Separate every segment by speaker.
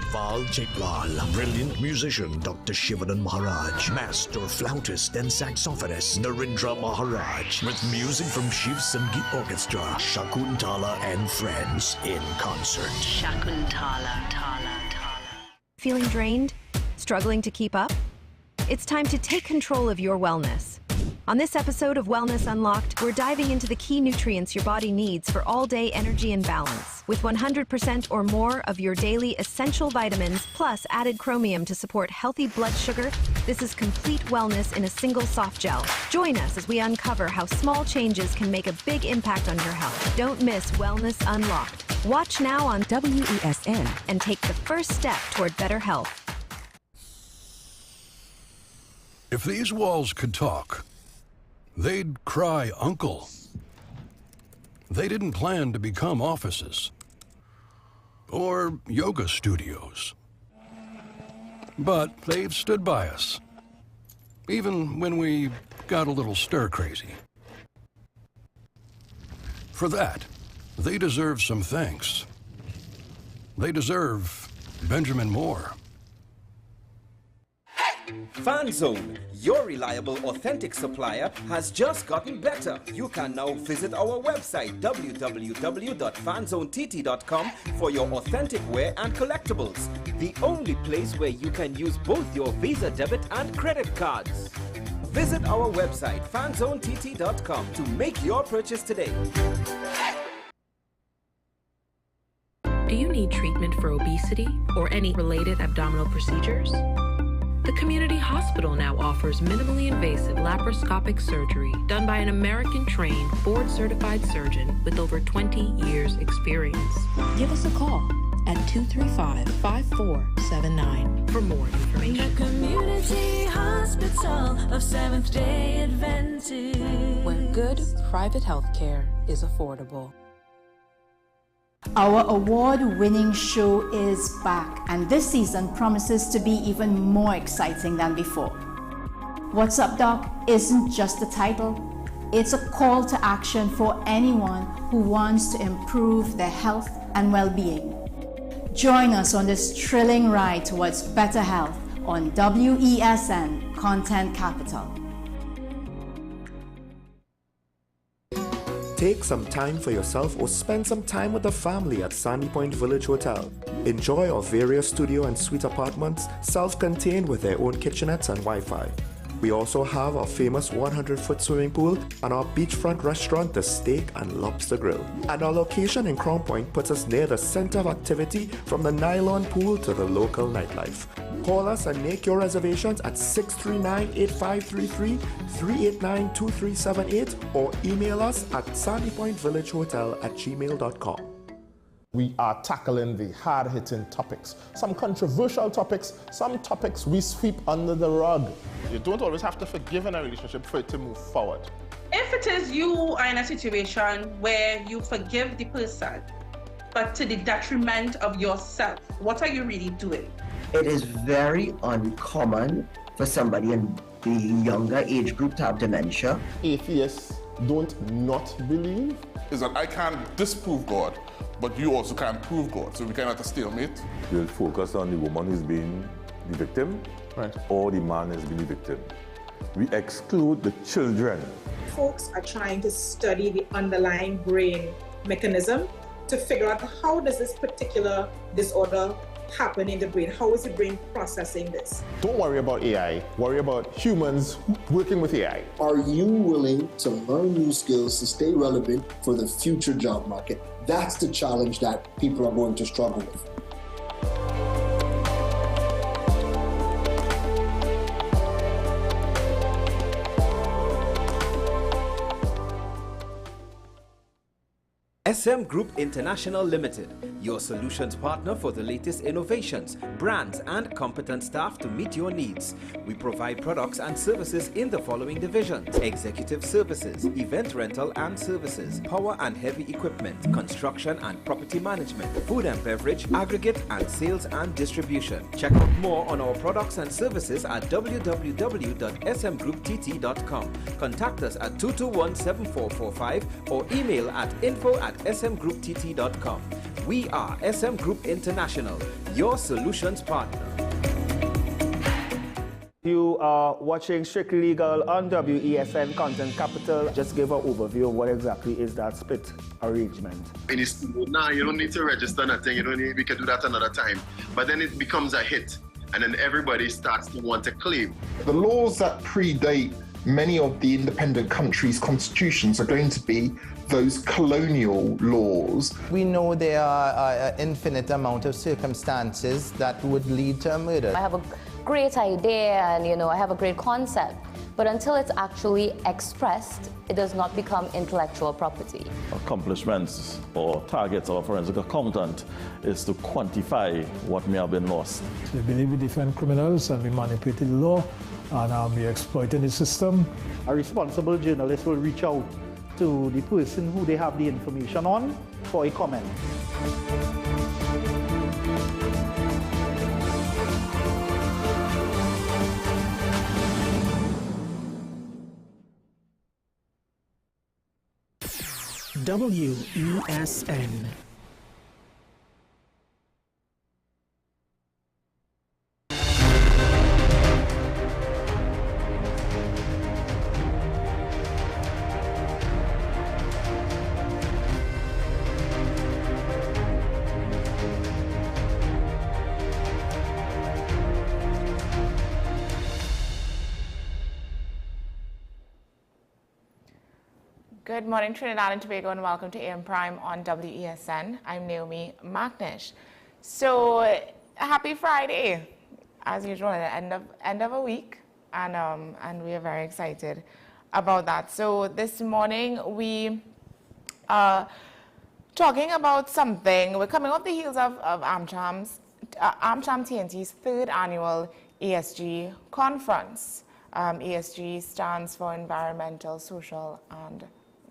Speaker 1: Iqbal Jaitlal, brilliant musician Dr. Shivanan Maharaj, master flautist and saxophonist Narendra Maharaj, with music from Shiv Sangeet Orchestra, Shakuntala and Friends in concert.
Speaker 2: Shakuntala.
Speaker 3: Feeling drained? Struggling to keep up? It's time to take control of your wellness. On this episode of Wellness Unlocked, we're diving into the key nutrients your body needs for all-day energy and balance. With 100% or more of your daily essential vitamins, plus added chromium to support healthy blood sugar, this is complete wellness in a single soft gel. Join us as we uncover how small changes can make a big impact on your health. Don't miss Wellness Unlocked. Watch now on WESN and take the first step toward better health.
Speaker 4: If these walls could talk, they'd cry uncle. They didn't plan to become offices or yoga studios, but they've stood by us, even when we got a little stir-crazy. For that, they deserve some thanks. They deserve Benjamin Moore.
Speaker 5: FanZone, your reliable, authentic supplier, has just gotten better. You can now visit our website www.fanzonett.com for your authentic wear and collectibles. The only place where you can use both your Visa debit and credit cards. Visit our website fanzonett.com to make your purchase today.
Speaker 6: Do you need treatment for obesity or any related abdominal procedures? The community hospital now offers minimally invasive laparoscopic surgery done by an American-trained, board-certified surgeon with over 20 years' experience. Give us a call at 235-5479 for more information.
Speaker 7: The Community Hospital of Seventh-day Adventist,
Speaker 6: where good private health care is affordable.
Speaker 8: Our award-winning show is back, and this season promises to be even more exciting than before. What's Up, Doc isn't just a title, it's a call to action for anyone who wants to improve their health and well-being. Join us on this thrilling ride towards better health on WESN Content Capital.
Speaker 9: Take some time for yourself or spend some time with the family at Sandy Point Village Hotel. Enjoy our various studio and suite apartments, self-contained with their own kitchenettes and Wi-Fi. We also have our famous 100-foot swimming pool and our beachfront restaurant, the Steak and Lobster Grill. And our location in Crown Point puts us near the center of activity from the nylon pool to the local nightlife. Call us and make your reservations at 639-8533, 389-2378, or email us at sandypointvillagehotel@gmail.com.
Speaker 10: We are tackling the hard-hitting topics, some controversial topics, some topics we sweep under the rug. You don't always have to forgive in a relationship for it to move forward.
Speaker 11: If it is you are in a situation where you forgive the person, but to the detriment of yourself, what are you really doing?
Speaker 12: It is very uncommon for somebody in the younger age group to have dementia.
Speaker 10: Atheists don't not believe.
Speaker 13: Is that I can't disprove God, but you also can't prove God, so we kind of have a stalemate.
Speaker 14: We'll focus on the woman who's being the victim,
Speaker 10: right,
Speaker 14: or the man who's being the victim. We exclude the children.
Speaker 15: Folks are trying to study the underlying brain mechanism to figure out how does this particular disorder happen in the brain? How is the brain processing this?
Speaker 10: Don't worry about AI, worry about humans working with AI.
Speaker 16: Are you willing to learn new skills to stay relevant for the future job market? That's the challenge that people are going to struggle with.
Speaker 5: SM Group International Limited, your solutions partner for the latest innovations, brands, and competent staff to meet your needs. We provide products and services in the following divisions: executive services, event rental and services, power and heavy equipment, construction and property management, food and beverage, aggregate and sales and distribution. Check out more on our products and services at www.smgrouptt.com. Contact us at 221-7445 or email at info@smgrouptt.com. We are SM Group International, your solutions partner.
Speaker 2: You are watching Strictly Legal on WESN Content Capital. Just give an overview of what exactly is that split arrangement.
Speaker 17: Nah, you don't need to register nothing. You don't need, we can do that another time. But then it becomes a hit, and then everybody starts to want to claim.
Speaker 18: The laws that predate many of the independent countries' constitutions are going to be those colonial laws.
Speaker 19: We know there are an infinite amount of circumstances that would lead to a murder.
Speaker 20: I have a great idea and, I have a great concept, but until it's actually expressed, it does not become intellectual property.
Speaker 21: Accomplishments or targets of a forensic accountant is to quantify what may have been lost.
Speaker 22: They believe we defend criminals and we manipulated the law and we exploiting the system.
Speaker 2: A responsible journalist will reach out to the person who they have the information on for a comment.
Speaker 23: WESN.
Speaker 24: Good morning, Trinidad and Tobago, and welcome to AM Prime on WESN. I'm Naomi McNish. So, happy Friday, as usual, at the end of a week, and we are very excited about that. So, this morning we are talking about something. We're coming off the heels of AmCham TNT's third annual ESG conference. ESG stands for Environmental, Social, and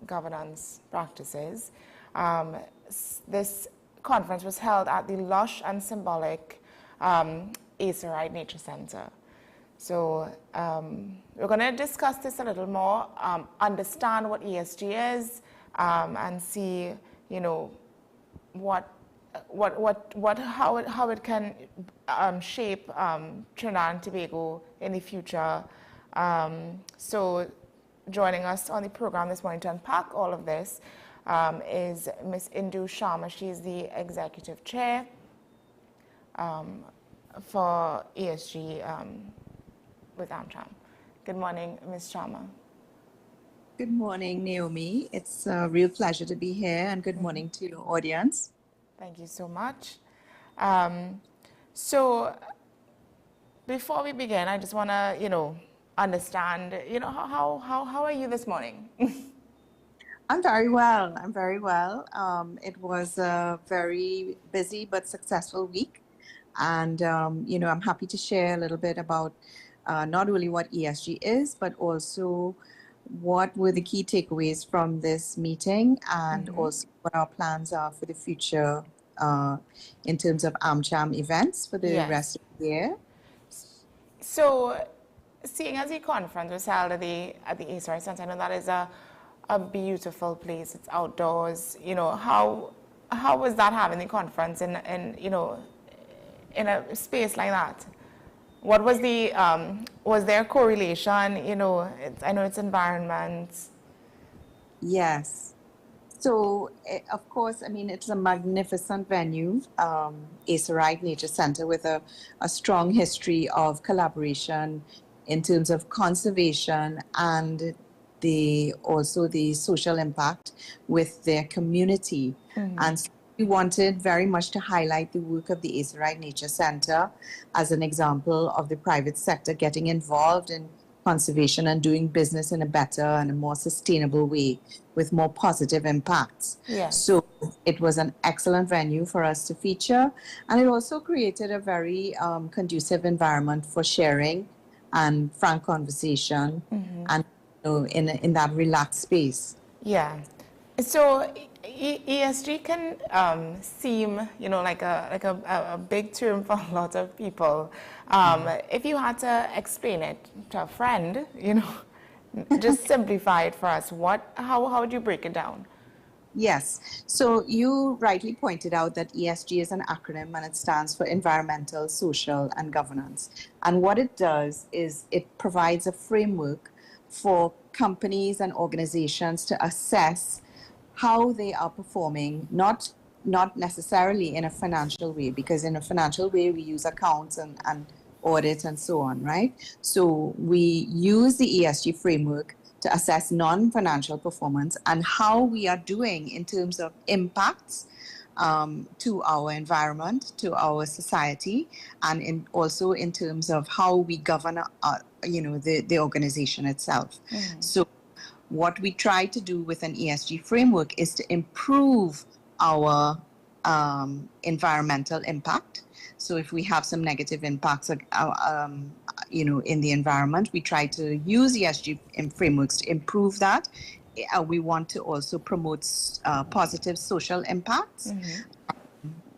Speaker 24: Governance Practices. This conference was held at the lush and symbolic Acerite Nature Center. So we're going to discuss this a little more, understand what ESG is, and see, how it can shape Trinidad and Tobago in the future. So joining us on the program this morning to unpack all of this is Ms. Indu Sharma. She's the Executive Chair for ESG with AmCham. Good morning, Ms. Sharma.
Speaker 25: Good morning, Naomi. It's a real pleasure to be here, and good morning to your audience.
Speaker 24: Thank you so much. So before we begin, I just want to, understand, how are you this morning?
Speaker 25: I'm very well. I'm very well. It was a very busy but successful week. And, I'm happy to share a little bit about not only what ESG is, but also what were the key takeaways from this meeting and also what our plans are for the future in terms of AmCham events for the rest of the year.
Speaker 24: So, seeing as the conference was held at the Acerite Center, I know that is a beautiful place. It's outdoors. How was that having the conference in a space like that? What was the was there a correlation? I know it's environment.
Speaker 25: Yes. So, of course, it's a magnificent venue, Acerite Nature Center, with a strong history of collaboration in terms of conservation and also the social impact with their community. And so we wanted very much to highlight the work of the Acerite Nature Center as an example of the private sector getting involved in conservation and doing business in a better and a more sustainable way with more positive impacts.
Speaker 24: Yes.
Speaker 25: So it was an excellent venue for us to feature, and it also created a very conducive environment for sharing and frank conversation and in that relaxed space.
Speaker 24: Yeah. So ESG can seem, like a big term for a lot of people. If you had to explain it to a friend, just simplify it for us. How would you break it down?
Speaker 25: Yes. So you rightly pointed out that ESG is an acronym and it stands for environmental, social, and governance. And what it does is it provides a framework for companies and organizations to assess how they are performing, not necessarily in a financial way, because in a financial way we use accounts and audit and so on, right? So we use the ESG framework to assess non-financial performance and how we are doing in terms of impacts to our environment, to our society, and also in terms of how we govern, the organization itself. So what we try to do with an ESG framework is to improve our environmental impact. So if we have some negative impacts, in the environment, we try to use ESG frameworks to improve that. We want to also promote positive social impacts,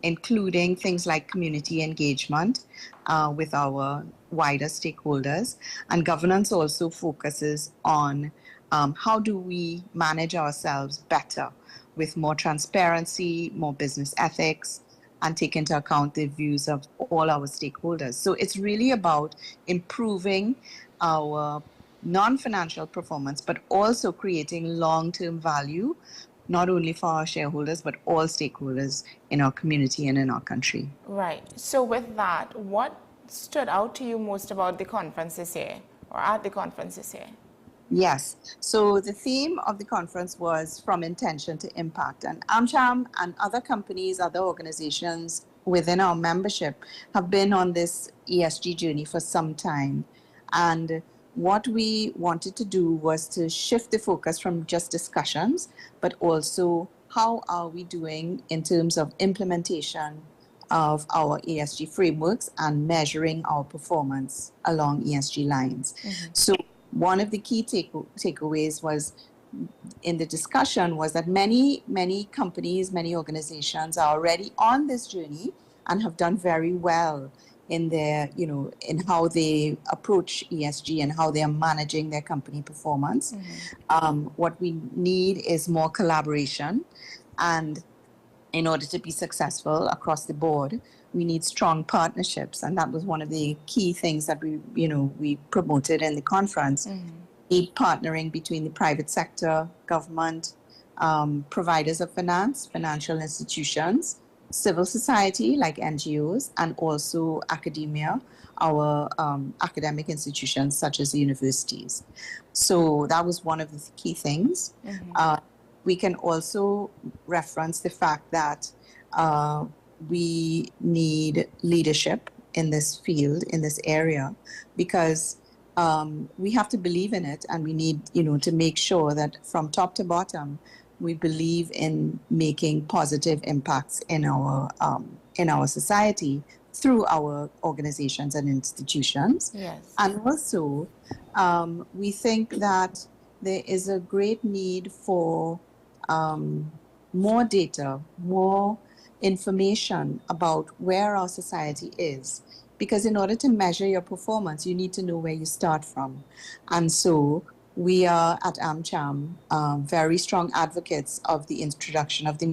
Speaker 25: including things like community engagement with our wider stakeholders. And governance also focuses on how do we manage ourselves better with more transparency, more business ethics, and take into account the views of all our stakeholders. So it's really about improving our non-financial performance, but also creating long-term value, not only for our shareholders, but all stakeholders in our community and in our country.
Speaker 24: Right. So with that, what stood out to you most about the conference this year, or at the conference this year?
Speaker 25: Yes. So the theme of the conference was From Intention to Impact. And AmCham and other companies, other organizations within our membership have been on this ESG journey for some time. And what we wanted to do was to shift the focus from just discussions, but also how are we doing in terms of implementation of our ESG frameworks and measuring our performance along ESG lines. So one of the key takeaways was in the discussion was that many companies, many organizations are already on this journey and have done very well in their, in how they approach ESG and how they are managing their company performance. What we need is more collaboration, and in order to be successful across the board, we need strong partnerships, and that was one of the key things that we promoted in the conference. Partnering between the private sector, government, providers of finance, financial institutions, civil society like NGOs, and also academia, our academic institutions such as universities. So that was one of the key things. We can also reference the fact that we need leadership in this field, in this area, because we have to believe in it, and we need, to make sure that from top to bottom, we believe in making positive impacts in our society through our organizations and institutions.
Speaker 24: Yes.
Speaker 25: And also, we think that there is a great need for more data, more information about where our society is. Because in order to measure your performance, you need to know where you start from. And so we are at AmCham very strong advocates of the introduction of the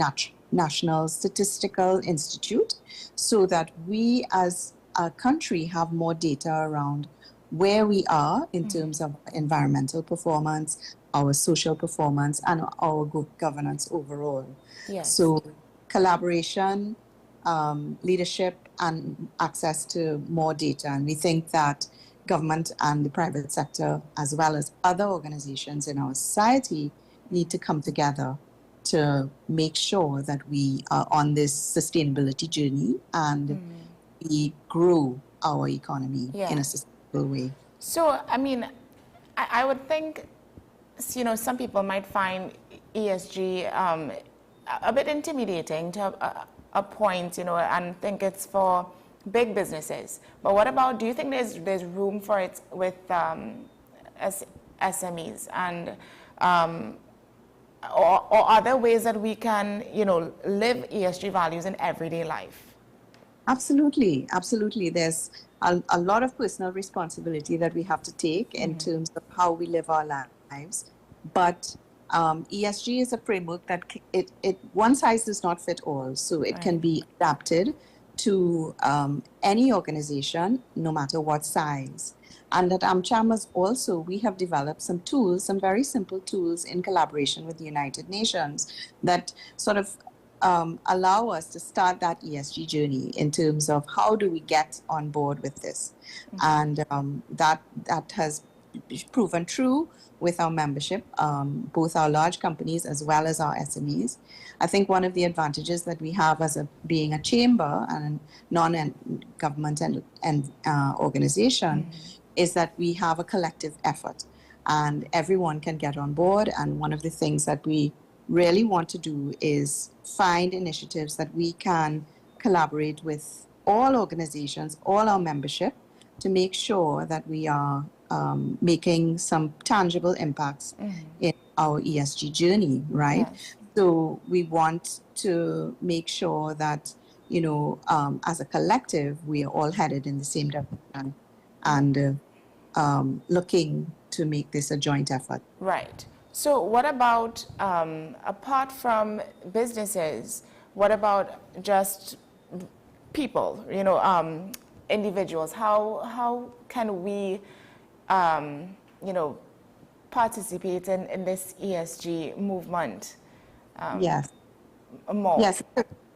Speaker 25: National Statistical Institute, so that we as a country have more data around where we are in terms of environmental performance, our social performance, and our good governance overall.
Speaker 24: Yes.
Speaker 25: So collaboration, leadership, and access to more data. And we think that government and the private sector, as well as other organizations in our society, need to come together to make sure that we are on this sustainability journey and we grow our economy in a sustainable way.
Speaker 24: So, I mean, I would think, some people might find ESG a bit intimidating to a point, and think it's for big businesses. But what about, do you think there's room for it with SMEs and or other ways that we can, live ESG values in everyday life?
Speaker 25: Absolutely, absolutely. There's a lot of personal responsibility that we have to take in terms of how we live our lives. But ESG is a framework that one size does not fit all, so it can be adapted to any organization, no matter what size. And at AmCham also, we have developed some tools, some very simple tools in collaboration with the United Nations that sort of allow us to start that ESG journey in terms of how do we get on board with this. And that has proven true with our membership, both our large companies as well as our SMEs. I think one of the advantages that we have as being a chamber and non-government and organization is that we have a collective effort and everyone can get on board. And one of the things that we really want to do is find initiatives that we can collaborate with all organizations, all our membership, to make sure that we are making some tangible impacts in our ESG journey, right? Yes. So we want to make sure that, you know, as a collective, we are all headed in the same direction and looking to make this a joint effort.
Speaker 24: Right. So what about, apart from businesses, what about just people, you know, individuals? How can we, you know, participate in this ESG movement?
Speaker 25: Yes.
Speaker 24: More?
Speaker 25: Yes,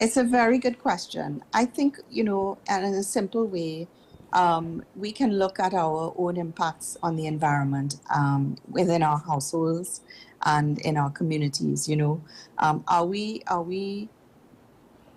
Speaker 25: it's a very good question. I think, you know, and in a simple way, we can look at our own impacts on the environment within our households and in our communities. You know, are we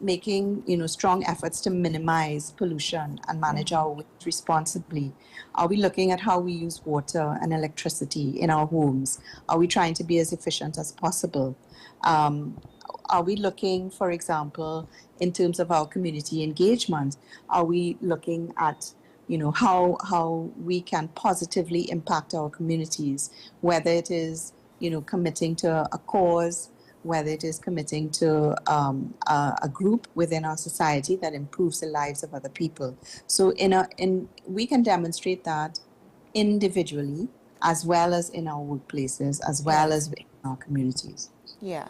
Speaker 25: making, you know, strong efforts to minimize pollution and manage our waste responsibly? Are we looking at how we use water and electricity in our homes? Are we trying to be as efficient as possible? Are we looking, for example, in terms of our community engagement, are we looking at, you know, how we can positively impact our communities, whether it is, you know, committing to a cause, whether it is committing to a group within our society that improves the lives of other people. So we can demonstrate that individually, as well as in our workplaces, as well as in our communities.
Speaker 24: Yeah.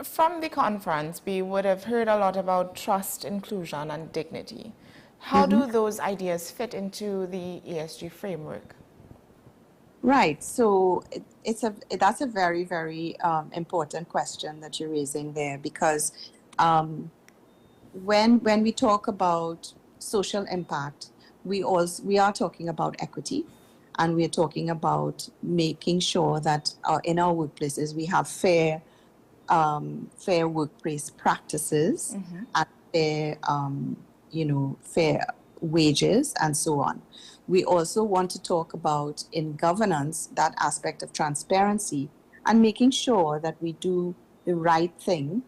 Speaker 24: From the conference, we would have heard a lot about trust, inclusion, and dignity. How do those ideas fit into the ESG framework?
Speaker 25: Right. So that's a very, very important question that you're raising there, because when we talk about social impact, we are talking about equity, and we are talking about making sure that in our workplaces we have fair workplace practices and fair, you know, fair wages and so on. We also want to talk about in governance that aspect of transparency and making sure that we do the right thing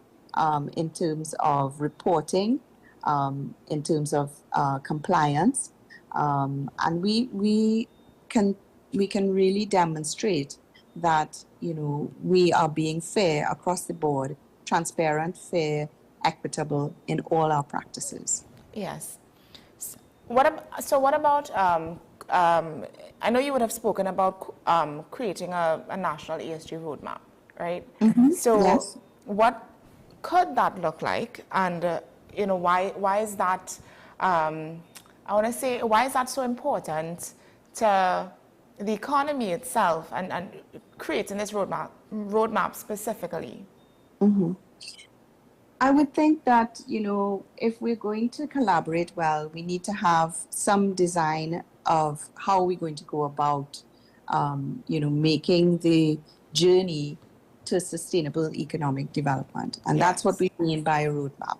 Speaker 25: in terms of reporting, in terms of compliance, and we can really demonstrate that, you know, we are being fair across the board, transparent, fair, equitable in all our practices.
Speaker 24: Yes. What about, I know you would have spoken about creating a national ESG roadmap, right? So yes. What could that look like? And, you know, why is that, I want to say, why is that so important to the economy itself and creating this roadmap specifically?
Speaker 25: I would think that, you know, if we're going to collaborate well, we need to have some design of how we're going to go about, you know, making the journey to sustainable economic development. And that's what we mean by a roadmap.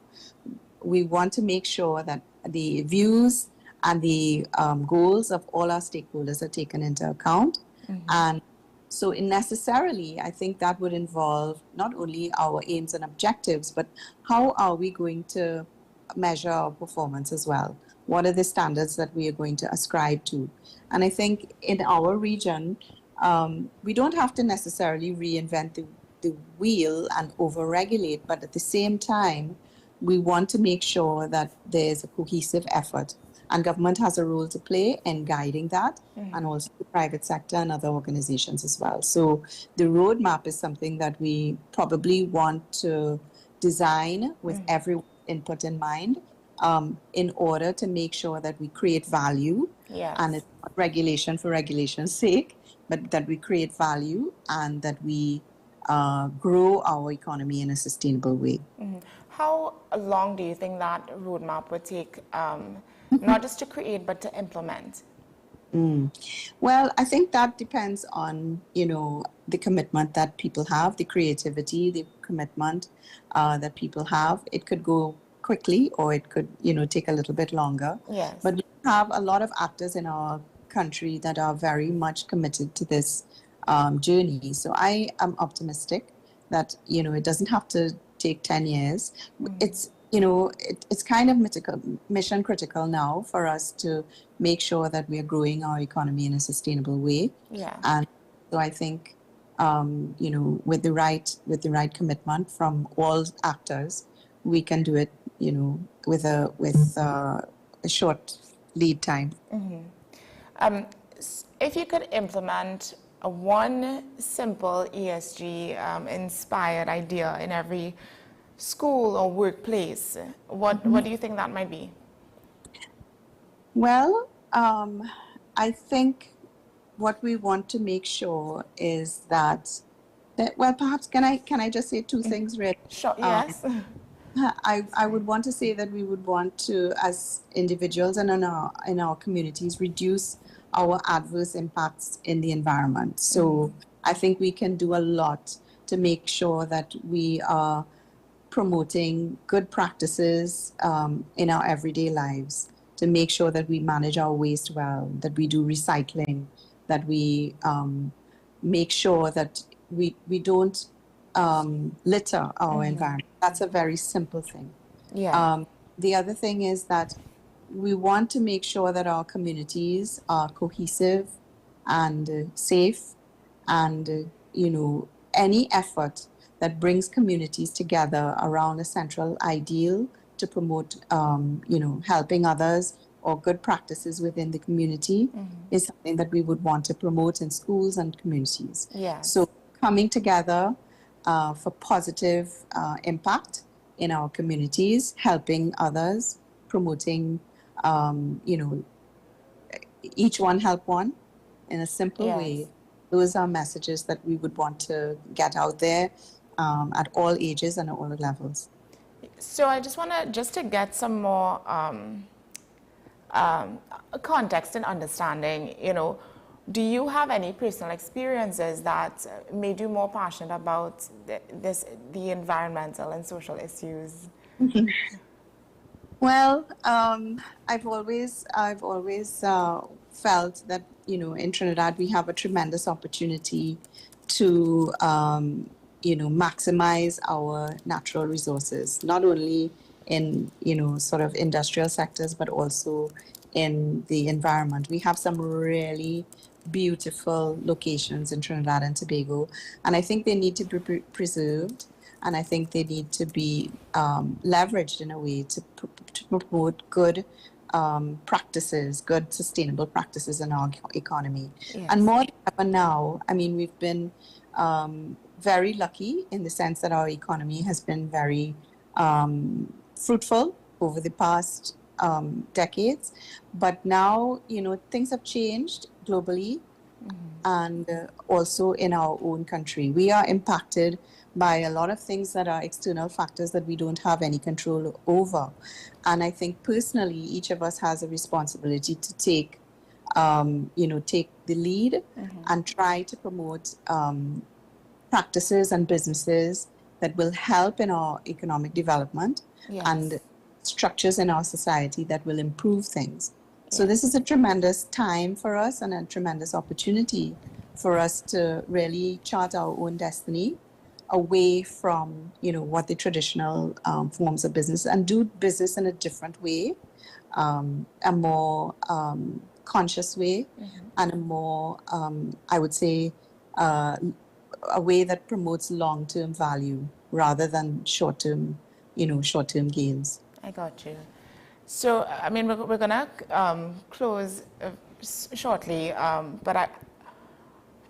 Speaker 25: We want to make sure that the views and the goals of all our stakeholders are taken into account. And so necessarily, I think that would involve not only our aims and objectives, but how are we going to measure our performance as well? What are the standards that we are going to ascribe to? And I think in our region, we don't have to necessarily reinvent the wheel and over-regulate, but at the same time, we want to make sure that there's a cohesive effort And government has a role to play in guiding that, and also the private sector and other organizations as well. So the roadmap is something that we probably want to design with everyone's input in mind, in order to make sure that we create value.
Speaker 24: Yes.
Speaker 25: And it's not regulation for regulation's sake, but that we create value and that we grow our economy in a sustainable way.
Speaker 24: How long do you think that roadmap would take, not just to create, but to implement?
Speaker 25: Well, I think that depends on, the commitment that people have, the creativity, the commitment that people have. It could go quickly, or it could, take a little bit longer.
Speaker 24: Yes.
Speaker 25: But we have a lot of actors in our country that are very much committed to this journey. So I am optimistic that, it doesn't have to take 10 years. It's, it's kind of mission critical now for us to make sure that we are growing our economy in a sustainable way.
Speaker 24: Yeah.
Speaker 25: And so I think, with the right commitment from all actors, we can do it, with a short lead time.
Speaker 24: If you could implement one simple ESG inspired idea in every school or workplace, what do you think that might be?
Speaker 25: Well, I think what we want to make sure is that well, perhaps can I just say two things, really?
Speaker 24: Sure. Yes.
Speaker 25: I would want to say that we would want to, as individuals and in our communities, reduce our adverse impacts in the environment. So I think we can do a lot to make sure that we are promoting good practices in our everyday lives, to make sure that we manage our waste well, that we do recycling, that we make sure that we don't litter our environment. That's a very simple thing.
Speaker 24: Yeah.
Speaker 25: The other thing is that we want to make sure that our communities are cohesive and safe, and any effort that brings communities together around a central ideal to promote helping others or good practices within the community is something that we would want to promote in schools and communities.
Speaker 24: Yeah.
Speaker 25: So coming together for positive impact in our communities, helping others, promoting, each one help one in a simple way. Those are messages that we would want to get out there at all ages and at all levels.
Speaker 24: So I just want to get some more context and understanding. Do you have any personal experiences that made you more passionate about the environmental and social issues?
Speaker 25: Well, I've always felt that in Trinidad we have a tremendous opportunity to maximize our natural resources, not only in sort of industrial sectors, but also in the environment. We have some really beautiful locations in Trinidad and Tobago, and I think they need to be preserved, and I think they need to be leveraged in a way to promote good practices, good sustainable practices in our economy.
Speaker 24: Yes.
Speaker 25: And more than ever now, I mean, we've been very lucky in the sense that our economy has been very fruitful over the past decades, but now things have changed globally and also in our own country. We are impacted by a lot of things that are external factors that we don't have any control over, and I think personally each of us has a responsibility to take the lead and try to promote practices and businesses that will help in our economic development.
Speaker 24: Yes.
Speaker 25: And structures in our society that will improve things. So this is a tremendous time for us and a tremendous opportunity for us to really chart our own destiny away from what the traditional forms of business, and do business in a different way, a more conscious way, and a more I would say a way that promotes long-term value rather than short-term gains.
Speaker 24: I got you. So, I mean, we're going to close shortly, but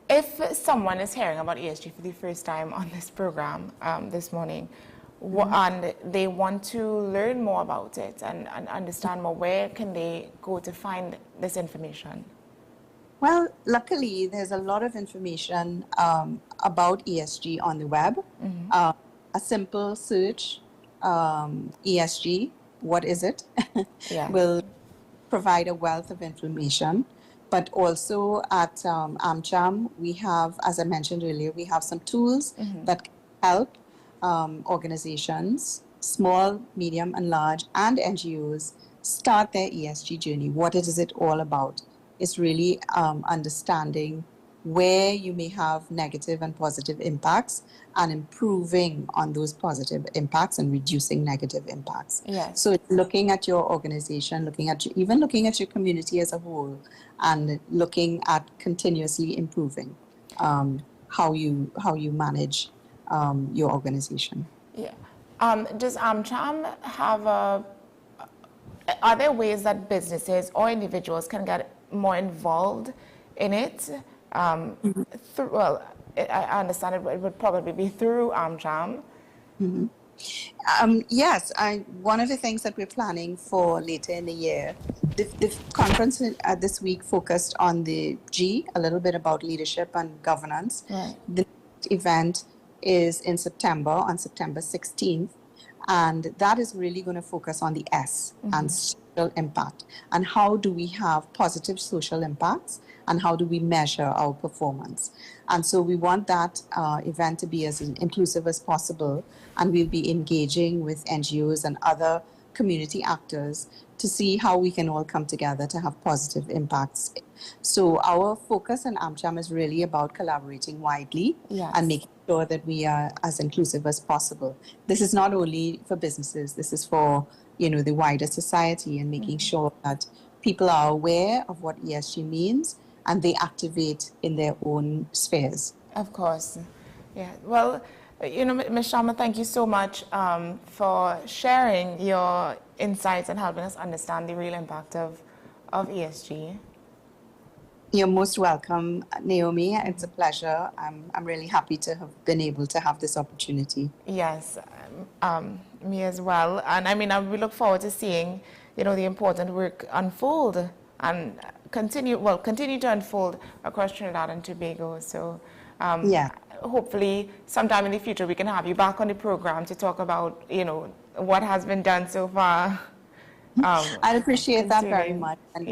Speaker 24: if someone is hearing about ESG for the first time on this program this morning, and they want to learn more about it and understand more, where can they go to find this information?
Speaker 25: Well, luckily, there's a lot of information about ESG on the web. A simple search, ESG, what is it, will provide a wealth of information. But also at AmCham, we have, as I mentioned earlier, we have some tools that can help organizations, small, medium, and large, and NGOs start their ESG journey. What is it all about? It's really understanding where you may have negative and positive impacts and improving on those positive impacts and reducing negative impacts.
Speaker 24: Yes.
Speaker 25: So it's looking at your organization, even looking at your community as a whole, and looking at continuously improving how you manage your organization.
Speaker 24: Yeah. Does AmCham have are there ways that businesses or individuals can get more involved in it? Well, I understand it would probably be through AmCham.
Speaker 25: Yes, one of the things that we're planning for later in the year, the conference this week focused on the G, a little bit about leadership and governance.
Speaker 24: Right.
Speaker 25: The event is in September, on September 16th, and that is really going to focus on the S and social impact, and how do we have positive social impacts, and how do we measure our performance. And so we want that event to be as inclusive as possible, and we'll be engaging with NGOs and other community actors to see how we can all come together to have positive impacts. So our focus in AmCham is really about collaborating widely and making sure that we are as inclusive as possible. This is not only for businesses, this is for the wider society, and making sure that people are aware of what ESG means and they activate in their own spheres.
Speaker 24: Of course. Yeah. Well, Ms. Sharma, thank you so much for sharing your insights and helping us understand the real impact of ESG.
Speaker 25: You're most welcome, Naomi. It's a pleasure. I'm really happy to have been able to have this opportunity.
Speaker 24: Yes, me as well. And I mean, we look forward to seeing, the important work unfold and continue to unfold across Trinidad and Tobago. So hopefully sometime in the future we can have you back on the program to talk about, what has been done so far.
Speaker 25: I'd appreciate that very much. And,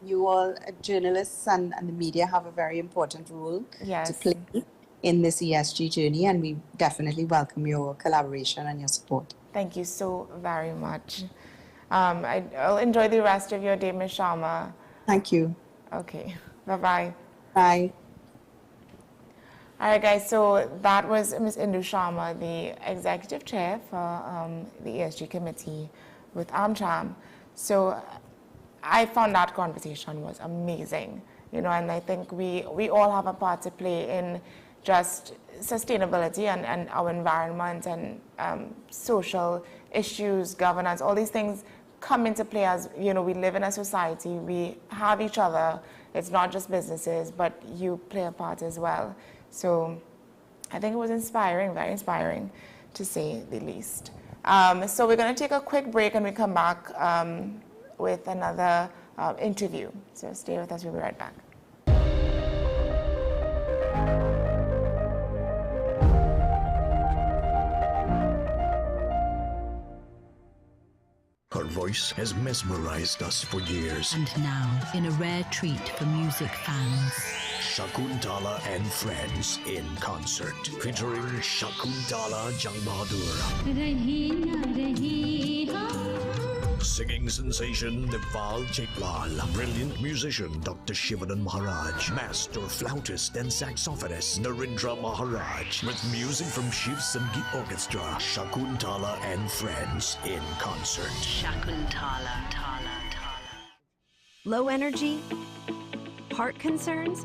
Speaker 25: you all journalists and the media have a very important role to play in this ESG journey, and we definitely welcome your collaboration and your support.
Speaker 24: Thank you so very much. I'll enjoy the rest of your day, Ms. Sharma.
Speaker 25: Thank you.
Speaker 24: Okay. Bye-bye.
Speaker 25: Bye.
Speaker 24: All right, guys. So that was Ms. Indu Sharma, the executive chair for the ESG committee with AmCham. So I found that conversation was amazing, and I think we all have a part to play in just sustainability and our environment and social issues, governance, all these things come into play as, we live in a society, we have each other. It's not just businesses, but you play a part as well. So I think it was inspiring, very inspiring, to say the least. So we're going to take a quick break and we come back with another interview. So stay with us, we'll be right back.
Speaker 1: Her voice has mesmerized us for years.
Speaker 3: And now, in a rare treat for music fans,
Speaker 1: Shakuntala and Friends in concert, featuring Shakuntala Jangbahadur. Singing sensation Deval Chaiklal, brilliant musician Dr. Shivanan Maharaj, master flautist and saxophonist Narendra Maharaj, with music from Shiv Sangeet Orchestra, Shakuntala and Friends in concert.
Speaker 3: Shakuntala, Tala.
Speaker 4: Low energy? Heart concerns?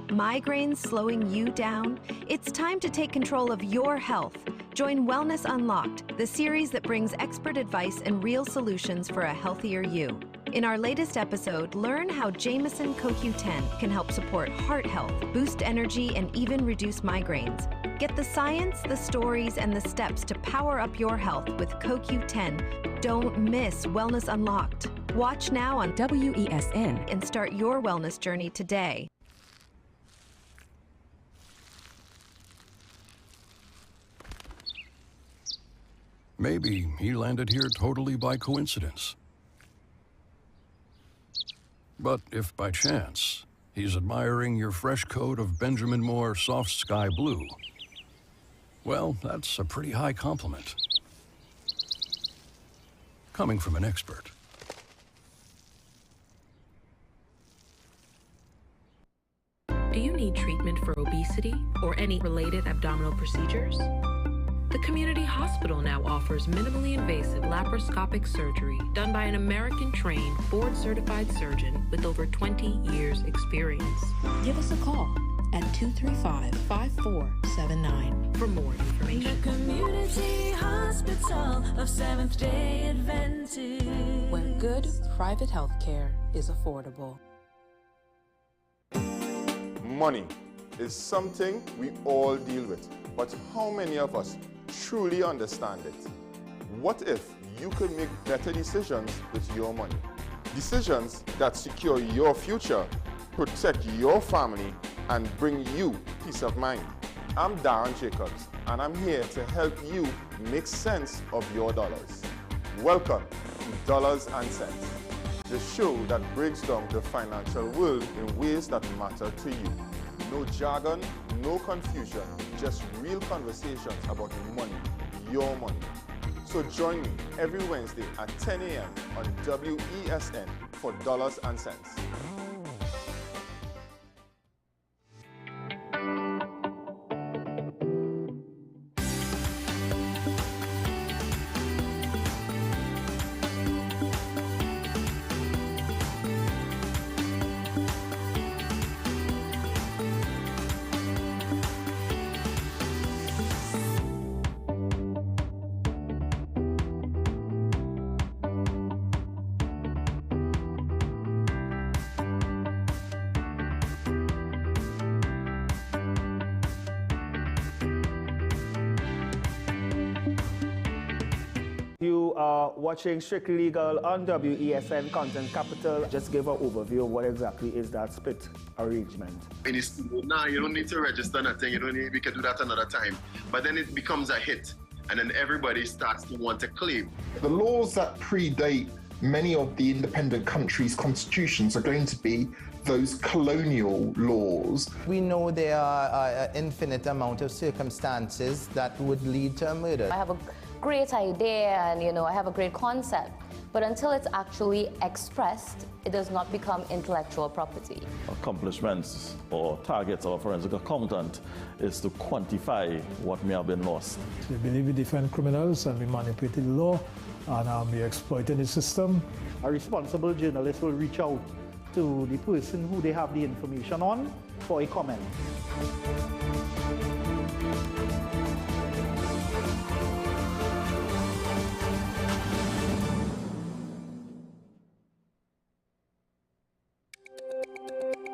Speaker 4: Migraines slowing you down? It's time to take control of your health. Join Wellness Unlocked, the series that brings expert advice and real solutions for a healthier you. In our latest episode, learn how Jameson CoQ10 can help support heart health, boost energy, and even reduce migraines. Get the science, the stories, and the steps to power up your health with CoQ10. Don't miss Wellness Unlocked. Watch now on WESN and start your wellness journey today.
Speaker 6: Maybe he landed here totally by coincidence. But if by chance he's admiring your fresh coat of Benjamin Moore soft sky blue, well, that's a pretty high compliment. Coming from an expert.
Speaker 7: Do you need treatment for obesity or any related abdominal procedures? The community hospital now offers minimally invasive laparoscopic surgery done by an American-trained, board-certified surgeon with over 20 years' experience. Give us a call at 235-5479 for more information.
Speaker 8: The Community Hospital of Seventh-day Adventist,
Speaker 7: where good private health care is affordable.
Speaker 10: Money is something we all deal with, but how many of us truly understand it? What if you could make better decisions with your money? Decisions that secure your future, protect your family, and bring you peace of mind. I'm Darren Jacobs, and I'm here to help you make sense of your dollars. Welcome to Dollars and Cents, the show that breaks down the financial world in ways that matter to you. No jargon, no confusion, just real conversations about money, your money. So join me every Wednesday at 10 a.m. on WESN for Dollars and Cents.
Speaker 2: You are watching Strictly Legal on WESN Content Capital. Just give an overview of what exactly is that split arrangement.
Speaker 17: In the studio, now you don't need to register nothing. You don't need, we can do that another time. But then it becomes a hit, and then everybody starts to want to claim.
Speaker 18: The laws that predate many of the independent countries' constitutions are going to be those colonial laws.
Speaker 19: We know there are an infinite amount of circumstances that would lead to a murder.
Speaker 20: I have a great idea and I have a great concept, but until it's actually expressed, it does not become intellectual property.
Speaker 21: Accomplishments or targets of a forensic accountant is to quantify what may have been lost.
Speaker 22: They believe we defend criminals and we manipulated the law and we exploited the system.
Speaker 2: A responsible journalist will reach out to the person who they have the information on for a comment.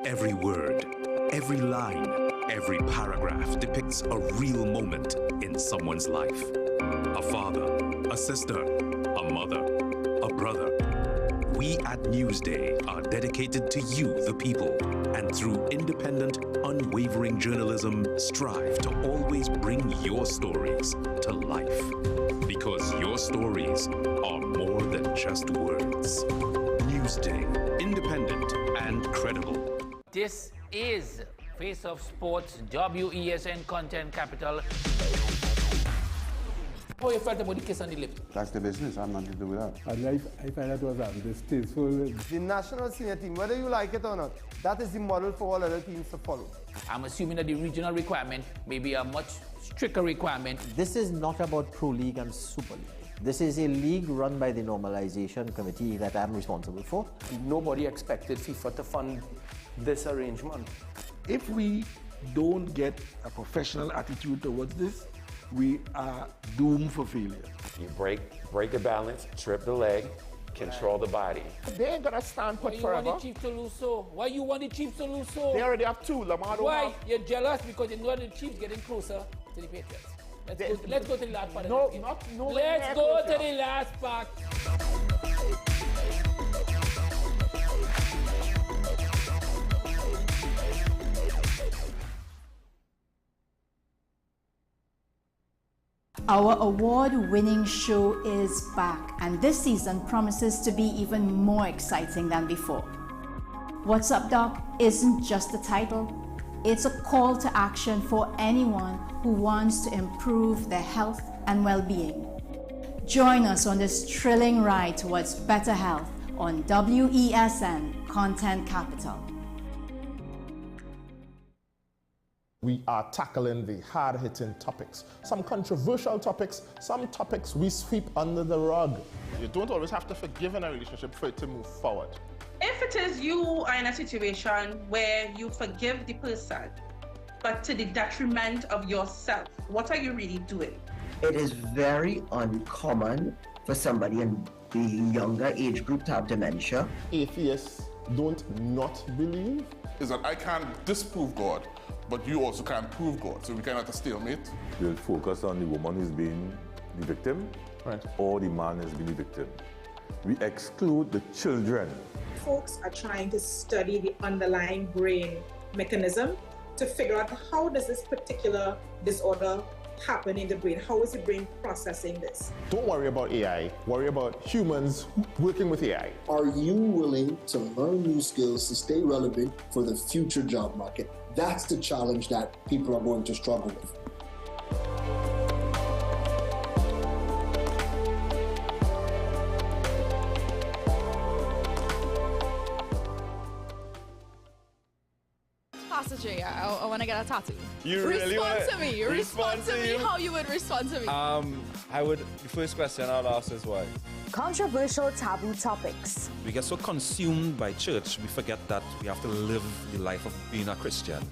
Speaker 9: Every word, every line, every paragraph depicts a real moment in someone's life. A father, a sister, a mother, a brother. We at Newsday are dedicated to you, the people, and through independent, unwavering journalism, strive to always bring your stories to life. Because your stories are more than just words. Newsday, independent and credible.
Speaker 23: This is Face of Sports, WESN Content Capital. How you felt about the kiss on the lip?
Speaker 26: That's the business. I'm not to do with that.
Speaker 22: I find that was distasteful.
Speaker 27: The national senior team, whether you like it or not, that is the model for all other teams to follow.
Speaker 23: I'm assuming that the regional requirement may be a much stricter requirement.
Speaker 28: This is not about Pro League and Super League. This is a league run by the Normalization Committee that I'm responsible for.
Speaker 29: Nobody expected FIFA to fund this arrangement.
Speaker 30: If we don't get a professional attitude towards this,
Speaker 5: we are doomed for failure.
Speaker 11: You break a balance, trip the leg, control the body.
Speaker 12: They ain't gonna stand put forever.
Speaker 23: Why you want the Chiefs to lose so? Why you want the Chiefs to lose so?
Speaker 12: They already have two. Lamar don't
Speaker 23: Why?
Speaker 12: have.
Speaker 23: You're jealous because you know the Chiefs getting closer to the Patriots. Let's go to the last part.
Speaker 12: No,
Speaker 23: of the game.
Speaker 12: no.
Speaker 23: Let's go to the last part.
Speaker 13: Our award-winning show is back, and this season promises to be even more exciting than before. What's Up, Doc isn't just a title, it's a call to action for anyone who wants to improve their health and well-being. Join us on this thrilling ride towards better health on WESN Content Capital.
Speaker 14: We are tackling the hard-hitting topics, some controversial topics, some topics we sweep under the rug.
Speaker 10: You don't always have to forgive in a relationship for it to move forward.
Speaker 15: If it is you are in a situation where you forgive the person, but to the detriment of yourself, what are you really doing?
Speaker 16: It is very uncommon for somebody in the younger age group to have dementia.
Speaker 14: Atheists don't not believe.
Speaker 24: Is that I can't disprove God, but you also can't prove God, so we kind of at a stalemate.
Speaker 25: We'll focus on the woman who's being the victim,
Speaker 14: right,
Speaker 25: or the man who's being the victim. We exclude the children.
Speaker 30: Folks are trying to study the underlying brain mechanism to figure out how does this particular disorder happen in the brain? How is the brain processing this?
Speaker 14: Don't worry about AI, worry about humans working with AI.
Speaker 31: Are you willing to learn new skills to stay relevant for the future job market? That's the challenge that people are going to struggle with.
Speaker 32: Pastor J, I want to get a tattoo.
Speaker 33: You really want
Speaker 32: to me. Respond to me how you would respond to me.
Speaker 33: The first question I'll ask is why?
Speaker 34: Controversial taboo topics.
Speaker 35: We get so consumed by church, we forget that we have to live the life of being a Christian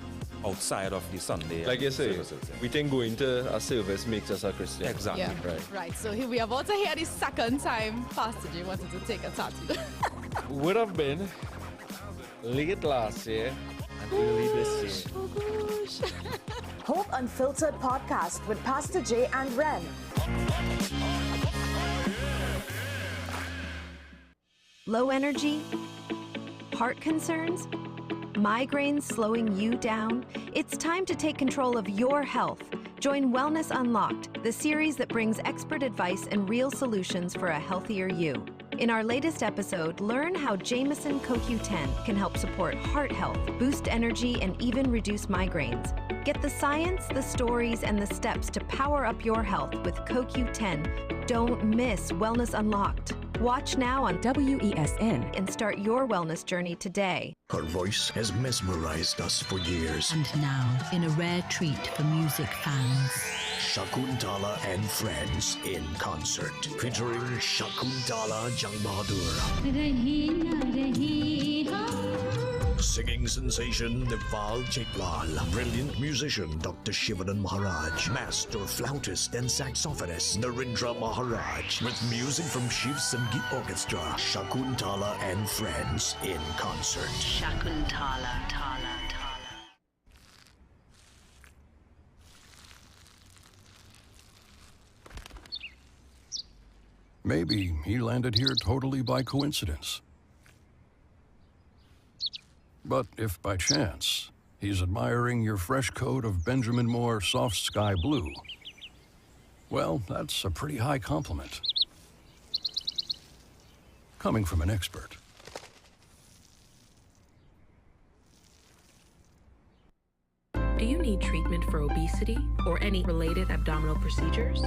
Speaker 35: outside of the Sunday.
Speaker 33: Like you say, we think going to a service makes us a Christian.
Speaker 35: Exactly.
Speaker 32: Yeah. Right. So we are about to hear the second time Pastor J wanted to take a tattoo.
Speaker 33: Would have been late last year and early this year.
Speaker 32: Oh gosh.
Speaker 34: Hope Unfiltered podcast with Pastor J and Ren.
Speaker 4: Low energy? Heart concerns? Migraines slowing you down? It's time to take control of your health. Join Wellness Unlocked, the series that brings expert advice and real solutions for a healthier you. In our latest episode, learn how Jameson CoQ10 can help support heart health, boost energy, and even reduce migraines. Get the science, the stories, and the steps to power up your health with CoQ10. Don't miss Wellness Unlocked. Watch now on WESN and start your wellness journey today.
Speaker 1: Her voice has mesmerized us for years.
Speaker 3: And now, in a rare treat for music fans,
Speaker 1: Shakuntala and Friends in concert, featuring Shakuntala Jangbahadur. Singing sensation Deval Chaitlal, brilliant musician Dr. Shivanan Maharaj, master flautist and saxophonist Narendra Maharaj, with music from Shiv Sangeet Orchestra, Shakuntala and Friends in concert.
Speaker 3: Shakuntala, Tala.
Speaker 6: Maybe he landed here totally by coincidence. But if by chance he's admiring your fresh coat of Benjamin Moore soft sky blue, well, that's a pretty high compliment. Coming from an expert.
Speaker 7: Do you need treatment for obesity or any related abdominal procedures?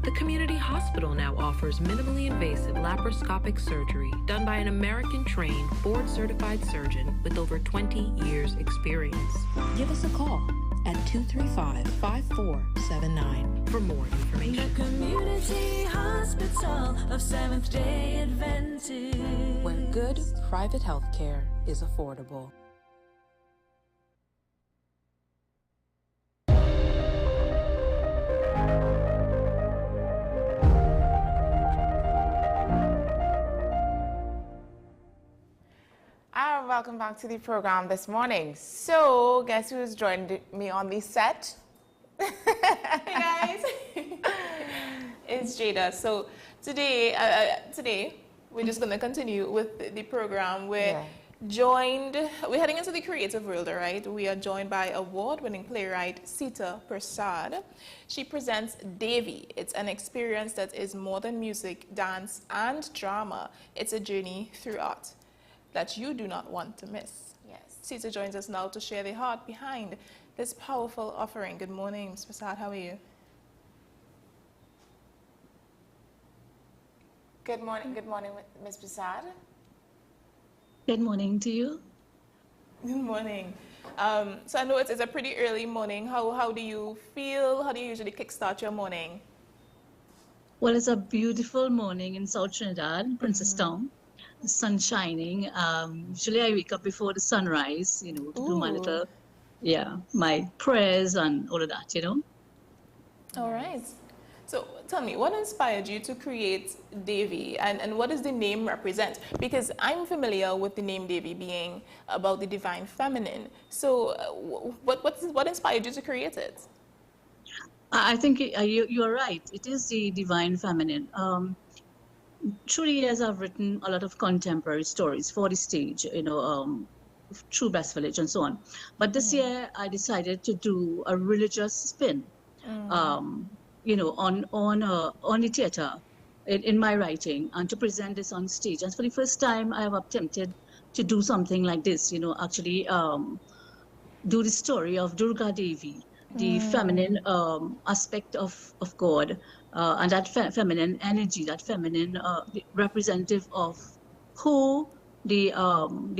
Speaker 7: The community hospital now offers minimally invasive laparoscopic surgery done by an American-trained, board-certified surgeon with over 20 years' experience. Give us a call at 235-5479 for more information.
Speaker 8: The Community Hospital of Seventh-day Adventist,
Speaker 7: where good private health care is affordable.
Speaker 2: Welcome back to the program this morning. So, guess who's joined me on the set?
Speaker 32: Hey guys,
Speaker 2: It's Jada. So today we're just going to continue with the program. We're heading into the creative world, all right? We are joined by award-winning playwright Sita Prasad. She presents Devi. It's an experience that is more than music, dance, and drama. It's a journey through art that you do not want to miss. Yes. Sita joins us now to share the heart behind this powerful offering. Good morning, Ms. Prasad. How are you? Good morning, Ms. Prasad.
Speaker 5: Good morning to you.
Speaker 2: Good morning. So I know it's a pretty early morning. How do you feel? How do you usually kickstart your morning?
Speaker 5: Well, it's a beautiful morning in South Trinidad, Princess Town. The sun shining. Usually I wake up before the sunrise, to do my little, my prayers and all of that,
Speaker 2: All right. So tell me, what inspired you to create Devi, and what does the name represent? Because I'm familiar with the name Devi being about the divine feminine. So what inspired you to create it?
Speaker 5: I think you're right. It is the divine feminine. Through the years, I've written a lot of contemporary stories for the stage, through Best Village and so on. But this year, I decided to do a religious spin. On the theater in my writing, and to present this on stage. And for the first time, I have attempted to do something like this, actually do the story of Durga Devi, the feminine aspect of God, and that feminine energy, that feminine representative of who the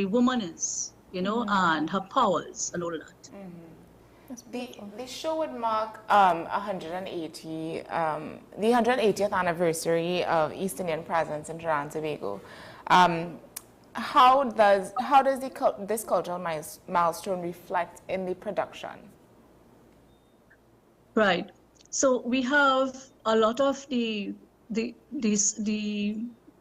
Speaker 5: woman is, and her powers and all of that.
Speaker 2: The show would mark the 180th anniversary of East Indian presence in Trinidad and Tobago. How does this cultural milestone reflect in the production?
Speaker 5: Right. So we have a lot of the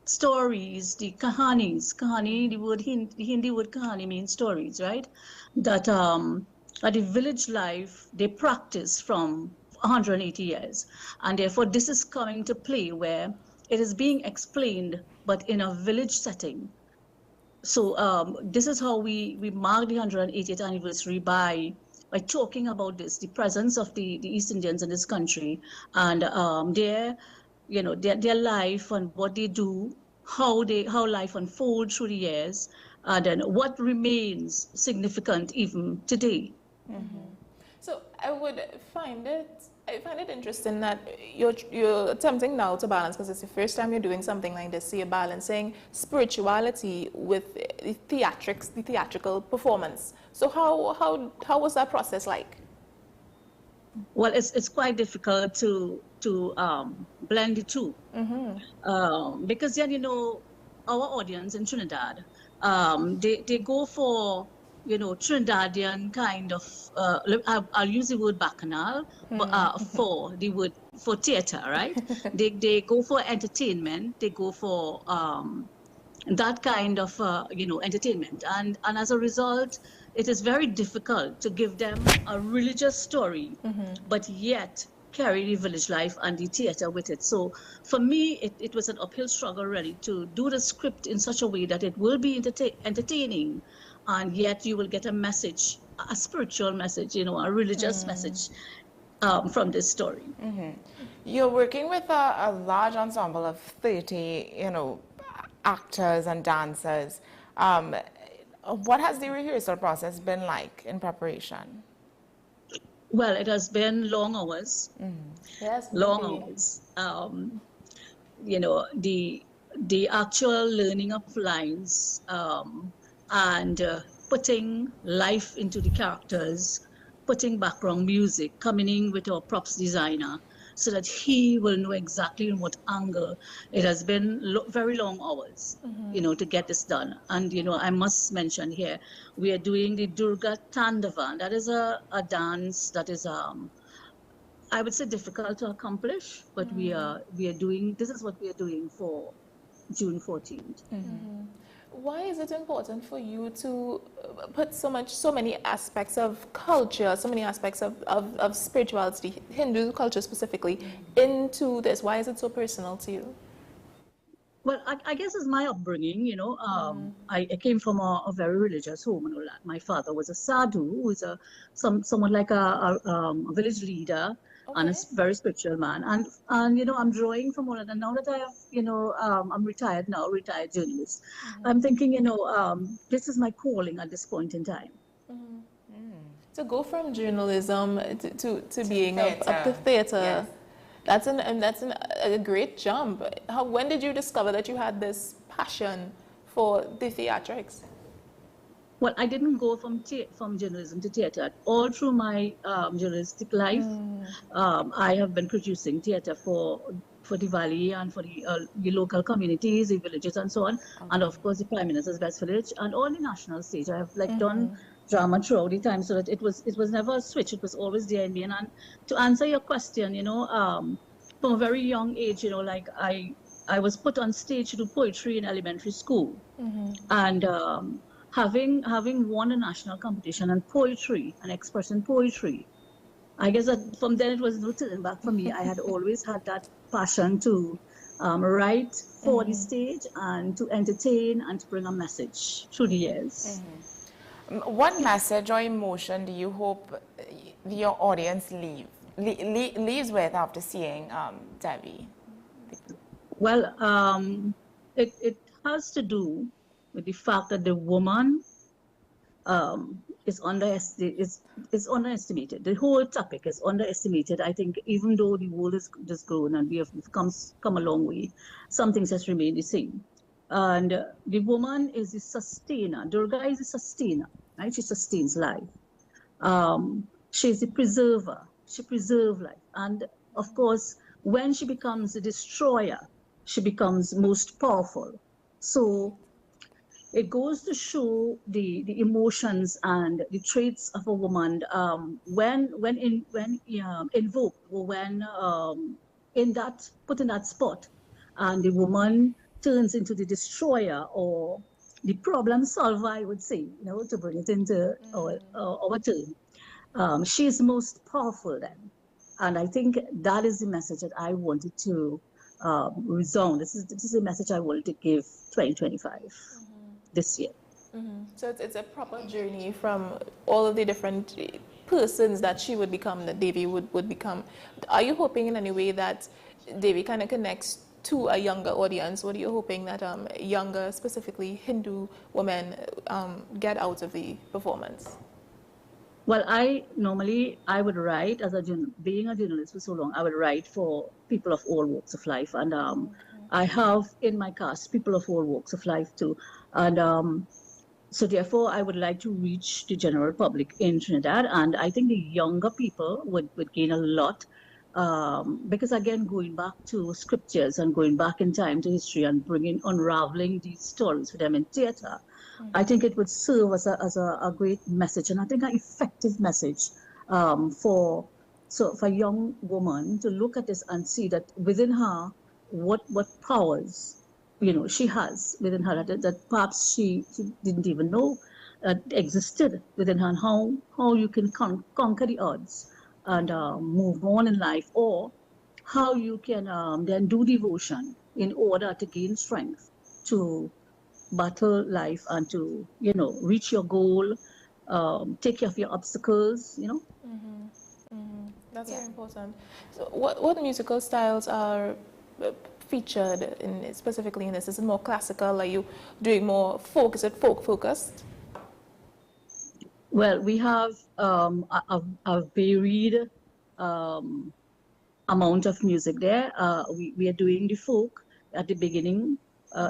Speaker 5: stories, the kahanis. Kahani, the Hindi word kahani means stories, right? That the village life they practice from 180 years, and therefore this is coming to play where it is being explained, but in a village setting. So this is how we mark the 180th anniversary by talking about this, the presence of the East Indians in this country, and their life and what they do, how life unfolds through the years, and then what remains significant even today.
Speaker 2: So I find it interesting that you're attempting now to balance, because it's the first time you're doing something like this. So you're balancing spirituality with the theatrical performance. So how was that process like?
Speaker 5: Well, it's quite difficult to blend the two, because then our audience in Trinidad, they go for Trinidadian kind of, I'll use the word bacchanal for theater, right? they go for entertainment, they go for that kind of, entertainment. And as a result, it is very difficult to give them a religious story, but yet carry the village life and the theater with it. So for me, it was an uphill struggle really to do the script in such a way that it will be entertaining, and yet you will get a message, a spiritual message, a religious message from this story.
Speaker 2: You're working with a large ensemble of 30, actors and dancers. What has the rehearsal process been like in preparation?
Speaker 5: Well, it has been long hours.
Speaker 2: Yes,
Speaker 5: long hours. The actual learning of lines, and putting life into the characters, putting background music, coming in with our props designer, so that he will know exactly in what angle. It has been very long hours, to get this done. And, I must mention here, we are doing the Durga Tandavan. That is a dance that is, I would say, difficult to accomplish, but we are doing, this is what we are doing for June 14th.
Speaker 2: Why is it important for you to put so many aspects of culture, so many aspects of spirituality, Hindu culture specifically, into this? Why is it so personal to you?
Speaker 5: Well, I guess it's my upbringing, you know. I came from a very religious home and all that. My father was a sadhu, who is someone like a village leader and a very spiritual man. And you know, I'm drawing from all of that. Now that I have, you know, I'm retired now, retired journalist. I'm thinking, you know, this is my calling at this point in time.
Speaker 2: To go from journalism to being up to theater. Yes. That's a great jump. When did you discover that you had this passion for the theatrics?
Speaker 5: Well, I didn't go from journalism to theater. All through my journalistic life, I have been producing theater for the valley and for the local communities, the villages, and so on, and of course the Prime Minister's Best Village and all the national stage. I have done drama throughout the time, so that it was never a switch. It was always there in me. And to answer your question, you know, from a very young age, you know, like I was put on stage to do poetry in elementary school, and having won a national competition in poetry and expressing poetry, I guess that from then it was no turning back for me. I had always had that passion to write for the stage and to entertain and to bring a message through the years.
Speaker 9: What message or emotion do you hope your audience leaves with after seeing Devi?
Speaker 5: Well, it has to do with the fact that the woman is underestimated. The whole topic is underestimated. I think even though the world is just grown and we have come a long way, some things has remained the same. And the woman is the sustainer. Durga is the sustainer, right? She sustains life. She's the preserver. She preserves life. And of course, when she becomes the destroyer, she becomes most powerful. So it goes to show the emotions and the traits of a woman when invoked, or when put in that spot, and the woman turns into the destroyer or the problem solver, I would say, you know, to bring it into our term. She is most powerful then. And I think that is the message that I wanted to resound. This is a message I wanted to give 2025 this year.
Speaker 2: So it's a proper journey from all of the different persons that she would become, that Devi would become. Are you hoping in any way that Devi kind of connects to a younger audience? What are you hoping that younger, specifically Hindu women get out of the performance?
Speaker 5: Well, normally I would write, being a journalist for so long, I would write for people of all walks of life. And I have in my cast people of all walks of life too. And so therefore I would like to reach the general public in Trinidad. And I think the younger people would gain a lot. Because again, going back to scriptures and going back in time to history and unraveling these stories for them in theater, I think it would serve as a great message, and I think an effective message for a young woman to look at this and see that within her, what powers, you know, she has within her that perhaps she didn't even know existed within her, and how you can conquer the odds and move on in life, or how you can then do devotion in order to gain strength to battle life and to, you know, reach your goal, take care of your obstacles, you know.
Speaker 2: That's very important. So what musical styles are featured specifically in this? Is it more classical? Are you doing more folk? Is it folk focused?
Speaker 5: Well, we have a varied amount of music there. We are doing the folk at the beginning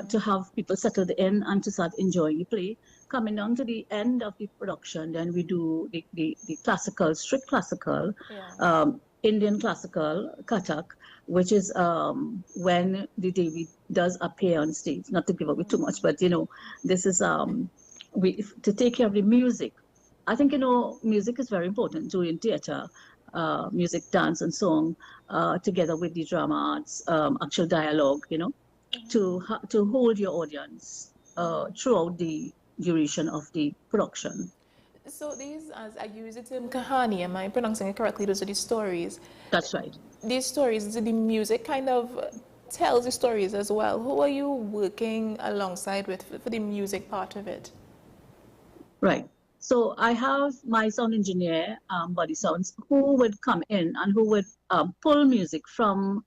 Speaker 5: to have people settled in and to start enjoying the play. Coming down to the end of the production, then we do the classical, strict classical, Indian classical, Kathak, which is when the Devi does appear on stage. Not to give away too much, but you know, this is to take care of the music. I think, you know, music is very important too in theater, music, dance and song, together with the drama arts, actual dialogue, you know, to hold your audience throughout the duration of the production.
Speaker 2: So these, as I use the term kahani, am I pronouncing it correctly? Those are the stories.
Speaker 5: That's right.
Speaker 2: These stories, the music kind of tells the stories as well. Who are you working alongside with for the music part of it?
Speaker 5: Right. So I have my sound engineer, Body Sounds, who would come in and who would pull music from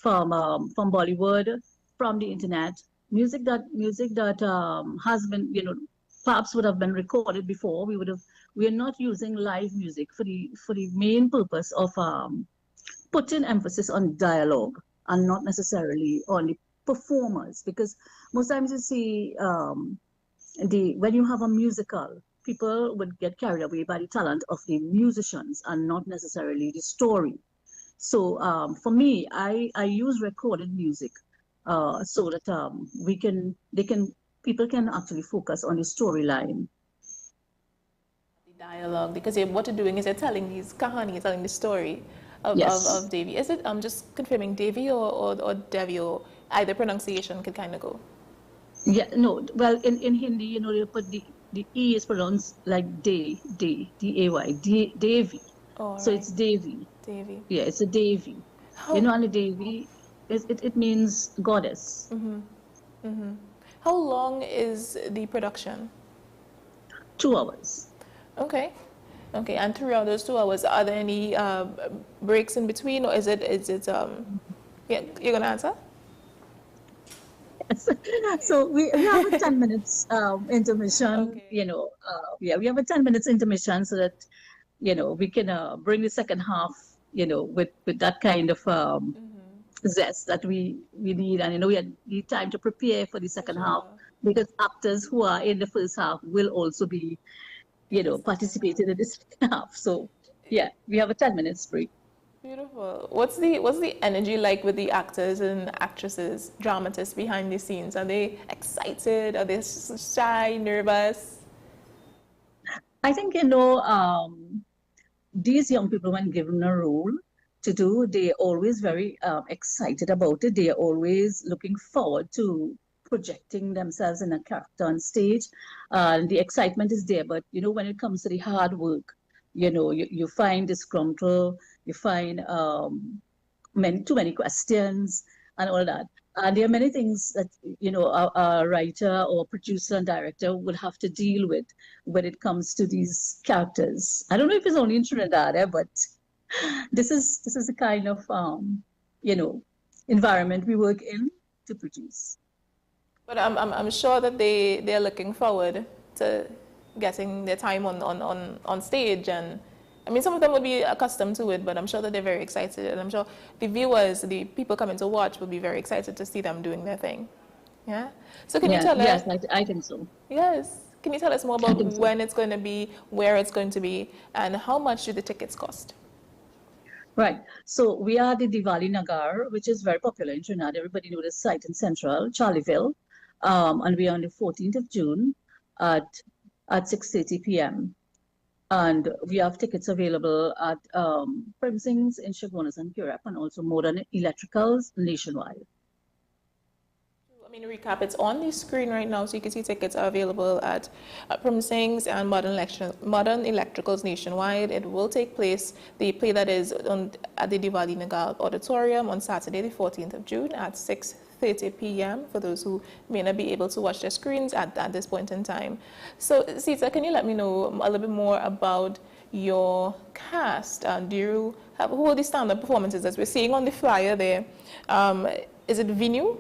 Speaker 5: Bollywood, from the internet, music that has been, perhaps would have been recorded before. We are not using live music for the main purpose of putting emphasis on dialogue and not necessarily on the performers, because most times you see when you have a musical, people would get carried away by the talent of the musicians and not necessarily the story. So for me, I use recorded music so that people can actually focus on the storyline.
Speaker 2: The dialogue, because what you're doing is you're telling these kahani, you're telling the story of Devi. Is it, I'm just confirming, Devi or Devi, or either pronunciation could kind of go?
Speaker 5: Yeah, no, well, in Hindi, they put the E is pronounced like D-A-Y, Devi.
Speaker 2: Oh,
Speaker 5: so
Speaker 2: right.
Speaker 5: it's Devi.
Speaker 2: Devi.
Speaker 5: Yeah, it's a Devi. And a Devi, it means goddess.
Speaker 2: Mm-hmm. Mm-hmm. How long is the production?
Speaker 5: 2 hours.
Speaker 2: Okay. Okay, and throughout those 2 hours, are there any breaks in between, or is it yeah, you're gonna answer?
Speaker 5: So we have a 10 minutes intermission, we have a 10 minutes intermission so that, we can bring the second half, with that kind of zest that we need. And, we need time to prepare for the second half, because actors who are in the first half will also be, participating in the second half. So, yeah, we have a 10 minutes break.
Speaker 2: Beautiful. What's the energy like with the actors and actresses, dramatists behind the scenes? Are they excited? Are they shy, nervous?
Speaker 5: I think, these young people, when given a role to do, they're always very excited about it. They're always looking forward to projecting themselves in a character on stage. The excitement is there, but, when it comes to the hard work, you find disgruntled, you find too many questions and all that. And there are many things that, a writer or producer and director would have to deal with when it comes to these characters. I don't know if it's only in Trinidad, but this is the kind of, environment we work in to produce.
Speaker 2: But I'm sure that they're looking forward to getting their time on stage, and I mean, some of them will be accustomed to it, but I'm sure that they're very excited, and I'm sure the viewers, the people coming to watch, will be very excited to see them doing their thing. Yeah. So can you tell us?
Speaker 5: Yes, I think so.
Speaker 2: Yes. Can you tell us more about when it's going to be, where it's going to be, and how much do the tickets cost?
Speaker 5: Right. So we are the Diwali Nagar, which is very popular in Trinidad. Everybody knows the site in Central, Charleville, and we are on the 14th of June at 6:30 p.m. And we have tickets available at premises in Chaguanas and Currap, and also Modern Electricals nationwide.
Speaker 2: I mean, recap, it's on the screen right now, so you can see tickets are available at premises and Modern Electricals nationwide. It will take place, the play that is at the Diwali Nagar Auditorium on Saturday, the 14th of June at 6:30 p.m. for those who may not be able to watch their screens at this point in time. So, Sita, can you let me know a little bit more about your cast? Who are the stand-up performances as we're seeing on the flyer there? Is it Vinu?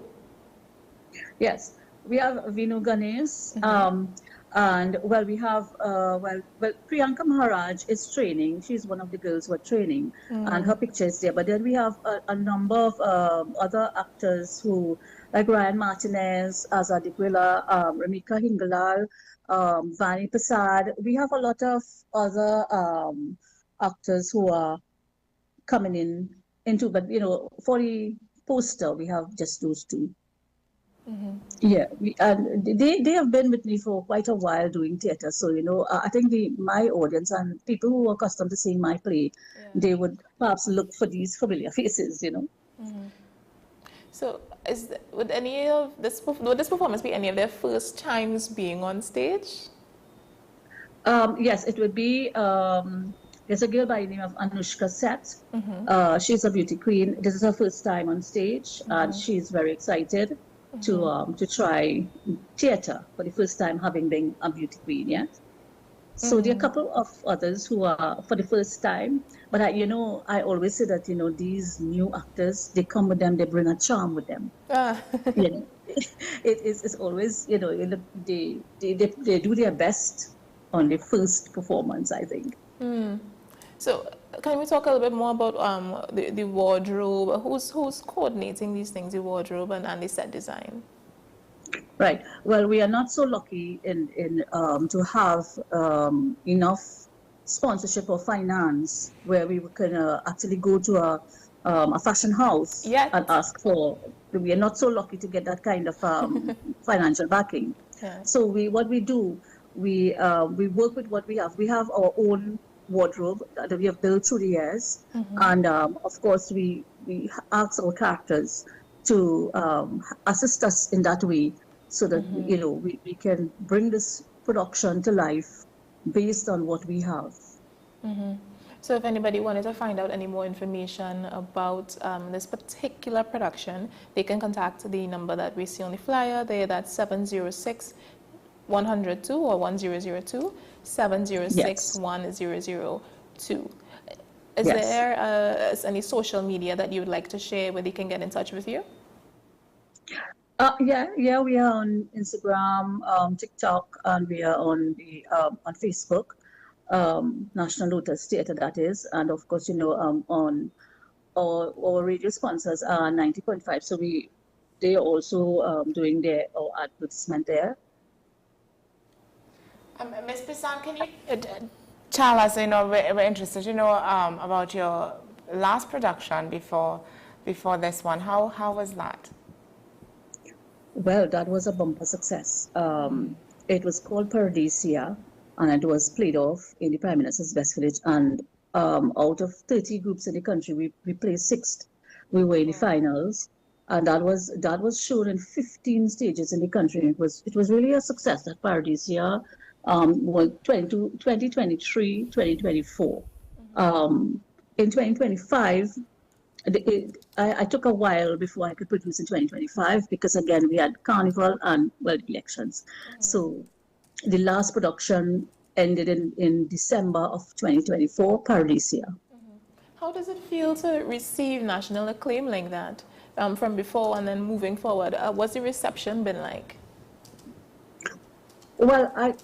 Speaker 5: Yes, we have Vinu Ganesh, and we have Priyanka Maharaj is training. She's one of the girls who are training, and her picture is there. But then we have a number of other actors who, like Ryan Martinez, Azad Iqbala, Ramika Hingalal, Vani Prasad. We have a lot of other actors who are coming into, but for the poster we have just those two. Yeah, they have been with me for quite a while doing theater. So, I think my audience and people who are accustomed to seeing my play, they would perhaps look for these familiar faces,
Speaker 2: So would this performance be any of their first times being on stage?
Speaker 5: Yes, it would be. There's a girl by the name of Anushka Seth. She's a beauty queen. This is her first time on stage, and she's very excited to try theater for the first time, having been a beauty queen. Yeah. So there are a couple of others who are for the first time. But I always say that these new actors, they come with them, they bring a charm with them. It's always they do their best on the first performance, I think.
Speaker 2: So can we talk a little bit more about the wardrobe? Who's coordinating these things, the wardrobe and the set design?
Speaker 5: Right. Well, we are not so lucky in to have enough sponsorship or finance where we can actually go to a fashion house and ask for. We are not so lucky to get that kind of financial backing.
Speaker 2: Yeah.
Speaker 5: So what we do, we work with what we have. We have our own wardrobe that we have built through the years, and of course we ask our characters to assist us in that way, so that we can bring this production to life based on what we have.
Speaker 2: So if anybody wanted to find out any more information about this particular production, they can contact the number that we see on the flyer there. That's 706-102 or 1002 706-1002. Is there any social media that you would like to share where they can get in touch with you?
Speaker 5: Yeah, we are on Instagram, TikTok, and we are on on Facebook, National Lotus Theatre, that is, and of course, on our radio sponsors are 90.5, so they are also doing their advertisement there.
Speaker 9: Ms. Pisan, can you tell us, we're interested, about your last production before this one. How was that?
Speaker 5: Well, that was a bumper success. It was called Paradisia, and it was played off in the Prime Minister's Best Village. And out of 30 groups in the country, we placed 6th. We were in the finals, and that was shown in 15 stages in the country. It was really a success. That Paradisia, 2023, 2024. In 2025. I took a while before I could produce in 2025 because, again, we had Carnival and, elections. So the last production ended in December of 2024, Paradisia.
Speaker 2: How does it feel to receive national acclaim like that from before and then moving forward? What's the reception been like?
Speaker 5: Well, it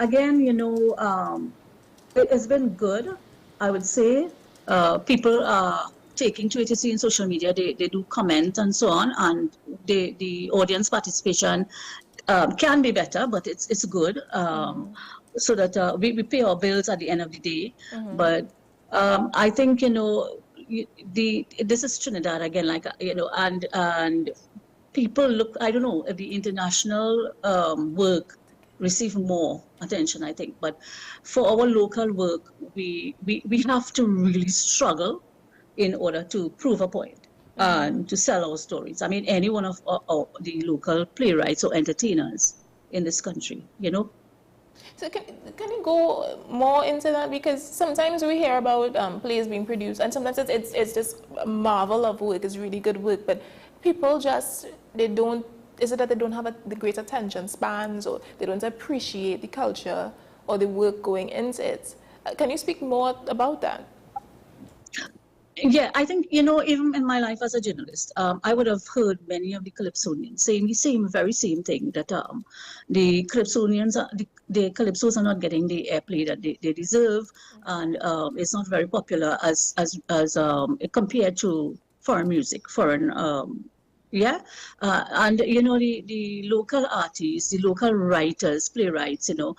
Speaker 5: has been good, I would say. People are taking to it. You see in social media, they do comment and so on, and the audience participation can be better, but it's good, so that we pay our bills at the end of the day. But I think this is Trinidad again, and people look. I don't know if the international work receive more attention, I think, but for our local work, we have to really struggle in order to prove a point and to sell our stories. I mean, any one of the local playwrights or entertainers in this country,
Speaker 2: So can you go more into that? Because sometimes we hear about plays being produced, and sometimes it's just a marvel of work, it's really good work, but people is it that they don't have the great attention spans, or they don't appreciate the culture or the work going into it? Can you speak more about that?
Speaker 5: Yeah, I think, even in my life as a journalist, I would have heard many of the Calypsonians saying the very same thing, that the Calypsonians, the Calypsos are not getting the airplay that they deserve, and it's not very popular as compared to foreign music, and the local artists, the local writers, playwrights, there are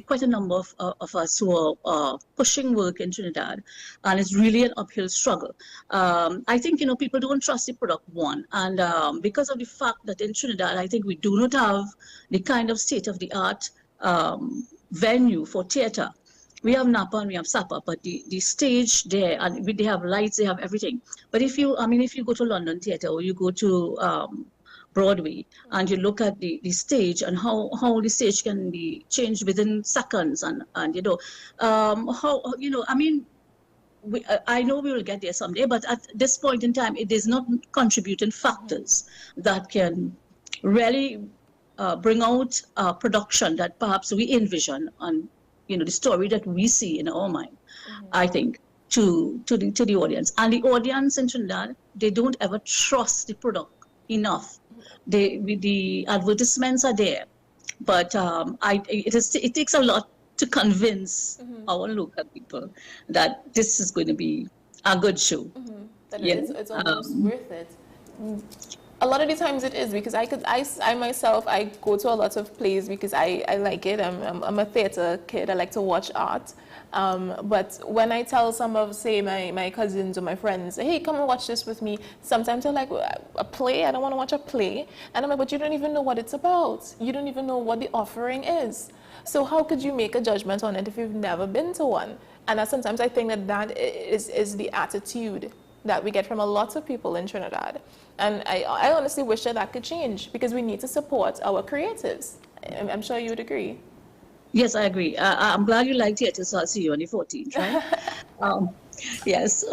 Speaker 5: quite a number of us who are pushing work in Trinidad, and it's really an uphill struggle. I think people don't trust the product, one, and because of the fact that in Trinidad, I think we do not have the kind of state-of-the-art venue for theater. We have Napa and we have Sapa, but the stage there, and they have lights, they have everything. But if you go to London Theatre, or you go to Broadway, and you look at the stage and how the stage can be changed within seconds, and how, I mean, I know we will get there someday, but at this point in time, it is not contributing factors that can really bring out a production that perhaps we envision on, the story that we see in our mind, I think, to the audience. And the audience in Trinidad, they don't ever trust the product enough. The advertisements are there, but it takes a lot to convince our local people that this is going to be a good show.
Speaker 2: That it's almost worth it. A lot of the times it is, because I myself, I go to a lot of plays because I like it. I'm a theater kid. I like to watch art. But when I tell some of, say, my cousins or my friends, hey, come and watch this with me, sometimes they're like, a play? I don't want to watch a play. And I'm like, but you don't even know what it's about. You don't even know what the offering is. So how could you make a judgment on it if you've never been to one? And sometimes I think that is the attitude that we get from a lot of people in Trinidad. And I honestly wish that could change, because we need to support our creatives. I'm sure you would agree.
Speaker 5: Yes, I agree. I'm glad you like theater, so I'll see you on the 14th, right? Yes.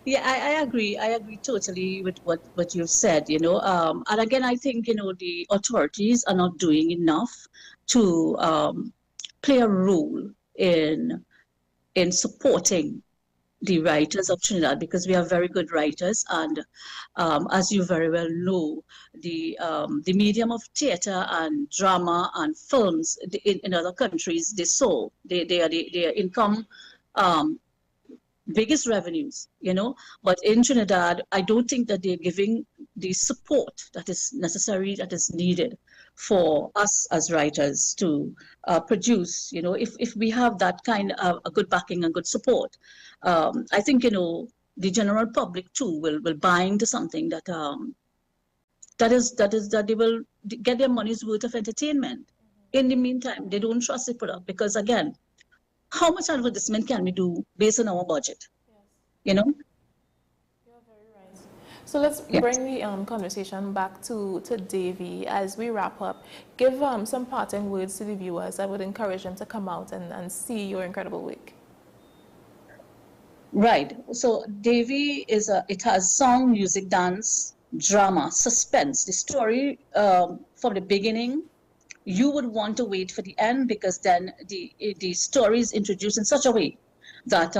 Speaker 5: Yeah, I agree. I agree totally with what you've said, And again, I think, the authorities are not doing enough to play a role in supporting the writers of Trinidad, because we have very good writers, and as you very well know, the medium of theater and drama and films in other countries, they are their income biggest revenues, but in Trinidad, I don't think that they're giving the support that is necessary, that is needed for us as writers to produce. If we have that kind of a good backing and good support, I think the general public too will buy into something that that they will get their money's worth of entertainment. In the meantime, they don't trust the product, because again, how much advertisement can we do based on our budget?
Speaker 2: So let's bring the conversation back to Davy as we wrap up. Give some parting words to the viewers. I would encourage them to come out and see your incredible work.
Speaker 5: Right. So Davy it has song, music, dance, drama, suspense. The story from the beginning, you would want to wait for the end, because then the story is introduced in such a way that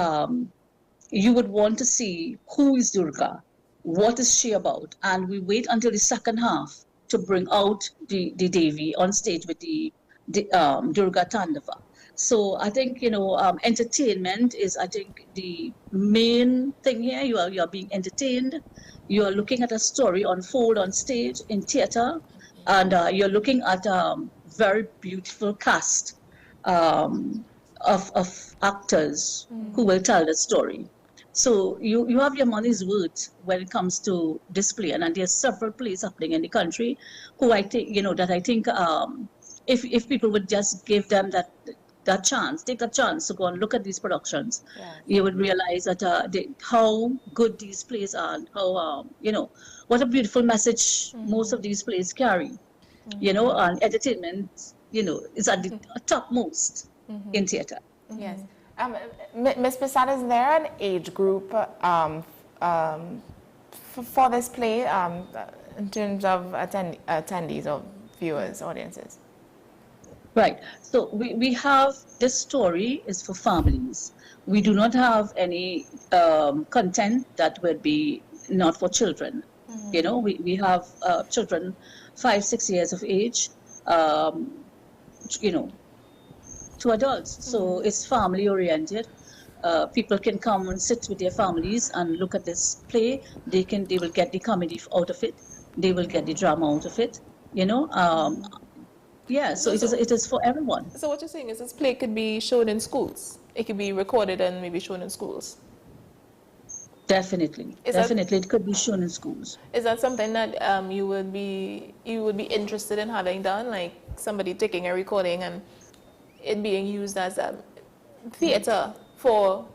Speaker 5: you would want to see who is Durga, what is she about, and we wait until the second half to bring out the Devi on stage with the Durga Tandava. So I think entertainment is, I think, the main thing here. You are being entertained. You are looking at a story unfold on stage in theater, and you're looking at a very beautiful cast of actors who will tell the story. So you have your money's worth when it comes to display, and there's several plays happening in the country who I think if people would just give them that chance, take a chance to go and look at these productions, you would realize that how good these plays are, and how what a beautiful message most of these plays carry. And entertainment, is at the topmost in theater.
Speaker 9: Yes. Ms. Prasad, is there an age group for this play in terms of attendees or viewers, audiences?
Speaker 5: Right. So we have, this story is for families. We do not have any content that would be not for children. We have children 5-6 years of age, to adults. So it's family oriented. People can come and sit with their families and look at this play. They will get the comedy out of it. They will get the drama out of it. So it is for everyone.
Speaker 2: So what you're saying is this play could be shown in schools. It could be recorded and maybe shown in schools.
Speaker 5: Definitely, it could be shown in schools.
Speaker 2: Is that something that you would be interested in having done, like somebody taking a recording and it being used as a theater for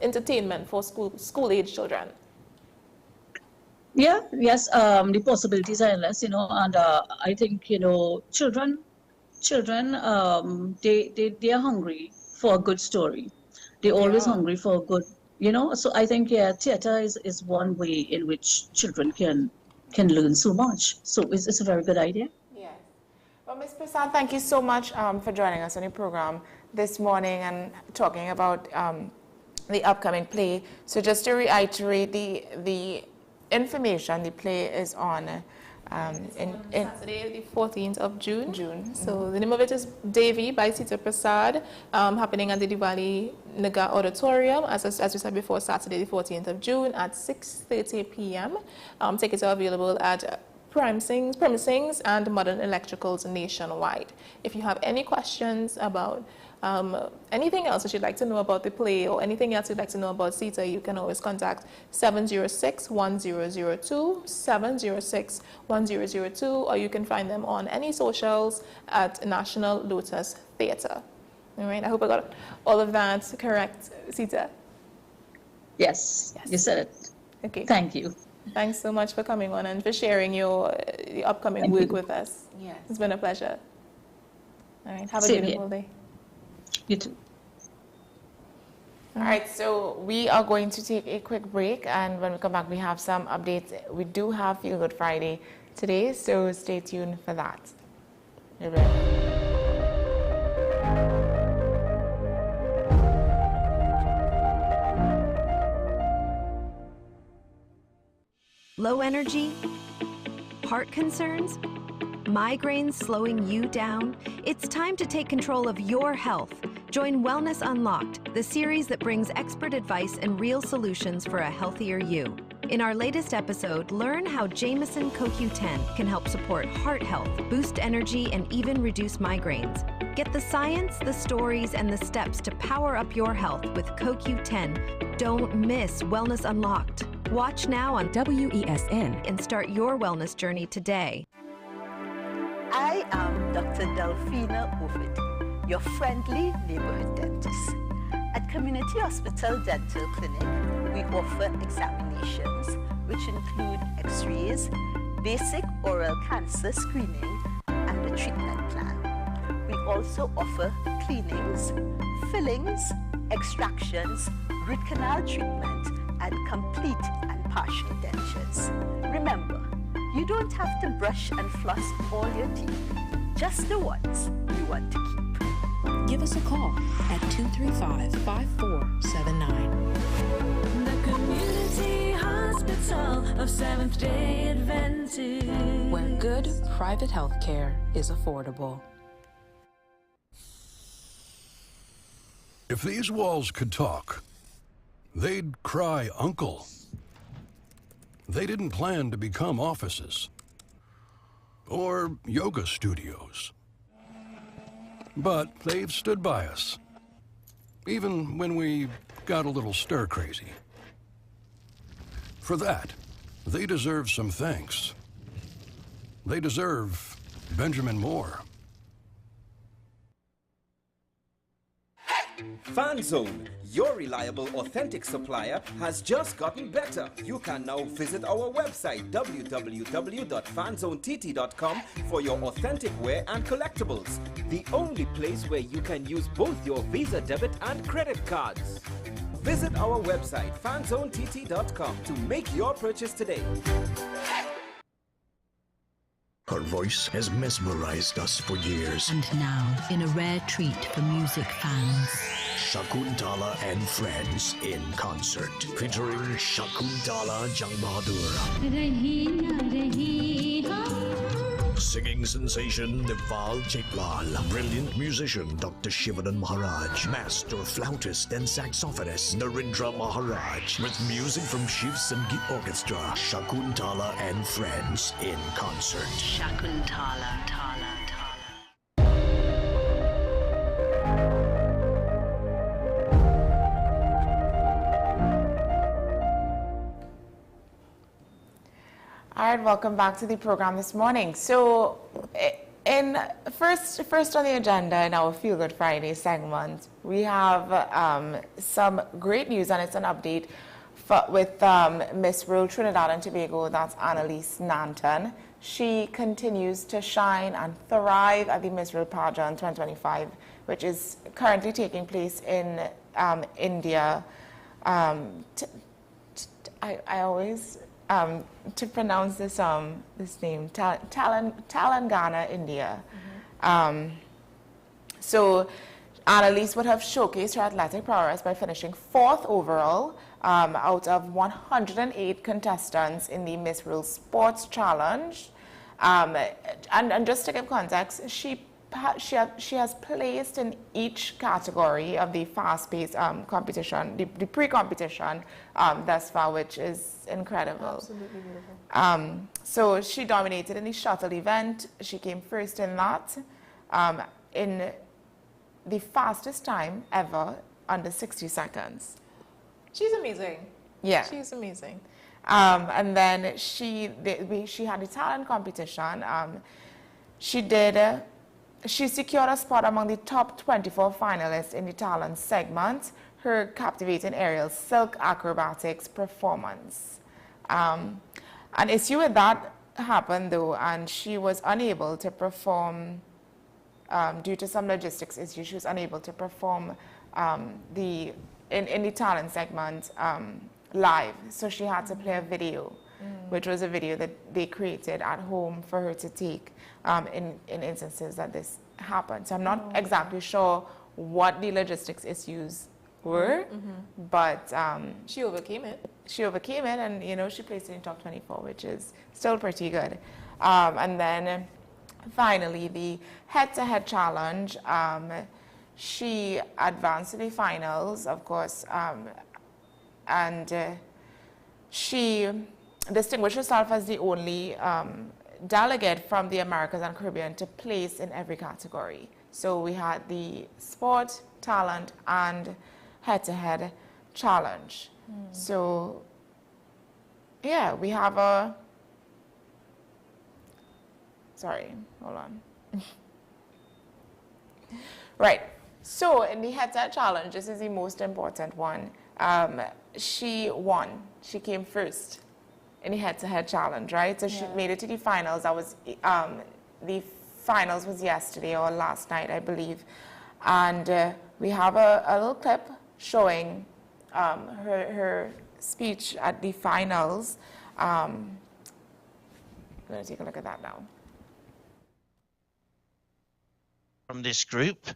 Speaker 2: entertainment for school age children?
Speaker 5: Yes, the possibilities are endless, and I think, children, they are hungry for a good story. They're always hungry for a good, so I think, theater is one way in which children can learn so much. So it's a very good idea.
Speaker 9: Yes. Well, Ms. Prasad, thank you so much for joining us on the program this morning and talking about the upcoming play. So just to reiterate the information, the play is on
Speaker 2: Saturday, the 14th of June. So the name of it is Devi by Sita Prasad, happening at the Diwali Nagar Auditorium, as we said before, Saturday, the 14th of June at 6:30 p.m. Tickets are available at Premisings and Modern Electricals nationwide. If you have any questions about anything else that you'd like to know about the play or anything else you'd like to know about Sita, you can always contact 706-1002, 706-1002, or you can find them on any socials at National Lotus Theatre. All right, I hope I got all of that correct, Sita.
Speaker 5: Yes, you said it.
Speaker 2: Okay.
Speaker 5: Thank you.
Speaker 2: Thanks so much for coming on and for sharing your upcoming work with us.
Speaker 9: Yes.
Speaker 2: It's been a pleasure. All right, have a
Speaker 5: Same
Speaker 2: beautiful
Speaker 5: here.
Speaker 2: day.
Speaker 5: You too.
Speaker 9: All right, so we are going to take a quick break, and when we come back, we have some updates. We do have Feel Good Friday today, so stay tuned for that. You're ready.
Speaker 4: Low energy? Heart concerns? Migraines slowing you down? It's time to take control of your health. Join Wellness Unlocked, the series that brings expert advice and real solutions for a healthier you. In our latest episode, learn how Jameson CoQ10 can help support heart health, boost energy, and even reduce migraines. Get the science, the stories, and the steps to power up your health with CoQ10. Don't miss Wellness Unlocked. Watch now on WESN and start your wellness journey today.
Speaker 10: I am Dr. Delphina Ovid, your friendly neighborhood dentist. At Community Hospital Dental Clinic, we offer examinations which include x-rays, basic oral cancer screening, and a treatment plan. We also offer cleanings, fillings, extractions, root canal treatment, and complete and partial dentures. Remember, you don't have to brush and floss all your teeth, just the ones you want to keep.
Speaker 7: Give us a call at 235-5479.
Speaker 8: The Community Hospital of Seventh-day Adventist,
Speaker 7: where good private health care is affordable.
Speaker 6: If these walls could talk, they'd cry uncle. They didn't plan to become offices or yoga studios. But they've stood by us, even when we got a little stir-crazy. For that, they deserve some thanks. They deserve Benjamin Moore.
Speaker 11: FanZone, your reliable, authentic supplier, has just gotten better. You can now visit our website, www.fanzonett.com, for your authentic wear and collectibles. The only place where you can use both your Visa debit and credit cards. Visit our website, fanzonett.com, to make your purchase today.
Speaker 1: Her voice has mesmerized us for years.
Speaker 3: And now, in a rare treat for music fans,
Speaker 1: Shakuntala and Friends in concert, featuring Shakuntala Jang Bahadur. Singing sensation Nepal Chaitlal, brilliant musician Dr. Shivanan Maharaj, master flautist and saxophonist Narendra Maharaj, with music from Shiv Sangeet Orchestra, Shakuntala and Friends in concert.
Speaker 3: Shakuntala,
Speaker 9: All right, welcome back to the program this morning. So, in first on the agenda in our Feel Good Friday segment, we have some great news, and it's an update with Miss World Trinidad and Tobago, that's Annalise Nanton. She continues to shine and thrive at the Miss World Pageant 2025, which is currently taking place in India. I always, to pronounce this name, Telangana, India. So Annalise would have showcased her athletic prowess by finishing 4th overall out of 108 contestants in the Miss World Sports Challenge. And just to give context, she has placed in each category of the fast-paced competition, the pre-competition thus far, which is incredible.
Speaker 2: Absolutely beautiful.
Speaker 9: So she dominated in the shuttle event. She came first in that, in the fastest time ever, under 60 seconds.
Speaker 2: She's amazing.
Speaker 9: Yeah.
Speaker 2: She's amazing.
Speaker 9: And then she had a talent competition. She secured a spot among the top 24 finalists in the talent segment, her captivating aerial silk acrobatics performance. An issue with that happened though, and she was unable to perform, due to some logistics issues, she was unable to perform in the talent segment live. So she had to play a video, which was a video that they created at home for her to take in instances that this happened. So I'm not exactly sure what the logistics issues were, but
Speaker 2: she overcame it.
Speaker 9: She overcame it, and you know, she placed in the top 24, which is still pretty good. And then finally, the head-to-head challenge. She advanced to the finals, of course, and she distinguished herself as the only delegate from the Americas and Caribbean to place in every category. So we had the sport, talent, and head-to-head challenge. So yeah, we have a, sorry, hold on. Right, so in the head-to-head challenge, this is the most important one. She won. She came first in the head-to-head challenge, right? So she made it to the finals. That was the finals was yesterday or last night, I believe. And we have a little clip showing her speech at the finals. I'm going to take a look at that now.
Speaker 12: From this group,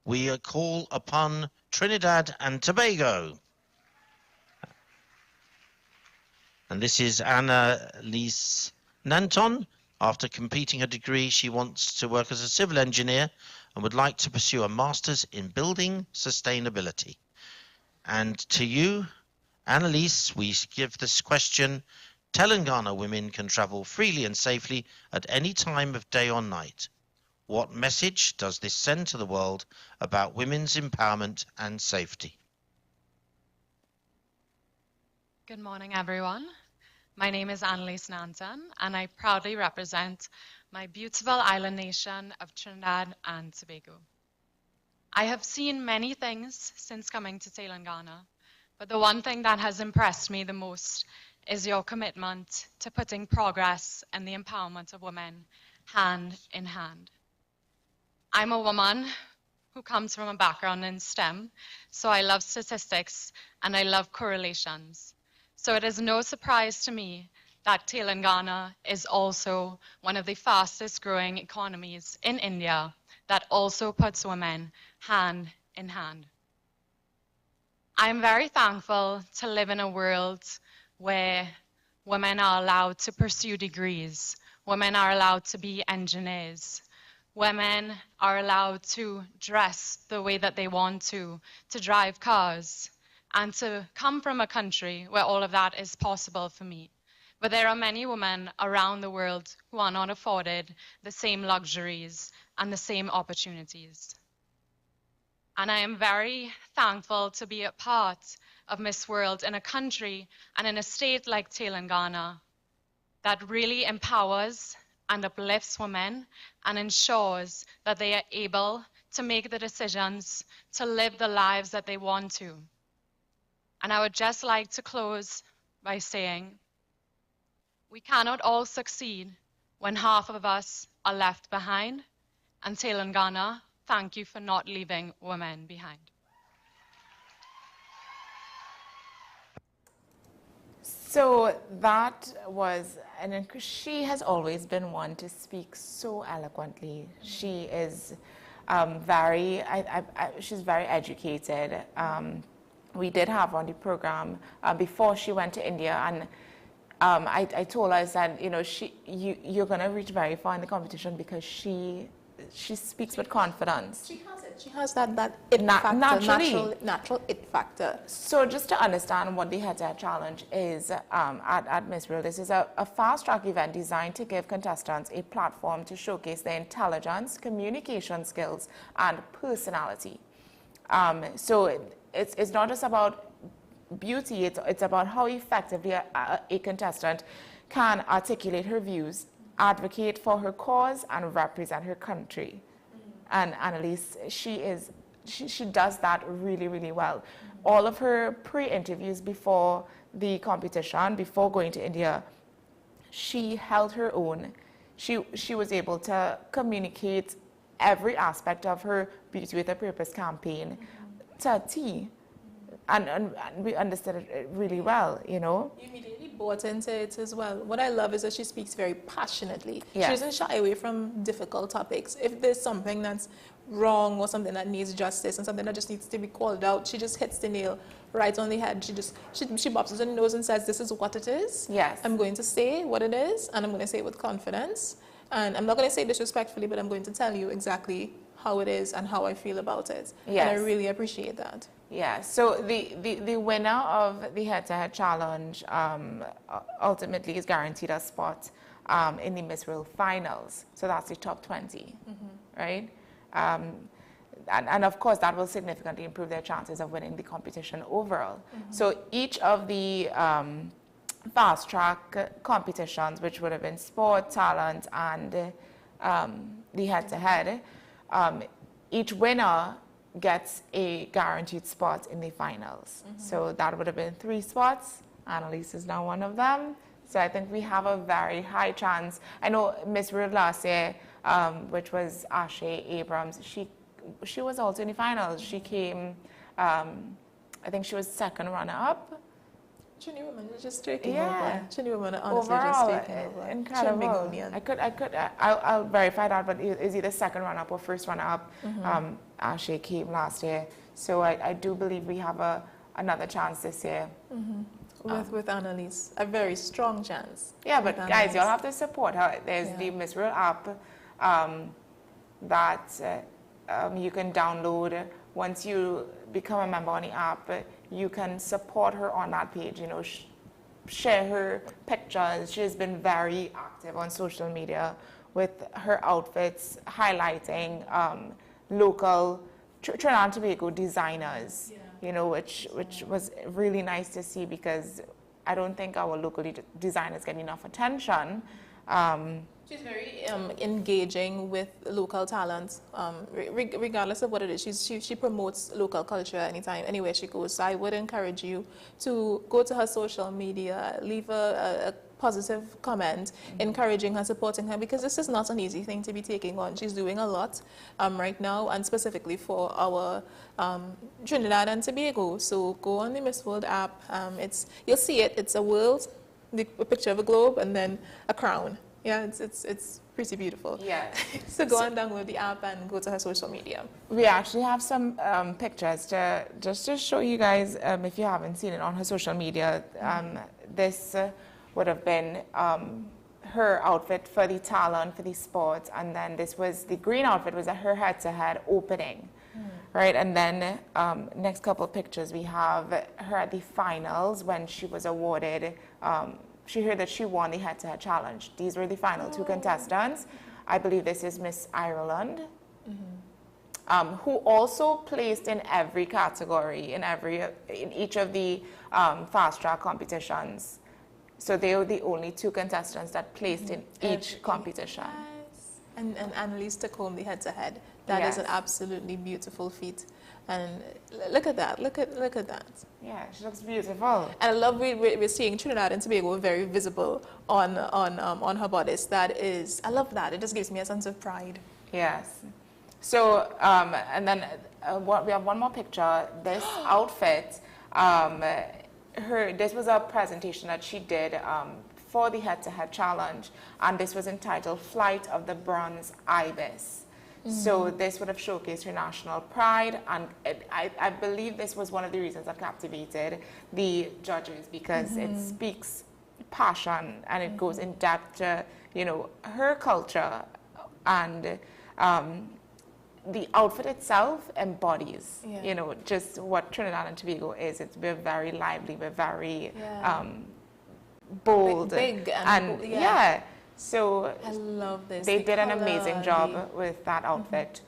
Speaker 12: we call upon Trinidad and Tobago. And this is Annalise Nanton. After completing her degree, she wants to work as a civil engineer and would like to pursue a master's in building sustainability. And to you, Annalise, we give this question: Telangana women can travel freely and safely at any time of day or night. What message does this send to the world about women's empowerment and safety?
Speaker 13: Good morning, everyone. My name is Annalise Nanton, and I proudly represent my beautiful island nation of Trinidad and Tobago. I have seen many things since coming to Telangana, but the one thing that has impressed me the most is your commitment to putting progress and the empowerment of women hand in hand. I'm a woman who comes from a background in STEM, so I love statistics and I love correlations. So it is no surprise to me that Telangana is also one of the fastest growing economies in India that also puts women hand in hand. I'm very thankful to live in a world where women are allowed to pursue degrees, women are allowed to be engineers, women are allowed to dress the way that they want to drive cars, and to come from a country where all of that is possible for me. But there are many women around the world who are not afforded the same luxuries and the same opportunities. And I am very thankful to be a part of Miss World in a country and in a state like Telangana that really empowers and uplifts women and ensures that they are able to make the decisions to live the lives that they want to. And I would just like to close by saying, we cannot all succeed when half of us are left behind. And Telangana, thank you for not leaving women behind.
Speaker 9: So that was, and she has always been one to speak so eloquently. She is she's very educated. We did have on the program before she went to India, and I told her, I said, you know, you're going to reach very far in the competition because she speaks with confidence.
Speaker 2: She has it. She has that it factor, natural it factor.
Speaker 9: So just to understand what the head-to-head challenge is at Miss World, this is a fast-track event designed to give contestants a platform to showcase their intelligence, communication skills, and personality. So it's not just about beauty, it's about how effectively a contestant can articulate her views, advocate for her cause, and represent her country. And Annalise, she does that really, really well. All of her pre-interviews before the competition, before going to India, she held her own. She was able to communicate every aspect of her Beauty with a Purpose campaign to a T. And we understood it really well, you know.
Speaker 2: You immediately bought into it as well. What I love is that she speaks very passionately.
Speaker 9: Yes.
Speaker 2: She doesn't shy away from difficult topics. If there's something that's wrong or something that needs justice and something that just needs to be called out, she just hits the nail right on the head. She bops it on the nose and says, this is what it is.
Speaker 9: Yes.
Speaker 2: I'm going to say what it is, and I'm going to say it with confidence. And I'm not going to say disrespectfully, but I'm going to tell you exactly how it is and how I feel about it.
Speaker 9: Yes.
Speaker 2: And I really appreciate that.
Speaker 9: Yeah, so the winner of the head-to-head challenge ultimately is guaranteed a spot in the Miss World finals. So that's the top 20, right? And of course, that will significantly improve their chances of winning the competition overall. So each of the fast-track competitions, which would have been sport, talent, and the head-to-head, each winner gets a guaranteed spot in the finals. So that would have been 3 spots. Annalise is now one of them. So I think we have a very high chance. I know Miss World last year, which was Ashe Abrams, she was also in the finals. She came, I think she was second runner-up.
Speaker 2: Trini women are just taking
Speaker 9: Yeah.
Speaker 2: over. Trini women are honestly
Speaker 9: Overall,
Speaker 2: just taking over.
Speaker 9: incredible. I'll verify that, but it's either second runner-up or first runner-up. Ashe came last year. So I do believe we have another chance this year.
Speaker 2: With Annalise, a very strong chance.
Speaker 9: Yeah, but guys, you'll have to support her. There's the Miss World app that you can download. Once you become a member on the app, you can support her on that page, you know, share her pictures. She has been very active on social media with her outfits, highlighting local Trinidad and Tobago designers, you know, which was really nice to see because I don't think our local designers get enough attention.
Speaker 2: She's very engaging with local talent, regardless of what it is. She promotes local culture anytime, anywhere she goes. So I would encourage you to go to her social media, leave a positive comment, encouraging her, supporting her, because this is not an easy thing to be taking on. She's doing a lot right now, and specifically for our Trinidad and Tobago. So go on the Miss World app. You'll see it. It's a world, a picture of a globe, and then a crown. Yeah, it's pretty beautiful.
Speaker 9: Yeah.
Speaker 2: So go and download the app and go to her social media.
Speaker 9: We actually have some pictures to show you guys if you haven't seen it on her social media. This would have been her outfit for the talent, for the sports, and then this was the green outfit was her head-to-head opening. Right, and then next couple of pictures we have her at the finals when she was awarded. She heard that she won the head-to-head challenge. These were the final 2 contestants. I believe this is Miss Ireland, who also placed in every category, in each of the fast-track competitions. So they were the only 2 contestants that placed in each competition.
Speaker 2: And Annalise took home the head-to-head. That is an absolutely beautiful feat. And look at that, look at that.
Speaker 9: Yeah, she looks beautiful.
Speaker 2: And I love we're seeing Trinidad and Tobago very visible on her bodice. That is, I love that. It just gives me a sense of pride.
Speaker 9: Yes. So, and then we have one more picture. This outfit, this was a presentation that she did for the head-to-head challenge, and this was entitled Flight of the Bronze Ibis. So this would have showcased her national pride, and I believe this was one of the reasons that captivated the judges, because it speaks passion and it goes in depth to, you know, her culture, and the outfit itself embodies, you know, just what Trinidad and Tobago is. We're very lively, we're very bold,
Speaker 2: big
Speaker 9: and so
Speaker 2: I love this.
Speaker 9: They
Speaker 2: the
Speaker 9: did an
Speaker 2: color,
Speaker 9: amazing job with that outfit.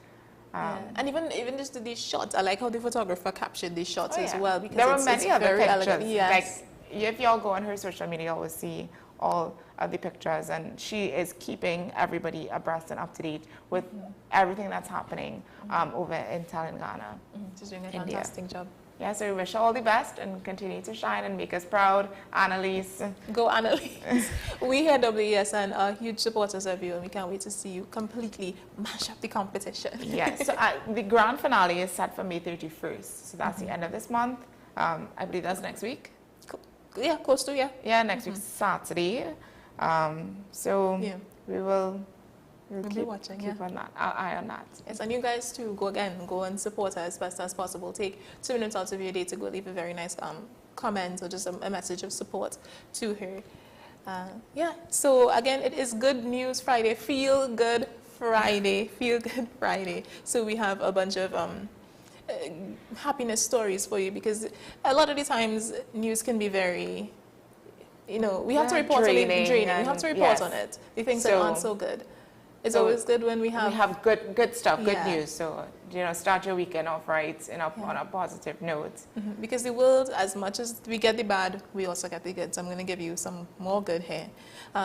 Speaker 2: And even just these shots, I like how the photographer captured these shots as well, because
Speaker 9: there were many
Speaker 2: it's
Speaker 9: other
Speaker 2: very
Speaker 9: pictures.
Speaker 2: elegant. Yes.
Speaker 9: Like if y'all go on her social media, you'll always see all of the pictures, and she is keeping everybody abreast and up to date with everything that's happening over in Telangana.
Speaker 2: She's doing a fantastic job.
Speaker 9: Yeah, so we wish her all the best and continue to shine and make us proud. Annalise.
Speaker 2: Go Annalise. We here at WESN are huge supporters of you, and we can't wait to see you completely mash up the competition.
Speaker 9: Yes, so the grand finale is set for May 31st. So that's the end of this month. I believe that's next week.
Speaker 2: Yeah, close to,
Speaker 9: Yeah, next week, Saturday. We'll keep watching, keep an eye on that.
Speaker 2: Yes, and you guys too, go and support her as best as possible. Take 2 minutes out of your day to go leave a very nice comment or just a message of support to her. So again, it is Good News Friday, Feel Good Friday, Feel Good Friday. So we have a bunch of happiness stories for you, because a lot of the times news can be very, you know, we have to report on it, draining. We have to report on it. The things that aren't so good. It's always good when we have
Speaker 9: good stuff, good news. So, you know, start your weekend off right on a positive note.
Speaker 2: Because the world, as much as we get the bad, we also get the good. So I'm going to give you some more good here.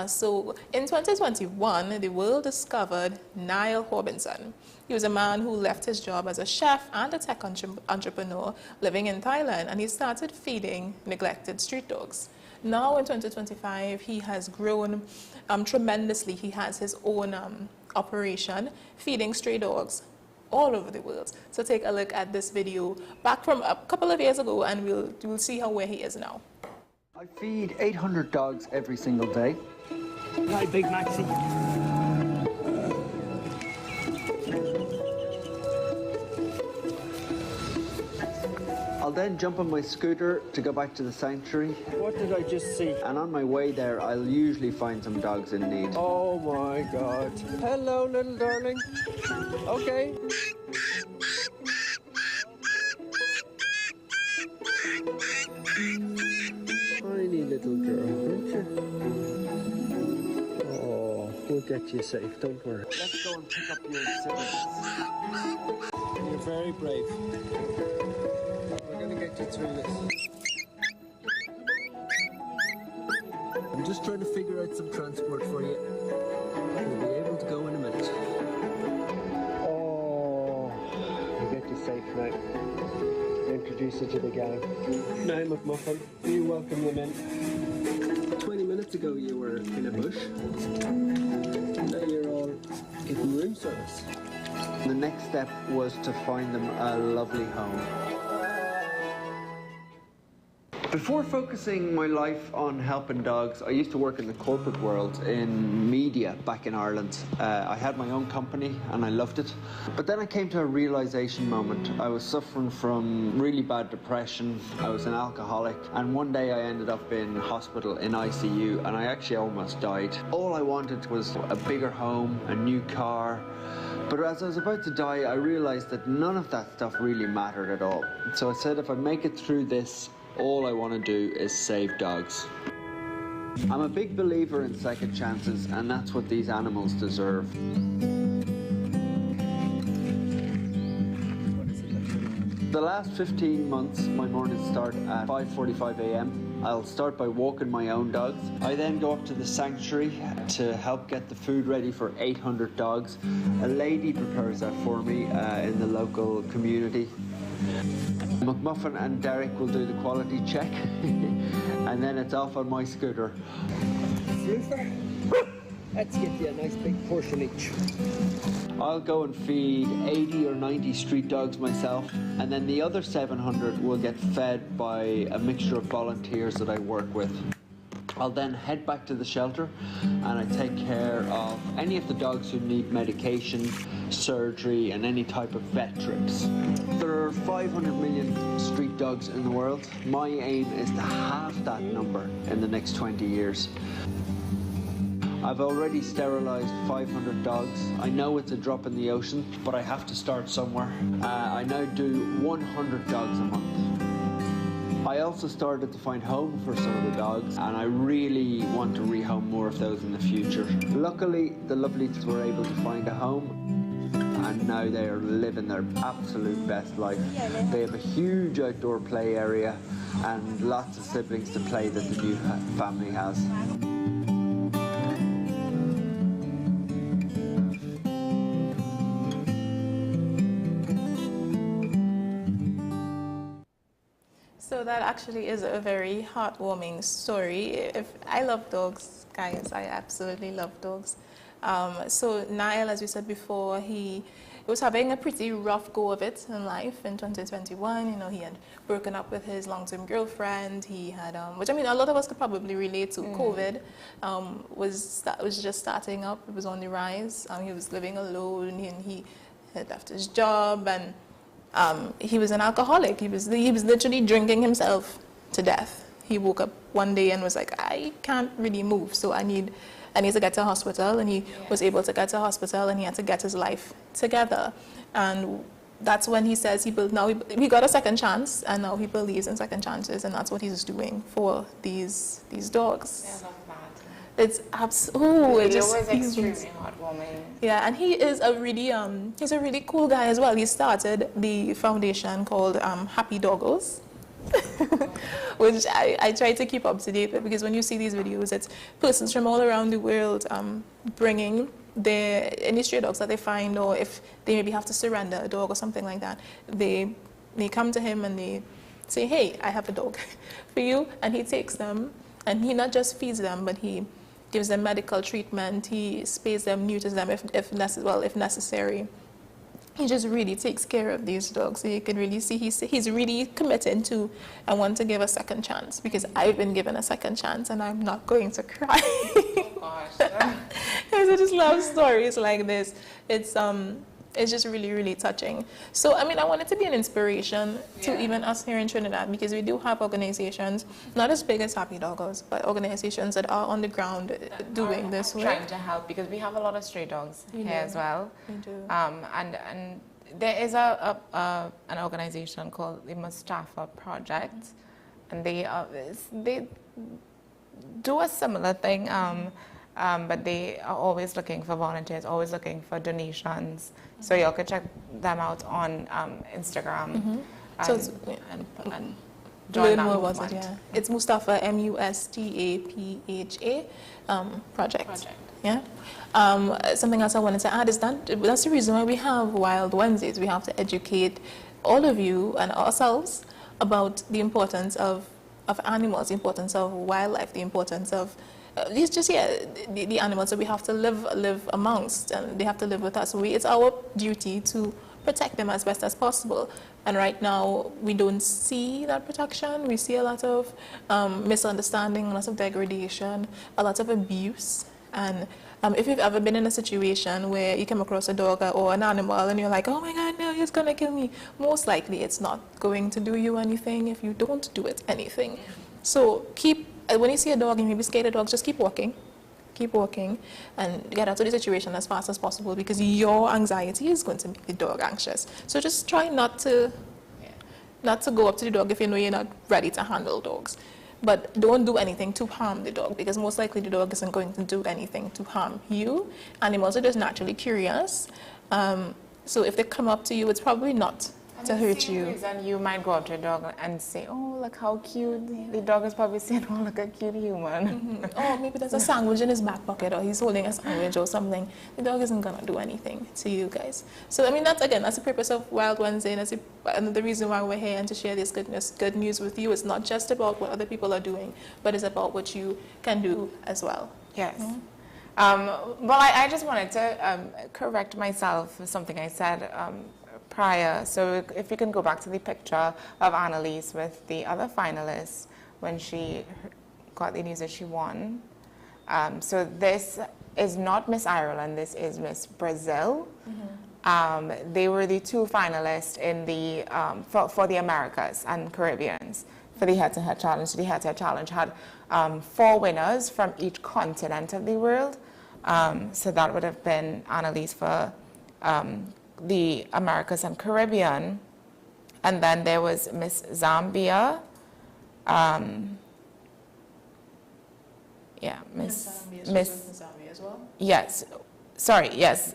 Speaker 2: So in 2021, the world discovered Niall Hobinson. He was a man who left his job as a chef and a tech entrepreneur living in Thailand, and he started feeding neglected street dogs. Now in 2025, he has grown tremendously. He has his own operation feeding stray dogs all over the world. So take a look at this video back from a couple of years ago, and we'll see where he is now.
Speaker 15: I feed 800 dogs every single day.
Speaker 16: Hi, Big Maxi.
Speaker 15: I'll then jump on my scooter to go back to the sanctuary.
Speaker 16: What did I just see?
Speaker 15: And on my way there, I'll usually find some dogs in need.
Speaker 16: Oh my God. Hello, little darling. Okay. Tiny little girl, aren't you? Oh, we'll get you safe, don't worry.
Speaker 15: Let's go and pick up your cigarettes.
Speaker 16: You're very brave. We're going to get you through this. I'm just trying to figure out some transport for you. You'll be able to go in a minute. Oh, we'll get you safe now. Introduce you to the gang. Now, McMuffin, you welcome them in. 20 minutes ago you were in a bush. Now you're all getting room service.
Speaker 15: The next step was to find them a lovely home. Before focusing my life on helping dogs, I used to work in the corporate world in media back in Ireland. I had my own company and I loved it. But then I came to a realization moment. I was suffering from really bad depression. I was an alcoholic. And one day I ended up in hospital in ICU and I actually almost died. All I wanted was a bigger home, a new car. But as I was about to die, I realized that none of that stuff really mattered at all. So I said, if I make it through this, all I want to do is save dogs. I'm a big believer in second chances, and that's what these animals deserve. The last 15 months, my mornings start at 5:45 a.m. I'll start by walking my own dogs. I then go up to the sanctuary to help get the food ready for 800 dogs. A lady prepares that for me in the local community. McMuffin and Derek will do the quality check, and then it's off on my scooter.
Speaker 16: Let's get you a nice big portion each.
Speaker 15: I'll go and feed 80 or 90 street dogs myself, and then the other 700 will get fed by a mixture of volunteers that I work with. I'll then head back to the shelter and I take care of any of the dogs who need medication, surgery and any type of vet trips. There are 500 million street dogs in the world. My aim is to halve that number in the next 20 years. I've already sterilised 500 dogs. I know it's a drop in the ocean, but I have to start somewhere. I now do 100 dogs a month. I also started to find home for some of the dogs, and I really want to rehome more of those in the future. Luckily, the Lovelies were able to find a home, and now they are living their absolute best life. They have a huge outdoor play area and lots of siblings to play that the new family has.
Speaker 2: So that actually is a very heartwarming story. I love dogs, guys. I absolutely love dogs. So Niall, as we said before, he was having a pretty rough go of it in life in 2021. You know, he had broken up with his long-term girlfriend. He had, which I mean, a lot of us could probably relate to. COVID was just starting up. It was on the rise. He was living alone, and he had left his job, and he was an alcoholic. He was literally drinking himself to death. He woke up one day and was like, I can't really move, so I need to get to a hospital. And he was able to get to a hospital, and he had to get his life together. And that's when he says he got a second chance, and now he believes in second chances, and that's what he's doing for these dogs.
Speaker 9: I love that.
Speaker 2: It's absolutely
Speaker 9: extremely heartwarming.
Speaker 2: Yeah, and he is he's a really cool guy as well. He started the foundation called Happy Doggos, which I try to keep up to date with, because when you see these videos, it's persons from all around the world bringing any stray dogs that they find, or if they maybe have to surrender a dog or something like that, they come to him and they say, hey, I have a dog for you, and he takes them, and he not just feeds them, but he gives them medical treatment, he spays them, neuters them if necessary. He just really takes care of these dogs. So you can really see he's really committed to, I want to give a second chance, because I've been given a second chance and I'm not going to cry.
Speaker 9: Oh gosh.
Speaker 2: I just love stories like this. It's just really, really touching. So, I mean, I want it to be an inspiration to even us here in Trinidad, because we do have organizations, not as big as Happy Doggos, but organizations that are on the ground doing this work.
Speaker 9: Trying to help, because we have a lot of stray dogs here as well.
Speaker 2: We do.
Speaker 9: And there is an organization called the Mustafa Project, and they do a similar thing. But they are always looking for volunteers, always looking for donations. So y'all can check them out on Instagram. And join that movement.
Speaker 2: It's Mustafa, Mustapha Project. Yeah. Something else I wanted to add is that's the reason why we have Wild Wednesdays. We have to educate all of you and ourselves about the importance of animals, the importance of wildlife, the importance of it's just the animals that we have to live amongst, and they have to live with us. It's our duty to protect them as best as possible. And right now we don't see that protection. We see a lot of misunderstanding, a lot of degradation, a lot of abuse. And if you've ever been in a situation where you come across a dog or an animal and you're like, oh my God, no, he's gonna kill me, most likely it's not going to do you anything if you don't do it anything. So when you see a dog and you may be scared of dogs, just keep walking, and get out of the situation as fast as possible, because your anxiety is going to make the dog anxious. So just try not to go up to the dog if you know you're not ready to handle dogs. But don't do anything to harm the dog, because most likely the dog isn't going to do anything to harm you. Animals are just naturally curious. So if they come up to you, it's probably not to hurt you.
Speaker 9: And you might go up to a dog and say, oh, look how cute. The dog is probably saying, oh, look a cute human.
Speaker 2: Or maybe there's a sandwich in his back pocket, or he's holding a sandwich or something. The dog isn't going to do anything to you guys. So, I mean, that's the purpose of Wild Wednesday, and that's another reason why we're here, and to share this good news with you. It's not just about what other people are doing, but it's about what you can do as well.
Speaker 9: Yes. Well, I just wanted to correct myself for something I said prior. So if you can go back to the picture of Annalise with the other finalists when she got the news that she won. So this is not Miss Ireland, this is Miss Brazil. They were the two finalists in the for the Americas and Caribbeans for the head-to-head challenge. So the head-to-head challenge had 4 winners from each continent of the world. So that would have been Annalise for the Americas and Caribbean. And then there was Miss Zambia. Miss
Speaker 2: Zambia as well?
Speaker 9: Yes,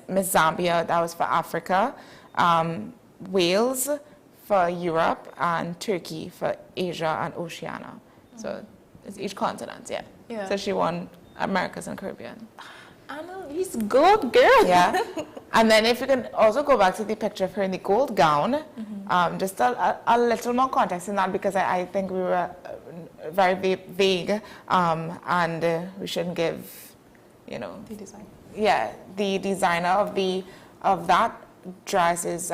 Speaker 9: Miss Zambia, that was for Africa. Wales for Europe, and Turkey for Asia and Oceania. So it's each continent,
Speaker 2: Yeah.
Speaker 9: So she won Americas and Caribbean.
Speaker 2: Annalise, good girl.
Speaker 9: Yeah. And then if you can also go back to the picture of her in the gold gown, just a little more context in that, because I think we were very vague, and we shouldn't give,
Speaker 2: The design.
Speaker 9: Yeah, the designer of that dress is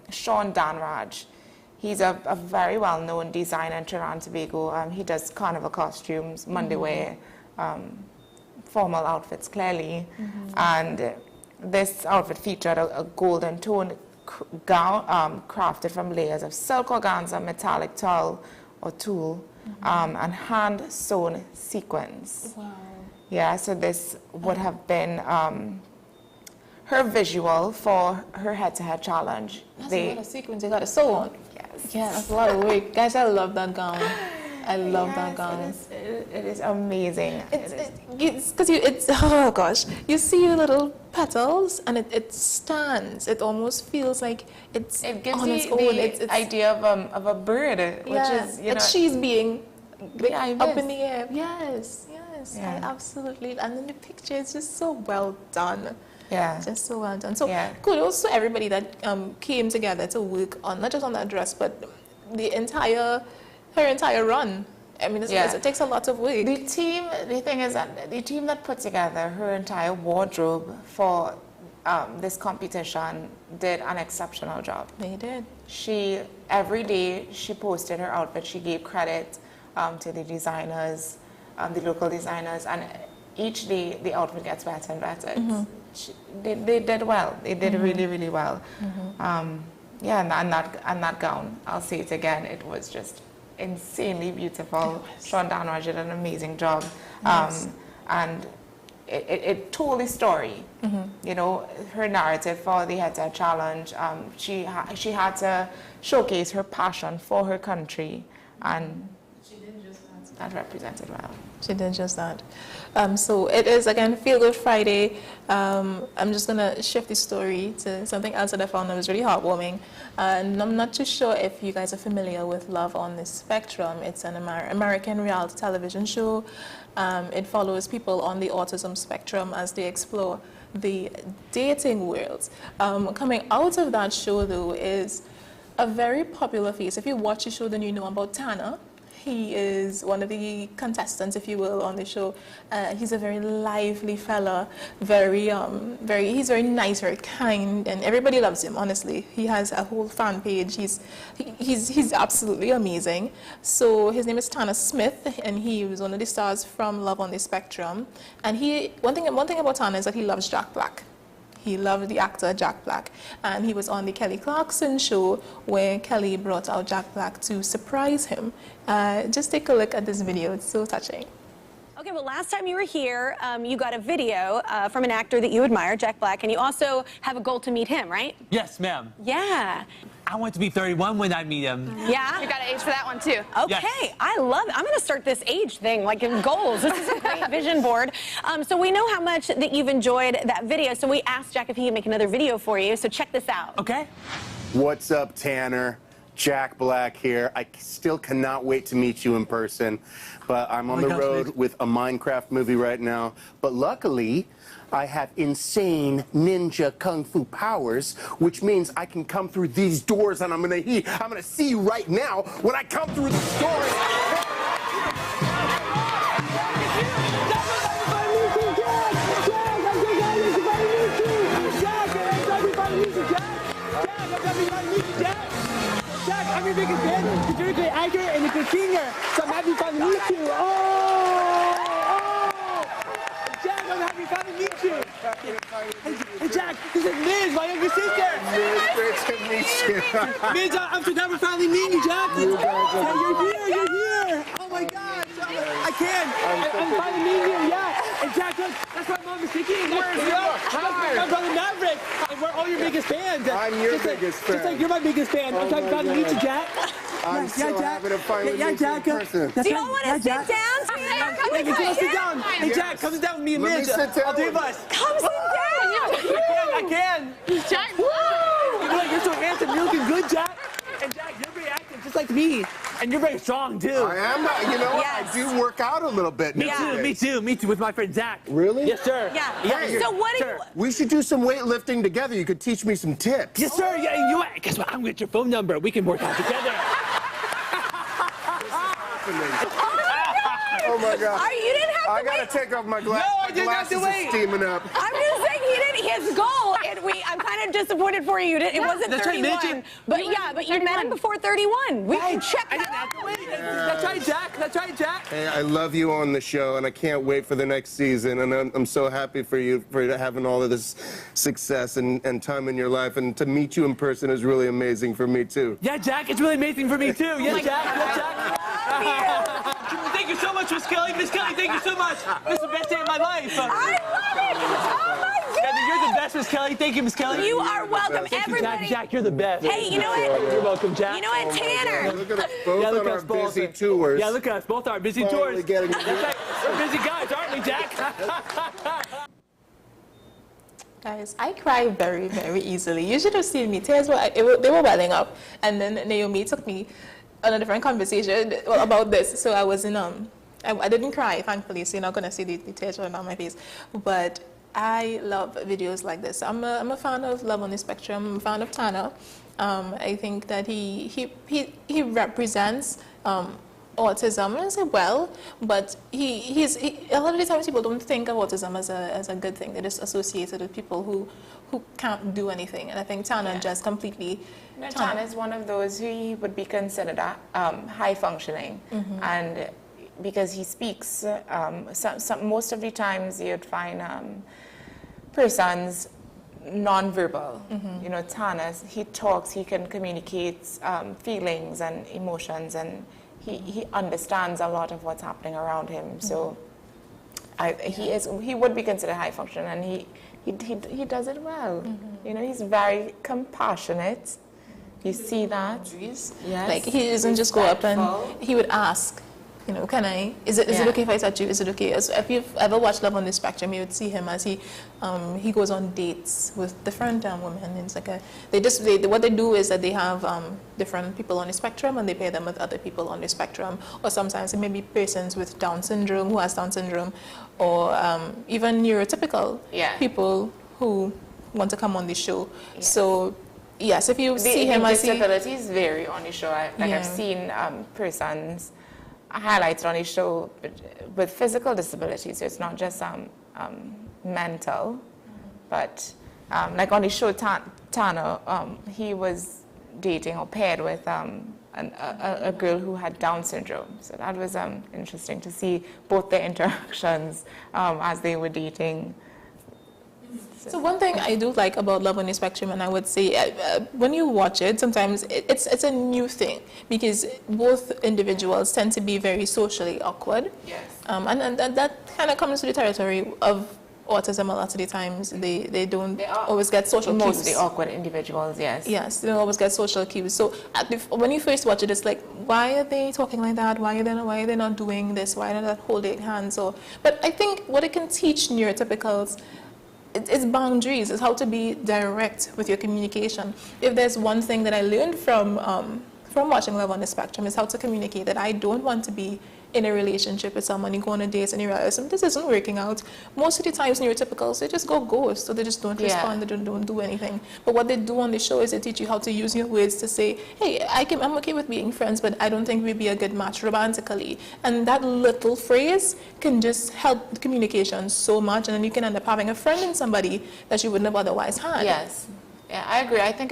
Speaker 9: Sean Danraj. He's a very well-known designer in Trinidad and Tobago. He does carnival costumes, Monday wear, formal outfits, clearly. And this outfit featured a golden tone gown crafted from layers of silk organza, metallic tulle or tulle, and hand-sewn sequins.
Speaker 2: Wow.
Speaker 9: Yeah, so this would have been her visual for her head-to-head challenge.
Speaker 2: That's a lot of sequins you got to sew on. Yes. Yeah, that's a lot of work. Guys, I love that gown. I love that gown.
Speaker 9: It is amazing.
Speaker 2: It's oh gosh, you see your little petals and it stands. It almost feels like it gives on its own. It's
Speaker 9: idea of a bird, which is,
Speaker 2: like she's being up in the air. Yes,
Speaker 9: Yeah.
Speaker 2: absolutely. And then the picture is just so well done.
Speaker 9: Yeah.
Speaker 2: Just so well done. So kudos to everybody that came together to work on, not just on that dress, but her entire run. I mean, it takes a lot of work.
Speaker 9: The thing is that the team that put together her entire wardrobe for this competition did an exceptional job.
Speaker 2: They did.
Speaker 9: Every day she posted her outfit, she gave credit to the designers, the local designers, and each day the outfit gets better and better. They did well. They did really, really well. And that gown, I'll say it again, it was just insanely beautiful. Sean Danraj did an amazing job. And it told the story. Her narrative for the head-to-head challenge. She had to showcase her passion for her country, and she did just that represented well.
Speaker 2: She did just that. So it is, again, Feel Good Friday. I'm just going to shift the story to something else that I found that was really heartwarming. And I'm not too sure if you guys are familiar with Love on the Spectrum. It's an American reality television show. It follows people on the autism spectrum as they explore the dating world. Coming out of that show, though, is a very popular face. If you watch the show, then you know about Tanner. He is one of the contestants, if you will, on the show. He's a very lively fella, he's very nice, very kind, and everybody loves him, honestly. He has a whole fan page. He's absolutely amazing. So his name is Tanner Smith, and he was one of the stars from Love on the Spectrum. And one thing about Tanner is that he loves Jack Black. He loved the actor Jack Black, and he was on the Kelly Clarkson show where Kelly brought out Jack Black to surprise him. Just take a look at this video. It's so touching.
Speaker 14: Okay, well, last time you were here, you got a video from an actor that you admire, Jack Black, and you also have a goal to meet him, right?
Speaker 17: Yes, ma'am.
Speaker 14: Yeah.
Speaker 17: I want to be 31 when I meet him.
Speaker 14: Yeah?
Speaker 18: You got to age for that one, too.
Speaker 14: Okay, yes. I love it. I'm going to start this age thing, like in goals. This is a great vision board. So we know how much that you've enjoyed that video, so we asked Jack if he could make another video for you, so check this out.
Speaker 17: Okay.
Speaker 18: What's up, Tanner? Jack Black here. I still cannot wait to meet you in person, but I'm on the road with a Minecraft movie right now. But luckily, I have insane ninja kung fu powers, which means I can come through these doors, and I'm gonna see you right now when I come through these doors.
Speaker 16: Jack, I'm your biggest fan because you're a great actor and a good singer, so I'm happy to finally meet you. Jack, I'm happy to finally meet you. Hey, Jack, this is Miz, my younger sister.
Speaker 18: Miz, great to meet you.
Speaker 16: Miz, I'm so glad we're finally meeting you, Jack. You're here. Oh my God. I can. I'm finally meeting you, yeah. And Jack, look, that's my mom is thinking. Where's my brother Maverick. And we're all your biggest fans.
Speaker 18: I'm your biggest fan.
Speaker 16: Just like you're my biggest fan. I'm so glad to meet you, Jack.
Speaker 18: I'm so happy to finally meet you in person.
Speaker 14: Do you all want to sit down?
Speaker 16: Sit down. Hey, Jack, come sit down with me and
Speaker 18: Let me
Speaker 16: Midge.
Speaker 18: sit down.
Speaker 16: All three of us.
Speaker 14: Come sit down.
Speaker 16: I can.
Speaker 14: Jack,
Speaker 16: You're so handsome. You're looking good, Jack. And Jack, you're very active, just like me. And you're very strong, too.
Speaker 18: I am. You know what?
Speaker 14: Yes.
Speaker 18: I do work out a little bit.
Speaker 16: Me too, with my friend Zach.
Speaker 18: Really?
Speaker 16: Yes, sir.
Speaker 14: Yeah.
Speaker 18: Hey,
Speaker 14: So what do you...
Speaker 18: we should do some weightlifting together. You could teach me some tips.
Speaker 16: Yes, sir. Yeah, you know what? Guess what? I'm going to get your phone number. We can work out together.
Speaker 18: Oh my God.
Speaker 14: You didn't have to
Speaker 18: I gotta take off my glasses.
Speaker 16: No, I didn't have to wait.
Speaker 18: Steaming up.
Speaker 14: I'm just saying his goal, and I'm kind of disappointed for you. It wasn't
Speaker 16: That's
Speaker 14: 31.
Speaker 16: right,
Speaker 14: but you met him before 31. We can check
Speaker 16: I
Speaker 14: that
Speaker 16: didn't have
Speaker 14: out.
Speaker 16: to wait. That's right, Jack. That's right, Jack.
Speaker 18: Hey, I love you on the show, and I can't wait for the next season. And I'm so happy for you having all of this success and time in your life. And to meet you in person is really amazing for me too.
Speaker 16: Yeah, Jack, it's really amazing for me too. Yes, Jack. Yes, Jack. Thank you so much, Miss Kelly. Miss Kelly, thank you so much. This is the best day of my life.
Speaker 14: I love it. Oh my God.
Speaker 16: You're the best, Miss Kelly. Thank you, Miss Kelly.
Speaker 14: You are welcome,
Speaker 16: Thank you,
Speaker 14: everybody.
Speaker 16: Jack, you're the best.
Speaker 14: Hey, you know what?
Speaker 16: You're welcome, Jack.
Speaker 14: You know what, Tanner?
Speaker 18: Look at us both on our busy tours.
Speaker 16: Yeah, look at us both on our busy
Speaker 18: Finally
Speaker 16: tours.
Speaker 18: getting
Speaker 16: That's right. We're busy guys, aren't we, Jack?
Speaker 2: Guys, I cry very, very easily. You should have seen me. Tears were, they were welling up. And then Naomi took me on a different conversation about this. So I was in, I didn't cry, thankfully, so you're not going to see the tears running down my face. But I love videos like this. I'm a fan of Love on the Spectrum. I'm a fan of Tanner. I think that he represents autism as well, but he's a lot of the times people don't think of autism as a good thing. They just associate it with people who can't do anything. And I think Tanner just completely...
Speaker 9: Tanner is one of those who would be considered high functioning. And because he speaks, most of the times you'd find persons non-verbal. You know, Tanner, he talks, he can communicate feelings and emotions, and he understands a lot of what's happening around him. So he would be considered high function, and he does it well. You know, he's very compassionate. You see that? Yes.
Speaker 2: Like, he doesn't just go up and he would ask, you know, is it okay if I touch you? Is it okay? So if you've ever watched Love on the Spectrum, you would see him as he goes on dates with different women. It's like what they do is that they have different people on the spectrum, and they pair them with other people on the spectrum. Or sometimes it may be persons with Down syndrome, who has Down syndrome, or even neurotypical people who want to come on the show. So yes, if you see him as
Speaker 9: disabilities vary on the show. I've seen persons highlighted on his show with physical disabilities. So it's not just mental, but like on his show, Tanner, he was dating or paired with a girl who had Down syndrome. So that was interesting to see both their interactions as they were dating.
Speaker 2: So one thing I do like about Love on the Spectrum, and I would say when you watch it, sometimes it's a new thing, because both individuals tend to be very socially awkward.
Speaker 9: Yes.
Speaker 2: And that kind of comes to the territory of autism a lot of the times. They don't always get social cues.
Speaker 9: Mostly awkward individuals, yes.
Speaker 2: Yes, they don't always get social cues. So when you first watch it, it's like, why are they talking like that? Why are they not doing this? Why are they not holding hands? But I think what it can teach neurotypicals it's boundaries. It's how to be direct with your communication. If there's one thing that I learned from watching Love on the Spectrum, is how to communicate that I don't want to be in a relationship with someone, you go on a date and you realize this isn't working out. Most of the times neurotypicals, they just go ghost, so they just don't respond, they don't do anything. But what they do on the show is they teach you how to use your words to say, hey, I'm okay with being friends, but I don't think we'd be a good match romantically. And that little phrase can just help the communication so much, and then you can end up having a friend in somebody that you wouldn't have otherwise had.
Speaker 9: Yes, yeah, I agree. I think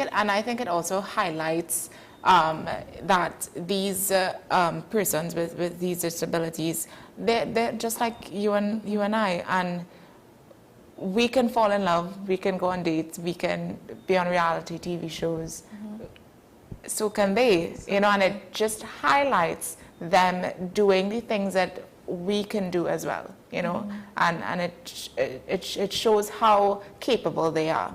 Speaker 9: it also highlights that these persons with these disabilities, they're just like you and I, and we can fall in love, we can go on dates, we can be on reality TV shows. So can they, and it just highlights them doing the things that we can do as well, and it shows how capable they are.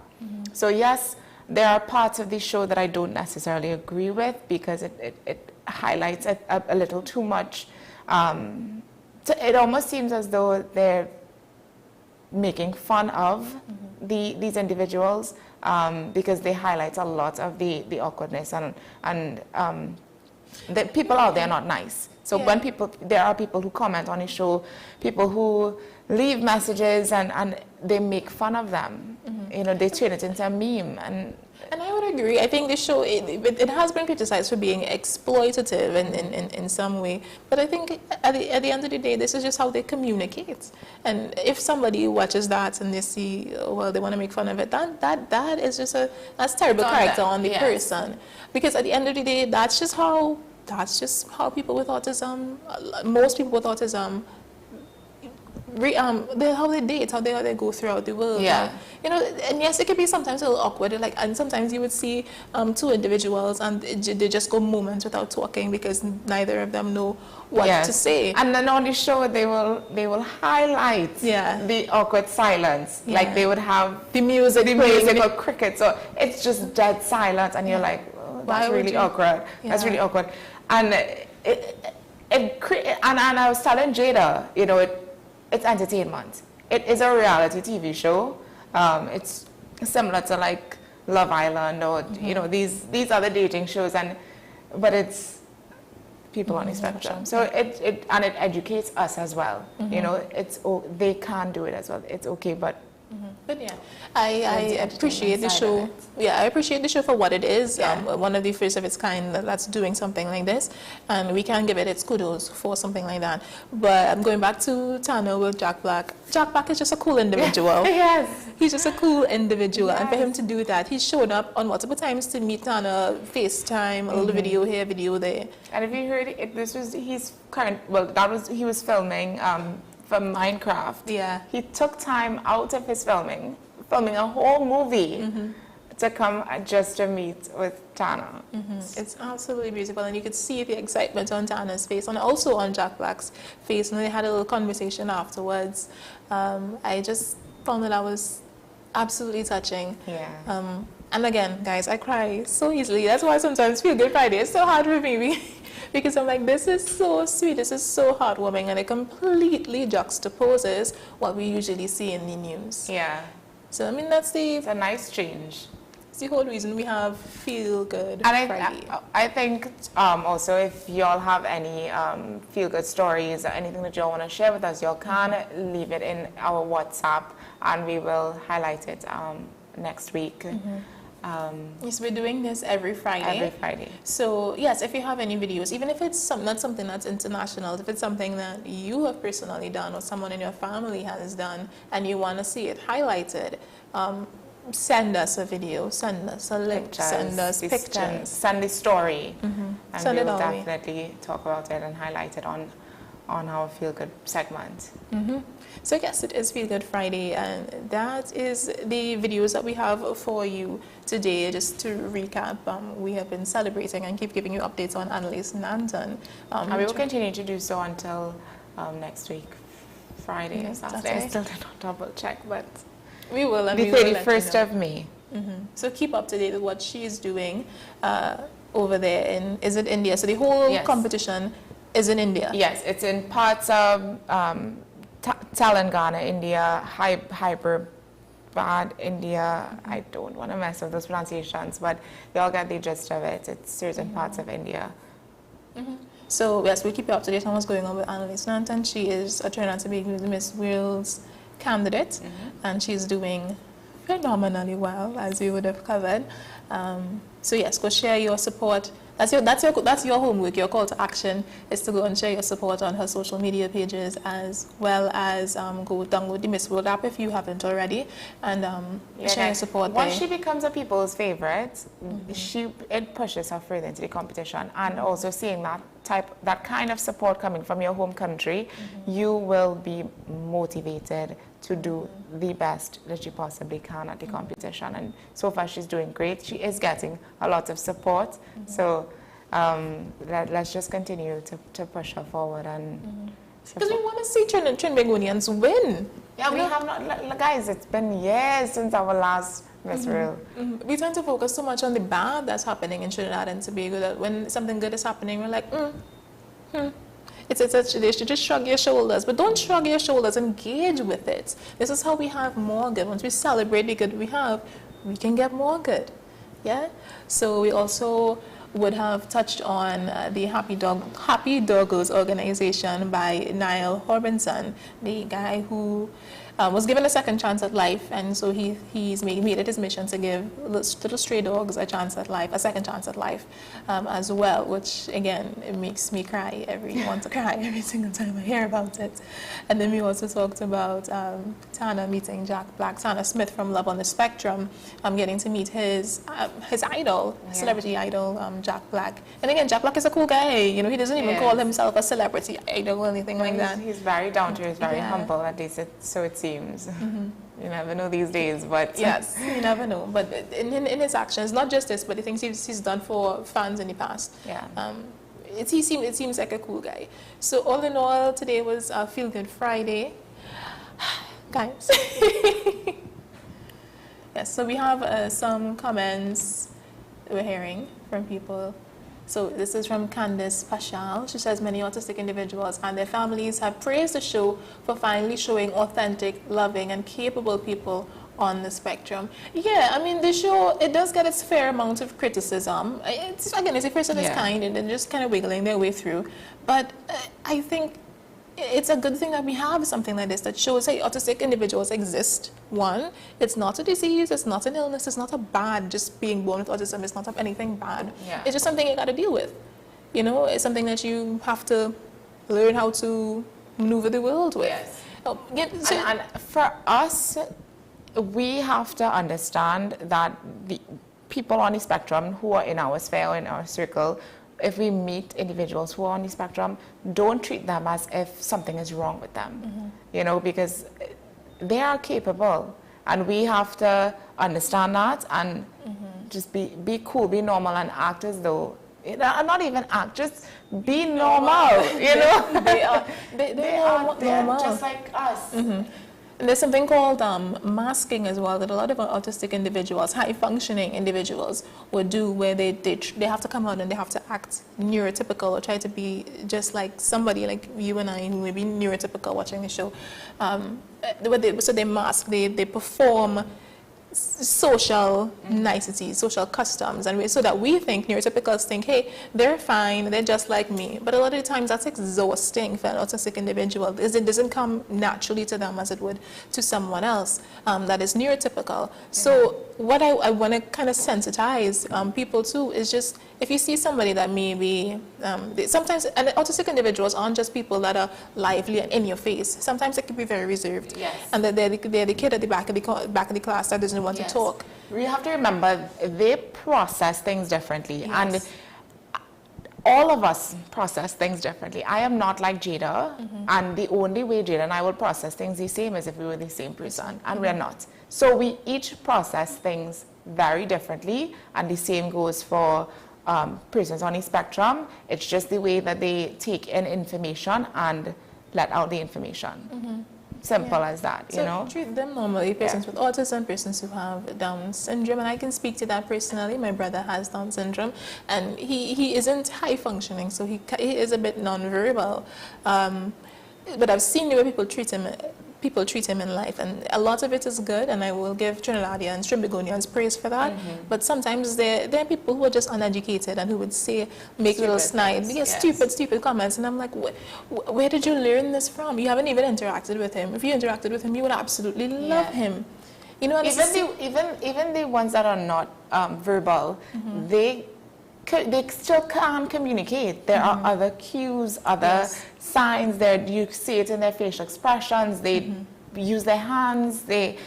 Speaker 9: So yes, there are parts of the show that I don't necessarily agree with because it highlights it a little too much. So it almost seems as though they're making fun of these individuals because they highlight a lot of the awkwardness and the people out there are not nice. So when there are people who comment on the show, people who leave messages and they make fun of them. They turn it into a meme.
Speaker 2: And I would agree. I think the show, it has been criticized for being exploitative in some way. But I think at the end of the day, this is just how they communicate. And if somebody watches that and they see, well, they want to make fun of it, that is just that's terrible character on the person. Because at the end of the day, that's just how people with autism, most people with autism, how they date, how they go throughout the world. And yes, it can be sometimes a little awkward. And sometimes you would see two individuals and they just go moments without talking because neither of them know what to say.
Speaker 9: And then on the show, they will highlight the awkward silence. Like they would have the music or cricket. So it's just dead silence, and you're like, oh, that's really awkward. That's really awkward. And and I was telling Jada, it's entertainment. It is a reality TV show. It's similar to like Love Island or these other dating shows, but it's people on the spectrum. So it educates us as well. They can do it as well. It's okay, but.
Speaker 2: But yeah, I appreciate the show. Yeah, I appreciate the show for what it is. One of the first of its kind that's doing something like this, and we can give it its kudos for something like that. But I'm going back to Tana with Jack Black. Jack Black is just a cool individual.
Speaker 9: Yes,
Speaker 2: he's just a cool individual, and for him to do that, he showed up on multiple times to meet Tana, FaceTime, a little video here, video there.
Speaker 9: And if you heard it, he was filming. From Minecraft. He took time out of his filming a whole movie to come just to meet with Tana.
Speaker 2: It's absolutely beautiful, and you could see the excitement on Tana's face and also on Jack Black's face, and they had a little conversation afterwards. I just found that was absolutely touching. And again, guys, I cry so easily. That's why sometimes Feel Good Friday is so hard for me. Because I'm like, this is so sweet, this is so heartwarming, and it completely juxtaposes what we usually see in the news. So, I mean, it's
Speaker 9: a nice change.
Speaker 2: It's the whole reason we have Feel Good Friday.
Speaker 9: I think also if y'all have any feel good stories or anything that y'all want to share with us, y'all can leave it in our WhatsApp, and we will highlight it next week.
Speaker 2: Yes, we're doing this every Friday. So yes, if you have any videos, even if it's not something that's international, if it's something that you have personally done or someone in your family has done and you want to see it highlighted, send us a video, send us a link, send us pictures.
Speaker 9: Send the story. And
Speaker 2: send
Speaker 9: we
Speaker 2: it
Speaker 9: will
Speaker 2: our way.
Speaker 9: definitely talk about it and highlight it on our Feel Good segment.
Speaker 2: So yes, it is Feel Good Friday, and that is the videos that we have for you today. Just to recap, we have been celebrating and keep giving you updates on Annalise Nanton.
Speaker 9: And we will continue to do so until next week, Friday or Saturday. I still did not double check, but
Speaker 2: we will. And
Speaker 9: the
Speaker 2: we will let
Speaker 9: 31st of May.
Speaker 2: So keep up to date with what she's doing over there in, is it India? So the whole competition is in India?
Speaker 9: Yes, it's in parts of Telangana, India, Hyderabad, bad, India. I don't want to mess with those pronunciations, but they all get the gist of it. It's certain parts of India.
Speaker 2: So yes, we keep you up to date on what's going on with Annalise Nanton. She is a Trinidad and Tobago Miss World's candidate, and she's doing phenomenally well, as we would have covered. So yes, go share your support. That's your homework. Your call to action is to go and share your support on her social media pages, as well as go download the Miss World app if you haven't already, and share your support
Speaker 9: Once
Speaker 2: there.
Speaker 9: she becomes a people's favorite, it pushes her further into the competition, and also seeing that kind of support coming from your home country, you will be motivated to do the best that you possibly can at the competition. And so far she's doing great. She is getting a lot of support. So let's just continue to push her forward. And
Speaker 2: because we want to see Trinbagonians win.
Speaker 9: Yeah, we have not, guys, it's been years since our last Miss World.
Speaker 2: We tend to focus so much on the bad that's happening in Trinidad and Tobago that when something good is happening, we're like, they should just shrug your shoulders. But don't shrug your shoulders, engage with it. This is how we have more good. Once we celebrate the good we have, we can get more good. Yeah? So we also would have touched on the Happy Doggos organization by Niall Horbinson, the guy who was given a second chance at life, and so he's made it his mission to give little stray dogs a second chance at life as well, which again, it makes me cry want to cry every single time I hear about it. And then we also talked about Tana meeting Jack Black, Tana Smith from Love on the Spectrum, getting to meet his idol, celebrity idol, Jack Black. And again, Jack Black is a cool guy. You know, he doesn't even call himself a celebrity idol or anything like that.
Speaker 9: He's very down to earth, very humble, at least so it seems. You never know these days, but
Speaker 2: yes, you never know. But in his actions, not just this, but the things he's done for fans in the past. It seems like a cool guy. So all in all, today was a Feel Good Friday, guys. Yes. So we have some comments we're hearing from people. So this is from Candice Pashal. She says many autistic individuals and their families have praised the show for finally showing authentic, loving, and capable people on the spectrum. Yeah, I mean, the show, it does get its fair amount of criticism. It's a first of its kind, and they're just kind of wiggling their way through. But I think it's a good thing that we have something like this that shows, hey, autistic individuals exist. One, it's not a disease, it's not an illness, it's not a bad, just being born with autism, it's not anything bad. It's just something you got to deal with. You know, it's something that you have to learn how to maneuver the world with.
Speaker 9: Yes. And for us, we have to understand that the people on the spectrum who are in our sphere, in our circle, if we meet individuals who are on the spectrum, don't treat them as if something is wrong with them, you know, because they are capable, and we have to understand that and just be cool, be normal, and act as though, not even act, just be normal, you know.
Speaker 2: They are normal.
Speaker 9: Just like us.
Speaker 2: And there's something called masking as well that a lot of autistic individuals, high-functioning individuals, would do, where they have to come out and they have to act neurotypical or try to be just like somebody like you and I who may be neurotypical watching the show. So they mask, they perform social niceties, social customs, and so that we think, neurotypicals think, hey, they're fine, they're just like me. But a lot of the times that's exhausting for an autistic individual. It doesn't come naturally to them as it would to someone else that is neurotypical. So what I want to kind of sensitize people to is just, if you see somebody that maybe, sometimes, and autistic individuals aren't just people that are lively and in your face. Sometimes they can be very reserved. And they're the kid at the back of the class that doesn't want to talk.
Speaker 9: We have to remember they process things differently, and all of us process things differently. I am not like Jada, and the only way Jada and I will process things the same is if we were the same person, and we're not. So we each process things very differently, and the same goes for persons on the spectrum. It's just the way that they take in information and let out the information. Simple as that, you know.
Speaker 2: Treat them normally. Persons with autism, persons who have Down syndrome, and I can speak to that personally. My brother has Down syndrome, and he isn't high functioning, so he is a bit non-verbal. But I've seen the way people treat him people treat him in life, and a lot of it is good, and I will give Trinidadians, Trinbagonians praise for that. But sometimes there are people who are just uneducated and who would make little snide, stupid comments, and I'm like, where did you learn this from? You haven't even interacted with him. If you interacted with him, you would absolutely love him. You know,
Speaker 9: even the ones that are not verbal, they still can communicate. There are other cues, other signs. You see it in their facial expressions. They use their hands. They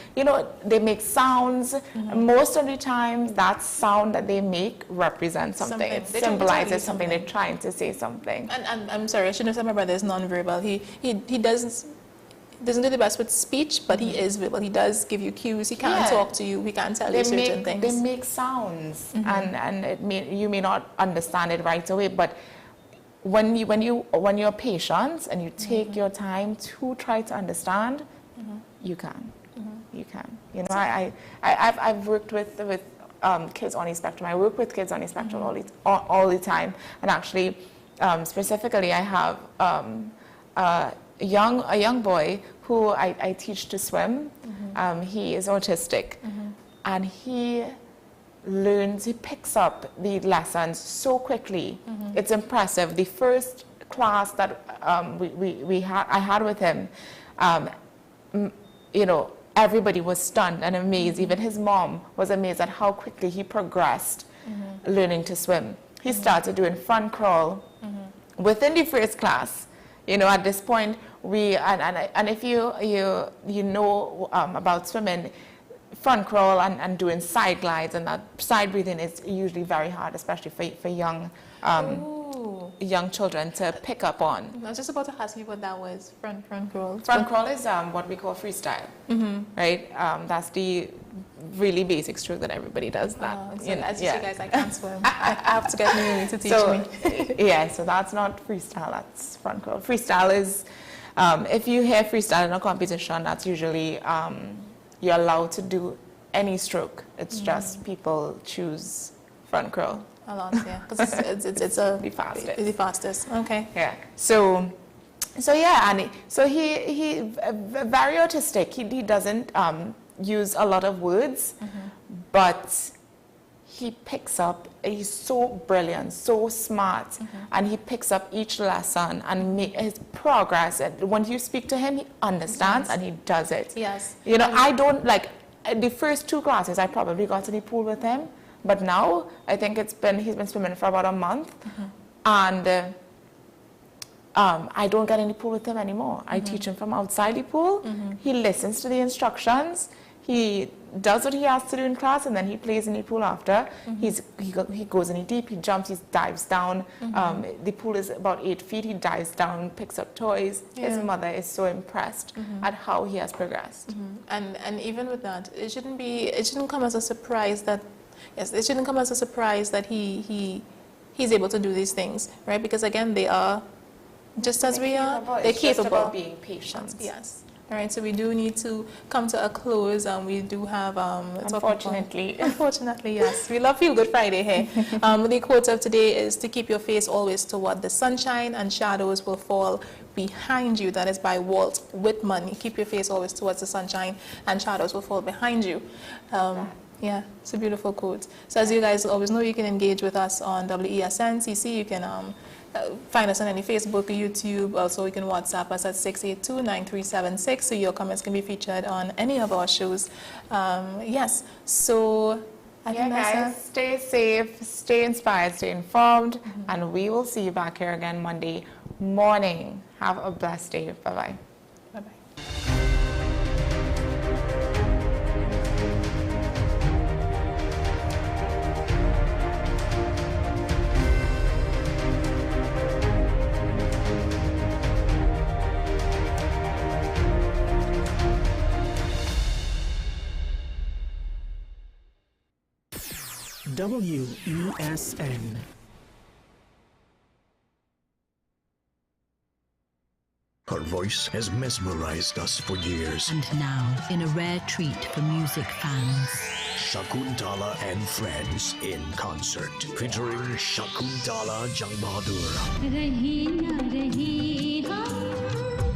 Speaker 9: make sounds. Most of the times, that sound that they make represents something. It symbolizes something. They're trying to say something.
Speaker 2: And I'm sorry, I shouldn't have said my brother is non-verbal. He doesn't do the best with speech, but he is verbal. He does give you cues. He can talk to you. He can tell you certain things.
Speaker 9: They make sounds, and you may not understand it right away, but when you're patient and you take your time to try to understand, you can. You can. You know, I've worked with kids on the spectrum. I work with kids on the spectrum all the time, and actually, specifically, I have a young boy who I teach to swim. He is autistic, and he picks up the lessons so quickly. It's impressive. The first class that I had with him, everybody was stunned and amazed. Even his mom was amazed at how quickly he progressed learning to swim. He started doing front crawl within the first class. At this point, and if you know about swimming, front crawl and doing side glides and that side breathing is usually very hard, especially for young children to pick up on.
Speaker 2: I was just about to ask you what that was, front crawl.
Speaker 9: Front crawl is what we call freestyle, right? That's the really basic stroke that everybody does.
Speaker 2: As you see, guys, I can't swim. I have to get Mimi to teach me.
Speaker 9: So that's not freestyle, that's front crawl. Freestyle is, if you hear freestyle in a competition, that's usually you're allowed to do any stroke. It's just people choose front crawl.
Speaker 2: A lot, yeah, because it's the fastest. Okay.
Speaker 9: Yeah. So he very autistic. He doesn't use a lot of words, but he picks up. He's so brilliant, so smart, and he picks up each lesson and his progress. When you speak to him, he understands and he does it.
Speaker 2: Yes.
Speaker 9: I don't like the first 2 classes. I probably got to the pool with him. But now, I think he's been swimming for about a month, and I don't get in the pool with him anymore. I teach him from outside the pool. He listens to the instructions. He does what he has to do in class, and then he plays in the pool after. He goes in the deep, he jumps, he dives down. The pool is about 8 feet. He dives down, picks up toys. His mother is so impressed at how he has progressed.
Speaker 2: And even with that, it shouldn't come as a surprise that. Yes, it shouldn't come as a surprise that he's able to do these things, right? Because again, they are just as we are. They're capable.
Speaker 9: Just about being patient.
Speaker 2: Yes. All right. So we do need to come to a close, and we do have
Speaker 9: unfortunately,
Speaker 2: yes, we love Feel Good Friday here. The quote of today is to keep your face always toward the sunshine, and shadows will fall behind you. That is by Walt Whitman. Keep your face always towards the sunshine, and shadows will fall behind you. Yeah, it's a beautiful quote. So as you guys always know, you can engage with us on WESN-CC. You can find us on any Facebook, YouTube. Also, you can WhatsApp us at 682-9376. So your comments can be featured on any of our shows. Yes, so I think
Speaker 9: guys, stay safe, stay inspired, stay informed, and we will see you back here again Monday morning. Have a blessed day. Bye-bye.
Speaker 2: Bye-bye.
Speaker 19: WESN.
Speaker 1: Her voice has mesmerized us for years.
Speaker 3: And now, in a rare treat for music fans,
Speaker 1: Shakuntala and Friends in concert, featuring Shakuntala Jang Bahadur,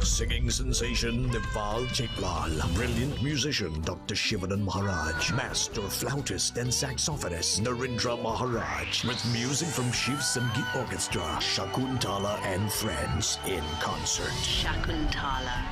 Speaker 1: Singing sensation Nepal Chaitlal, brilliant musician Dr. Shivanan Maharaj, master flautist and saxophonist Narendra Maharaj, with music from Shiv Sangeet Orchestra, Shakuntala and Friends in concert.
Speaker 3: Shakuntala.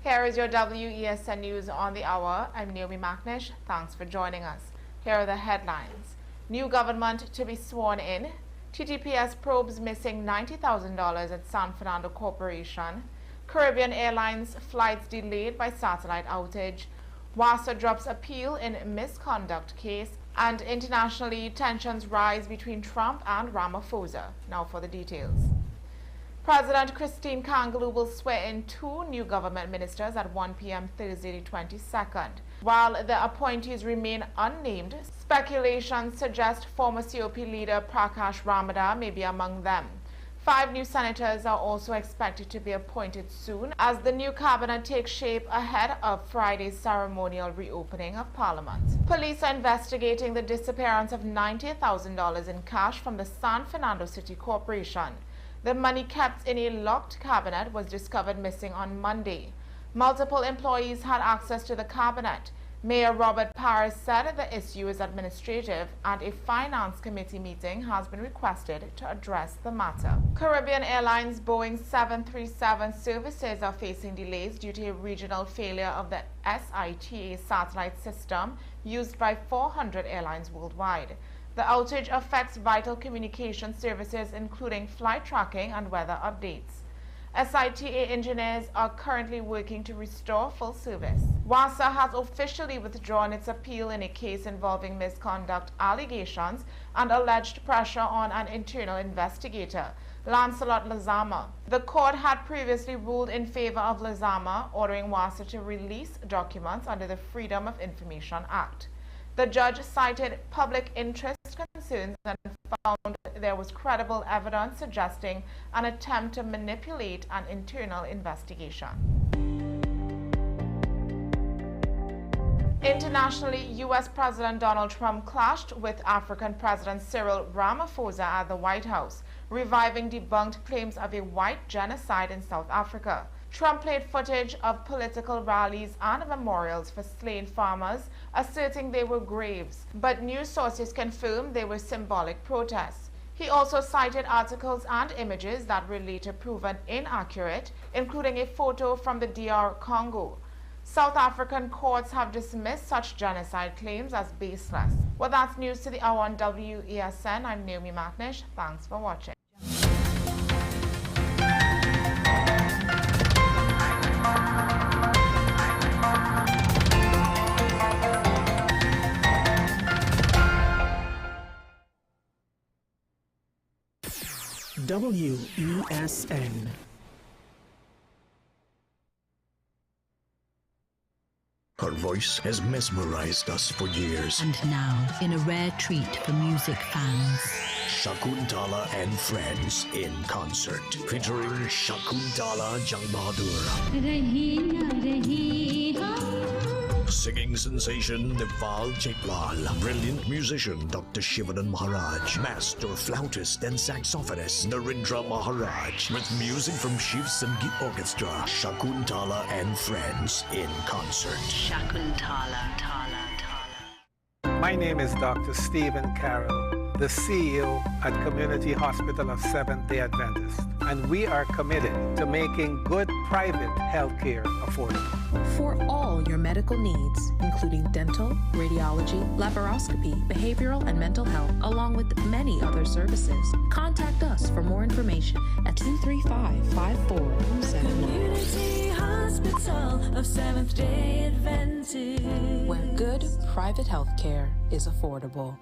Speaker 9: Here is your WESN News on the hour. I'm Naomi Macnish. Thanks for joining us. Here are the headlines. New government to be sworn in. TTPS probes missing $90,000 at San Fernando Corporation. Caribbean Airlines flights delayed by satellite outage. WASA drops appeal in misconduct case. And internationally, tensions rise between Trump and Ramaphosa. Now for the details. President Christine Kangaloo will swear in 2 new government ministers at 1 p.m. Thursday the 22nd. While the appointees remain unnamed, speculation suggests former COP leader Prakash Ramada may be among them. 5 new senators are also expected to be appointed soon as the new cabinet takes shape ahead of Friday's ceremonial reopening of Parliament. Police are investigating the disappearance of $90,000 in cash from the San Fernando City Corporation. The money kept in a locked cabinet was discovered missing on Monday. Multiple employees had access to the cabinet. Mayor Robert Paris said the issue is administrative and a finance committee meeting has been requested to address the matter. Caribbean Airlines Boeing 737 services are facing delays due to a regional failure of the SITA satellite system used by 400 airlines worldwide. The outage affects vital communication services including flight tracking and weather updates. SITA engineers are currently working to restore full service. WASA has officially withdrawn its appeal in a case involving misconduct allegations and alleged pressure on an internal investigator, Lancelot Lazama. The court had previously ruled in favor of Lazama, ordering WASA to release documents under the Freedom of Information Act. The judge cited public interest concerns and found there was credible evidence suggesting an attempt to manipulate an internal investigation. Internationally, U.S. President Donald Trump clashed with African President Cyril Ramaphosa at the White House, reviving debunked claims of a white genocide in South Africa. Trump played footage of political rallies and memorials for slain farmers, asserting they were graves, but news sources confirmed they were symbolic protests. He also cited articles and images that were later proven inaccurate, including a photo from the DR Congo. South African courts have dismissed such genocide claims as baseless. Well, that's news to the hour on WESN. I'm Naomi Macnish. Thanks for watching.
Speaker 19: WESN.
Speaker 1: Her voice has mesmerized us for years.
Speaker 3: And now, in a rare treat for music fans,
Speaker 1: Shakuntala and Friends in concert, featuring Shakuntala Jang Bahadur. Singing sensation Nepal Chaitlal, brilliant musician Dr. Shivanan Maharaj, master flautist and saxophonist Narendra Maharaj, with music from Shiv Sangeet Orchestra, Shakuntala and Friends in concert.
Speaker 3: Shakuntala.
Speaker 20: My name is Dr. Stephen Carroll, the CEO at Community Hospital of Seventh-day Adventist, and we are committed to making good private health care affordable.
Speaker 7: For all your medical needs, including dental, radiology, laparoscopy, behavioral and mental health, along with many other services, contact us for more information at 235-5479.
Speaker 8: Community Hospital of Seventh-day Adventist,
Speaker 7: where good private health care is affordable.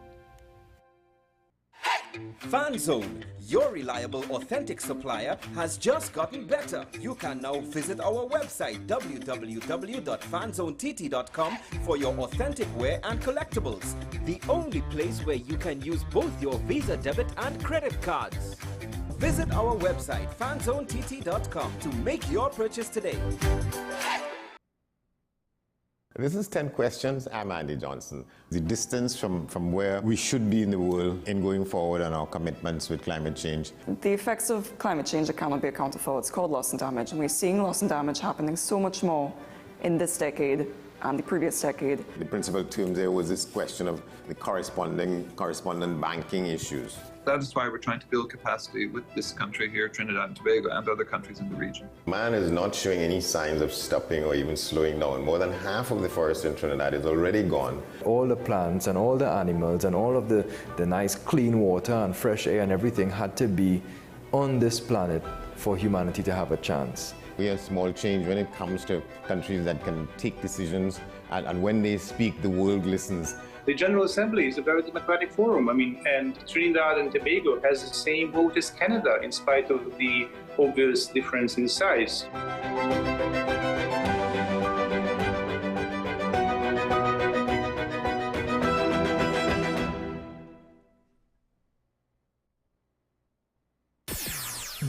Speaker 8: Hey!
Speaker 11: FanZone, your reliable, authentic supplier, has just gotten better. You can now visit our website www.fanzonett.com for your authentic wear and collectibles. The only place where you can use both your Visa debit and credit cards. Visit our website fanzonett.com to make your purchase today.
Speaker 19: This is 10 Questions. I'm Andy Johnson. The distance from where we should be in the world in going forward on our commitments with climate change.
Speaker 21: The effects of climate change that cannot be accounted for. It's called loss and damage, and we're seeing loss and damage happening so much more in this decade and the previous decade.
Speaker 19: The principal term there was this question of the correspondent banking issues.
Speaker 22: That is why we're trying to build capacity with this country here, Trinidad and Tobago, and other countries in the region.
Speaker 19: Man is not showing any signs of stopping or even slowing down. More than half of the forest in Trinidad is already gone.
Speaker 23: All the plants and all the animals and all of the nice clean water and fresh air and everything had to be on this planet for humanity to have a chance.
Speaker 19: We have small change when it comes to countries that can take decisions, and when they speak, the world listens.
Speaker 24: The General Assembly is a very democratic forum. And Trinidad and Tobago has the same vote as Canada, in spite of the obvious difference in size.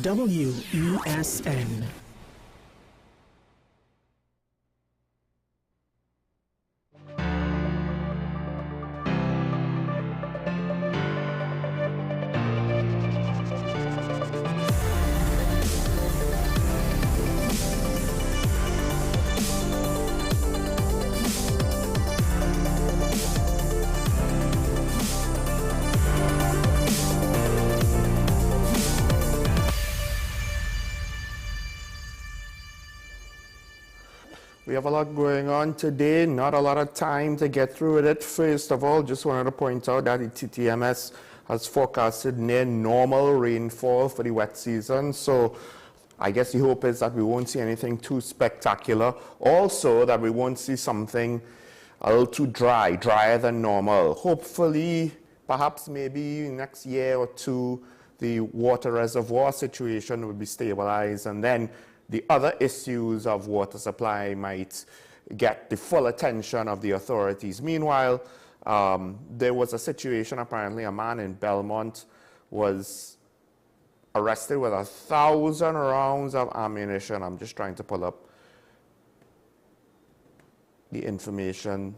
Speaker 25: WESN.
Speaker 26: We have a lot going on today, not a lot of time to get through with it. First of all, just wanted to point out that the TTMS has forecasted near normal rainfall for the wet season. So I guess the hope is that we won't see anything too spectacular. Also, that we won't see something a little too dry, drier than normal. Hopefully, perhaps maybe next year or two, the water reservoir situation will be stabilized, and then the other issues of water supply might get the full attention of the authorities. Meanwhile, there was a situation, apparently a man in Belmont was arrested with 1,000 rounds of ammunition. I'm just trying to pull up the information.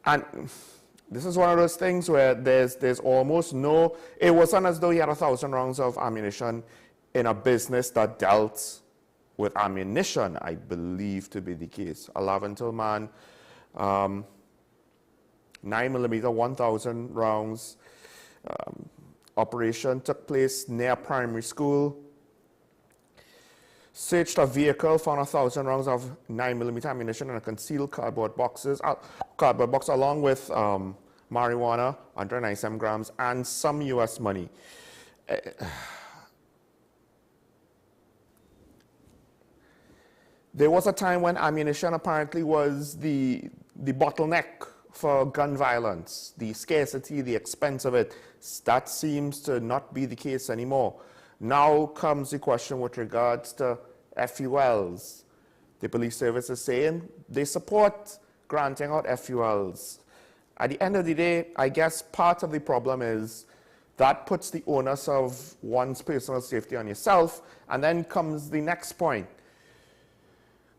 Speaker 26: And this is one of those things where there's almost no, it wasn't as though he had 1,000 rounds of ammunition in a business that dealt with ammunition, I believe to be the case. A Laventil man, 9mm, 1,000 rounds. Operation took place near primary school. Searched a vehicle, found 1,000 rounds of 9mm ammunition in a concealed cardboard box along with marijuana, 197 grams, and some U.S. money. There was a time when ammunition apparently was the bottleneck for gun violence, the scarcity, the expense of it. That seems to not be the case anymore. Now comes the question with regards to FULs. The police service is saying they support granting out FULs. At the end of the day, I guess part of the problem is that puts the onus of one's personal safety on yourself, and then comes the next point.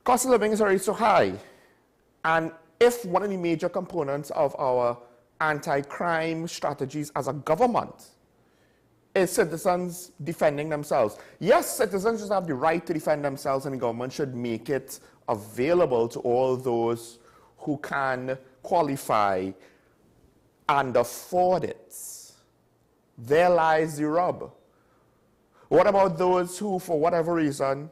Speaker 26: Cost of living is already so high, and if one of the major components of our anti-crime strategies as a government is citizens defending themselves. Yes, citizens should have the right to defend themselves, and the government should make it available to all those who can qualify and afford it. There lies the rub. What about those who, for whatever reason,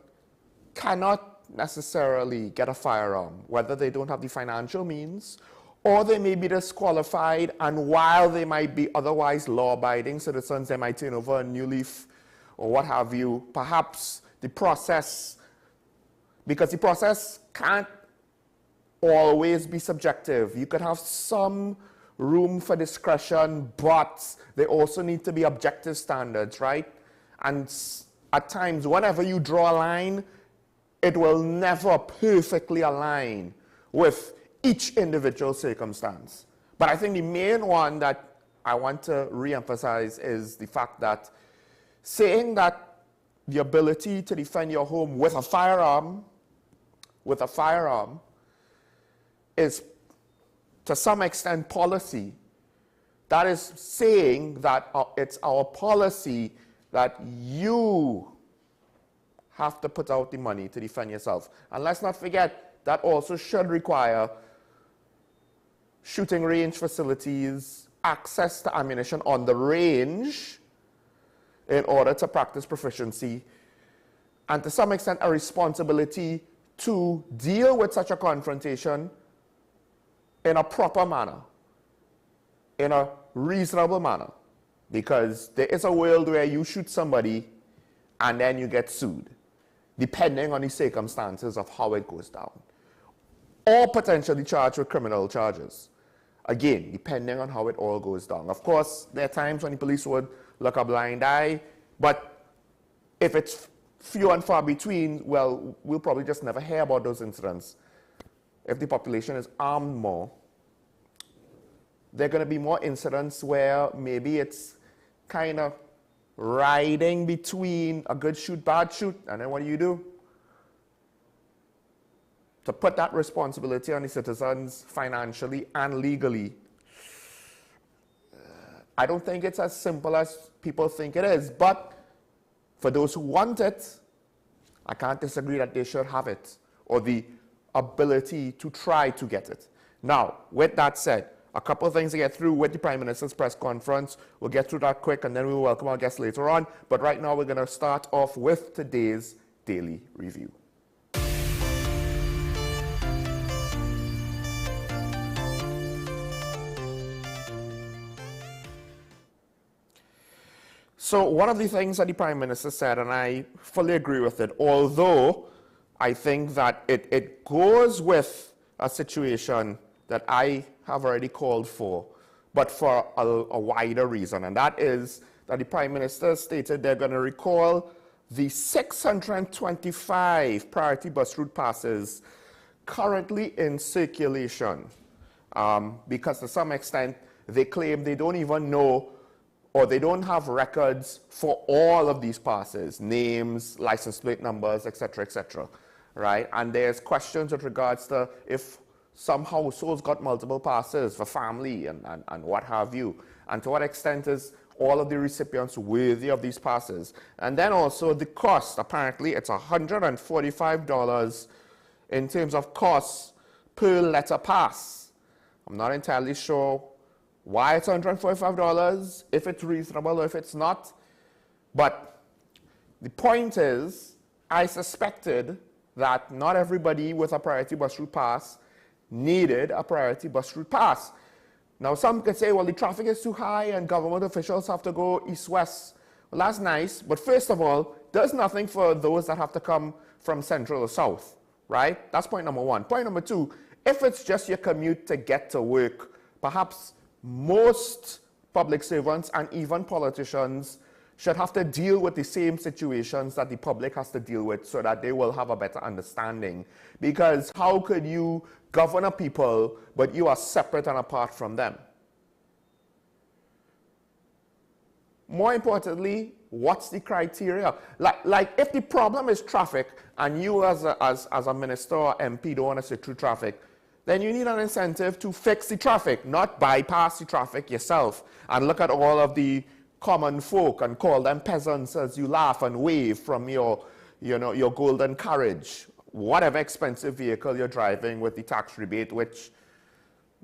Speaker 26: cannot necessarily get a firearm, whether they don't have the financial means, or they may be disqualified, and while they might be otherwise law-abiding citizens, they might turn over a new leaf or what have you. Perhaps the process, because the process can't always be subjective. You could have some room for discretion, but there also need to be objective standards, right? And at times, whenever you draw a line, it will never perfectly align with each individual circumstance. But I think the main one that I want to re-emphasize is the fact that saying that the ability to defend your home with a firearm is to some extent policy. That is saying that it's our policy that you have to put out the money to defend yourself. And let's not forget, that also should require shooting range facilities, access to ammunition on the range in order to practice proficiency, and to some extent a responsibility to deal with such a confrontation in a proper manner, in a reasonable manner, because there is a world where you shoot somebody and then you get sued, depending on the circumstances of how it goes down, or potentially charged with criminal charges. Again, depending on how it all goes down. Of course, there are times when the police would look a blind eye, but if it's few and far between, well, we'll probably just never hear about those incidents. If the population is armed more, there are going to be more incidents where maybe it's kind of riding between a good shoot, bad shoot, and then what do? To put that responsibility on the citizens financially and legally. I don't think it's as simple as people think it is, but for those who want it, I can't disagree that they should have it, or the ability to try to get it. Now, with that said, a couple of things to get through with the Prime Minister's press conference. We'll get through that quick, and then we'll welcome our guests later on. But right now, we're going to start off with today's Daily Review. So one of the things that the Prime Minister said, and I fully agree with it, although I think that it goes with a situation that I have already called for, but for a wider reason, and that is that the Prime Minister stated they're going to recall the 625 priority bus route passes currently in circulation, because to some extent they claim they don't even know, or they don't have records for all of these passes, names, license plate numbers, etc., right? And there's questions with regards to if some households got multiple passes for family and what have you, and to what extent is all of the recipients worthy of these passes. And then also the cost, apparently it's $145 in terms of costs per letter pass. I'm not entirely sure why it's $145, if it's reasonable or if it's not. But the point is, I suspected that not everybody with a priority bus route pass needed a priority bus route pass. Now some could say, well, the traffic is too high and government officials have to go east-west. Well, that's nice, but first of all, there's nothing for those that have to come from central or south, right? That's point number one. Point number two, if it's just your commute to get to work, perhaps most public servants and even politicians should have to deal with the same situations that the public has to deal with so that they will have a better understanding. Because how could you govern a people but you are separate and apart from them? More importantly, what's the criteria? Like if the problem is traffic and you as a minister or MP don't want to sit through traffic, then you need an incentive to fix the traffic, not bypass the traffic yourself and look at all of the common folk and call them peasants as you laugh and wave from your golden carriage, whatever expensive vehicle you're driving with the tax rebate, which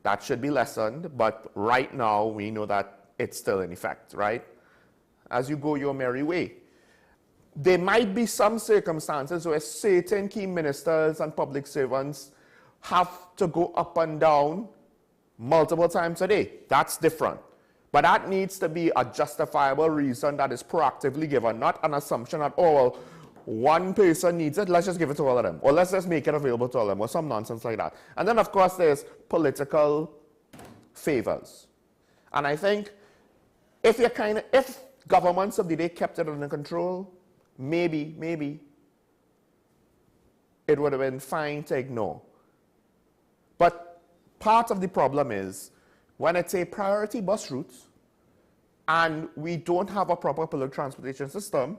Speaker 26: that should be lessened, but right now we know that it's still in effect, right? As you go your merry way. There might be some circumstances where certain key ministers and public servants have to go up and down multiple times a day. That's different. But that needs to be a justifiable reason that is proactively given, not an assumption at all. One person needs it, let's just give it to all of them. Or let's just make it available to all of them, or some nonsense like that. And then, of course, there's political favors. And I think if governments of the day kept it under control, maybe it would have been fine to ignore. But part of the problem is when it's a priority bus route and we don't have a proper public transportation system,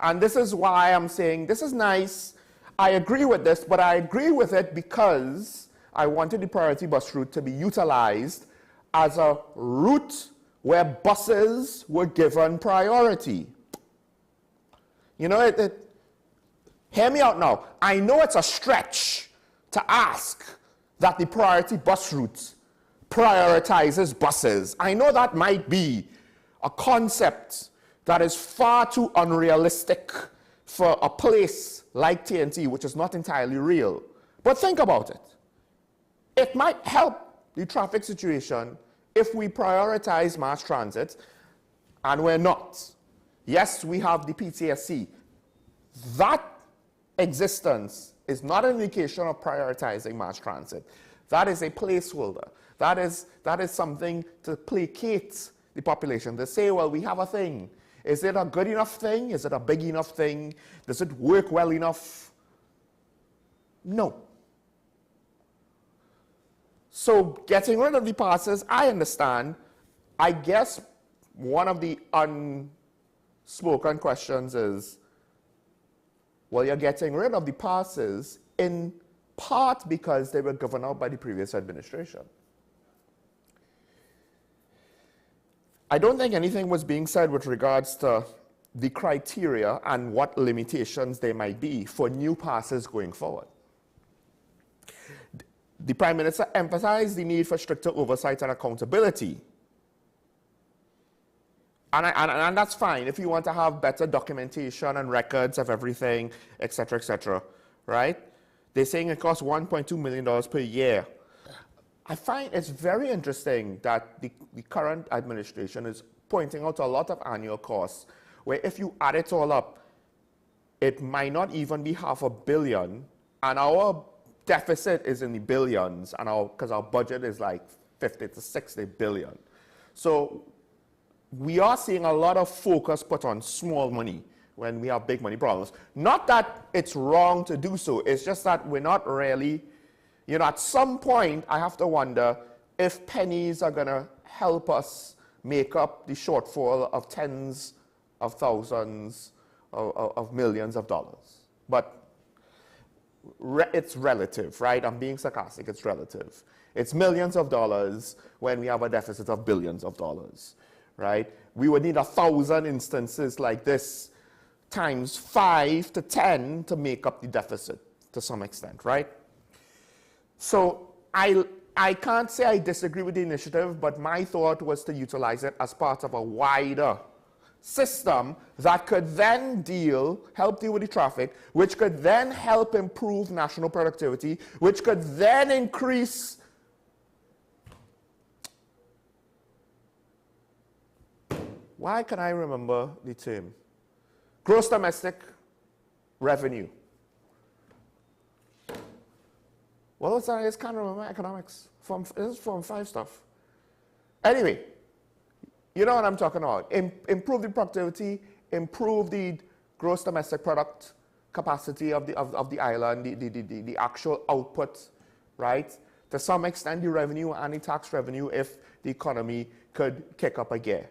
Speaker 26: and this is why I'm saying this is nice, I agree with this, but I agree with it because I wanted the priority bus route to be utilized as a route where buses were given priority. You know, hear me out now. I know it's a stretch to ask that the priority bus route prioritizes buses. I know that might be a concept that is far too unrealistic for a place like TNT, which is not entirely real. But think about it. It might help the traffic situation if we prioritize mass transit, and we're not. Yes, we have the PTSC. That existence is not an indication of prioritizing mass transit. That is a placeholder. That is something to placate the population. They say, well, we have a thing. Is it a good enough thing? Is it a big enough thing? Does it work well enough? No. So getting rid of the passes, I understand. I guess one of the unspoken questions is, well, you're getting rid of the passes in part because they were given out by the previous administration. I don't think anything was being said with regards to the criteria and what limitations there might be for new passes going forward. The Prime Minister emphasized the need for stricter oversight and accountability. And that's fine if you want to have better documentation and records of everything, et cetera, right? They're saying it costs $1.2 million per year. I find it's very interesting that the current administration is pointing out a lot of annual costs, where if you add it all up, it might not even be $500 million, and our deficit is in the billions, and because our budget is like 50 to 60 billion. So we are seeing a lot of focus put on small money when we have big money problems. Not that it's wrong to do so, it's just that we're not really, you know, at some point I have to wonder if pennies are gonna help us make up the shortfall of tens of thousands of millions of dollars. But it's relative, right? I'm being sarcastic, it's relative. It's millions of dollars when we have a deficit of billions of dollars, right? We would need 1,000 instances like this times 5 to 10 to make up the deficit to some extent, right? So I can't say I disagree with the initiative, but my thought was to utilize it as part of a wider system that could then help deal with the traffic, which could then help improve national productivity, which could then increase why can I remember the term? Gross domestic revenue. What was that? I just can't remember economics. This is Form 5 stuff. Anyway, you know what I'm talking about. Improve the productivity, improve the gross domestic product capacity of the island, the actual output, right? To some extent, the revenue and the tax revenue if the economy could kick up a gear.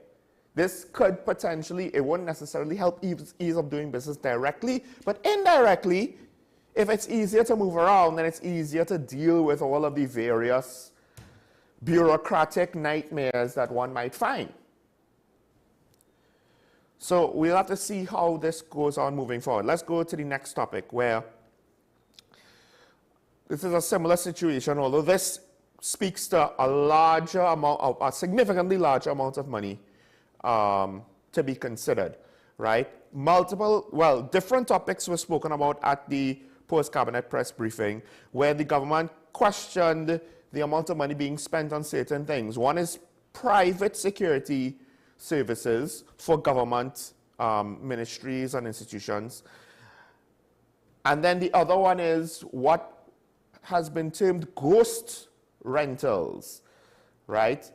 Speaker 26: This could potentially, it wouldn't necessarily help ease up doing business directly, but indirectly, if it's easier to move around, then it's easier to deal with all of the various bureaucratic nightmares that one might find. So we'll have to see how this goes on moving forward. Let's go to the next topic, where this is a similar situation, although this speaks to a significantly larger amount of money to be considered, right? Different topics were spoken about at the post-cabinet press briefing, where the government questioned the amount of money being spent on certain things. One is private security services for government ministries and institutions. And then the other one is what has been termed ghost rentals, right?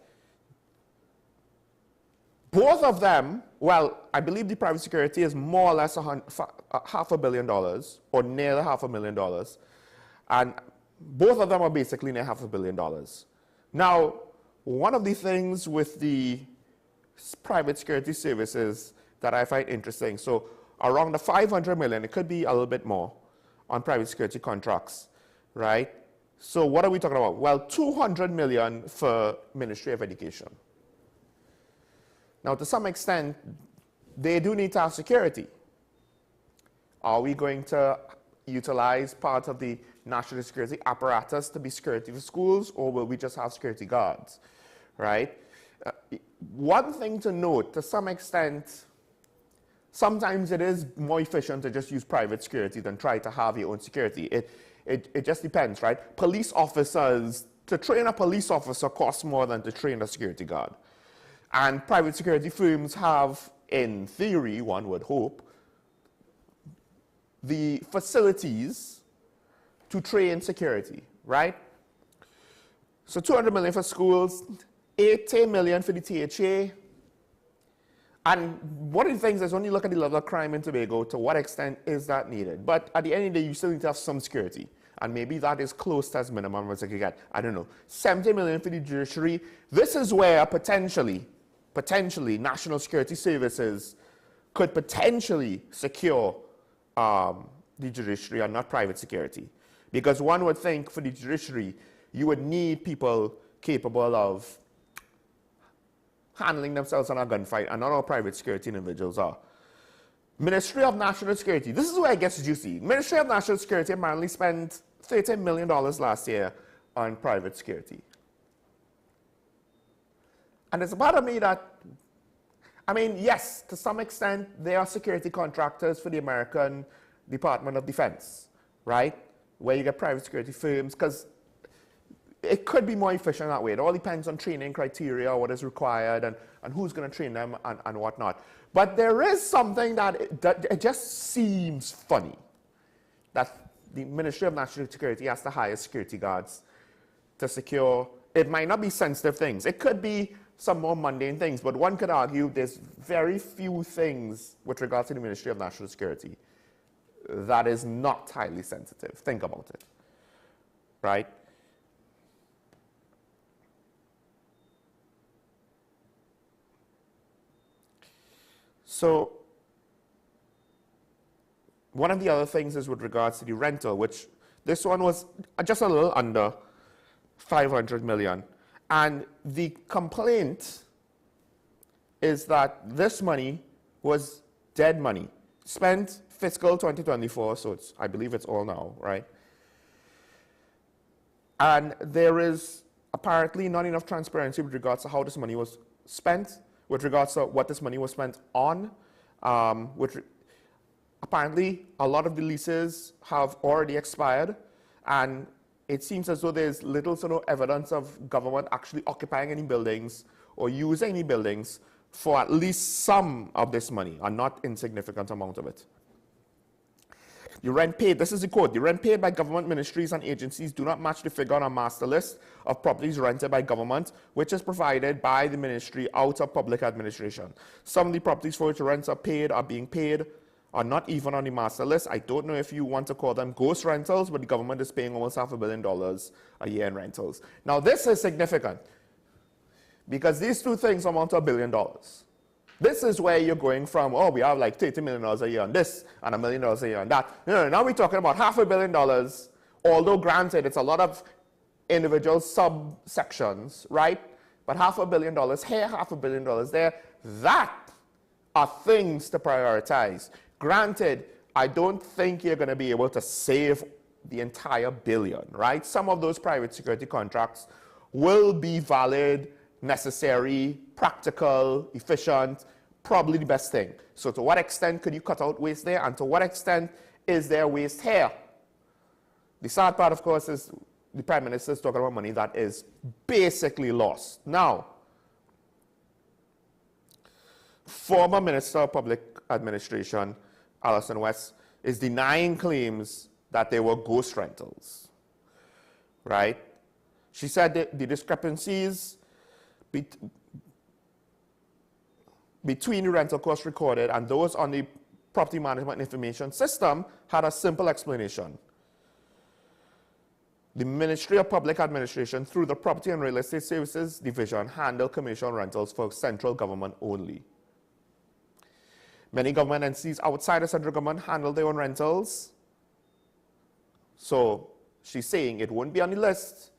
Speaker 26: Both of them, well, I believe the private security is more or less $500 million, or near $500,000, and both of them are basically near $500 million. Now, one of the things with the private security services that I find interesting, so around the 500 million, it could be a little bit more on private security contracts, right? So what are we talking about? Well, 200 million for Ministry of Education. Now, to some extent, they do need to have security. Are we going to utilize part of the national security apparatus to be security for schools, or will we just have security guards, right? One thing to note, to some extent, sometimes it is more efficient to just use private security than try to have your own security. It just depends, right? Police officers, to train a police officer costs more than to train a security guard. And private security firms have, in theory, one would hope, the facilities to train security, right? So 200 million for schools, 80 million for the THA. And one of the things is when you look at the level of crime in Tobago, to what extent is that needed? But at the end of the day, you still need to have some security. And maybe that is close to as minimum as I could get. I don't know. 70 million for the judiciary. This is where potentially national security services could potentially secure the judiciary and not private security. Because one would think for the judiciary, you would need people capable of handling themselves in a gunfight, and not all private security individuals are. Ministry of National Security. This is where it gets juicy. Ministry of National Security apparently spent $13 million last year on private security. And there's a part of me that, I mean, yes, to some extent, they are security contractors for the American Department of Defense, right? Where you get private security firms, because it could be more efficient that way. It all depends on training criteria, what is required, and who's going to train them and whatnot. But there is something that it just seems funny, that the Ministry of National Security has to hire security guards to secure. It might not be sensitive things. It could be some more mundane things, but one could argue there's very few things with regards to the Ministry of National Security that is not highly sensitive. Think about it, right? So one of the other things is with regards to the rental, which this one was just a little under 500 million. And the complaint is that this money was dead money, spent fiscal 2024, so I believe it's all now, right? And there is apparently not enough transparency with regards to how this money was spent, with regards to what this money was spent on. Apparently, a lot of the leases have already expired, and it seems as though there's little to no evidence of government actually occupying any buildings or using any buildings for at least some of this money, a not insignificant amount of it. The rent paid, this is the quote, the rent paid by government ministries and agencies do not match the figure on a master list of properties rented by government, which is provided by the ministry out of public administration. Some of the properties for which rents are being paid are not even on the master list. I don't know if you want to call them ghost rentals, but the government is paying almost $500 million a year in rentals. Now this is significant because these two things amount to $1 billion. This is where you're going from, oh, we have like $30 million a year on this and $1 million a year on that. No, now we're talking about $500 million, although granted it's a lot of individual subsections, right? But $500 million here, $500 million there, that are things to prioritize. Granted, I don't think you're going to be able to save the entire billion, right? Some of those private security contracts will be valid, necessary, practical, efficient, probably the best thing. So to what extent could you cut out waste there, and to what extent is there waste here? The sad part, of course, is the Prime Minister is talking about money that is basically lost. Now, former Minister of Public Administration, Alison Wesn, is denying claims that they were ghost rentals, right? She said that the discrepancies between the rental costs recorded and those on the property management information system had a simple explanation. The Ministry of Public Administration, through the Property and Real Estate Services Division, handle commercial rentals for central government only. Many government entities outside the central government handle their own rentals. So she's saying it won't be on the list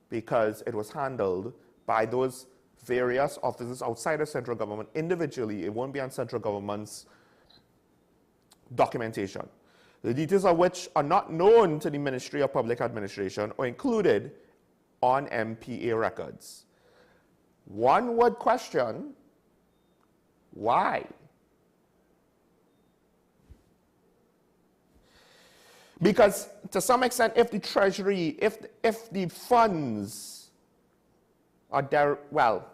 Speaker 26: because it was handled by those various offices outside the central government individually. It won't be on central government's documentation, the details of which are not known to the Ministry of Public Administration or included on MPA records. One would question, why? Because to some extent, if the Treasury, if the funds are there, well,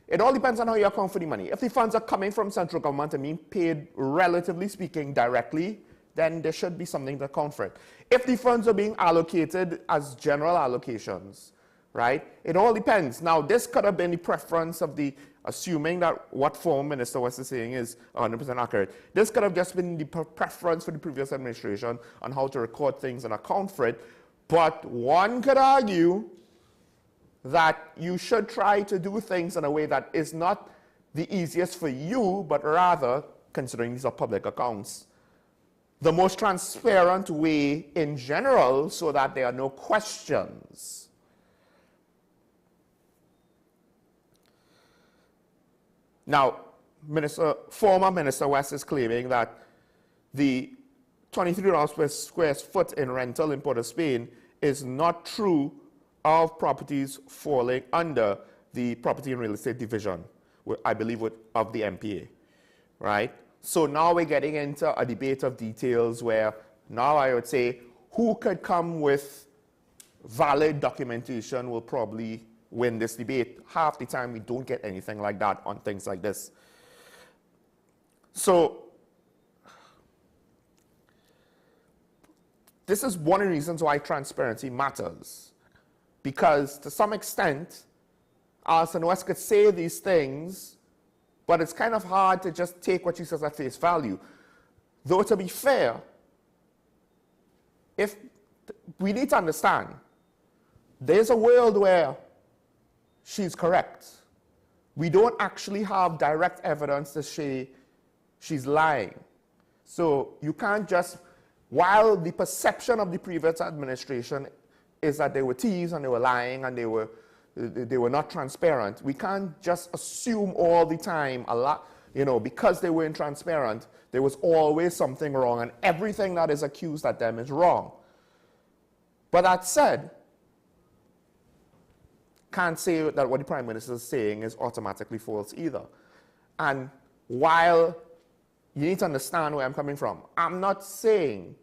Speaker 26: it all depends on how you account for the money. If the funds are coming from central government and being paid, relatively speaking, directly, then there should be something to account for it. If the funds are being allocated as general allocations, right, it all depends. Now, this could have been the preference of the, assuming that what former Minister Wesn is saying is 100% accurate, this could have just been the preference for the previous administration on how to record things and account for it. But one could argue that you should try to do things in a way that is not the easiest for you, but rather, considering these are public accounts, the most transparent way in general so that there are no questions. Now, former Minister Wesn is claiming that the $23 per square foot in rental in Port of Spain is not true of properties falling under the Property and Real Estate Division, I believe, of the MPA, right? So now we're getting into a debate of details where now I would say who could come with valid documentation will probably win this debate. Half the time we don't get anything like that on things like this. So this is one of the reasons why transparency matters. Because to some extent, Alison Wesn could say these things, but it's kind of hard to just take what she says at face value. Though to be fair, if we need to understand, there's a world where she's correct. We don't actually have direct evidence to say she's lying. So you can't just, while the perception of the previous administration is that they were thieves and they were lying and they were not transparent, we can't just assume all the time a lot, because they weren't transparent, there was always something wrong and everything that is accused at them is wrong. But that said, can't say that what the Prime Minister is saying is automatically false either. And while you need to understand where I'm coming from, I'm not saying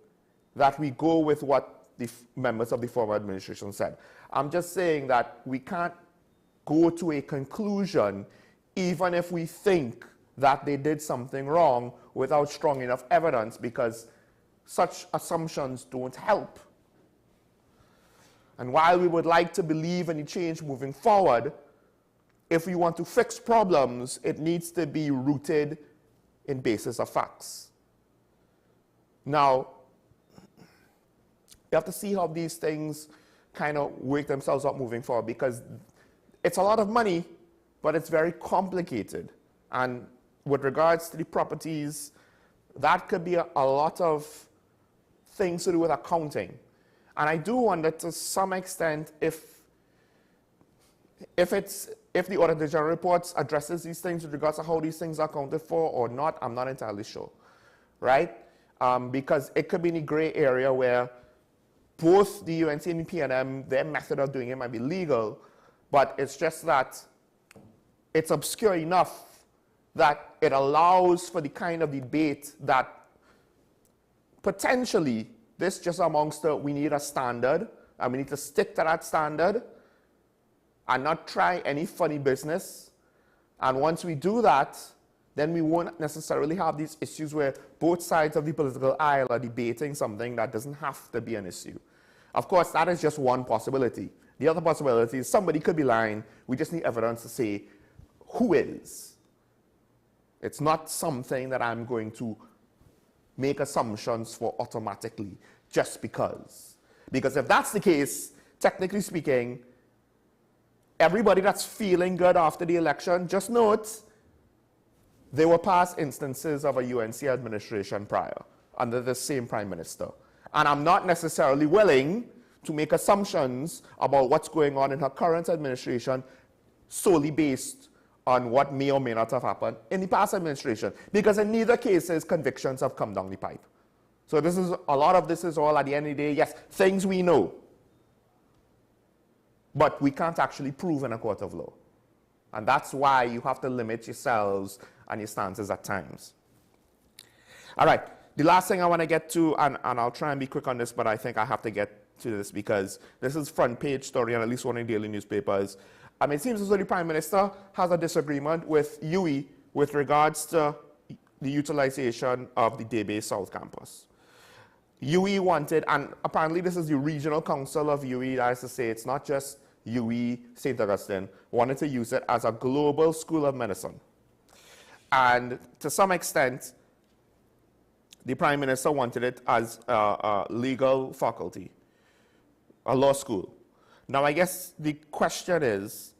Speaker 26: that we go with what the members of the former administration said. I'm just saying that we can't go to a conclusion even if we think that they did something wrong without strong enough evidence, because such assumptions don't help. And while we would like to believe in the change moving forward, if we want to fix problems, it needs to be rooted in basis of facts. Now, you have to see how these things kind of work themselves out moving forward, because it's a lot of money, but it's very complicated. And with regards to the properties, that could be a lot of things to do with accounting. And I do wonder to some extent if the Auditor General reports addresses these things with regards to how these things are accounted for or not. I'm not entirely sure, right? Because it could be in a gray area where both the UNC and the PNM, their method of doing it might be legal, but it's just that it's obscure enough that it allows for the kind of debate that potentially this just amongst the, we need a standard and we need to stick to that standard and not try any funny business. And once we do that, then we won't necessarily have these issues where both sides of the political aisle are debating something that doesn't have to be an issue. Of course, that is just one possibility. The other possibility is somebody could be lying. We just need evidence to say who is. It's not something that I'm going to make assumptions for automatically just because. Because if that's the case, technically speaking, everybody that's feeling good after the election, just note, there were past instances of a UNC administration prior under the same prime minister. And I'm not necessarily willing to make assumptions about what's going on in her current administration solely based on what may or may not have happened in the past administration. Because in neither cases, convictions have come down the pipe. So this is, a lot of this is all at the end of the day, yes, things we know. But we can't actually prove in a court of law. And that's why you have to limit yourselves and your stances at times. All right, the last thing I want to get to, and I'll try and be quick on this, but I think I have to get to this because this is front page story on at least one of the daily newspapers. It seems as though the Prime Minister has a disagreement with UE with regards to the utilization of the Debe South Campus. UE wanted, and apparently this is the regional council of UE, that is to say it's not just UE St. Augustine, wanted to use it as a global school of medicine. And to some extent, the Prime Minister wanted it as a legal faculty, a law school. Now, I guess the question is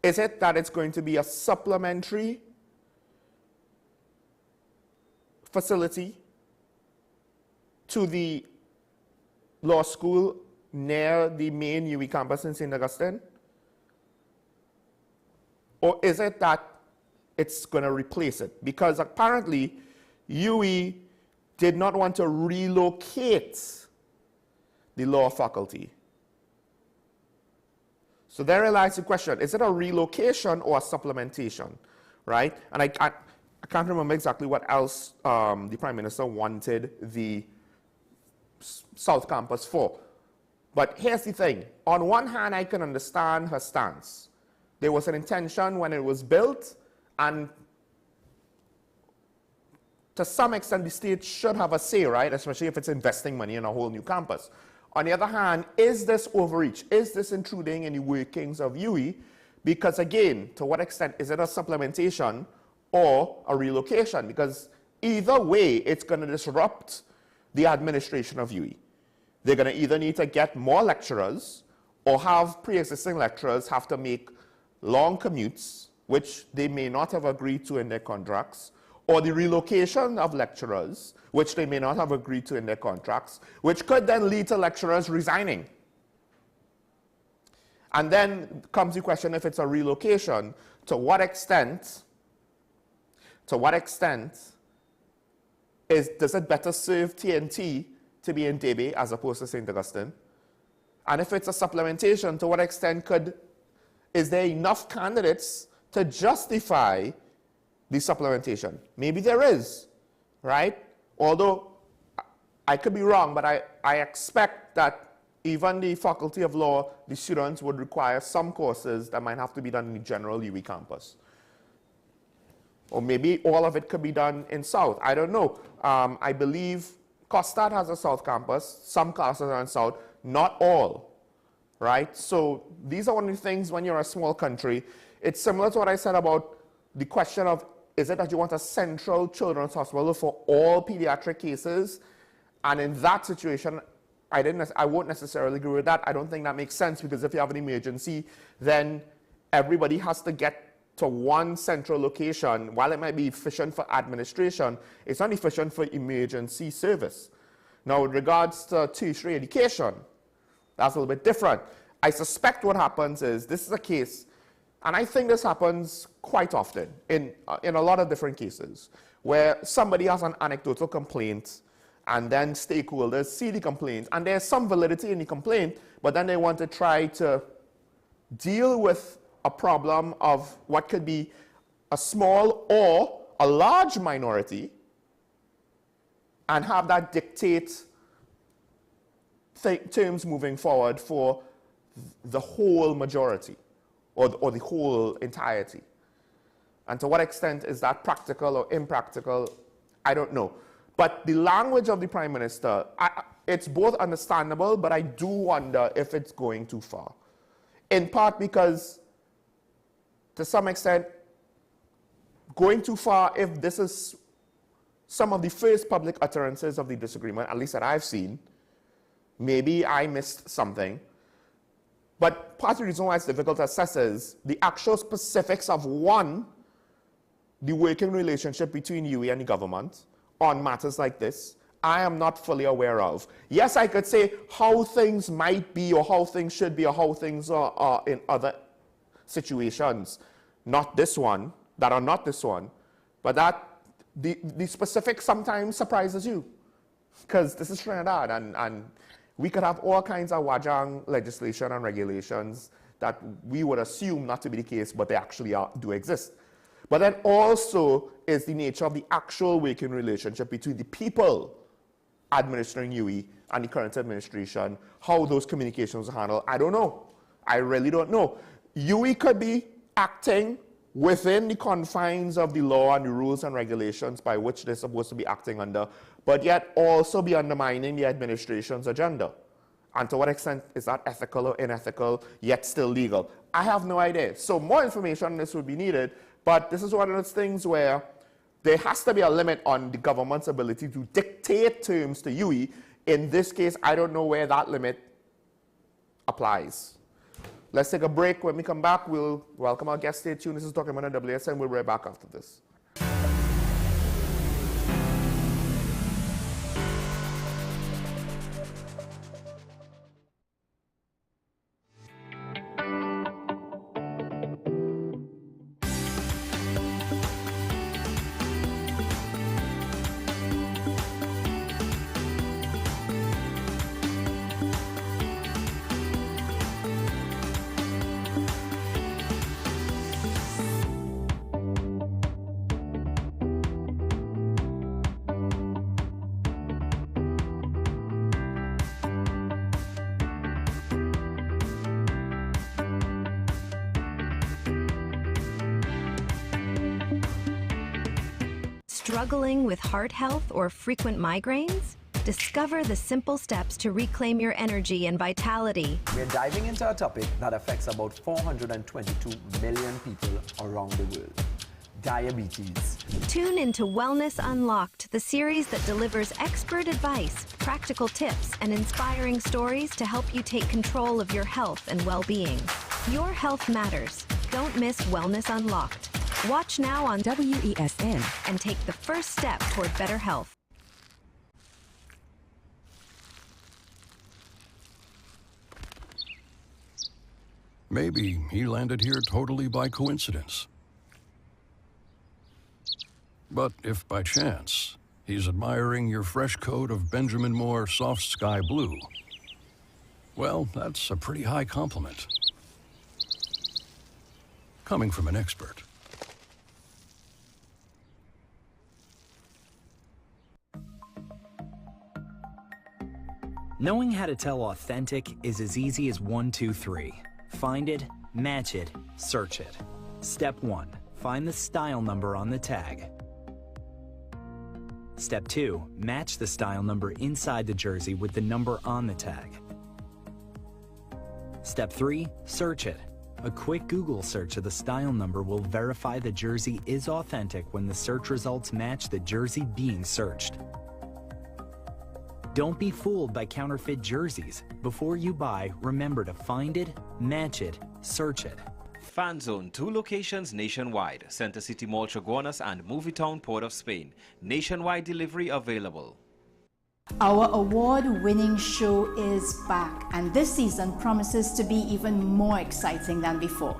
Speaker 26: it that it's going to be a supplementary facility to the law school near the main UE campus in St. Augustine? Or is it that it's going to replace it? Because apparently UE did not want to relocate the law faculty. So there lies the question, is it a relocation or a supplementation, right? And I can't remember exactly what else the Prime Minister wanted the South Campus for. But here's the thing. On one hand, I can understand her stance. There was an intention when it was built, and to some extent, the state should have a say, right? Especially if it's investing money in a whole new campus. On the other hand, is this overreach? Is this intruding in the workings of UE? Because again, to what extent is it a supplementation or a relocation? Because either way, it's going to disrupt the administration of UE. They're going to either need to get more lecturers or have pre-existing lecturers have to make long commutes, which they may not have agreed to in their contracts, or the relocation of lecturers, which they may not have agreed to in their contracts, which could then lead to lecturers resigning. And then comes the question, if it's a relocation, to what extent does it better serve TNT to be in Debe as opposed to St. Augustine? And if it's a supplementation, to what extent is there enough candidates to justify the supplementation? Maybe there is, right? Although I could be wrong, but I expect that even the Faculty of Law, the students would require some courses that might have to be done in the general UE campus. Or maybe all of it could be done in South. I don't know. I believe Costad has a South campus. Some classes are in South, not all, right? So these are one of the things when you're a small country. It's similar to what I said about the question of, is it that you want a central children's hospital for all pediatric cases? And in that situation, I won't necessarily agree with that. I don't think that makes sense, because if you have an emergency, then everybody has to get to one central location. While it might be efficient for administration, it's not efficient for emergency service. Now, with regards to tertiary education, that's a little bit different. I suspect what happens is, this is a case, and I think this happens quite often in a lot of different cases, where somebody has an anecdotal complaint, and then stakeholders see the complaint, and there's some validity in the complaint, but then they want to try to deal with a problem of what could be a small or a large minority, and have that dictate terms moving forward for the whole majority, or the whole entirety. And to what extent is that practical or impractical, I don't know. But the language of the Prime Minister, it's both understandable, but I do wonder if it's going too far. in part because, to some extent, going too far, if this is some of the first public utterances of the disagreement, at least that I've seen, maybe I missed something. But part of the reason why it's difficult to assess is the actual specifics of, one, the working relationship between UE and the government on matters like this, I am not fully aware of. Yes, I could say how things might be or how things should be or how things are in other situations, not this one, that are not this one, but that the specific sometimes surprises you, because this is Trinidad, and we could have all kinds of wajang legislation and regulations that we would assume not to be the case, but they actually do exist. But then also is the nature of the actual working relationship between the people administering UE and the current administration, how those communications are handled. I don't know. I really don't know. UE could be acting within the confines of the law and the rules and regulations by which they're supposed to be acting under, but yet also be undermining the administration's agenda. And to what extent is that ethical or unethical, yet still legal? I have no idea. So more information on this would be needed, but this is one of those things where there has to be a limit on the government's ability to dictate terms to UE. In this case, I don't know where that limit applies. Let's take a break. When we come back, we'll welcome our guest. Stay tuned. This is Talking About WSN. We'll be right back after this.
Speaker 4: Struggling with heart health or frequent migraines? Discover the simple steps to reclaim your energy and vitality.
Speaker 5: We're diving into a topic that affects about 422 million people around the world: diabetes.
Speaker 4: Tune into Wellness Unlocked, the series that delivers expert advice, practical tips, and inspiring stories to help you take control of your health and well-being. Your health matters. Don't miss Wellness Unlocked. Watch now on WESN and take the first step toward better health.
Speaker 6: Maybe he landed here totally by coincidence. But if by chance he's admiring your fresh coat of Benjamin Moore soft sky blue, well, that's a pretty high compliment. Coming from an expert.
Speaker 10: Knowing how to tell authentic is as easy as 1, 2, 3. Find it, match it, search it. Step 1, find the style number on the tag. Step 2, match the style number inside the jersey with the number on the tag. Step 3, search it. A quick Google search of the style number will verify the jersey is authentic when the search results match the jersey being searched. Don't be fooled by counterfeit jerseys. Before you buy, remember to find it, match it, search it.
Speaker 12: Fan Zone, 2 locations nationwide: Center City Mall, Chaguanas, and Movietown, Port of Spain. Nationwide delivery available.
Speaker 25: Our award-winning show is back, and this season promises to be even more exciting than before.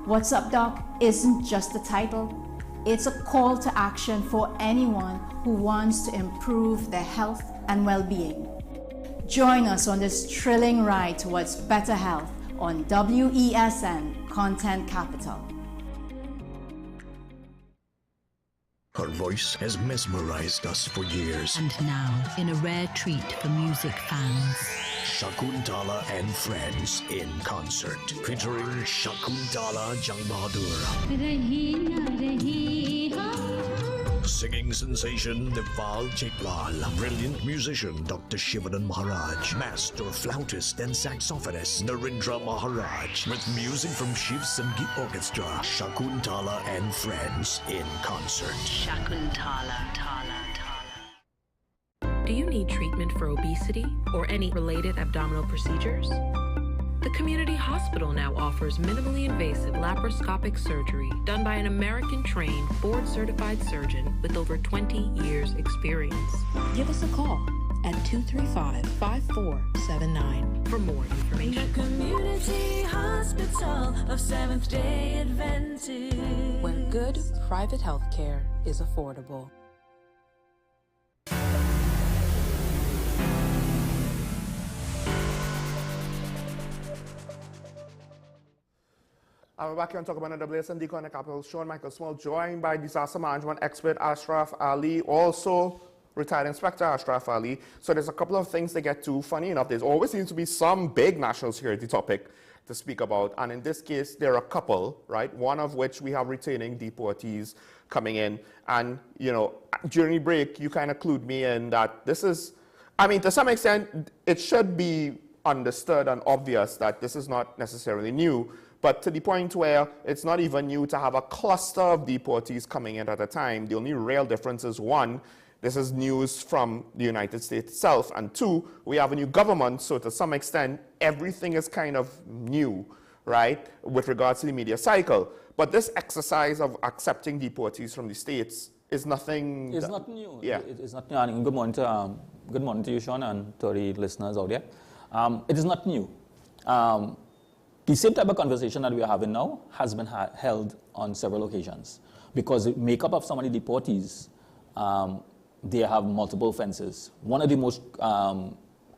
Speaker 25: What's Up, Doc isn't just a title. It's a call to action for anyone who wants to improve their health and well-being. Join us on this thrilling ride towards better health on WESN Content Capital.
Speaker 1: Her voice has mesmerized us for years.
Speaker 3: And now, in a rare treat for music fans,
Speaker 1: Shakuntala and Friends in concert, featuring Shakuntala Jang Bahadur, Singing sensation Nepal Chaitlal, brilliant musician Dr. Shivanan Maharaj, master flautist and saxophonist Narendra Maharaj, with music from Shiv Sangeet Orchestra, Shakuntala and Friends in concert.
Speaker 3: Shakuntala.
Speaker 7: Do you need treatment for obesity or any related abdominal procedures? The community hospital now offers minimally invasive laparoscopic surgery done by an American-trained, board-certified surgeon with over 20 years' experience. Give us a call at 235-5479 for more information.
Speaker 8: The Community Hospital of Seventh-day Adventist,
Speaker 7: where good private health care is affordable.
Speaker 26: We're back here on Talk About WSND Connect Capital. Sean Michael Small, joined by disaster management expert Ashraf Ali, also retired Inspector Ashraf Ali. So there's a couple of things to get to. Funny enough, there always seems to be some big national security topic to speak about. And in this case, there are a couple, right? One of which we have returning deportees coming in. And, you know, during the break, you kind of clued me in that this is, I mean, to some extent, it should be understood and obvious that this is not necessarily new. But to the point where it's not even new to have a cluster of deportees coming in at a time. The only real difference is, one, this is news from the United States itself, and two, we have a new government, so to some extent, everything is kind of new, right, with regards to the media cycle. But this exercise of accepting deportees from the States is nothing...
Speaker 13: It's not new.
Speaker 26: Yeah.
Speaker 13: It's not new. And good morning to you, Sean, and to the listeners out there. It is not new. The same type of conversation that we are having now has been held on several occasions, because the makeup of some of the deportees, they have multiple offenses. One of the most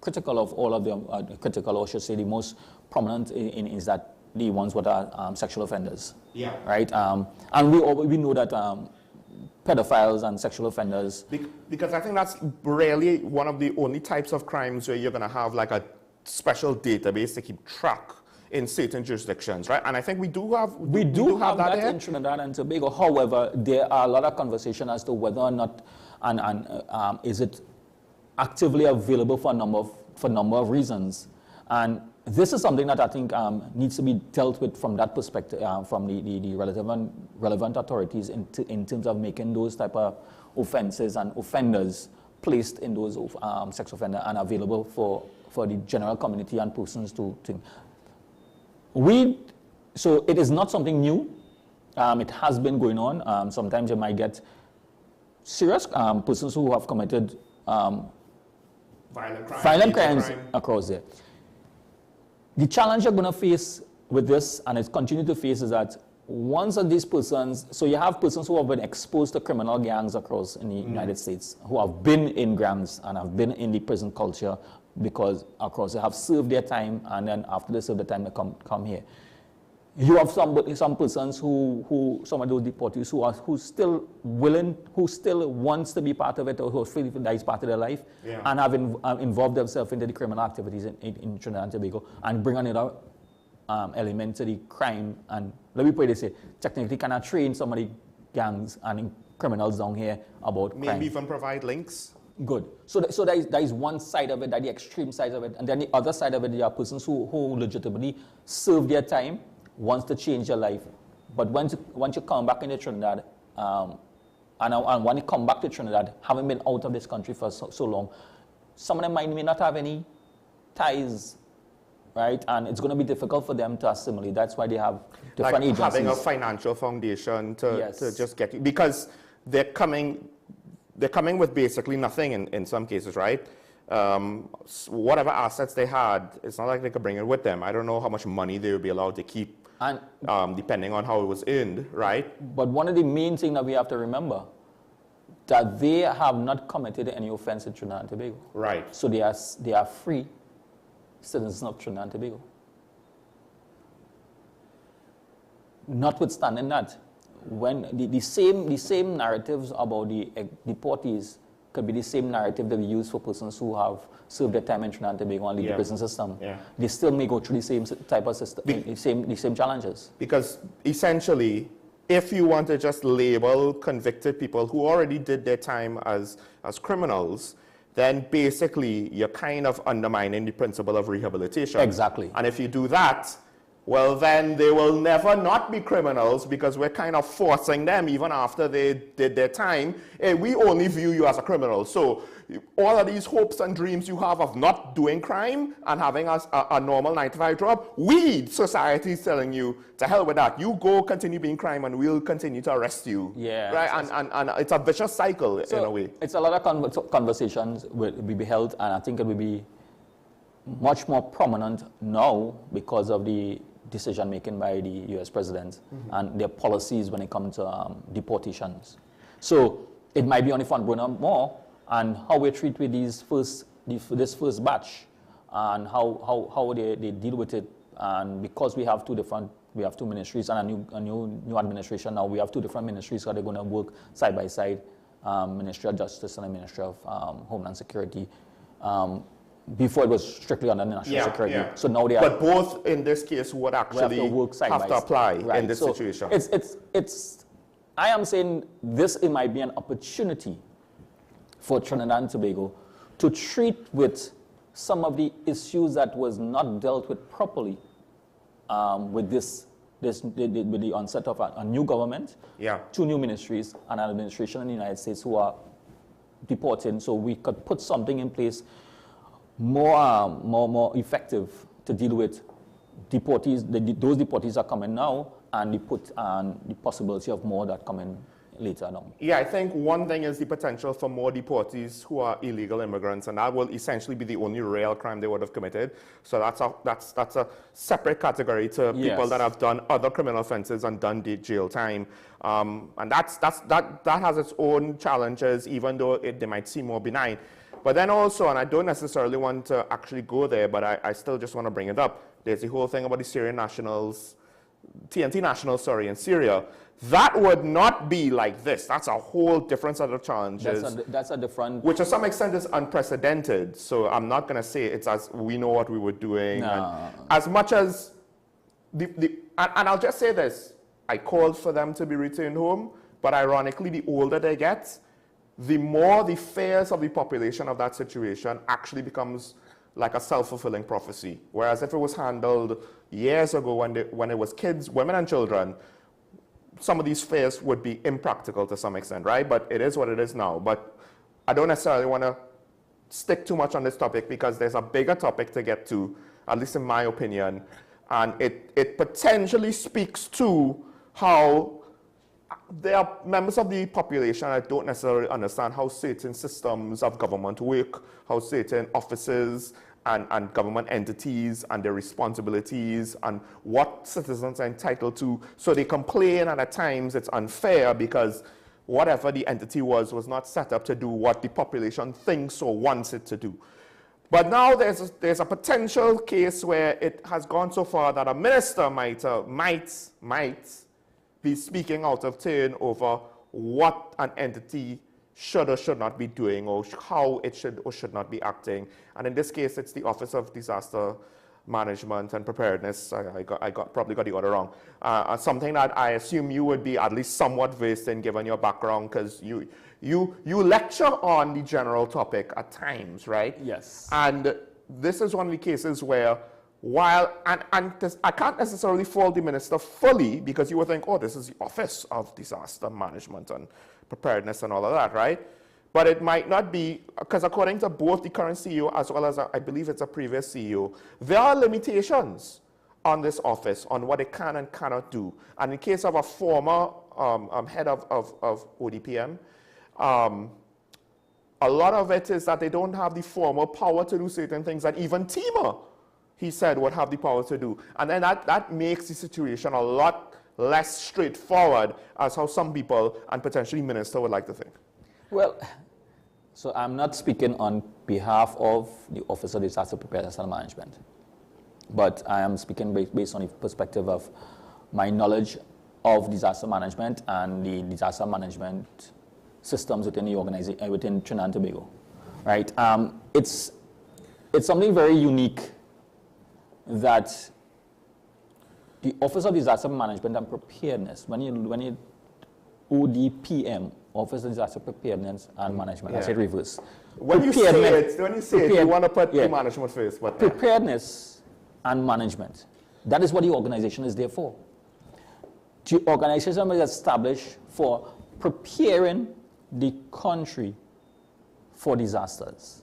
Speaker 13: critical of all of them, critical, or I should say the most prominent is that the ones that are sexual offenders.
Speaker 26: Yeah.
Speaker 13: Right? And we know that pedophiles and sexual offenders...
Speaker 26: Because I think that's really one of the only types of crimes where you're going to have like a special database to keep track in certain jurisdictions, right? And I think we do have that
Speaker 13: in Trinidad and Tobago. However, there are a lot of conversation as to whether or not is it actively available for a number of reasons. And this is something that I think needs to be dealt with from that perspective, from the relevant authorities in terms of making those type of offenses and offenders placed in those sex offender and available for the general community and persons to So it is not something new. It has been going on. Sometimes you might get serious persons who have committed violent crimes across there. The challenge you're going to face with this, and it's continue to face, is that once of these persons, so you have persons who have been exposed to criminal gangs across in the United States, who have been in gangs and have been in the prison culture, because across they have served their time, and then after they serve the time they come here. You have some persons who some of those deportees who still willing, who still wants to be part of it, or who feel that is part of their life, and have involved themselves into the criminal activities in Trinidad and Tobago, and bring another element to the crime. And let me put it this way: technically, cannot train some of the gangs and criminals down here about crime.
Speaker 26: Maybe even provide links.
Speaker 13: Good. So that is one side of it, that the extreme side of it, and then the other side of it, there are persons who legitimately serve their time, wants to change their life, but once you come back into Trinidad, and when you come back to Trinidad, having been out of this country for so long, some of them may not have any ties, right? And it's going to be difficult for them to assimilate. That's why they have different agencies.
Speaker 26: Having a financial foundation to just get you, because they're coming with basically nothing in some cases, right? Whatever assets they had, it's not like they could bring it with them. I don't know how much money they would be allowed to keep, and depending on how it was earned, right?
Speaker 13: But one of the main things that we have to remember, that they have not committed any offense in Trinidad and Tobago.
Speaker 26: Right.
Speaker 13: So they are free citizens of Trinidad and Tobago. Notwithstanding that, when the same narratives about the deportees could be the same narrative that we use for persons who have served their time in Trinidad and Tobago and leave the prison system. Yeah. They still may go through the same type of system, the same challenges.
Speaker 26: Because essentially, if you want to just label convicted people who already did their time as criminals, then basically you're kind of undermining the principle of rehabilitation.
Speaker 13: Exactly.
Speaker 26: And if you do that, well, then they will never not be criminals because we're kind of forcing them even after they did their time. Hey, we only view you as a criminal. So all of these hopes and dreams you have of not doing crime and having a normal 9-to-5 job, society is telling you, to hell with that. You go continue being crime and we'll continue to arrest you.
Speaker 13: Yeah.
Speaker 26: Right? And it's a vicious cycle in a way.
Speaker 13: It's a lot of conversations will be held, and I think it will be much more prominent now because of the decision making by the US president and their policies when it comes to deportations. So it might be on the front burner more, and how we treat with this first batch and how they deal with it. And because we have two ministries and a new administration now, we have two different ministries that are going to work side by side, Ministry of Justice and the Ministry of Homeland Security. Before it was strictly under national security. Yeah. So now they are.
Speaker 26: But both in this case would actually have to apply in this situation.
Speaker 13: I am saying this, it might be an opportunity for Trinidad and Tobago to treat with some of the issues that was not dealt with properly with the onset of a new government, two new ministries, and an administration in the United States who are deporting. So we could put something in place more effective to deal with deportees. Those deportees are coming now, and the possibility of more that coming later on.
Speaker 26: Yeah, I think one thing is the potential for more deportees who are illegal immigrants, and that will essentially be the only real crime they would have committed. So that's a separate category to people that have done other criminal offenses and done jail time. And that has its own challenges, even though they might seem more benign. But then also, and I don't necessarily want to actually go there, but I still just want to bring it up. There's the whole thing about the Syrian nationals, TNT nationals, in Syria. That would not be like this. That's a whole different set of challenges.
Speaker 13: That's a different...
Speaker 26: Which to some extent is unprecedented. So I'm not going to say it's as we know what we were doing. No. And as much as... and I'll just say this. I called for them to be returned home, but ironically, the older they get, the more the fears of the population of that situation actually becomes like a self-fulfilling prophecy. Whereas if it was handled years ago when it was kids, women and children, some of these fears would be impractical to some extent, right? But it is what it is now. But I don't necessarily want to stick too much on this topic because there's a bigger topic to get to, at least in my opinion. And it potentially speaks to how there are members of the population that don't necessarily understand how certain systems of government work, how certain offices and government entities and their responsibilities and what citizens are entitled to. So they complain, and at times it's unfair because whatever the entity was not set up to do what the population thinks or wants it to do. But now there's a potential case where it has gone so far that a minister might be speaking out of turn over what an entity should or should not be doing, or how it should or should not be acting. And in this case, it's the Office of Disaster Management and Preparedness. I probably got the order wrong. Something that I assume you would be at least somewhat versed in, given your background, because you lecture on the general topic at times, right?
Speaker 13: Yes.
Speaker 26: And this is one of the cases where, while, and I can't necessarily fault the minister fully, because you would think, oh, this is the Office of Disaster Management and Preparedness and all of that, right? But it might not be, because according to both the current CEO as well as I believe it's a previous CEO, there are limitations on this office on what it can and cannot do. And in case of a former head of ODPM, a lot of it is that they don't have the formal power to do certain things that even TEMA, he said, would have the power to do. And then that makes the situation a lot less straightforward as how some people and potentially minister would like to think.
Speaker 13: Well, so I'm not speaking on behalf of the Office of Disaster Preparedness and Management, but I am speaking based on the perspective of my knowledge of disaster management and the disaster management systems within the organization, within Trinidad and Tobago, right? It's something very unique that the Office of Disaster Management and Preparedness, when you ODPM, Office of Disaster Preparedness and Management, I said reverse.
Speaker 26: When you say it, you want to put the management first. But
Speaker 13: preparedness and management. That is what the organization is there for. The organization was established for preparing the country for disasters.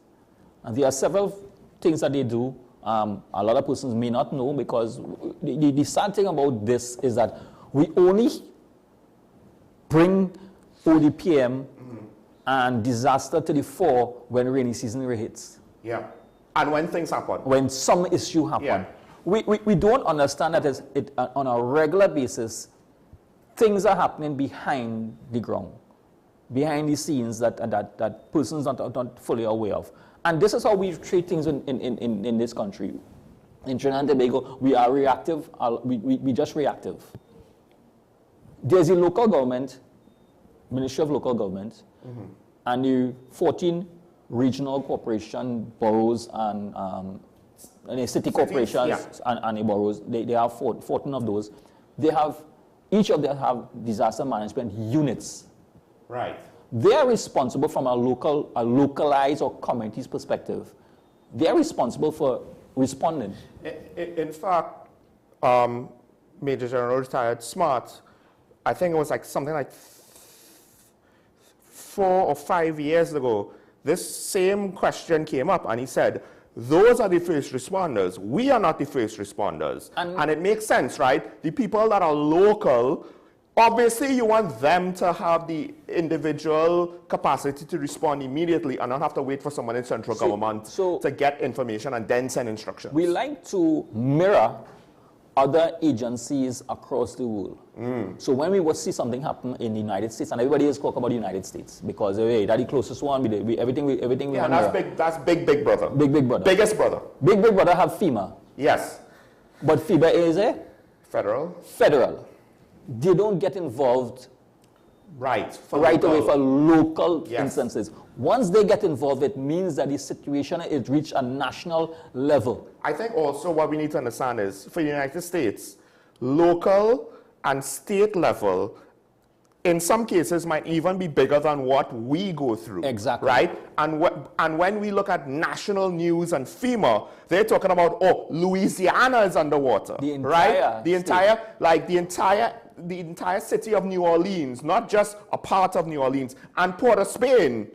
Speaker 13: And there are several things that they do. A lot of persons may not know, because the sad thing about this is that we only bring ODPM and disaster to the fore when rainy season hits.
Speaker 26: Yeah. And when things happen.
Speaker 13: When some issue happen.
Speaker 26: Yeah.
Speaker 13: We don't understand that on a regular basis, things are happening behind the ground, behind the scenes that persons are not fully aware of. And this is how we treat things in this country. In Trinidad and Tobago, we are reactive, we just reactive. There's the local government, Ministry of Local Government, and the 14 regional corporation boroughs and city corporations and the boroughs. They have 14 of those. Each of them have disaster management units.
Speaker 26: Right.
Speaker 13: They are responsible from a localized or community's perspective. They are responsible for responding.
Speaker 26: In fact, Major General Retired Smart, I think it was something like 4 or 5 years ago, this same question came up, and he said, those are the first responders. We are not the first responders. And it makes sense, right? The people that are local, obviously you want them to have the individual capacity to respond immediately and not have to wait for someone in central government to get information and then send instructions.
Speaker 13: We like to mirror other agencies across the world. So when we will see something happen in the United States, and everybody is talking about the United States, because hey, that's the closest one, everything we
Speaker 26: that's big brother.
Speaker 13: Big brother.
Speaker 26: Biggest brother.
Speaker 13: Big brother have FEMA.
Speaker 26: Yes.
Speaker 13: But FEMA is
Speaker 26: federal.
Speaker 13: They don't get involved
Speaker 26: away for
Speaker 13: local instances. Once they get involved, it means that the situation is reached a national level.
Speaker 26: I think also what we need to understand is, for the United States, local and state level, in some cases, might even be bigger than what we go through.
Speaker 13: Exactly.
Speaker 26: Right? And when we look at national news and FEMA, they're talking about, Louisiana is underwater. The entire city of New Orleans, not just a part of New Orleans, and Port of Spain,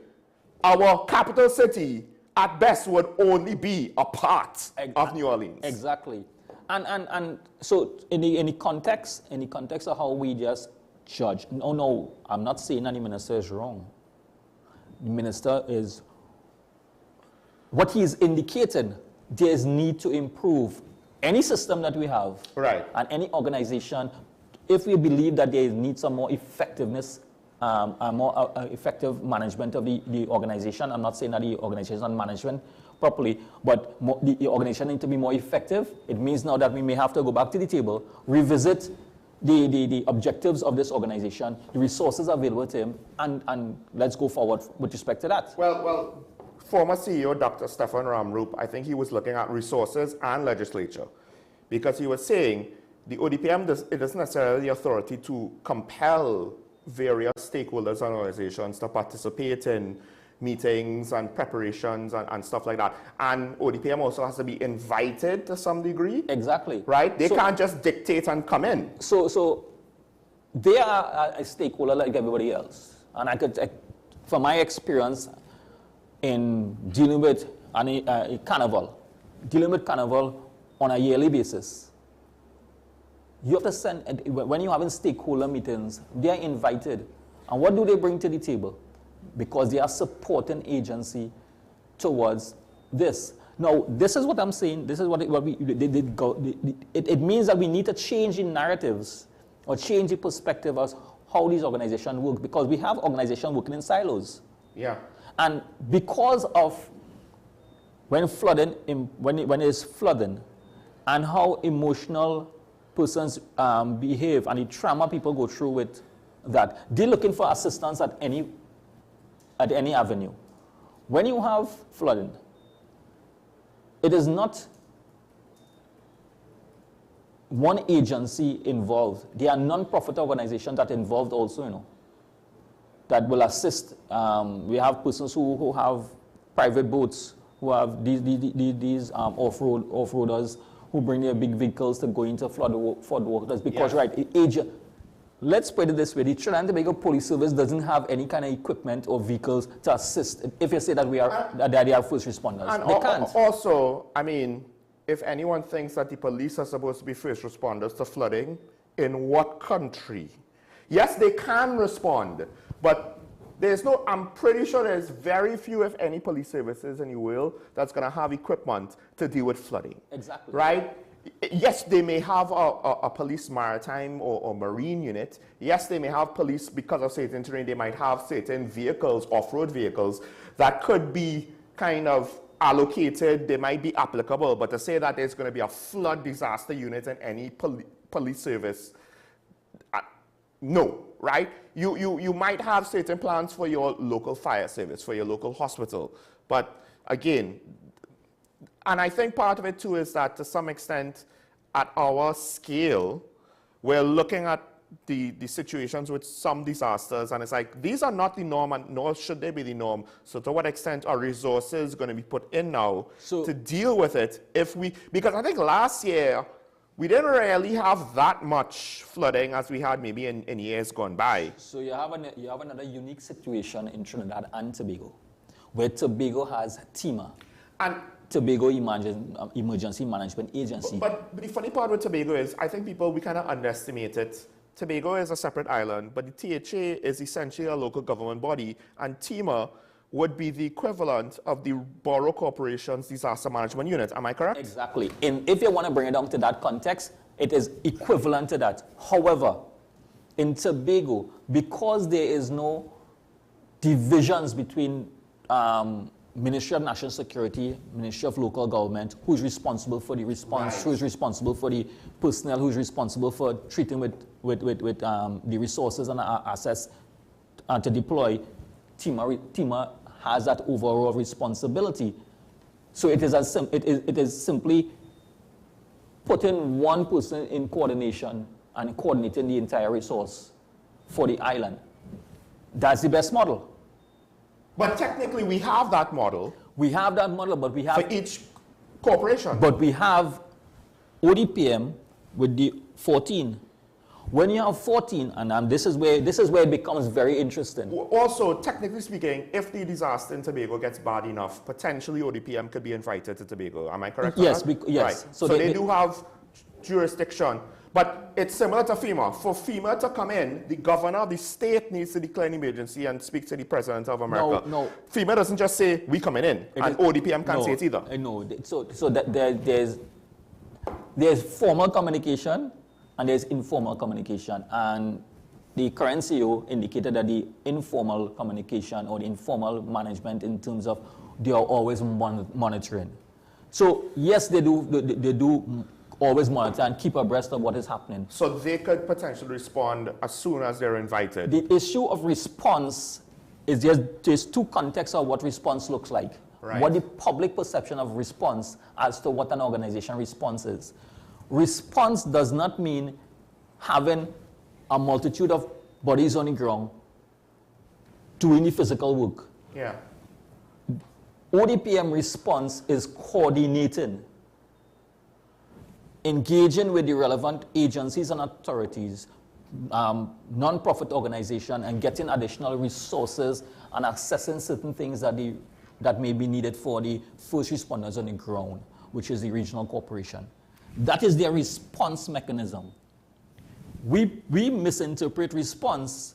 Speaker 26: our capital city, at best would only be a part of New Orleans.
Speaker 13: Exactly. And so in the context of how we just judge, no, I'm not saying that the minister is wrong. The minister is, what he is indicating, there is need to improve any system that we have.
Speaker 26: Right.
Speaker 13: And any organization, if we believe that there needs some more effectiveness, more effective management of the organization. I'm not saying that the organization is not management properly, but the organization needs to be more effective. It means now that we may have to go back to the table, revisit the objectives of this organization, the resources available to him, and let's go forward with respect to that.
Speaker 26: Well, former CEO Dr. Stefan Ramroop, I think he was looking at resources and legislature, because he was saying the ODPM doesn't necessarily have the authority to compel various stakeholders and organizations to participate in meetings and preparations and stuff like that. And ODPM also has to be invited to some degree.
Speaker 13: Exactly.
Speaker 26: Right? They can't just dictate and come in.
Speaker 13: So they are a stakeholder like everybody else. And from my experience in dealing with a carnival on a yearly basis, you have to send, when you're having stakeholder meetings, they are invited. And what do they bring to the table? Because they are supporting agency towards this. Now, this is what I'm saying. This is it means that we need to change the narratives or change the perspective of how these organizations work, because we have organizations working in silos.
Speaker 26: Yeah.
Speaker 13: And because of when it's flooding and how emotional persons behave and the trauma people go through with that, they're looking for assistance at any avenue. When you have flooding, it is not one agency involved. There are non-profit organizations that involved also, you know, that will assist. We have persons who have private boats, who have these off-roaders who bring their big vehicles to go into flood waters. Because, let's put it this way, the Trinidad and Tobago Police Service doesn't have any kind of equipment or vehicles to assist. If you say that they are first responders,
Speaker 26: and
Speaker 13: they can't.
Speaker 26: Also, I mean, if anyone thinks that the police are supposed to be first responders to flooding, in what country? Yes, they can respond, but there's no, I'm pretty sure there's very few, if any, police services in the world that's going to have equipment to deal with flooding.
Speaker 13: Exactly.
Speaker 26: Right? Yes, they may have a police maritime or marine unit. Yes, they may have police, because of certain terrain, they might have certain vehicles, off-road vehicles, that could be kind of allocated, they might be applicable, but to say that there's going to be a flood disaster unit in any police service, no, right? You might have certain plans for your local fire service, for your local hospital, but again, and I think part of it too is that to some extent, at our scale, we're looking at the situations with some disasters, and it's like, these are not the norm, and nor should they be the norm. So to what extent are resources going to be put in now to deal with it? Because I think last year, we didn't really have that much flooding as we had maybe in years gone by.
Speaker 13: So you have another unique situation in Trinidad and Tobago, where Tobago has TEMA, and Tobago Emergency Management Agency.
Speaker 26: But the funny part with Tobago is, I think we kind of underestimate it. Tobago is a separate island, but the THA is essentially a local government body, and TEMA would be the equivalent of the Borough Corporation's Disaster Management Unit. Am I correct?
Speaker 13: Exactly. And if you want to bring it down to that context, it is equivalent to that. However, in Tobago, because there is no divisions between Ministry of National Security, Ministry of Local Government, who's responsible for the response, who's responsible for the personnel, who's responsible for treating with the resources and assets to deploy, TEMA has that overall responsibility. So it is simply putting one person in coordination and coordinating the entire resource for the island. That's the best model.
Speaker 26: But technically, we have that model.
Speaker 13: We have that model, but we have...
Speaker 26: For each corporation.
Speaker 13: But we have ODPM with the 14. When you have 14, and this is where it becomes very interesting.
Speaker 26: Also, technically speaking, if the disaster in Tobago gets bad enough, potentially ODPM could be invited to Tobago. Am I correct?
Speaker 13: Yes, yes.
Speaker 26: Right. So they do have jurisdiction. But it's similar to FEMA. For FEMA to come in, the governor of the state needs to declare an emergency and speak to the president of America.
Speaker 13: No.
Speaker 26: FEMA doesn't just say, we coming in, and ODPM can't say it either.
Speaker 13: No. So that there's formal communication and there's informal communication. And the current CEO indicated that the informal communication or the informal management in terms of they are always monitoring. So yes, they do always monitor and keep abreast of what is happening.
Speaker 26: So they could potentially respond as soon as they're invited.
Speaker 13: The issue of response is there's two contexts of what response looks like.
Speaker 26: Right.
Speaker 13: What the public perception of response as to what an organization response is. Response does not mean having a multitude of bodies on the ground doing the physical work.
Speaker 26: Yeah.
Speaker 13: ODPM response is coordinating, engaging with the relevant agencies and authorities, non-profit organization, and getting additional resources and accessing certain things that may be needed for the first responders on the ground, which is the regional corporation. That is their response mechanism. We misinterpret response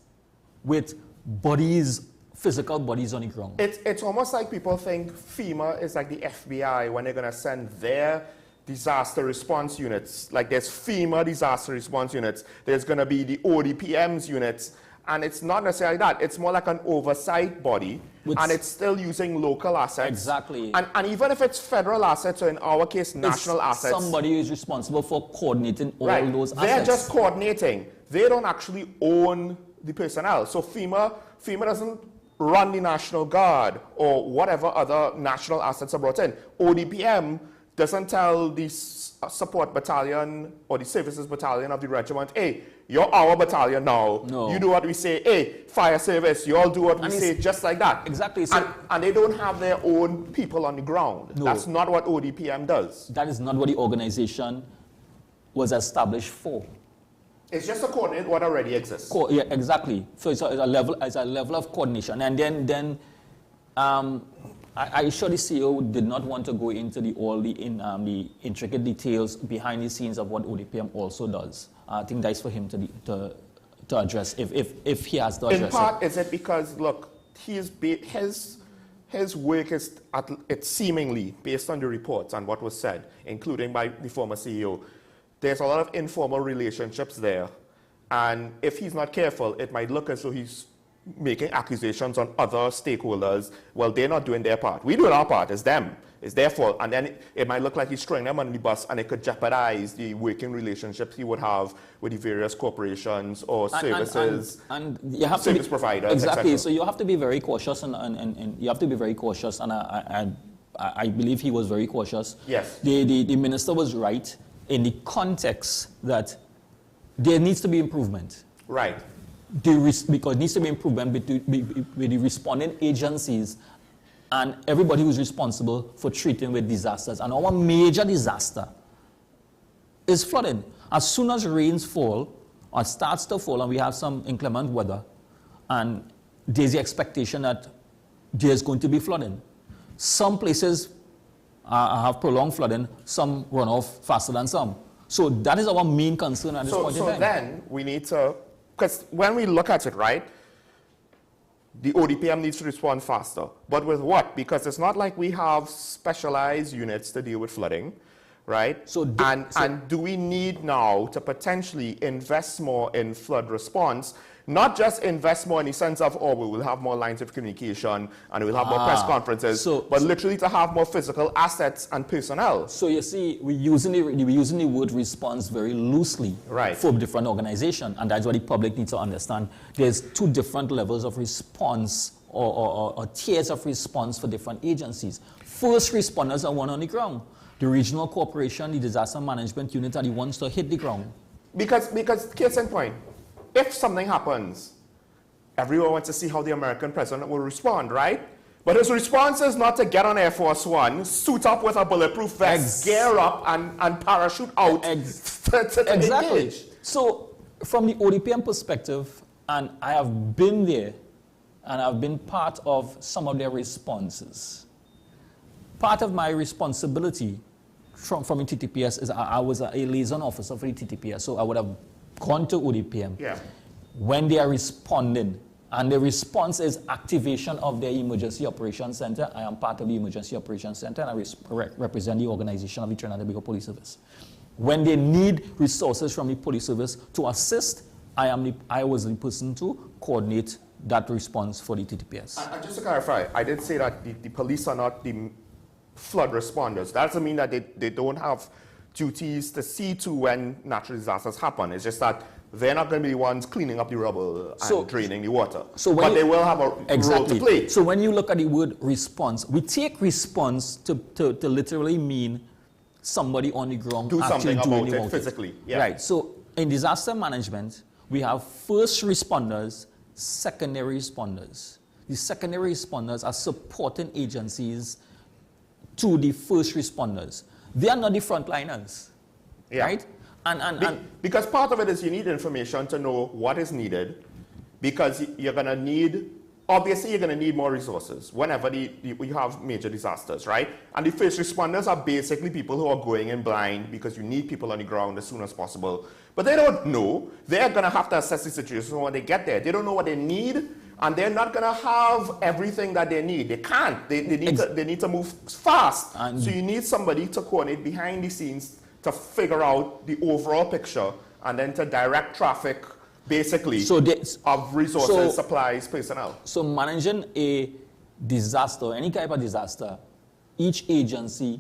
Speaker 13: with bodies, physical bodies on the ground.
Speaker 26: It's almost like people think FEMA is like the FBI when they're going to send their disaster response units. Like there's FEMA disaster response units, there's going to be the ODPM's units, and it's not necessarily that. It's more like an oversight body, and it's still using local assets.
Speaker 13: Exactly.
Speaker 26: And even if it's federal assets, or in our case, national assets.
Speaker 13: Somebody is responsible for coordinating all those assets.
Speaker 26: They're just coordinating. They don't actually own the personnel. So FEMA doesn't run the National Guard or whatever other national assets are brought in. ODPM doesn't tell the support battalion or the services battalion of the regiment, hey, you're our battalion now.
Speaker 13: No.
Speaker 26: You do what we say. Hey, fire service, you all do what we say, just like that.
Speaker 13: Exactly. So
Speaker 26: and they don't have their own people on the ground.
Speaker 13: No.
Speaker 26: That's not what ODPM does.
Speaker 13: That is not what the organization was established for.
Speaker 26: It's just to coordinate what already exists.
Speaker 13: Yeah, exactly. So it's a level of coordination. And then I sure the CEO did not want to go into the intricate details behind the scenes of what ODPM also does. I think that's for him to address if he has to address it.
Speaker 26: In part, is it because, look, his work is, it's seemingly, based on the reports and what was said, including by the former CEO, there's a lot of informal relationships there. And if he's not careful, it might look as though he's making accusations on other stakeholders. Well, they're not doing their part. We do our part. It's them. It's their fault. And then it might look like he's throwing them on the bus, and it could jeopardize the working relationships he would have with the various corporations or services,
Speaker 13: and you have
Speaker 26: service providers.
Speaker 13: Exactly.
Speaker 26: etc.
Speaker 13: So you have to be very cautious, and you have to be very cautious. And I believe he was very cautious.
Speaker 26: Yes.
Speaker 13: The minister was right in the context that there needs to be improvement.
Speaker 26: Right.
Speaker 13: Because it needs to be improvement with the responding agencies and everybody who's responsible for treating with disasters. And our major disaster is flooding. As soon as rains fall, or starts to fall, and we have some inclement weather, and there's the expectation that there's going to be flooding. Some places have prolonged flooding, some run off faster than some. So that is our main concern at this point in time.
Speaker 26: So then we need to, because when we look at it, right, the ODPM needs to respond faster. But with what? Because it's not like we have specialized units to deal with flooding, right? And do we need now to potentially invest more in flood response? Not just invest more in the sense of, oh, we will have more lines of communication and we'll have more press conferences, but literally to have more physical assets and personnel.
Speaker 13: So you see, we're using the word response very loosely for different organizations, and that's what the public needs to understand. There's two different levels of response or tiers of response for different agencies. First responders are one on the ground. The regional corporation, the disaster management unit are the ones to hit the ground.
Speaker 26: Because case in point, if something happens, everyone wants to see how the American president will respond, right? But his response is not to get on Air Force One, suit up with a bulletproof vest, gear up, and parachute out to engage.
Speaker 13: So from the ODPM perspective, and I have been there, and I've been part of some of their responses. Part of my responsibility from the TTPS is I was a liaison officer for the TTPS, so I would have gone to ODPM when they are responding, and the response is activation of their emergency operations center. I am part of the emergency operations center, and I represent the organization of the Trinidad and Tobago Police Service. When they need resources from the police service to assist, I was the person to coordinate that response for the TTPS.
Speaker 26: And just to clarify, I did say that the police are not the flood responders. That doesn't mean that they don't have duties to see to when natural disasters happen. It's just that they're not going to be the ones cleaning up the rubble and draining the water. But they will have a role to play.
Speaker 13: So when you look at the word response, we take response to literally mean somebody on the ground
Speaker 26: do
Speaker 13: actually
Speaker 26: something
Speaker 13: doing
Speaker 26: about it physically. Yeah.
Speaker 13: Right. So in disaster management, we have first responders, secondary responders. The secondary responders are supporting agencies to the first responders. They are not the frontliners, right?
Speaker 26: Because part of it is you need information to know what is needed, because you're going to need, obviously you're going to need more resources whenever you have major disasters, right? And the first responders are basically people who are going in blind because you need people on the ground as soon as possible. But they don't know. They're going to have to assess the situation when they get there. They don't know what they need, and they're not going to have everything that they need. They can't. They need to move fast. So you need somebody to coordinate behind the scenes to figure out the overall picture and then to direct traffic, basically, of resources, supplies, personnel.
Speaker 13: So managing a disaster, any type of disaster, each agency,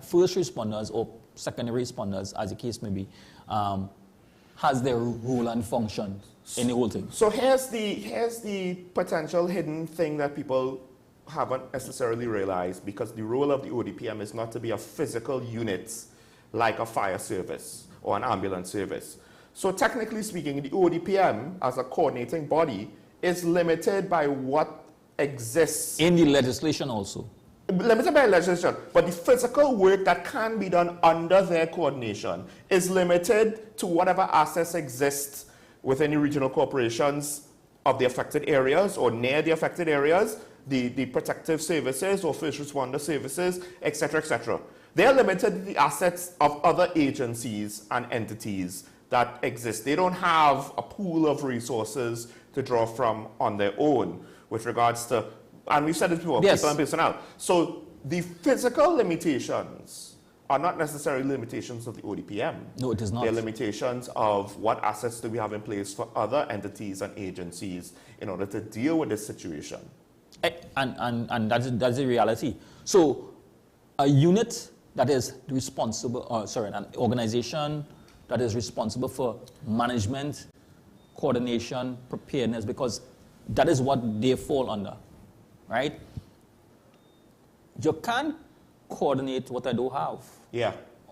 Speaker 13: first responders or secondary responders, as the case may be, has their role and function in the whole thing.
Speaker 26: So here's the potential hidden thing that people haven't necessarily realized, because the role of the ODPM is not to be a physical unit like a fire service or an ambulance service. So technically speaking, the ODPM as a coordinating body is limited by what exists.
Speaker 13: In the legislation also.
Speaker 26: Limited by legislation, but the physical work that can be done under their coordination is limited to whatever assets exist within the regional corporations of the affected areas or near the affected areas, the protective services or first responder services, etc., etc. They are limited to the assets of other agencies and entities that exist. They don't have a pool of resources to draw from on their own with regards to, and we've said this before,
Speaker 13: yes,
Speaker 26: people and personnel. So the physical limitations are not necessarily limitations of the ODPM.
Speaker 13: No, it is not.
Speaker 26: They're limitations of what assets do we have in place for other entities and agencies in order to deal with this situation.
Speaker 13: And that's the reality. So a unit that is responsible, an organization that is responsible for management, coordination, preparedness, because that is what they fall under, right? You can't coordinate what I do have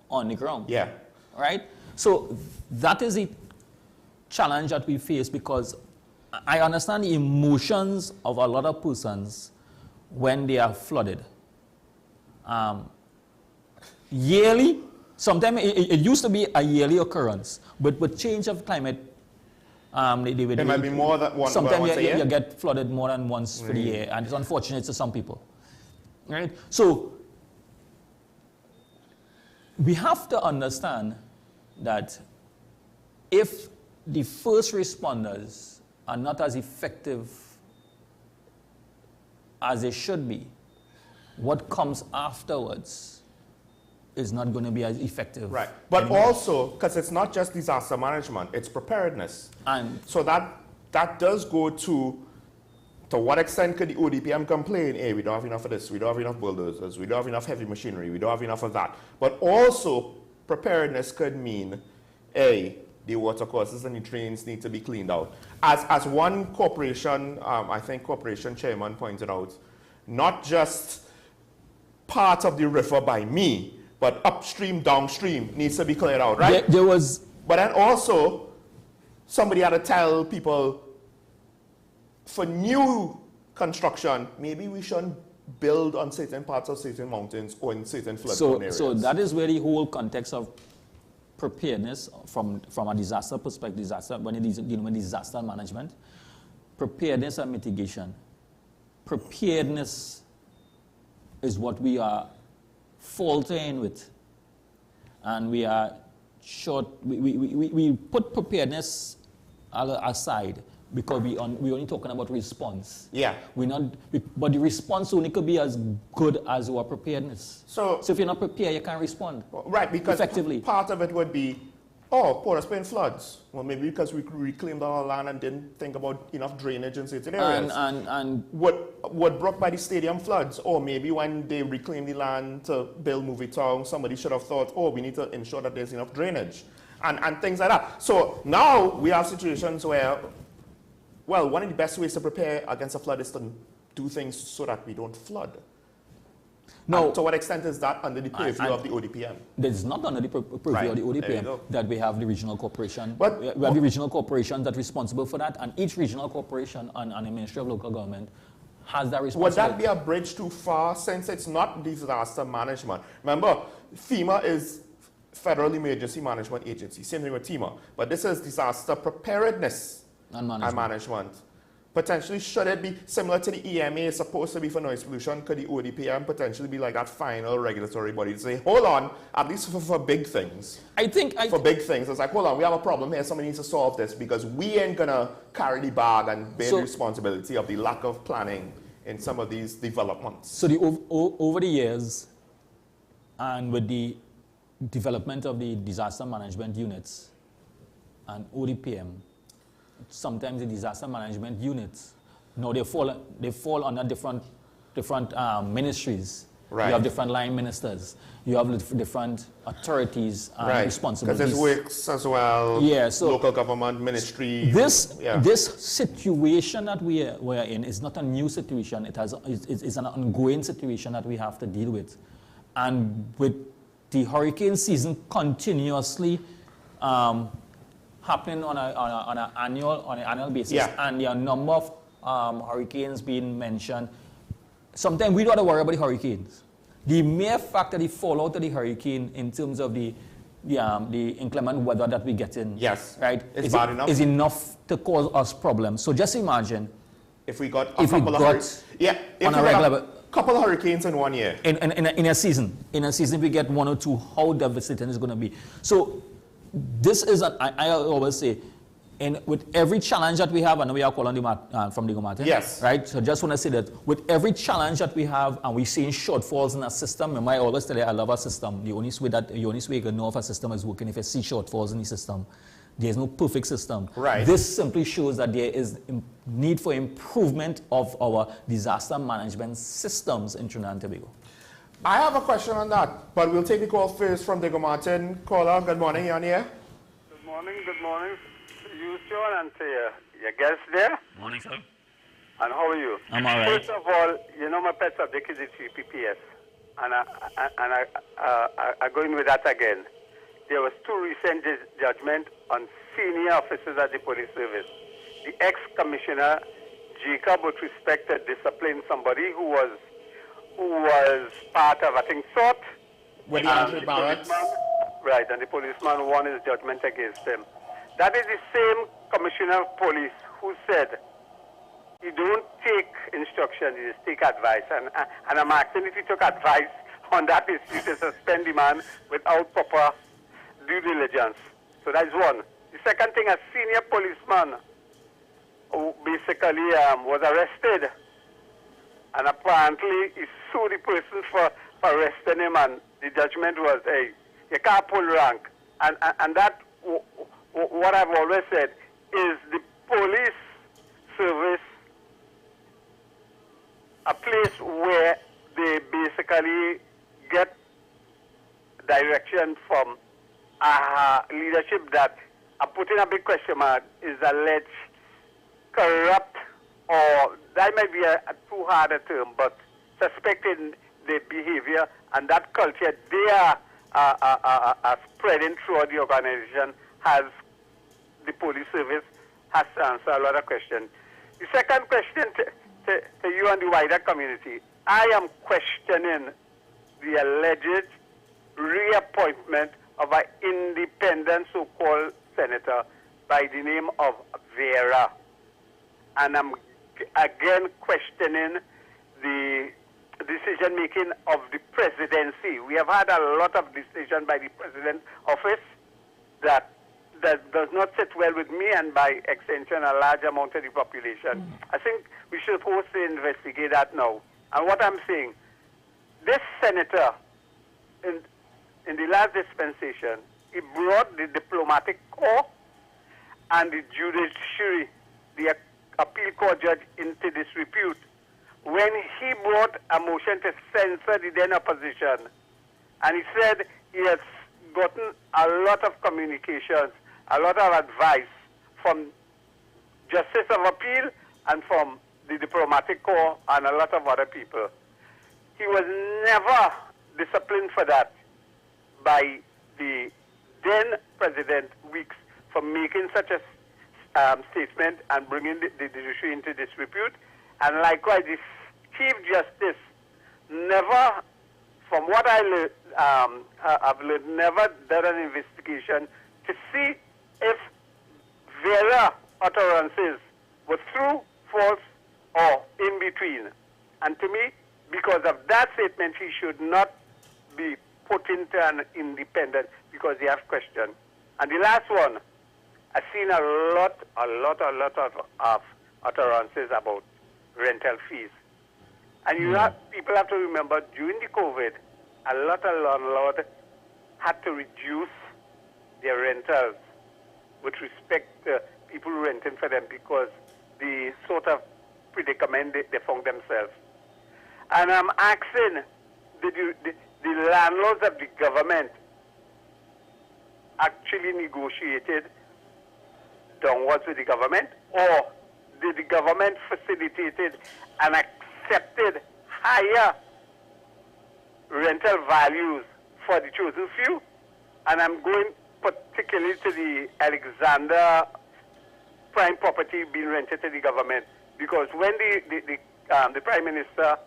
Speaker 13: on the ground.
Speaker 26: Yeah.
Speaker 13: Right? So that is a challenge that we face, because I understand the emotions of a lot of persons when they are flooded. Yearly, sometimes it used to be a yearly occurrence, but with change of climate, it might
Speaker 26: be more than once.
Speaker 13: Sometimes you get flooded more than once for the year, and it's unfortunate to some people. Right? So we have to understand that if the first responders are not as effective as they should be, what comes afterwards is not going to be as effective.
Speaker 26: Right. But
Speaker 13: anymore.
Speaker 26: also, because it's not just disaster management, it's preparedness. And so that does go to what extent could the ODPM complain, hey, we don't have enough of this, we don't have enough bulldozers, we don't have enough heavy machinery, we don't have enough of that. But also, preparedness could mean, hey, the water courses and the drains need to be cleaned out. As one corporation, I think corporation chairman pointed out, not just part of the river by me, but upstream, downstream needs to be cleared out, right?
Speaker 13: There was...
Speaker 26: But then also, somebody had to tell people, for new construction, maybe we shouldn't build on certain parts of certain mountains or in certain flood-prone areas.
Speaker 13: So that is where the whole context of preparedness from a disaster perspective, when you're dealing with disaster management, preparedness and mitigation. Preparedness is what we are faltering with, and we are short. We put preparedness aside because we're only talking about response.
Speaker 26: Yeah.
Speaker 13: But the response only could be as good as our preparedness. So if you're not prepared, you can't respond.
Speaker 26: Right, because
Speaker 13: effectively.
Speaker 26: Part of it would be, Port of Spain floods. Well, maybe because we reclaimed our land and didn't think about enough drainage in certain areas.
Speaker 13: And
Speaker 26: what brought by the stadium floods, or maybe when they reclaimed the land to build Movie Town, somebody should have thought, we need to ensure that there's enough drainage, and things like that. So now we have situations where, well, one of the best ways to prepare against a flood is to do things so that we don't flood. No. And to what extent is that under the purview of the ODPM?
Speaker 13: It's not under the purview of the ODPM that we have the regional corporation. We have the regional corporation that's responsible for that, and each regional corporation and the Ministry of Local Government has that responsibility.
Speaker 26: Would that be a bridge too far, since it's not disaster management? Remember, FEMA is Federal Emergency Management Agency, same thing with FEMA, but this is disaster preparedness and management. Potentially, should it be similar to the EMA is supposed to be for noise pollution? Could the ODPM potentially be like that final regulatory body to say, hold on, at least for big things? For big things, it's like, hold on, we have a problem here, somebody needs to solve this, because we ain't gonna carry the bag and bear the responsibility of the lack of planning in some of these developments.
Speaker 13: So over the years, and with the development of the disaster management units and ODPM, sometimes the disaster management units, they fall under different ministries,
Speaker 26: Right.
Speaker 13: You have different line ministers. You have different authorities and responsibilities.
Speaker 26: Because there's works as well, local government, ministry.
Speaker 13: This situation that we are in is not a new situation. It's an ongoing situation that we have to deal with. And with the hurricane season continuously happening on an annual basis, and the number of hurricanes being mentioned, sometimes we don't have to worry about the hurricanes. The mere fact that the fallout of the hurricane in terms of the inclement weather that we get in, right,
Speaker 26: it's bad enough.
Speaker 13: Is enough to cause us problems. So just imagine
Speaker 26: if we got a couple of hurricanes in 1 year.
Speaker 13: In a season. In a season, we get 1 or 2, how devastating it's going to be. So this is, I always say, with every challenge that we have, and we are calling from Diego Martin.
Speaker 26: Yes.
Speaker 13: Right? So I just want to say that with every challenge that we have, and we're seeing shortfalls in our system, I always tell you, I love our system. The only way you can know if a system is working, if you see shortfalls in the system. There's no perfect system.
Speaker 26: Right.
Speaker 13: This simply shows that there is need for improvement of our disaster management systems in Trinidad and Tobago.
Speaker 26: I have a question on that, but we'll take the call first from Diego Martin. Caller, good morning, you're on here.
Speaker 2: Good morning. You, John, and your guests there.
Speaker 13: Morning, sir.
Speaker 2: And how are you?
Speaker 13: I'm all right.
Speaker 2: First of all, my pet subject is the PPS. And I go in with that again. There was 2 recent judgments on senior officers at the police service. The ex-commissioner, Jacob, with respect to discipline somebody who was part of, I think, SOT.
Speaker 26: With the barracks.
Speaker 2: Right, and the policeman won his judgment against him. That is the same commissioner of police who said he don't take instructions, he just take advice. And I'm asking if he took advice on that issue to suspend the man without proper due diligence. So that's one. The second thing, a senior policeman who basically was arrested, and apparently he sued the person for arresting him, and the judgment was, hey, you can't pull rank. And that, what I've always said, is the police service a place where they basically get direction from leadership that, I'm putting a big question mark, is alleged corrupt, or that might be a too hard a term, but suspecting the behavior and that culture they are spreading throughout the organization, has the police service has to answer a lot of questions. The second question to you and the wider community, I am questioning the alleged reappointment of an independent so-called senator by the name of Vera. And I'm again questioning the decision-making of the presidency. We have had a lot of decision by the president's office that does not sit well with me, and by extension a large amount of the population. I think we should supposed to investigate that now. And what I'm saying, this senator, in the last dispensation, he brought the diplomatic corps and the judiciary, the appeal court judge, into disrepute when he brought a motion to censor the then opposition. And he said he has gotten a lot of communications, a lot of advice from Justice of Appeal and from the diplomatic corps and a lot of other people. He was never disciplined for that by the then President Weeks for making such a statement and bringing the judiciary into disrepute. And likewise, the Chief Justice never, from what I learned, I've learned, never done an investigation to see if Vera utterances were true, false, or in between. And to me, because of that statement, he should not be put into an independent, because he has questioned. And the last one, I've seen a lot of utterances about rental fees. And people have to remember, during the COVID, a lot of landlords had to reduce their rentals with respect to people renting for them, because the sort of predicament they found themselves. And I'm asking the landlords of the government actually negotiated downwards with the government, or did the government facilitated and accepted higher rental values for the chosen few? And I'm going particularly to the Alexander prime property being rented to the government, because when the Prime Minister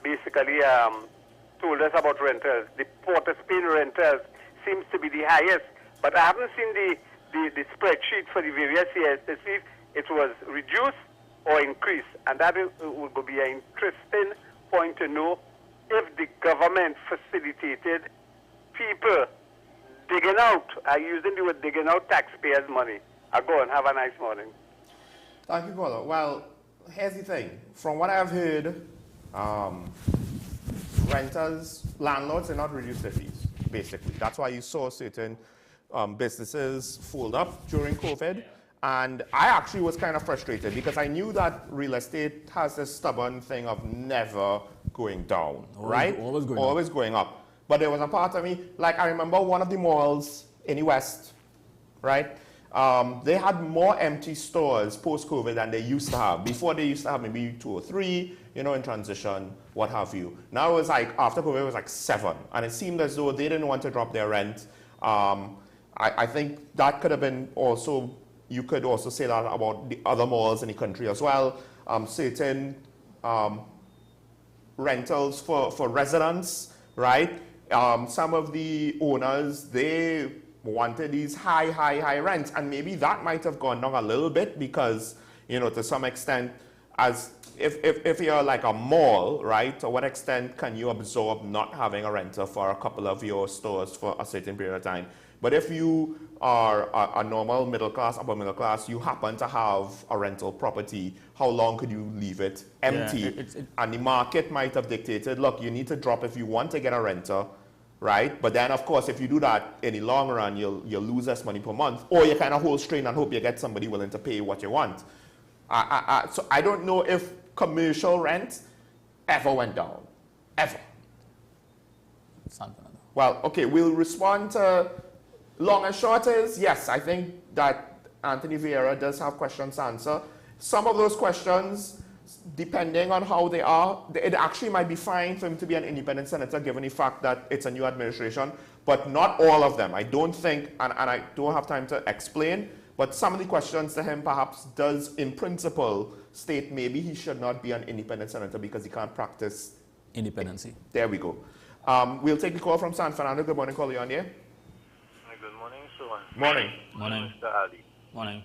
Speaker 2: basically told us about rentals, the Port of Spain rentals seems to be the highest, but I haven't seen the spreadsheet for the various years to see if it was reduced or increased, and that would be an interesting point to know if the government facilitated people digging out, using the word digging out taxpayers' money. Go and have a nice morning.
Speaker 26: Thank you, caller. Well, here's the thing. From what I've heard, renters, landlords, are not reduced their fees, basically. That's why you saw certain businesses fold up during COVID. And I actually was kind of frustrated because I knew that real estate has this stubborn thing of never going down, right? Always going up. But there was a part of me, like I remember one of the malls in the West, right? They had more empty stores post-COVID than they used to have. Before, they used to have maybe 2 or 3, you know, in transition, what have you. Now it was like, after COVID, it was like 7. And it seemed as though they didn't want to drop their rent. I think that could have been also, you could also say that about the other malls in the country as well. Certain rentals for residents, right? Some of the owners, they wanted these high rents, and maybe that might have gone down a little bit because, you know, to some extent, as if you're like a mall, right, to what extent can you absorb not having a renter for a couple of your stores for a certain period of time? But if you are a normal middle class, upper middle class, you happen to have a rental property, how long could you leave it empty? Yeah, and the market might have dictated, look, you need to drop if you want to get a renter, right? But then, of course, if you do that in the long run, you'll lose less money per month, or you kind of hold strain and hope you get somebody willing to pay what you want. So I don't know if commercial rent ever went down, ever. Well, okay, we'll respond to long and short is, yes, I think that Anthony Vieira does have questions to answer. Some of those questions, depending on how they are, it actually might be fine for him to be an independent senator given the fact that it's a new administration, but not all of them. I don't think, and I don't have time to explain, but some of the questions to him perhaps does, in principle, state maybe he should not be an independent senator because he can't practice
Speaker 13: independency.
Speaker 26: There we go. We'll take the call from San Fernando. Good morning, caller, you on there?
Speaker 9: Good morning, Suwan.
Speaker 26: Morning.
Speaker 13: Morning.
Speaker 9: Mr. Ali.
Speaker 13: Morning.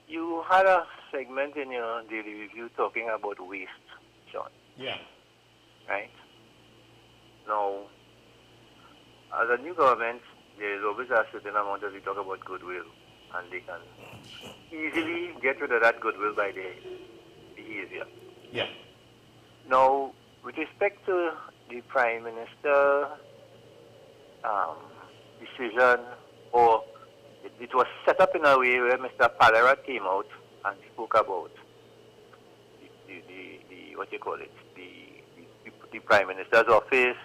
Speaker 9: You had a segment in your daily review talking about waste, John.
Speaker 26: Yeah.
Speaker 9: Right? Now, as a new government, there is always a certain amount as we talk about goodwill, and they can easily get rid of that goodwill by their behavior.
Speaker 26: Yeah.
Speaker 9: Now, with respect to the Prime Minister decision, or it was set up in a way where Mr. Palera came out and spoke about the what you call it, the Prime Minister's office,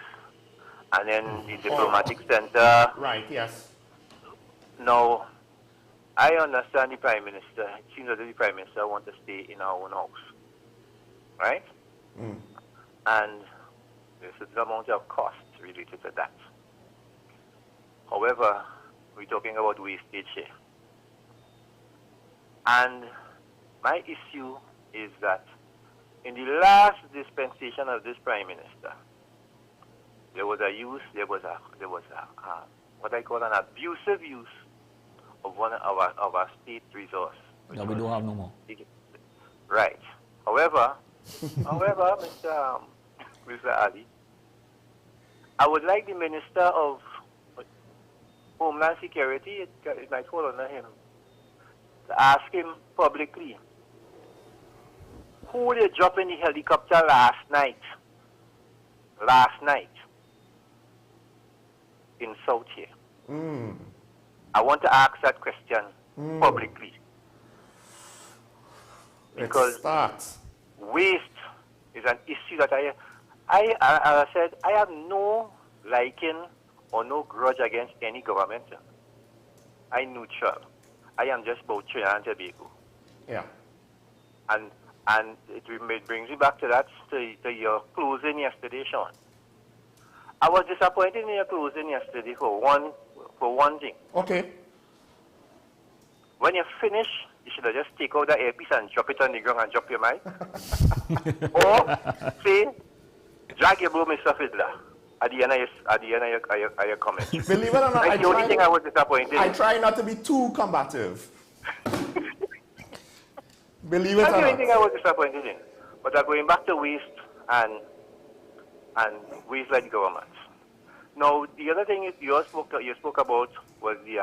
Speaker 9: and then the diplomatic center.
Speaker 26: Right, yes.
Speaker 9: Now, I understand the Prime Minister, it seems that the Prime Minister wants to stay in our own house, right?
Speaker 26: Mm.
Speaker 9: And there's a certain amount of cost related to that. However, we're talking about wastage here. And my issue is that in the last dispensation of this Prime Minister, there was what I call an abusive use of one of our state resource.
Speaker 13: That we don't have no more.
Speaker 9: Right. However, Mr. Ali, I would like the Minister of Homeland Security, it might fall under him, to ask him publicly, who they drop in the helicopter last night in South here?
Speaker 26: Mm.
Speaker 9: I want to ask that question publicly. Because waste is an issue that as I said, I have no liking or no grudge against any government. I'm neutral. I am just about Trinidad and Tobago.
Speaker 26: Yeah.
Speaker 9: And it brings me back to that, to your closing yesterday, Sean. I was disappointed in your closing yesterday for one thing.
Speaker 26: Okay.
Speaker 9: When you finish, you should have just take out the earpiece and drop it on the ground and drop your mic. Or say, drag your broom, Mr. Fiddler, at the end of your comment.
Speaker 26: Believe it or not,
Speaker 9: That's the only thing I was disappointed in.
Speaker 26: I try not to be too combative. Believe it or not.
Speaker 9: That's the only thing I was disappointed in. But going back to waste and waste-led government. Now, the other thing you spoke about was the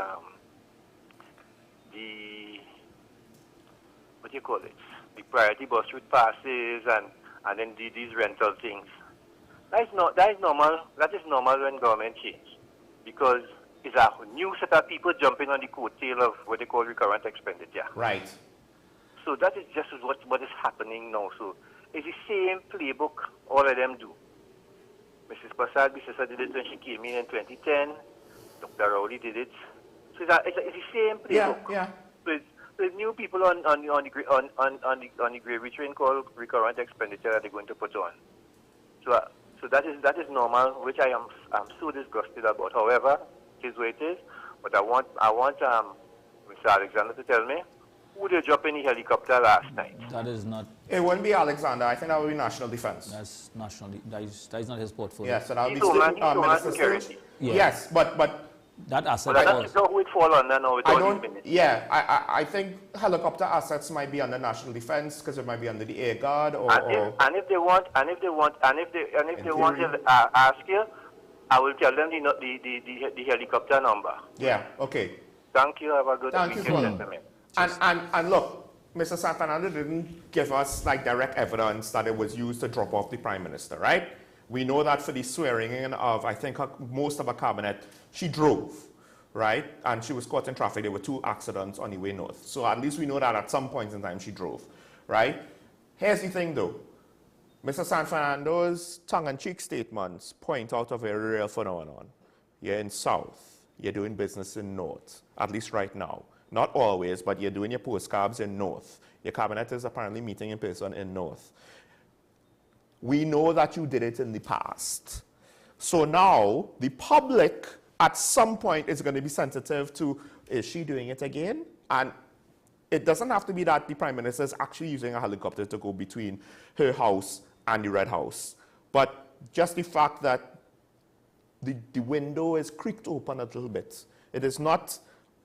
Speaker 9: what do you call it? The priority bus route passes and then these rental things. That is normal. That is normal when government change, because it's a new set of people jumping on the coattail of what they call recurrent expenditure.
Speaker 26: Right.
Speaker 9: So that is just what is happening now. So it's the same playbook all of them do. Mrs. Prasad Bisesa did it when she came in 2010. Dr. Rowley did it. So it's the same playbook.
Speaker 26: Yeah.
Speaker 9: With new people on the gravy train called recurrent expenditure that they're going to put on. So that is normal, which I'm so disgusted about. However, it is what it is. But I want Mr. Alexander to tell me, who they drop in the helicopter last night?
Speaker 13: That is not.
Speaker 26: It wouldn't be Alexander. I think that would be National Defense.
Speaker 13: That's national. That is not his portfolio.
Speaker 26: Yes, so that would be
Speaker 9: Homeland Security.
Speaker 13: Yeah.
Speaker 26: Yes, but
Speaker 13: that asset.
Speaker 9: But that's not who it fall under now.
Speaker 26: I think helicopter assets might be under National Defense because it might be under the Air Guard or.
Speaker 9: And if they want to ask you, I will tell them the helicopter number.
Speaker 26: Yeah. Okay.
Speaker 9: Thank you. Have a good weekend, gentlemen.
Speaker 26: And look, Mr. San Fernando didn't give us like direct evidence that it was used to drop off the Prime Minister, right? We know that for the swearing in of, I think, most of her cabinet, she drove, right? And she was caught in traffic. There were 2 accidents on the way north. So at least we know that at some point in time she drove, right? Here's the thing though. Mr. San Fernando's tongue-in-cheek statements point out a very real phenomenon. You're in South. You're doing business in North, at least right now. Not always, but you're doing your postcards in North. Your cabinet is apparently meeting in person in North. We know that you did it in the past. So now the public at some point is going to be sensitive to, is she doing it again? And it doesn't have to be that the Prime Minister is actually using a helicopter to go between her house and the Red House. But just the fact that the window is creaked open a little bit. It is not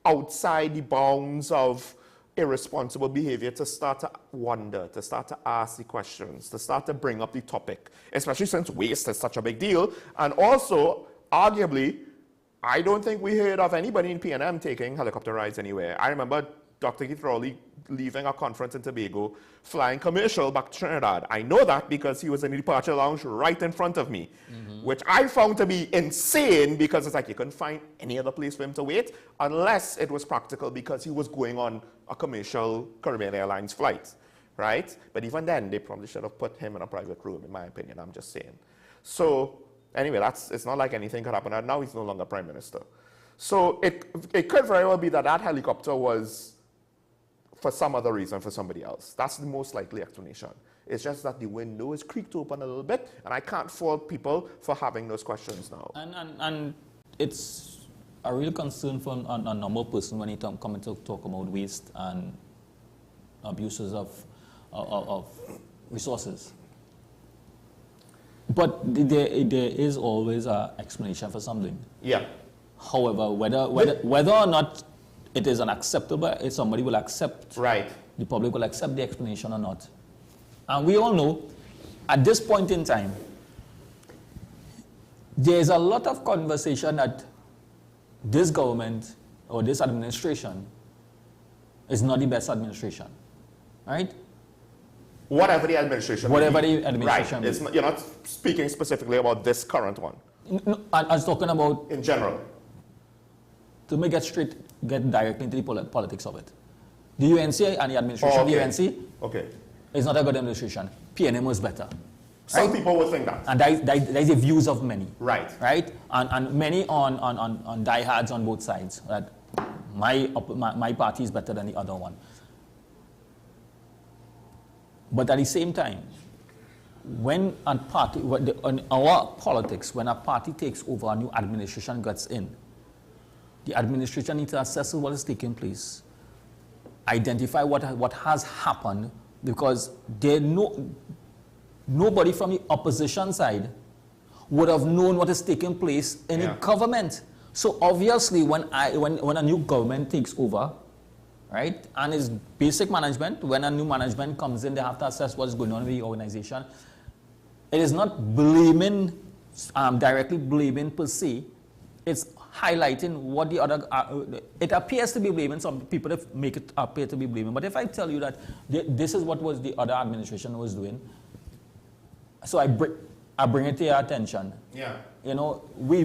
Speaker 26: outside the bounds of irresponsible behavior to start to wonder, to start to ask the questions, to start to bring up the topic, especially since waste is such a big deal. And also, arguably, I don't think we heard of anybody in PNM taking helicopter rides anywhere. I remember Dr. Keith Rowley leaving a conference in Tobago, flying commercial back to Trinidad. I know that because he was in the departure lounge right in front of me, which I found to be insane because it's like you couldn't find any other place for him to wait unless it was practical because he was going on a commercial Caribbean Airlines flight, right? But even then, they probably should have put him in a private room, in my opinion, I'm just saying. So anyway, it's not like anything could happen. And now he's no longer Prime Minister. So it could very well be that that helicopter was for some other reason for somebody else. That's the most likely explanation. It's just that the window is creaked open a little bit, and I can't fault people for having those questions now.
Speaker 13: And it's a real concern for a normal person when you come to talk about waste and abuses of resources. But there is always an explanation for something.
Speaker 26: Yeah.
Speaker 13: However, whether or not it is unacceptable, if somebody will accept,
Speaker 26: right,
Speaker 13: the public will accept the explanation or not. And we all know, at this point in time, there is a lot of conversation that this government or this administration is not the best administration, right?
Speaker 26: Whatever the administration
Speaker 13: Whatever the administration
Speaker 26: right. Not, you're not speaking specifically about this current one.
Speaker 13: No, I was talking about...
Speaker 26: in general.
Speaker 13: To make it straight, get directly into the politics of it. The UNC and the administration of the UNC
Speaker 26: okay.
Speaker 13: is not a good administration. PNM was better.
Speaker 26: Some people would think that.
Speaker 13: And that is the views of many.
Speaker 26: Right.
Speaker 13: Right? And many on diehards on both sides. That my party is better than the other one. But at the same time, when a party, in our politics, when a party takes over, a new administration gets in, the administration needs to assess what is taking place, identify what has happened, because nobody from the opposition side would have known what is taking place in the government. So obviously, when a new government takes over, right, and it's basic management, when a new management comes in, they have to assess what's going on with the organization. It is not blaming, directly blaming per se. It's highlighting what the other, it appears to be blaming. Some people make it appear to be blaming. But if I tell you that this is what was the other administration was doing, so I bring it to your attention.
Speaker 26: Yeah.
Speaker 13: You know, we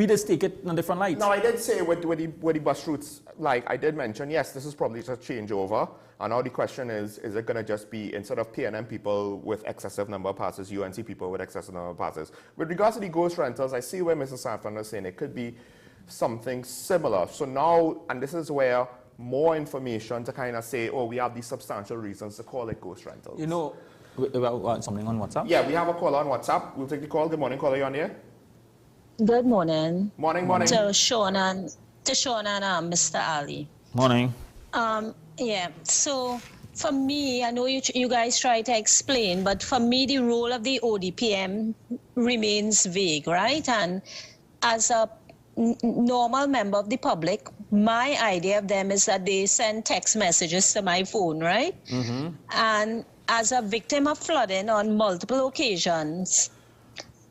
Speaker 13: just take it in a different light.
Speaker 26: Now, I did say with the bus routes, like I did mention, yes, this is probably just a changeover. And now the question is it going to just be, instead of PNM people with excessive number of passes, UNC people with excessive number of passes? With regards to the ghost rentals, I see where Mr. Sanford is saying it could be something similar. So now, and this is where more information to kind of say, oh, we have these substantial reasons to call it ghost rentals.
Speaker 13: You know, something on WhatsApp?
Speaker 26: Yeah, we have a caller on WhatsApp. We'll take the call. Good morning, caller, you on here?
Speaker 14: Good morning.
Speaker 26: Morning.
Speaker 14: To Sean and Mr. Ali.
Speaker 13: Morning.
Speaker 14: Yeah, so for me, I know you guys try to explain, but for me, the role of the ODPM remains vague, right? And as a normal member of the public, my idea of them is that they send text messages to my phone, right?
Speaker 13: Mm-hmm.
Speaker 14: And as a victim of flooding on multiple occasions,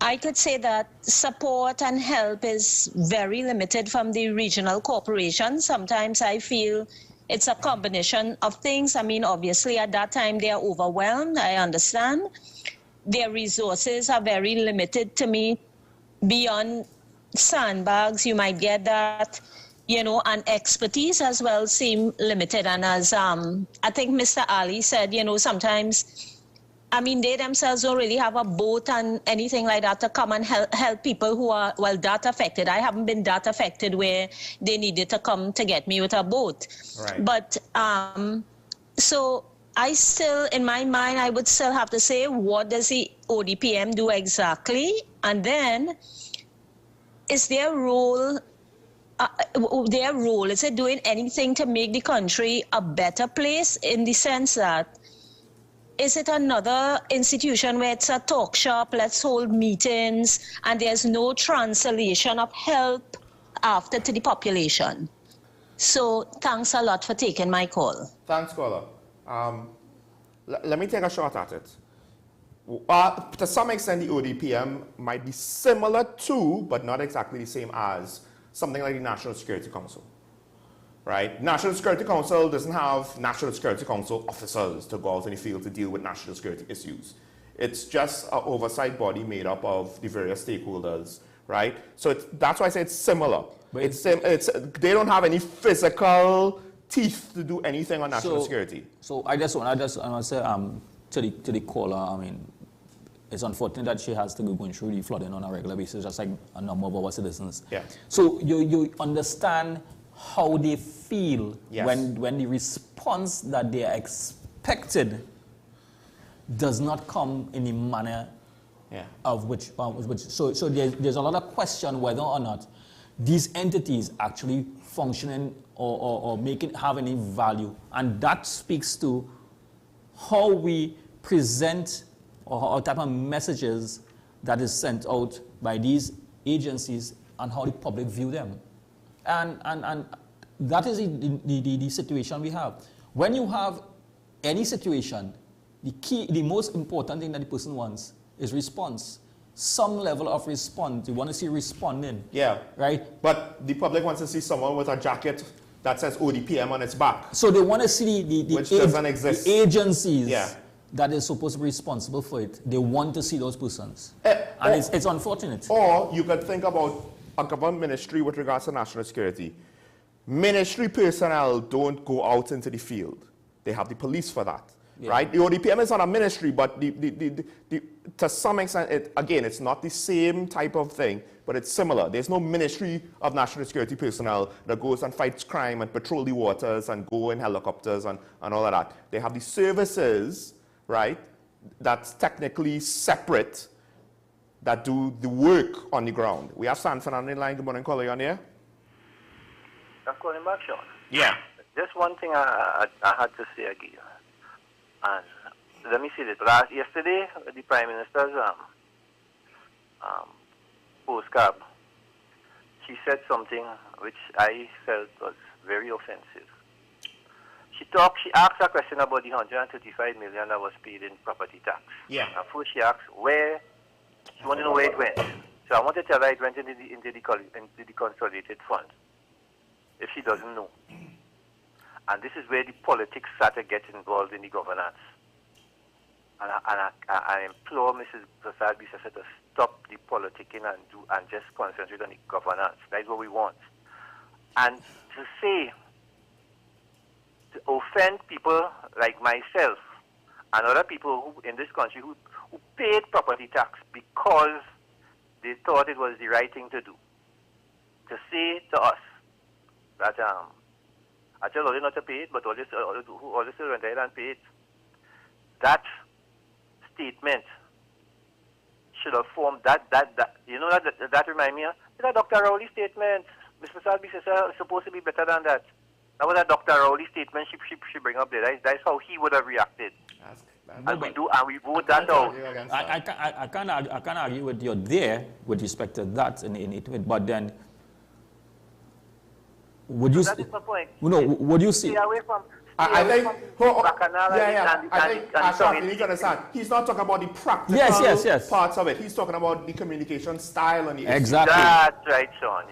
Speaker 14: I could say that support and help is very limited from the regional corporations. Sometimes I feel it's a combination of things. I mean, obviously, at that time, they are overwhelmed. I understand. Their resources are very limited to me. Beyond sandbags, you might get that, you know, and expertise as well seem limited. And as I think Mr. Ali said, you know, sometimes, I mean, they themselves don't really have a boat and anything like that to come and help people who are, well, that affected. I haven't been that affected where they needed to come to get me with a boat.
Speaker 26: Right.
Speaker 14: But, so I still, in my mind, I would still have to say, what does the ODPM do exactly? And then, is their role, is it doing anything to make the country a better place, in the sense that, is it another institution where it's a talk shop, let's hold meetings, and there's no translation of help after to the population? So thanks a lot for taking my call.
Speaker 26: Thanks, caller. Let me take a shot at it. To some extent, the ODPM might be similar to, but not exactly the same as, something like the National Security Council. Right? National Security Council doesn't have National Security Council officers to go out in the field to deal with national security issues. It's just an oversight body made up of the various stakeholders, right? So that's why I say it's similar. They don't have any physical teeth to do anything on national security.
Speaker 13: So I just want to say to the caller, I mean, it's unfortunate that she has to go going through the flooding on a regular basis, just like a number of our citizens.
Speaker 26: Yeah.
Speaker 13: So you understand how they feel when the response that they are expected does not come in the manner of which so there's a lot of question whether or not these entities actually functioning or have any value, and that speaks to how we present or how type of messages that is sent out by these agencies and how the public view them. And that is the situation we have. When you have any situation, the most important thing that the person wants is response. Some level of response. You want to see responding.
Speaker 26: Yeah.
Speaker 13: Right?
Speaker 26: But the public wants to see someone with a jacket that says ODPM on its back.
Speaker 13: So they want to see
Speaker 26: which doesn't exist.
Speaker 13: The agencies that is supposed to be responsible for it. They want to see those persons. And it's unfortunate.
Speaker 26: Or you could think about a government ministry with regards to national security. Ministry personnel don't go out into the field. They have the police for that. right? The ODPM is not a ministry, but to some extent, it's not the same type of thing, but it's similar. There's no Ministry of National Security personnel that goes and fights crime and patrol the waters and go in helicopters and all of that. They have the services, right, that's technically separate, that do the work on the ground. We have Sanford on the line. Good morning, caller, you on here?
Speaker 9: I'm calling back, Sean.
Speaker 26: Yeah.
Speaker 9: Just one thing I had to say again. And let me say this. Yesterday, the Prime Minister's postcard, she said something which I felt was very offensive. She asked a question about the 135 million that was paid in property tax.
Speaker 26: Yeah.
Speaker 9: And first she asked she wanted to know where it went. So I want to tell her it went into the consolidated fund, if she doesn't know. And this is where the politics started getting involved in the governance. And I implore Mrs. Prasad Bisasa to stop the politicking and just concentrate on the governance. That's what we want. And to offend people like myself and other people in this country who paid property tax because they thought it was the right thing to do. To say to us that I tell all not to pay it, but all still went ahead and pay it. That statement should have formed that remind me of that Dr. Rowley statement. Mr. Salbi says it's supposed to be better than that. That was a Dr. Rowley statement she bring up there. That's how he would have reacted. And we vote that out.
Speaker 13: I can't argue with you there with respect to that in it, but then would you?
Speaker 9: That is my point.
Speaker 13: Would you see?
Speaker 9: Stay away from.
Speaker 26: I think,
Speaker 9: Ashraf,
Speaker 26: you need to understand, he's not talking about the practical parts of it. He's talking about the communication style and the
Speaker 13: exactly.
Speaker 9: That's right, Sean.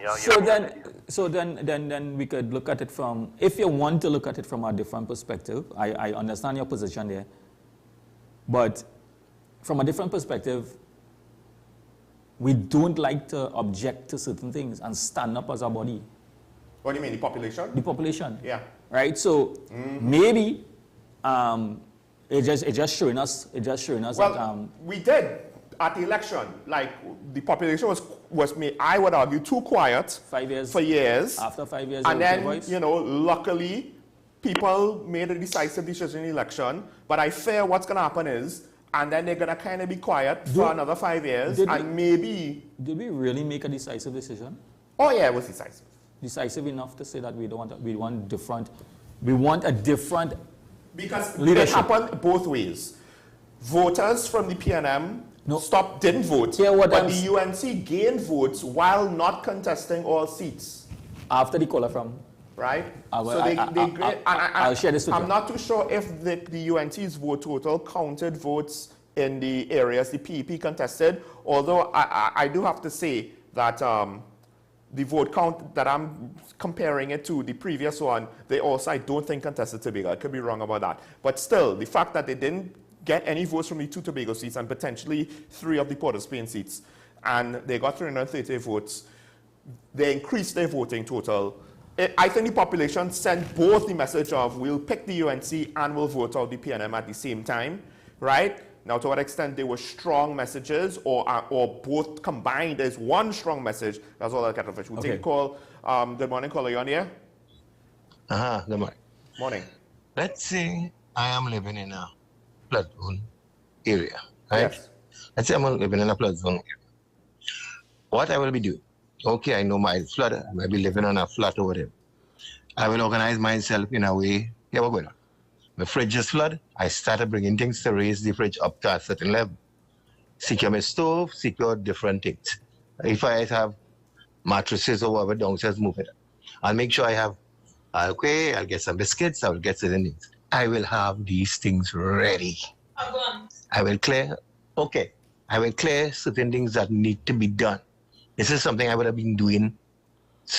Speaker 13: So then we could look at it from, if you want to look at it from a different perspective, I understand your position there, but from a different perspective, we don't like to object to certain things and stand up as a body.
Speaker 26: What do you mean, the population?
Speaker 13: The population.
Speaker 26: Yeah.
Speaker 13: Right. So maybe it's just showing us.
Speaker 26: Well,
Speaker 13: that,
Speaker 26: we did at the election. Like the population was made, I would argue, too quiet.
Speaker 13: 5 years.
Speaker 26: For years.
Speaker 13: After 5 years.
Speaker 26: And then luckily, people made a decisive decision in the election. But I fear what's going to happen is, and then they're going to kind of be quiet for another 5 years, maybe.
Speaker 13: Did we really make a decisive decision?
Speaker 26: Oh yeah, it was decisive.
Speaker 13: Decisive enough to say that we want a different
Speaker 26: because
Speaker 13: leadership.
Speaker 26: It happened both ways. Voters from the PNM didn't vote, but the UNC gained votes while not contesting all seats.
Speaker 13: After the caller from?
Speaker 26: Right?
Speaker 13: I'll share this with you.
Speaker 26: I'm not too sure if the UNC's vote total counted votes in the areas the PEP contested, although I do have to say that the vote count that I'm comparing it to the previous one, they also, I don't think, contested Tobago. I could be wrong about that. But still, the fact that they didn't get any votes from the 2 Tobago seats and potentially 3 of the Port of Spain seats, and they got 330 votes, they increased their voting total. I think the population sent both the message of we'll pick the UNC and we'll vote out the PNM at the same time, right? Now, to what extent they were strong messages or both combined as one strong message, that's all I can offer. We'll take a call. Good morning, caller. You on here?
Speaker 11: Good morning.
Speaker 26: Morning.
Speaker 11: Let's say I am living in a flood zone area, right?
Speaker 26: Yes.
Speaker 11: Let's say I'm living in a flood zone area. What I will be doing, okay, I know my flood, I might be living on a flat over there. I will organize myself in a way, we're going on. The fridge is flood, I started bringing things to raise the fridge up to a certain level. Secure my stove, secure different things. If I have mattresses or whatever downstairs, move it. I'll make sure I have, I'll get some biscuits, I'll get certain things. I will have these things ready. I will clear certain things that need to be done. This is something I would have been doing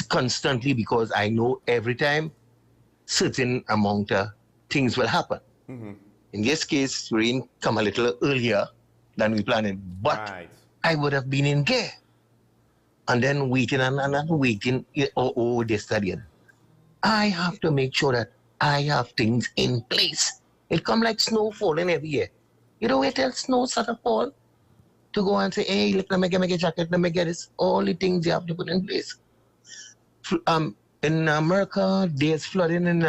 Speaker 11: constantly because I know every time certain amount of things will happen. In this case, rain come a little earlier than we planned, but I would have been in gear. And then waiting and waiting, this, that, the other. I have to make sure that I have things in place It come like snow falling every year. You don't wait till snow start to fall to go and say, hey, look, let me get a jacket, let me get this. All the things you have to put in place. In America, there's flooding in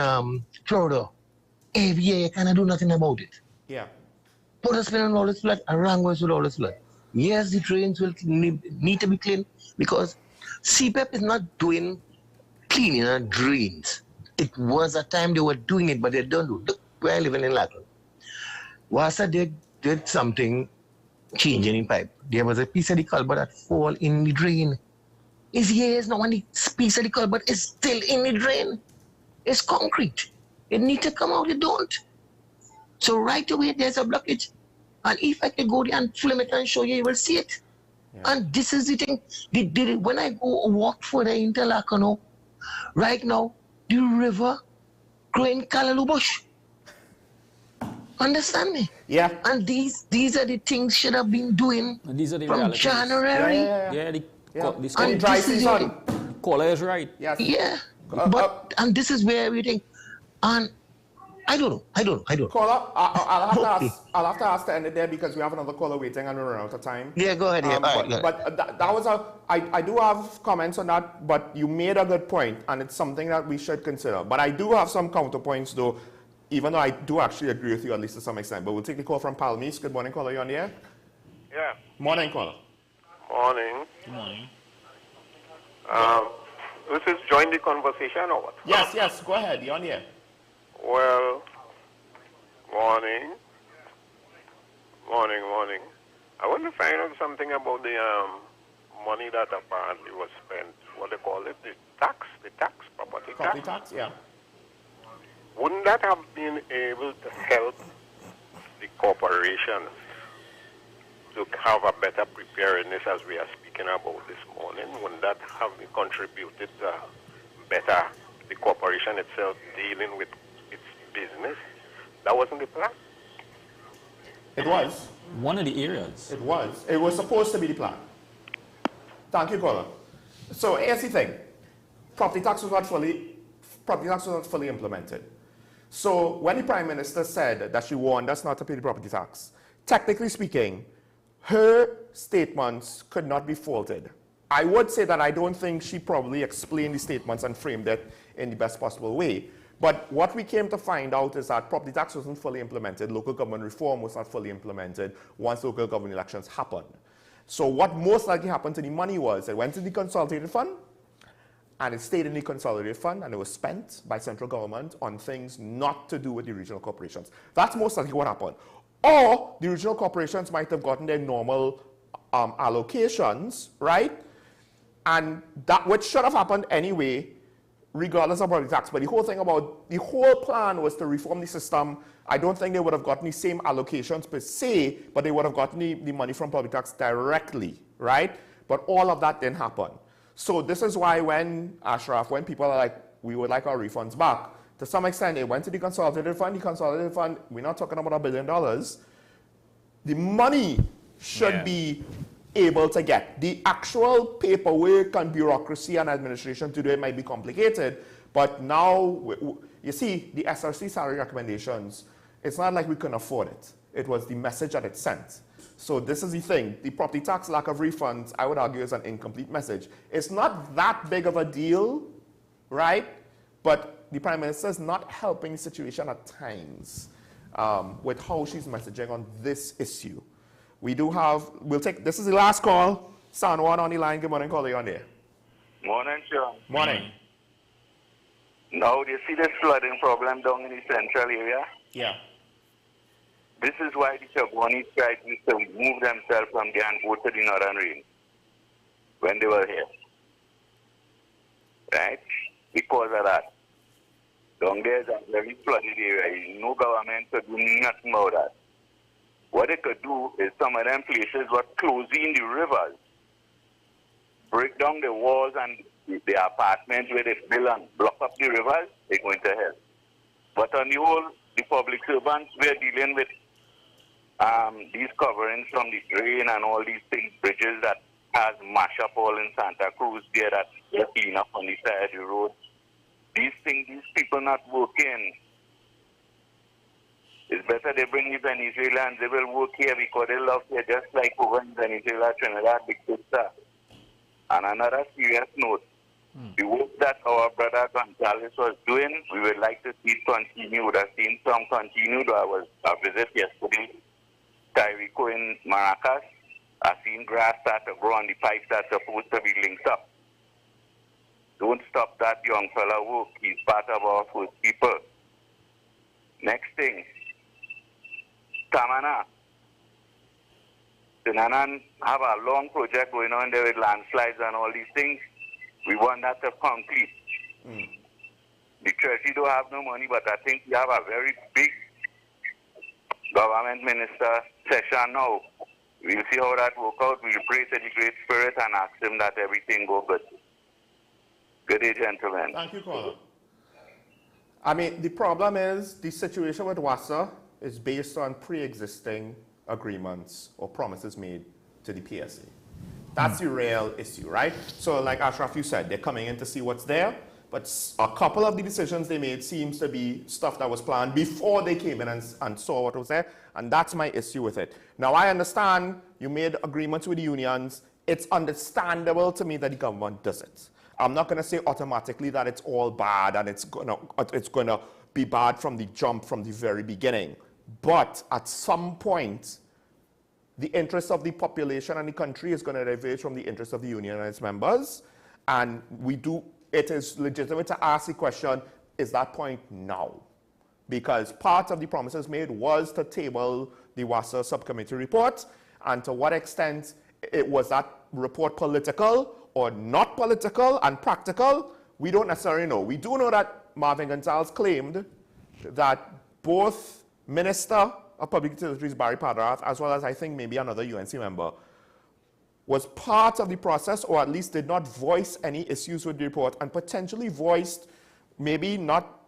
Speaker 11: Florida. Every year, you cannot do nothing about it.
Speaker 26: Yeah.
Speaker 11: Put a spin on all this flood, around with all this flood. Yes, the drains will need to be cleaned because CPEP is not doing cleaning of drains. It was a time they were doing it, but they don't do it. Look, we're living in Latin. Wasa did something changing in pipe. There was a piece of the culvert that fall in the drain. It's years now, and the piece of the culvert is still in the drain. It's concrete. It needs to come out, it don't. So right away, there's a blockage. And if I can go there and film it and show you, you will see it. Yeah. And this is the thing. When I go walk further into Lacano, right now, the river growing Callaloo bush. Understand me?
Speaker 26: Yeah.
Speaker 11: And these are the things should have been doing
Speaker 13: these are the
Speaker 11: from
Speaker 13: realities.
Speaker 11: January.
Speaker 13: The
Speaker 11: dry season.
Speaker 13: Color is right.
Speaker 26: Yes.
Speaker 11: Yeah. And this is where everything. And I don't know.
Speaker 26: Caller, I'll have to ask to end it there because we have another caller waiting and we're out of time.
Speaker 11: Yeah, go ahead.
Speaker 26: But that was I do have comments on that, but you made a good point, and it's something that we should consider. But I do have some counterpoints, though, even though I do actually agree with you, at least to some extent. But we'll take the call from Palmise. Good morning, caller. You on the air?
Speaker 15: Yeah.
Speaker 26: Morning, caller.
Speaker 15: Morning.
Speaker 13: Good morning.
Speaker 15: This is join the conversation or what?
Speaker 26: Yes. Go ahead. You're on the air.
Speaker 15: Well, morning. I want to find out something about the money that apparently was spent. What they call it? The property tax.
Speaker 26: Property tax, yeah.
Speaker 15: Wouldn't that have been able to help the corporations to have a better preparedness as we are speaking about this morning? Wouldn't that have contributed to better the corporation itself dealing with its business? That wasn't the plan.
Speaker 26: It was.
Speaker 13: One of the areas.
Speaker 26: It was. It was supposed to be the plan. Thank you, caller. So here's the thing. Property tax was not fully implemented. So when the Prime Minister said that she warned us not to pay the property tax, technically speaking, her statements could not be faulted. I would say that I don't think she probably explained the statements and framed it in the best possible way. But what we came to find out is that property tax wasn't fully implemented, local government reform was not fully implemented once local government elections happened. So what most likely happened to the money was it went to the consolidated fund, and it stayed in the consolidated fund, and it was spent by central government on things not to do with the regional corporations. That's most likely what happened. Or the regional corporations might have gotten their normal allocations, right? And that which should have happened anyway, regardless of property tax. But the whole plan was to reform the system. I don't think they would have gotten the same allocations per se, but they would have gotten the money from property tax directly, right? But all of that didn't happen. So this is why when people are like, we would like our refunds back, to some extent it went to the consolidated fund. The consolidated fund, we're not talking about $1 billion. The money should be able to get. The actual paperwork and bureaucracy and administration to do it might be complicated, but now, you see, the SRC salary recommendations, it's not like we couldn't afford it. It was the message that it sent. So this is the thing. The property tax lack of refunds, I would argue, is an incomplete message. It's not that big of a deal, right? But the Prime Minister is not helping the situation at times with how she's messaging on this issue. This is the last call. San Juan on the line. Good morning, caller. You on there?
Speaker 15: Morning, Sean.
Speaker 26: Morning.
Speaker 15: Now, do you see this flooding problem down in the central area?
Speaker 26: Yeah.
Speaker 15: This is why the Chaguanis tried to move themselves from there and go to the northern range when they were here. Right? Because of that. Down there is a very flooded area. No government could do nothing about that. What they could do is some of them places were closing the rivers, break down the walls and the apartments where they build and block up the rivers, they're going to hell. But on the whole, the public servants, we're dealing with these coverings from the drain and all these things, bridges that has mash up all in Santa Cruz there that they clean up on the side of the road. These things, these people not working. It's better they bring the Venezuelans. They will work here because they love here just like over in Venezuela, Trinidad, Big Sister. And another serious note, the work that our brother Gonzalez was doing, we would like to see it continued. I've seen some continued. I visited yesterday, Tyrico in Maracas. I've seen grass start to grow on the pipes that's supposed to be linked up. Don't stop that young fella work. He's part of our first people. Next thing, Tamana. Tinanan have a long project going on there with landslides and all these things. We want that to complete. The Treasury don't have no money, but I think we have a very big government minister session now. We'll see how that works out. We'll pray to the Great Spirit and ask him that everything go good. Good day, gentlemen.
Speaker 26: Thank you, caller. I mean, the problem is the situation with WASA is based on pre-existing agreements or promises made to the PSA. That's the real issue, right? So like Ashraf, you said, they're coming in to see what's there, but a couple of the decisions they made seems to be stuff that was planned before they came in and saw what was there, and that's my issue with it. Now, I understand you made agreements with the unions. It's understandable to me that the government does it. I'm not going to say automatically that it's all bad and it's gonna be bad from the jump, from the very beginning. But at some point, the interest of the population and the country is going to diverge from the interest of the union and its members. And it is legitimate to ask the question, is that point now? Because part of the promises made was to table the WASA subcommittee report, and to what extent was that report political or not political and practical, we don't necessarily know. We do know that Marvin Gonzalez claimed that both Minister of Public Utilities Barry Padrath, as well as I think maybe another UNC member, was part of the process, or at least did not voice any issues with the report, and potentially voiced, maybe not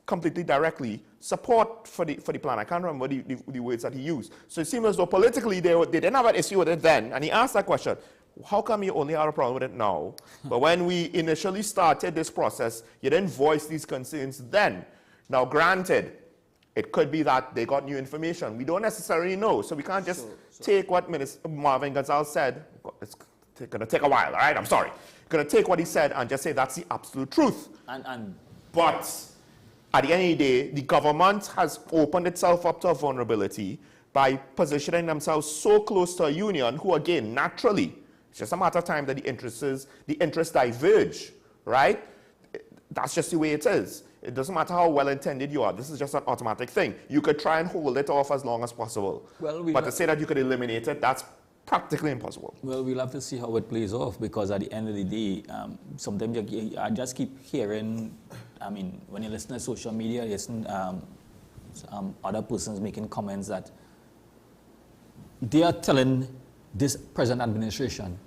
Speaker 26: completely directly, support for the plan. I can't remember the words that he used. So it seems as though politically they didn't have an issue with it then, and he asked that question, how come you only have a problem with it now? But when we initially started this process, you didn't voice these concerns then. Now granted, it could be that they got new information. We don't necessarily know, so we can't just take what Minister Marvin Gonzalez said. It's going to take a while, all right? I'm sorry. Going to take what he said and just say that's the absolute truth. But at the end of the day, the government has opened itself up to a vulnerability by positioning themselves so close to a union who, again, naturally, it's just a matter of time that the interests diverge, right? That's just the way it is. It doesn't matter how well-intended you are. This is just an automatic thing. You could try and hold it off as long as possible. But to say that you could eliminate it, that's practically impossible.
Speaker 13: Well, we'll have to see how it plays off, because at the end of the day, sometimes I just keep hearing, I mean, when you listen to social media, you listen other persons making comments that they are telling this present administration,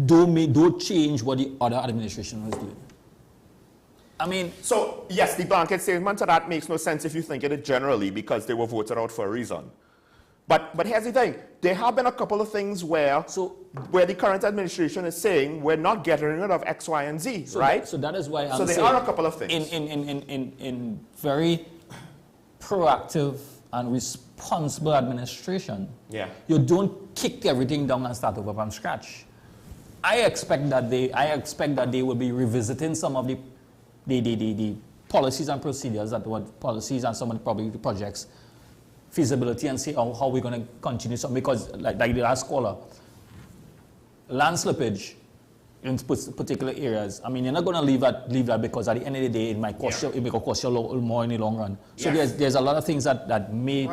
Speaker 13: don't change what the other administration was doing. I mean...
Speaker 26: So, yes, the blanket statement to that makes no sense if you think it generally, because they were voted out for a reason. But here's the thing. There have been a couple of things where the current administration is saying we're not getting rid of X, Y, and Z, right?
Speaker 13: So that is why I'm
Speaker 26: saying... So there are a couple of things.
Speaker 13: In very proactive and responsible administration, you don't kick everything down and start over from scratch. I expect that they will be revisiting some of the policies and procedures, policies and some of the projects, feasibility, and see how we're going to continue some, because like the last caller, land slippage in particular areas, I mean, you're not going to leave that because at the end of the day it might cost you, it may cost you a little more in the long run. So there's a lot of things that may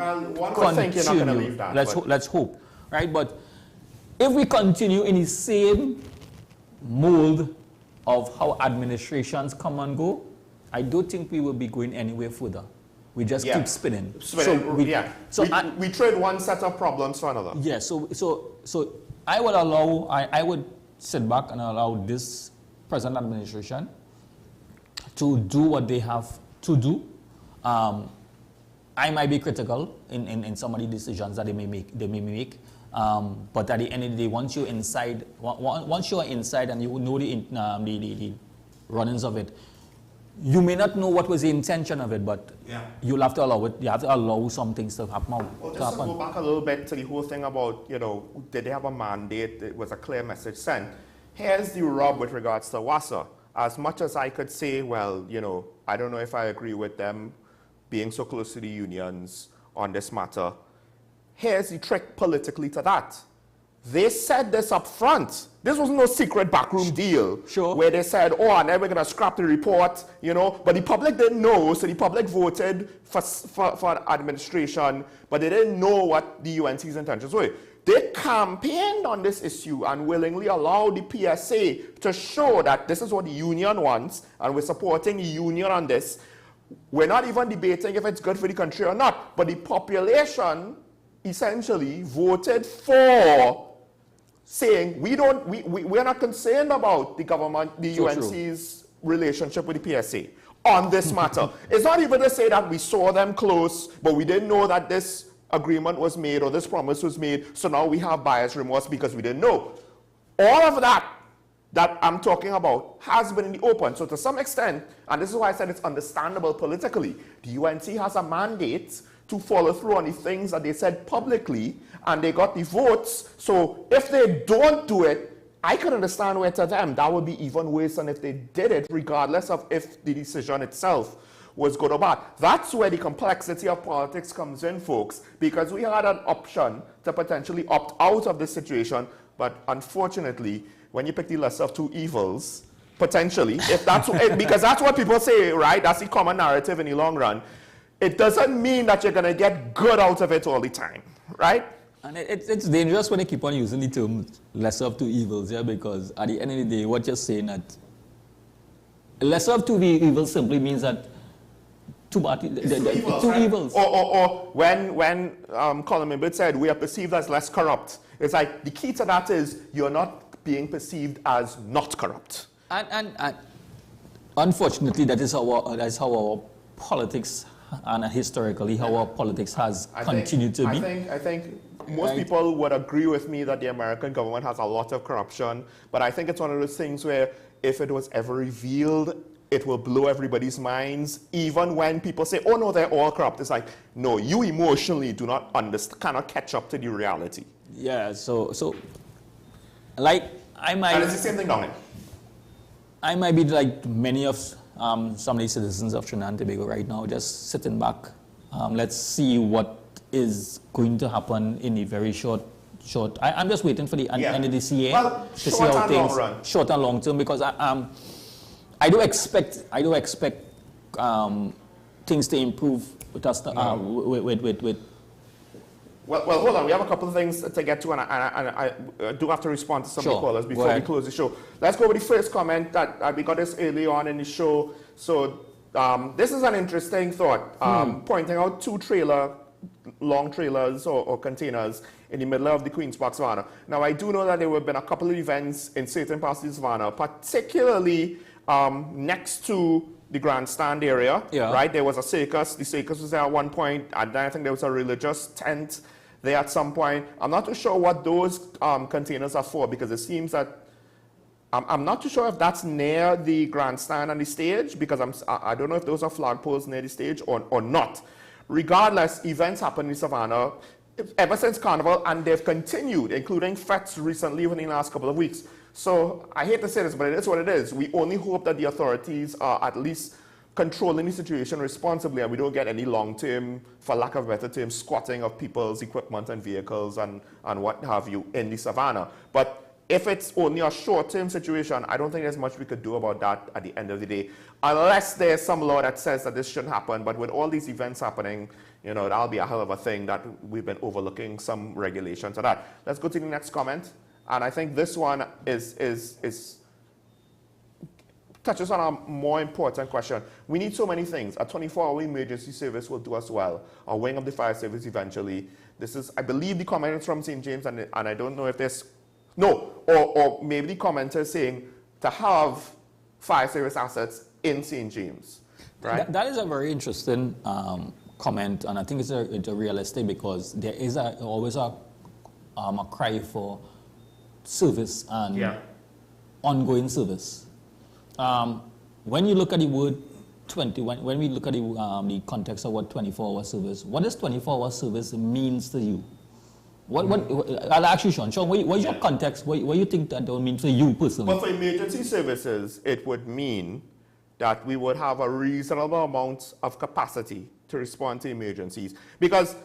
Speaker 13: continue. Let's hope, right? But if we continue in the same mold of how administrations come and go, I don't think we will be going anywhere further. We just keep spinning.
Speaker 26: We trade one set of problems for another.
Speaker 13: Yeah, so I would sit back and allow this present administration to do what they have to do. I might be critical in some of the decisions that they may make. But at the end of the day, once you're inside and you know the runnings of it, you may not know what was the intention of it, but
Speaker 26: Yeah.
Speaker 13: you'll have to allow it. You have to allow some things to happen.
Speaker 26: Well, just to go back a little bit to the whole thing about, you know, did they have a mandate? It was a clear message sent. Here's the rub with regards to WASA. As much as I could say, well, you know, I don't know if I agree with them being so close to the unions on this matter, here's the trick politically to that. They said this up front. This was no secret backroom deal where they said, oh, and then we're going to scrap the report, you know. But the public didn't know, so the public voted for administration, but they didn't know what the UNC's intentions were. They campaigned on this issue and willingly allowed the PSA to show that this is what the union wants, and we're supporting the union on this. We're not even debating if it's good for the country or not, but the population essentially voted for saying we're not concerned about the government, the UNC's relationship with the PSA on this matter. It's not even to say that we saw them close, but we didn't know that this agreement was made or this promise was made, so now we have buyer's remorse because we didn't know. All of that I'm talking about has been in the open. So to some extent, and this is why I said it's understandable politically, the UNC has a mandate to follow through on the things that they said publicly, and they got the votes. So if they don't do it, I can understand where to them that would be even worse than if they did it, regardless of if the decision itself was good or bad. That's where the complexity of politics comes in, folks, because we had an option to potentially opt out of this situation, but unfortunately, when you pick the lesser of two evils, potentially, if that's because that's what people say, right? That's the common narrative in the long run. It doesn't mean that you're going to get good out of it all the time, right?
Speaker 13: And it's dangerous when you keep on using the term lesser of two evils, yeah, because at the end of the day, what you're saying that lesser of two evils simply means that two evils.
Speaker 26: Or when Colin Mimbert said we are perceived as less corrupt, it's like the key to that is you're not being perceived as not corrupt.
Speaker 13: And unfortunately, that is how our politics and historically how our politics has continued to be.
Speaker 26: I think most people would agree with me that the American government has a lot of corruption, but I think it's one of those things where if it was ever revealed, it will blow everybody's minds, even when people say, oh no, they're all corrupt. It's like, no, you emotionally do not understand, cannot catch up to the reality.
Speaker 13: Yeah, so like I might...
Speaker 26: And it's the same thing down there.
Speaker 13: I might be like many of some of the citizens of Trinidad and Tobago right now, just sitting back. Let's see what is going to happen in a very short. I'm just waiting for the end of the CA to see how things short and long term, because I do expect things to improve with us.
Speaker 26: Well, hold on. We have a couple of things to get to, and I do have to respond to some of the callers before we close the show. Let's go with the first comment that we got this early on in the show. So this is an interesting thought, pointing out two long trailers or containers in the middle of the Queen's Park Savannah. Now, I do know that there have been a couple of events in certain parts of the Savannah, particularly next to the grandstand area, right? There was a circus. The circus was there at one point, and then I think there was a religious tent there at some point. I'm not too sure what those containers are for, because it seems that I'm not too sure if that's near the grandstand and the stage, because I don't know if those are flagpoles near the stage or not. Regardless, events happen in Savannah ever since Carnival, and they've continued, including fetes recently within the last couple of weeks. So I hate to say this, but it is what it is. We only hope that the authorities are at least controlling the situation responsibly, and we don't get any long-term, for lack of a better term, squatting of people's equipment and vehicles and what have you in the Savannah. But if it's only a short-term situation, I don't think there's much we could do about that at the end of the day, unless there's some law that says that this shouldn't happen. But with all these events happening, you know, that'll be a hell of a thing that we've been overlooking some regulations of that. Let's go to the next comment. And I think this one touches on a more important question. We need so many things. A 24-hour emergency service will do us well. A wing of the fire service eventually. This is, I believe, the comment is from St. James, and I don't know if there's... No, or maybe the commenter is saying to have fire service assets in St. James, right?
Speaker 13: That is a very interesting comment, and I think it's a realistic, because there is always a cry for service and ongoing service. When you look at the word when we look at the context of what 24-hour service, what does 24-hour service means to you? I'll ask you, Sean. Sean, what is your context? What you think that will mean for you personally?
Speaker 26: But for emergency services, it would mean that we would have a reasonable amount of capacity to respond to emergencies. Because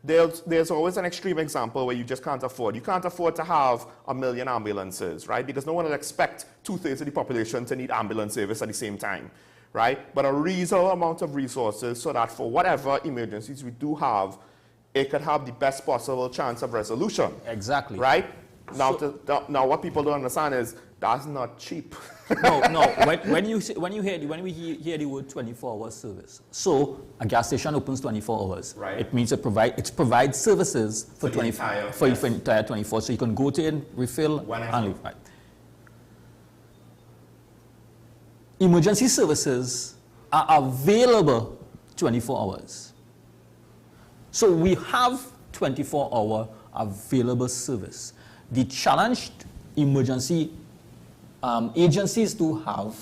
Speaker 26: there's always an extreme example where you just can't afford. You can't afford to have 1 million ambulances, right? Because no one will expect 2/3 of the population to need ambulance service at the same time, right? But a reasonable amount of resources so that for whatever emergencies we do have, it could have the best possible chance of resolution.
Speaker 13: Exactly.
Speaker 26: Right? Now, now what people don't understand is that's not cheap.
Speaker 13: No. When we hear the word 24-hour service, so a gas station opens 24 hours.
Speaker 26: Right.
Speaker 13: It means it provides services for the entire 24. So you can go to it, refill, and leave. Right. Emergency services are available 24 hours. So we have 24-hour available service. The challenge emergency agencies do have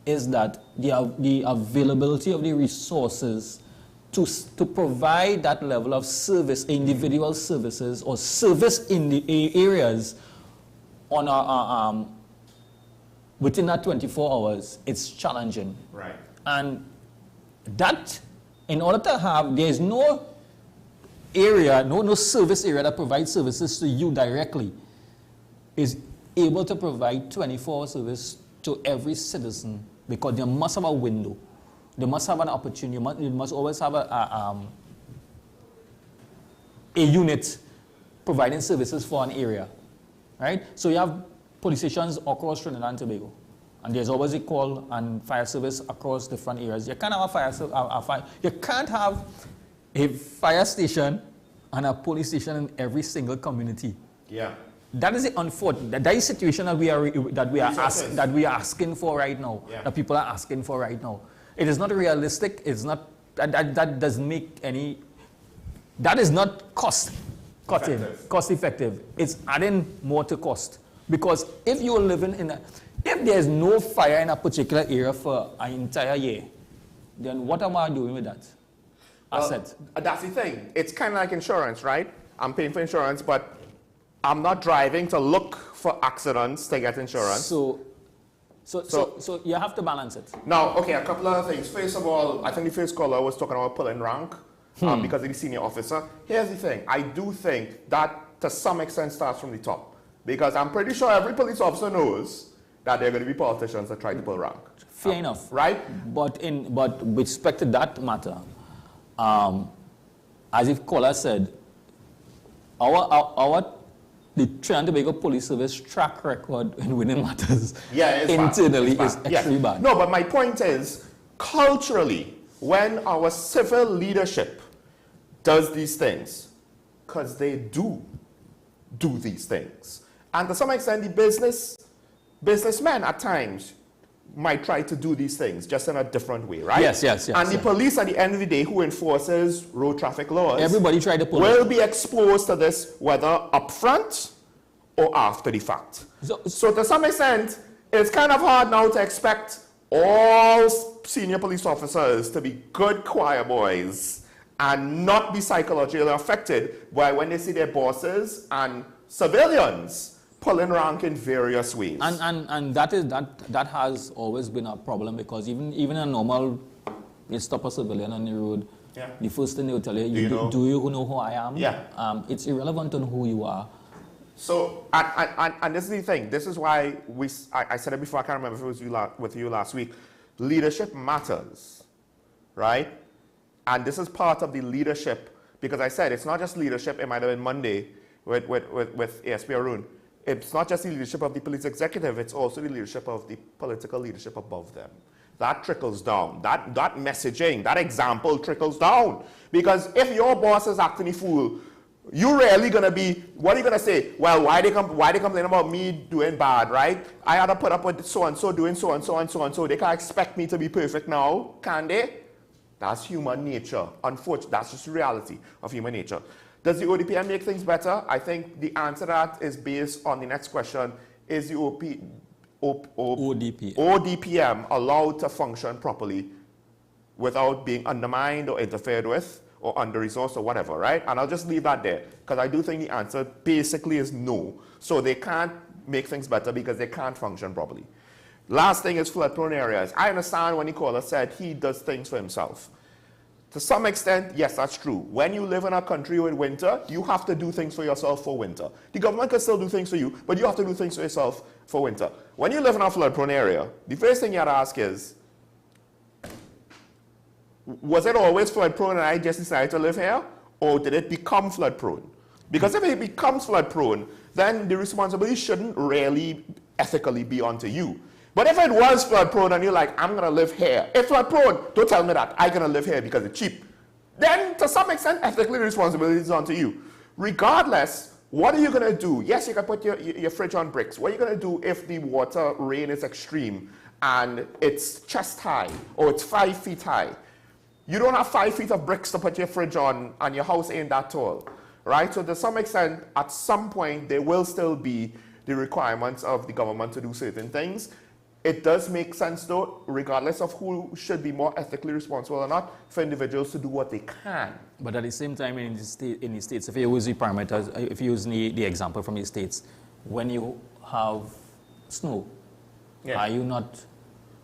Speaker 13: is that the availability of the resources to provide that level of service, individual services or service in the areas on within that 24 hours, it's challenging.
Speaker 26: Right.
Speaker 13: And that, in order to have, there's no area, no service area that provides services to you directly is able to provide 24-hour service to every citizen, because they must have a window. They must have an opportunity. You must always have a unit providing services for an area, right? So you have police stations across Trinidad and Tobago, and there's always a call and fire service across different areas. You can't have you can't have a fire station and a police station in every single community.
Speaker 26: Yeah.
Speaker 13: That is the unfortunate. That is the situation that we are asking for right now.
Speaker 26: Yeah.
Speaker 13: That people are asking for right now. It is not realistic. It's not that doesn't make any. That is not cost effective. It's adding more to cost, because if you're living if there's no fire in a particular area for an entire year, then what am I doing with that asset?
Speaker 26: That's the thing. It's kind of like insurance, right? I'm paying for insurance, but I'm not driving to look for accidents to get insurance.
Speaker 13: So you have to balance it.
Speaker 26: Now, okay, a couple of things. First of all, I think the first caller was talking about pulling rank because of the senior officer. Here's the thing. I do think that to some extent starts from the top, because I'm pretty sure every police officer knows that there are going to be politicians that try to pull rank.
Speaker 13: Fair enough.
Speaker 26: Right?
Speaker 13: But with respect to that matter, as if caller said, the Trinidad and Tobago Police Service track record in winning matters internally is extremely bad.
Speaker 26: No, but my point is, culturally, when our civil leadership does these things, because they do these things, and to some extent the businessmen at times might try to do these things just in a different way, right?
Speaker 13: Yes.
Speaker 26: And the police at the end of the day, who enforces road traffic laws,
Speaker 13: everybody try to pull
Speaker 26: will be exposed to this whether upfront or after the fact. So to some extent, it's kind of hard now to expect all senior police officers to be good choir boys and not be psychologically affected by when they see their bosses and civilians pulling rank in various ways.
Speaker 13: And that has always been a problem, because even a normal, you stop a civilian on the road, the first thing they will tell you, do you know who I am?
Speaker 26: Yeah.
Speaker 13: It's irrelevant on who you are.
Speaker 26: So, and this is the thing, this is why I said it before, I can't remember if it was with you last week, leadership matters, right? And this is part of the leadership, because I said it's not just leadership, it might have been Monday with ASP Arun. It's not just the leadership of the police executive, it's also the leadership of the political leadership above them. That trickles down. That messaging, that example trickles down. Because if your boss is acting a fool, you're really going to be, what are you going to say? Well, why they complain about me doing bad, right? I had to put up with so-and-so doing so-and-so. They can't expect me to be perfect now, can they? That's human nature. Unfortunately, that's just the reality of human nature. Does the ODPM make things better? I think the answer to that is based on the next question. Is the ODPM allowed to function properly without being undermined or interfered with or under-resourced or whatever, right? And I'll just leave that there because I do think the answer basically is no. So they can't make things better because they can't function properly. Last thing is flood-prone areas. I understand when Nicola said he does things for himself. To some extent, yes, that's true. When you live in a country with winter, you have to do things for yourself for winter. The government can still do things for you, but you have to do things for yourself for winter. When you live in a flood-prone area, the first thing you have to ask is, was it always flood-prone and I just decided to live here? Or did it become flood-prone? Because if it becomes flood-prone, then the responsibility shouldn't really ethically be onto you. But if it was flood-prone and you're like, I'm going to live here. If flood-prone, don't tell me that. I'm going to live here because it's cheap. Then, to some extent, ethically, the responsibility is onto you. Regardless, what are you going to do? Yes, you can put your fridge on bricks. What are you going to do if the water rain is extreme and it's chest high or it's 5 feet high? You don't have 5 feet of bricks to put your fridge on and your house ain't that tall, right? So to some extent, at some point, there will still be the requirements of the government to do certain things. It does make sense, though, regardless of who should be more ethically responsible or not, for individuals to do what they can.
Speaker 13: But at the same time, in the States, if you use the parameters, if you use the example from the States, when you have snow, are you not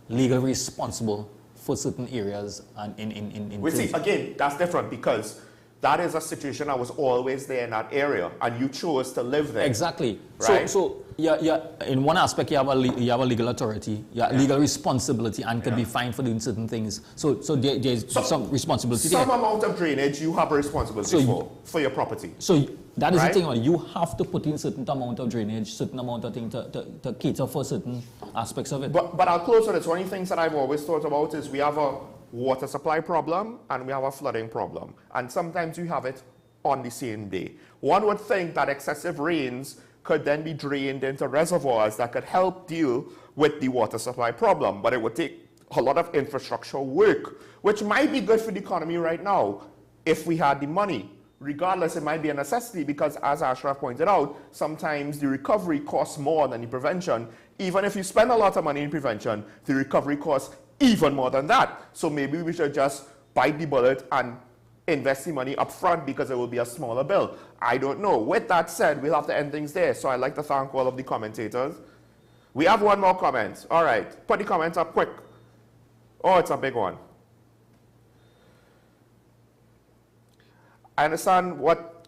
Speaker 13: legally responsible for certain areas and in
Speaker 26: We see, again, that's different because that is a situation that was always there in that area and you chose to live there.
Speaker 13: Exactly.
Speaker 26: Right?
Speaker 13: So in one aspect, you have a legal authority, legal responsibility and can be fined for doing certain things. So there's some responsibility
Speaker 26: Some
Speaker 13: there.
Speaker 26: amount of drainage you have a responsibility for your property.
Speaker 13: So that is
Speaker 26: right?
Speaker 13: the thing, you have to put in certain amount of drainage, certain amount of thing to cater for certain aspects of it.
Speaker 26: But I'll close with this. One of the things that I've always thought about is we have a water supply problem and we have a flooding problem. And sometimes you have it on the same day. One would think that excessive rains could then be drained into reservoirs that could help deal with the water supply problem. But it would take a lot of infrastructure work, which might be good for the economy right now if we had the money. Regardless, it might be a necessity because, as Ashraf pointed out, sometimes the recovery costs more than the prevention. Even if you spend a lot of money in prevention, the recovery costs even more than that. So maybe we should just bite the bullet and invest the money up front because it will be a smaller bill. I don't know. With that said, we'll have to end things there. So I'd like to thank all of the commentators. We have one more comment. All right. Put the comments up quick. Oh, it's a big one. I understand what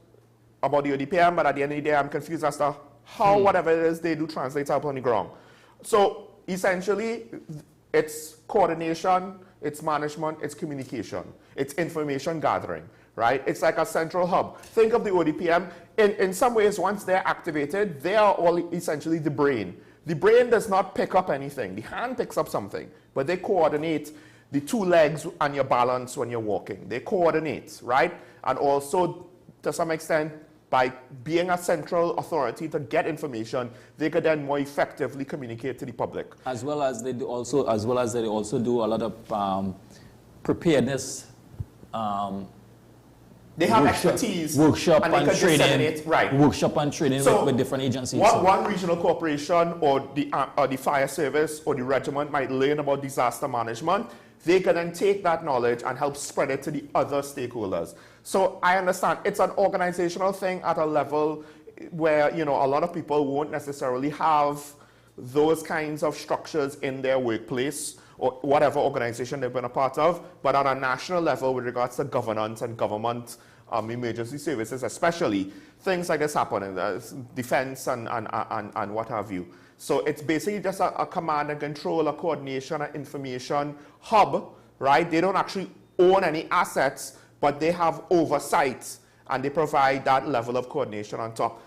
Speaker 26: about the ODPM, but at the end of the day, I'm confused as to how whatever it is they do translates out on the ground. So essentially, it's coordination, it's management, it's communication, it's information gathering, right? It's like a central hub. Think of the ODPM. In some ways, once they're activated, they are all essentially the brain. The brain does not pick up anything. The hand picks up something, but they coordinate the two legs and your balance when you're walking. They coordinate, right? And also, to some extent, by being a central authority to get information, they could then more effectively communicate to the public.
Speaker 13: As well as they also do a lot of preparedness.
Speaker 26: They have expertise.
Speaker 13: Workshop
Speaker 26: and they
Speaker 13: and
Speaker 26: can
Speaker 13: training.
Speaker 26: disseminate, right?
Speaker 13: Workshop and training with different agencies.
Speaker 26: One regional corporation or the fire service or the regiment might learn about disaster management. They can then take that knowledge and help spread it to the other stakeholders. So I understand it's an organizational thing at a level where, you know, a lot of people won't necessarily have those kinds of structures in their workplace or whatever organization they've been a part of. But on a national level, with regards to governance and government emergency services, especially, things like this happen in defense and what have you. So it's basically just a command and control, a coordination, an information hub, right? They don't actually own any assets, but they have oversight and they provide that level of coordination on top.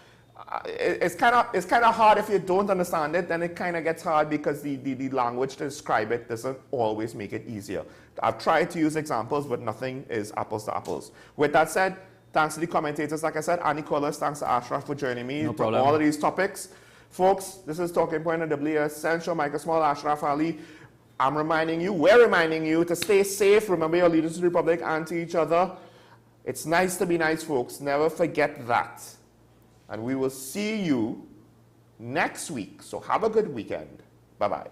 Speaker 26: It's kind of hard if you don't understand it, then it kind of gets hard because the language to describe it doesn't always make it easier. I've tried to use examples, but nothing is apples to apples. With that said, thanks to the commentators, like I said, Annie Collis, thanks to Ashraf for joining me on all of these topics. Folks, this is Talking Point on WS Central. Michael Small, Ashraf Ali. We're reminding you to stay safe. Remember your leaders to the Republic and to each other. It's nice to be nice, folks. Never forget that. And we will see you next week. So have a good weekend. Bye-bye.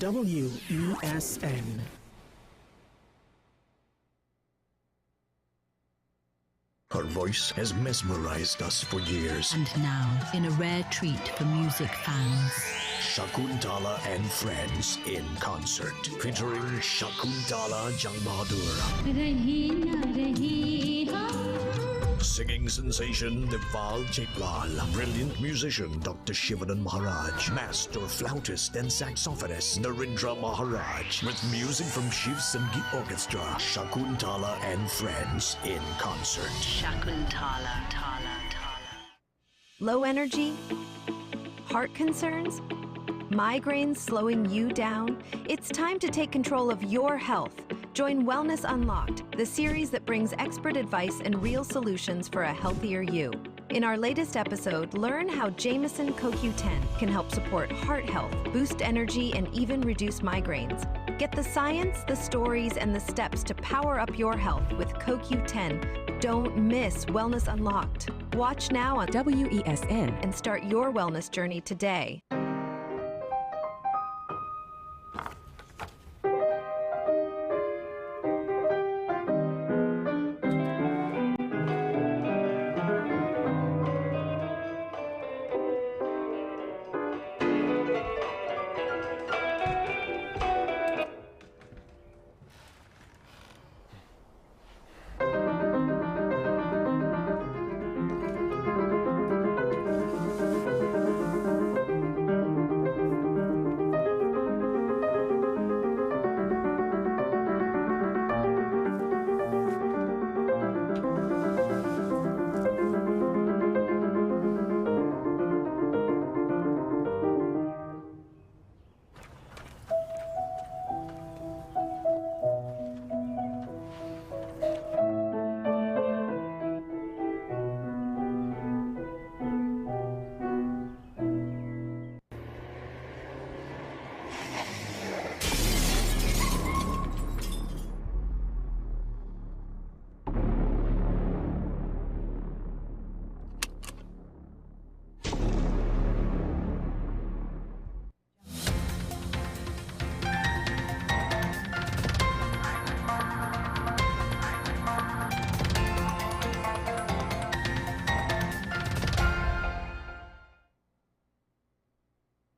Speaker 16: WESN.
Speaker 1: Her voice has mesmerized us for years.
Speaker 3: And now, in a rare treat for music fans,
Speaker 1: Shakuntala and Friends in concert, featuring Shakuntala Jang Bahadur, singing sensation Deval Chaitlal, brilliant musician Dr. Shivanan Maharaj, master flautist and saxophonist Narendra Maharaj, with music from Shiv Sangeet Orchestra, Shakuntala and Friends in concert.
Speaker 3: Shakuntala.
Speaker 4: Low energy? Heart concerns? Migraines slowing you down? It's time to take control of your health. Join Wellness Unlocked, the series that brings expert advice and real solutions for a healthier you. In our latest episode, learn how Jameson CoQ10 can help support heart health, boost energy, and even reduce migraines. Get the science, the stories, and the steps to power up your health with CoQ10. Don't miss Wellness Unlocked. Watch now on WESN and start your wellness journey today.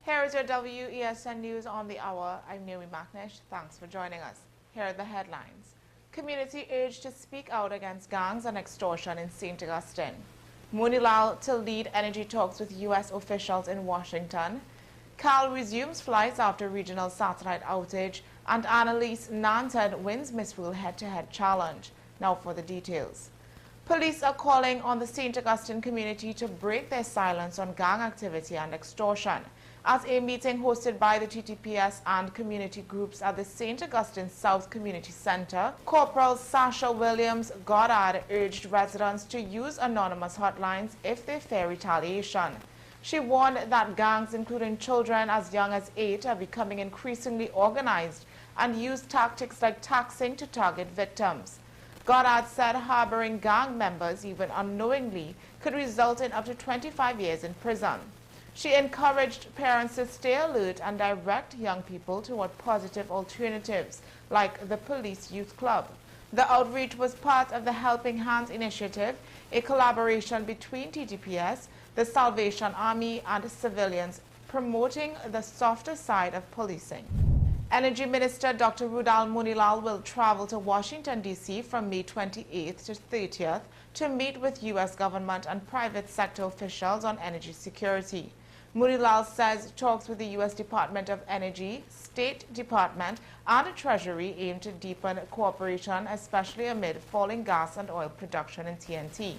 Speaker 17: Here is your WESN News on the Hour. I'm Naomi McNish. Thanks for joining us. Here are the headlines. Community urged to speak out against gangs and extortion in St. Augustine. Munilal to lead energy talks with U.S. officials in Washington. Cal resumes flights after regional satellite outage. And Annalise Nanton wins Miss World head-to-head challenge. Now for the details. Police are calling on the St. Augustine community to break their silence on gang activity and extortion. At a meeting hosted by the TTPS and community groups at the St. Augustine South Community Center, Corporal Sasha Williams Goddard urged residents to use anonymous hotlines if they fear retaliation. She warned that gangs, including children as young as 8, are becoming increasingly organized and use tactics like taxing to target victims. Goddard said harboring gang members, even unknowingly, could result in up to 25 years in prison. She encouraged parents to stay alert and direct young people toward positive alternatives, like the Police Youth Club. The outreach was part of the Helping Hands initiative, a collaboration between TTPS, the Salvation Army, and civilians, promoting the softer side of policing. Energy Minister Dr. Rudal Munilal will travel to Washington, D.C. from May 28th to 30th to meet with U.S. government and private sector officials on energy security. Munilal says talks with the U.S. Department of Energy, State Department, and Treasury aim to deepen cooperation, especially amid falling gas and oil production in TNT.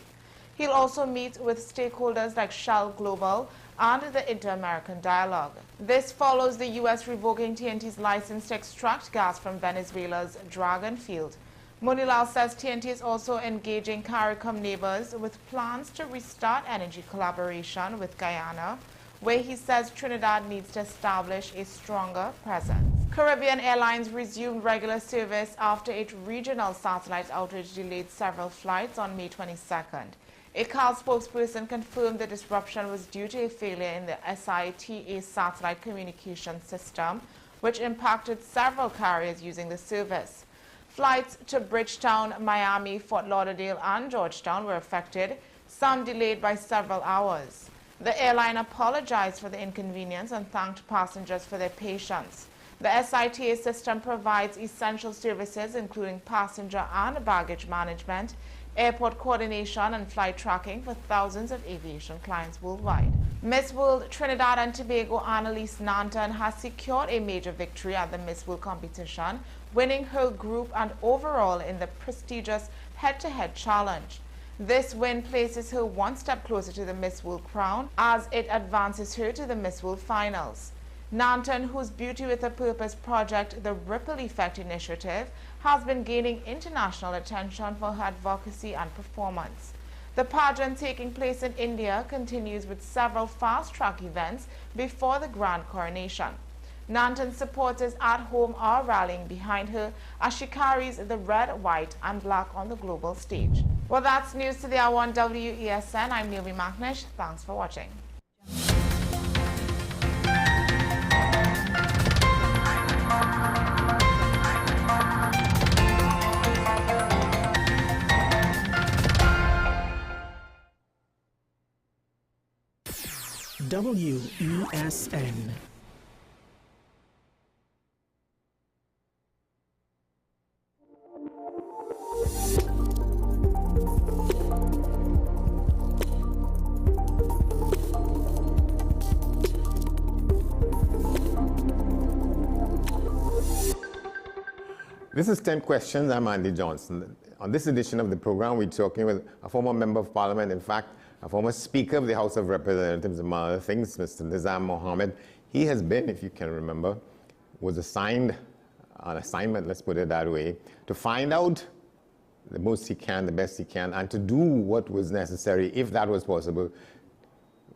Speaker 17: He'll also meet with stakeholders like Shell Global and the Inter-American Dialogue. This follows the U.S. revoking TNT's license to extract gas from Venezuela's Dragon field. Monilal says TNT is also engaging CARICOM neighbors with plans to restart energy collaboration with Guyana, where he says Trinidad needs to establish a stronger presence. Caribbean Airlines resumed regular service after its regional satellite outage delayed several flights on May 22nd. A CAL spokesperson confirmed the disruption was due to a failure in the SITA satellite communication system, which impacted several carriers using the service. Flights to Bridgetown, Miami, Fort Lauderdale, and Georgetown were affected, some delayed by several hours. The airline apologized for the inconvenience and thanked passengers for their patience. The SITA system provides essential services including passenger and baggage management, airport coordination, and flight tracking for thousands of aviation clients worldwide. Miss World Trinidad and Tobago Annalise Nanton has secured a major victory at the Miss World competition, winning her group and overall in the prestigious head-to-head challenge. This win places her one step closer to the Miss World crown as it advances her to the Miss World finals. Nanton, whose Beauty with a Purpose project, the Ripple Effect Initiative, has been gaining international attention for her advocacy and performance. The pageant, taking place in India, continues with several fast-track events before the grand coronation. Nanton's supporters at home are rallying behind her as she carries the red, white, and black on the global stage. Well, that's news to the hour on WESN. I'm Naomi McNish. Thanks for watching.
Speaker 16: WESN.
Speaker 19: This is 10 Questions. I'm Andy Johnson. On this edition of the program, we're talking with a former member of parliament, in fact, a former Speaker of the House of Representatives, among other things, Mr. Nizam Mohammed. He has been, if you can remember, was assigned an assignment, let's put it that way, to find out the most he can, the best he can, and to do what was necessary, if that was possible,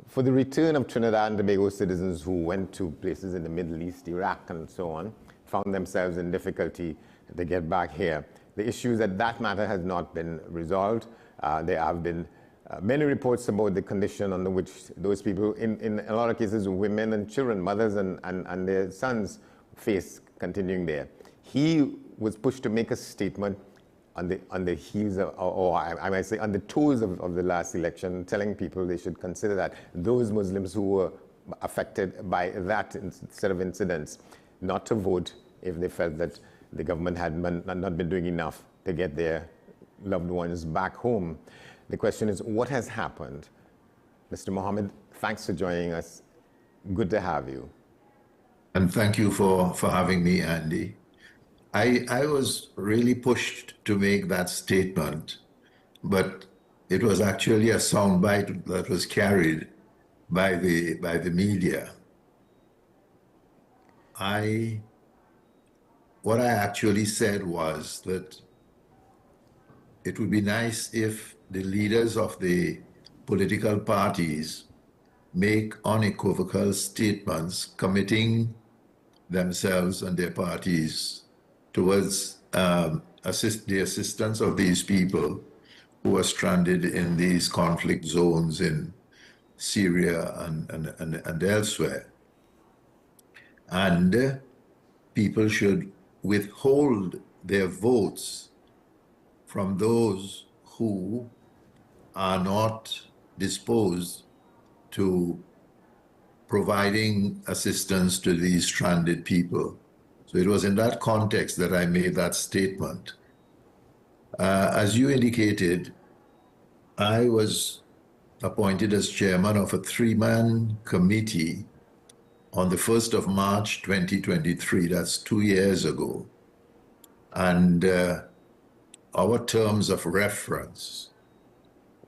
Speaker 19: for the return of Trinidad and Tobago citizens who went to places in the Middle East, Iraq, and so on, found themselves in difficulty to get back here. The issue is that matter has not been resolved. There have been many reports about the condition under which those people, in a lot of cases, women and children, mothers and their sons, face continuing there. He was pushed to make a statement on the heels of, or I might say on the toes of the last election, telling people they should consider that those Muslims who were affected by that set of incidents not to vote if they felt that the government had not been doing enough to get their loved ones back home. The question is, what has happened? Mr. Mohammed, thanks for joining us. Good to have you.
Speaker 18: And thank you for having me, Andy. I was really pushed to make that statement, but it was actually a soundbite that was carried by the media. What I actually said was that it would be nice if the leaders of the political parties make unequivocal statements committing themselves and their parties towards the assistance of these people who are stranded in these conflict zones in Syria and elsewhere. And people should withhold their votes from those who are not disposed to providing assistance to these stranded people. So it was in that context that I made that statement. As you indicated, I was appointed as chairman of a 3-man committee on the 1st of March 2023, that's 2 years ago. And our terms of reference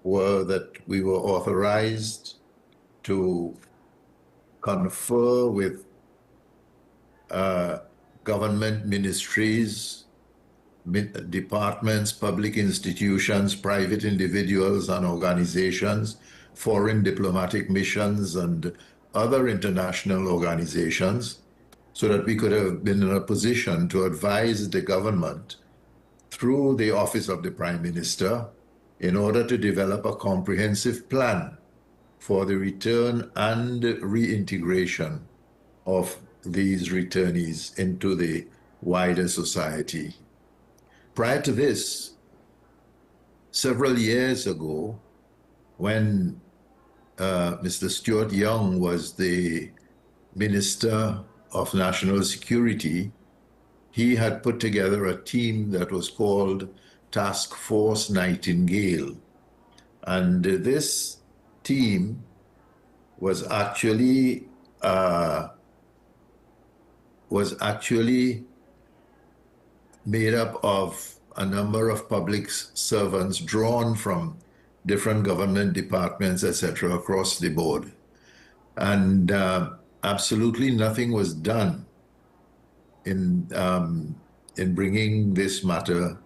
Speaker 18: were that we were authorized to confer with government ministries departments, public institutions, private individuals and organizations, foreign diplomatic missions, and other international organizations, so that we could have been in a position to advise the government through the Office of the Prime Minister in order to develop a comprehensive plan for the return and reintegration of these returnees into the wider society. Prior to this, several years ago, when Mr. Stuart Young was the Minister of National Security, he had put together a team that was called Task Force Nightingale. And this team was actually made up of a number of public servants drawn from different government departments, etc., across the board. And absolutely nothing was done in bringing this matter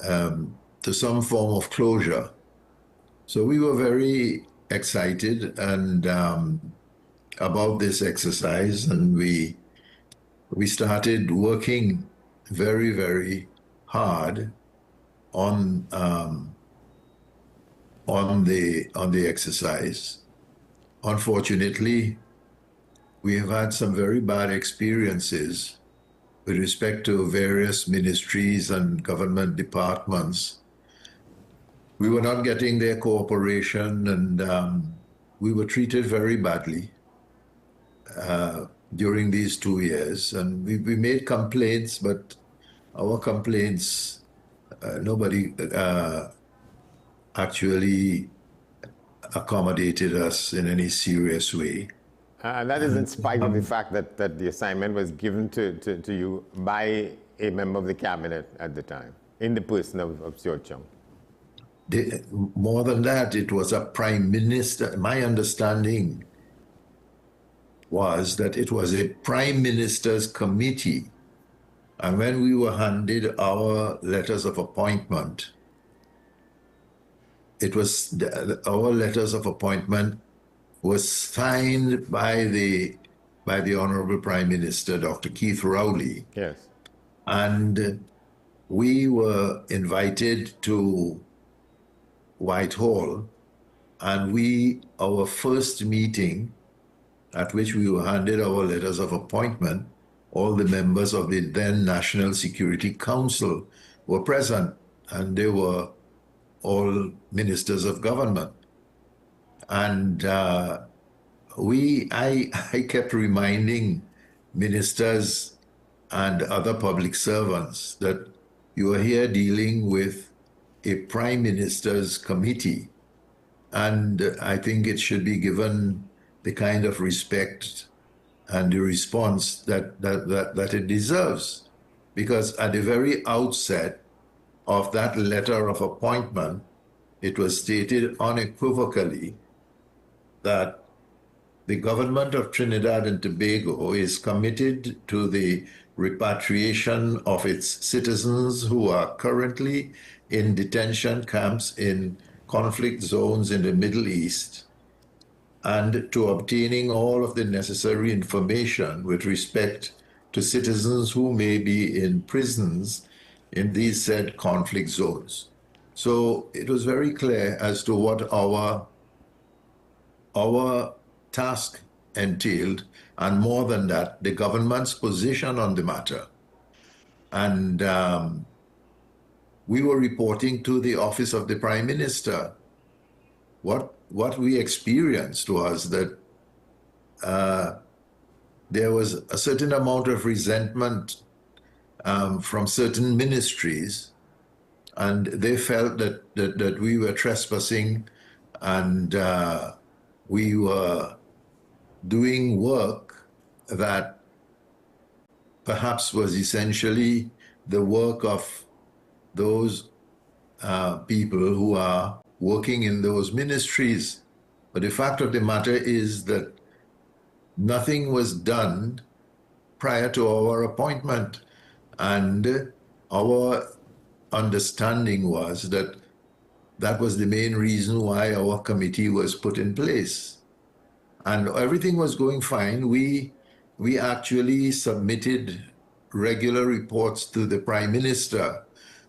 Speaker 18: to some form of closure. So we were very excited and about this exercise, and we started working very, very hard on the exercise. Unfortunately, we have had some very bad experiences with respect to various ministries and government departments. We were not getting their cooperation, and we were treated very badly during these 2 years. And we made complaints, but our complaints, nobody actually accommodated us in any serious way.
Speaker 19: And that is in spite of the fact that the assignment was given to you by a member of the cabinet at the time, in the person of Stuart Young.
Speaker 18: More than that, it was a prime minister. My understanding was that it was a prime minister's committee. And when we were handed our letters of appointment, our letters of appointment was signed by the Honorable Prime Minister, Dr. Keith Rowley.
Speaker 19: Yes.
Speaker 18: And we were invited to Whitehall, and our first meeting at which we were handed our letters of appointment, all the members of the then National Security Council were present, and they were all ministers of government. And I kept reminding ministers and other public servants that you are here dealing with a prime minister's committee, and I think it should be given the kind of respect and the response that it deserves. Because at the very outset of that letter of appointment, it was stated unequivocally that the government of Trinidad and Tobago is committed to the repatriation of its citizens who are currently in detention camps in conflict zones in the Middle East, and to obtaining all of the necessary information with respect to citizens who may be in prisons in these said conflict zones. So it was very clear as to what our task entailed, and more than that, the government's position on the matter. And we were reporting to the Office of the Prime Minister. What we experienced was that there was a certain amount of resentment from certain ministries, and they felt that we were trespassing, and we were doing work that perhaps was essentially the work of those people who are working in those ministries. But the fact of the matter is that nothing was done prior to our appointment, and our understanding was that that was the main reason why our committee was put in place. And everything was going fine. We actually submitted regular reports to the Prime Minister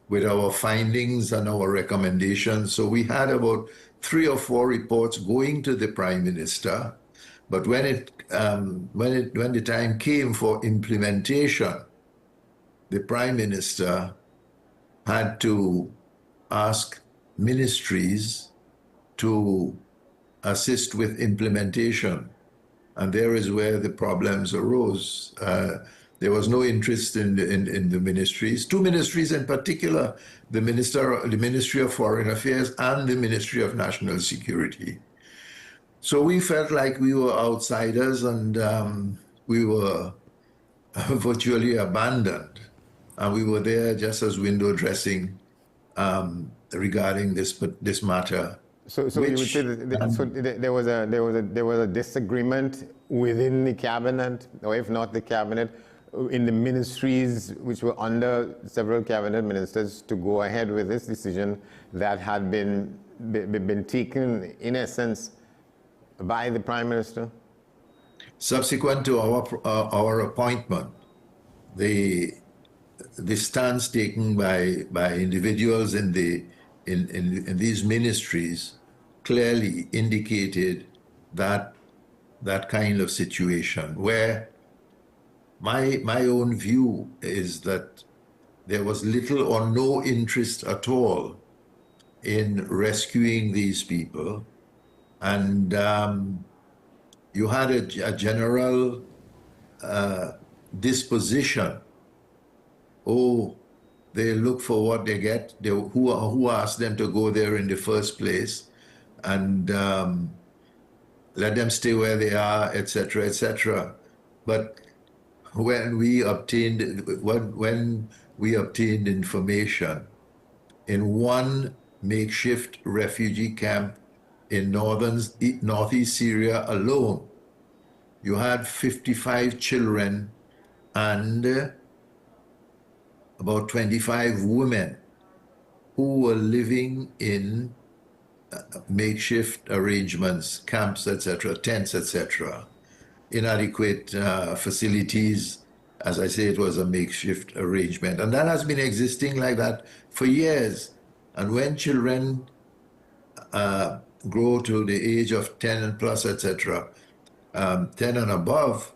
Speaker 18: with our findings and our recommendations. So we had about 3 or 4 reports going to the Prime Minister. But when the time came for implementation, the Prime Minister had to ask ministries to assist with implementation. And there is where the problems arose. There was no interest in the ministries. 2 ministries in particular, the Ministry of Foreign Affairs and the Ministry of National Security. So we felt like we were outsiders and we were virtually abandoned. And we were there just as window dressing regarding this matter.
Speaker 19: So you would say that there was a disagreement within the cabinet, or if not the cabinet, in the ministries which were under several cabinet ministers to go ahead with this decision that had been taken in essence by the Prime Minister?
Speaker 18: Subsequent to our appointment, the stance taken by individuals in these ministries clearly indicated that kind of situation, where my own view is that there was little or no interest at all in rescuing these people, and you had a general disposition. Oh, they look for what they get. Who asked them to go there in the first place, and let them stay where they are, etc., etc. But when we obtained information in one makeshift refugee camp in northeast Syria alone, you had 55 children and about 25 women who were living in makeshift arrangements, camps, etc., tents, etc., inadequate facilities. As I say, it was a makeshift arrangement. And that has been existing like that for years. And when children grow to the age of 10 and plus, etc., 10 and above,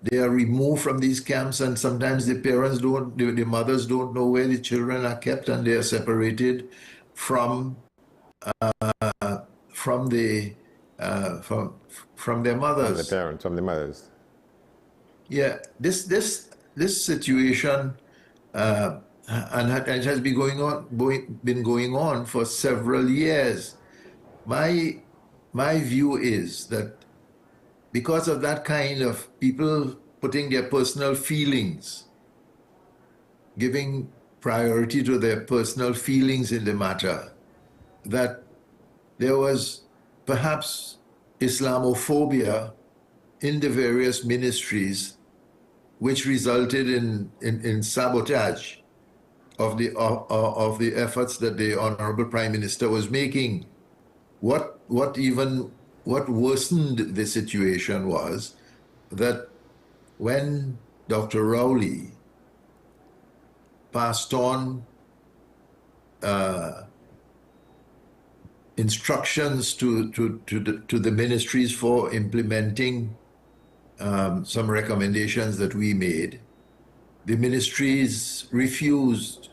Speaker 18: they are removed from these camps, and sometimes the parents the mothers don't know where the children are kept, and they are separated from their mothers.
Speaker 19: From the parents, from the mothers.
Speaker 18: Yeah, this situation and it has been going on for several years. My view is that because of that kind of people putting their personal feelings, giving priority to their personal feelings in the matter, that there was perhaps Islamophobia in the various ministries, which resulted in sabotage of the efforts that the Honorable Prime Minister was making. What worsened the situation was that when Dr. Rowley passed on instructions to the ministries for implementing some recommendations that we made, the ministries refused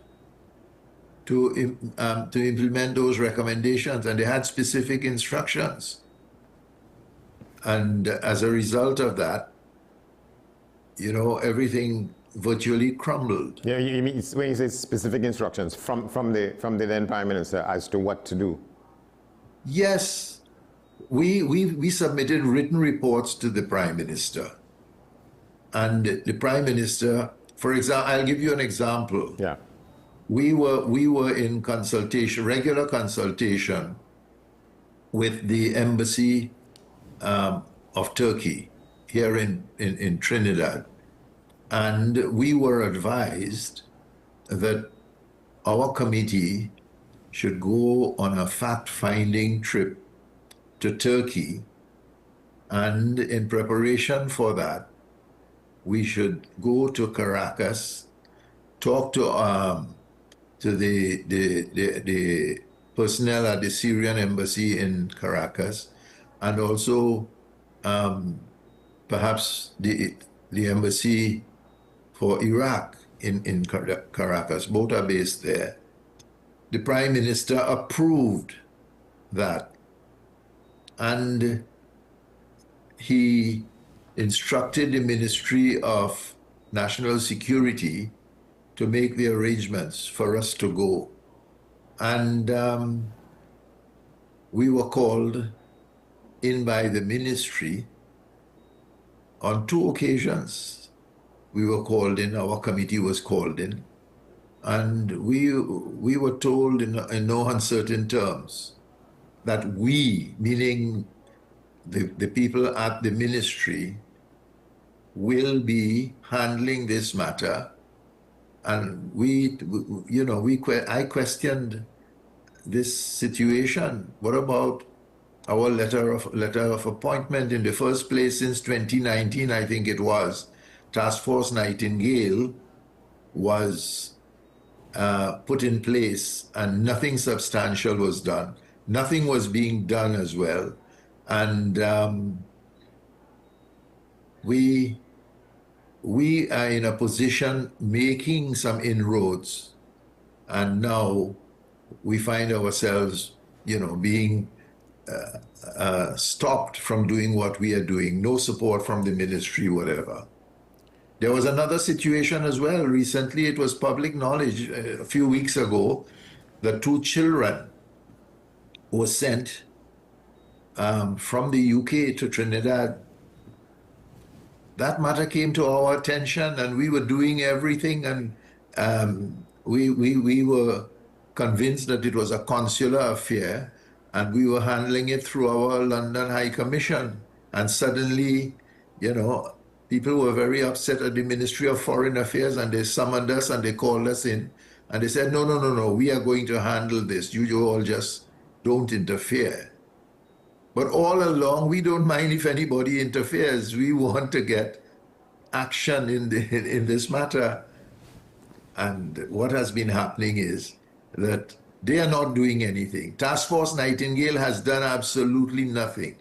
Speaker 18: to implement those recommendations, and they had specific instructions. And as a result of that, everything virtually crumbled.
Speaker 19: Yeah, you mean when you say specific instructions from the then Prime Minister as to what to do?
Speaker 18: Yes, we submitted written reports to the Prime Minister, and the Prime Minister, for example, I'll give you an example.
Speaker 19: Yeah,
Speaker 18: we were in regular consultation with the embassy of Turkey here in Trinidad, and we were advised that our committee should go on a fact-finding trip to Turkey, and in preparation for that, we should go to Caracas, talk to the personnel at the Syrian embassy in Caracas, and also perhaps the embassy for Iraq in Caracas. Both are based there. The Prime Minister approved that, and he instructed the Ministry of National Security to make the arrangements for us to go. And we were called in by the ministry on 2 occasions. We were called in, our committee was called in, and we were told in no uncertain terms that we, meaning the people at the ministry, will be handling this matter. And I questioned this situation. What about our letter of appointment? In the first place, since 2019, I think it was, Task Force Nightingale was put in place, and nothing substantial was done. Nothing was being done as well. And we are in a position making some inroads, and now we find ourselves, being stopped from doing what we are doing. No support from the ministry, whatever. There was another situation as well. Recently, it was public knowledge a few weeks ago that 2 children were sent from the UK to Trinidad. That matter came to our attention, and we were doing everything, and we were convinced that it was a consular affair, and we were handling it through our London High Commission. And suddenly, people were very upset at the Ministry of Foreign Affairs, and they summoned us and they called us in, and they said, no, we are going to handle this. You all just don't interfere. But all along, we don't mind if anybody interferes. We want to get action in this matter. And what has been happening is that they are not doing anything. Task Force Nightingale has done absolutely nothing.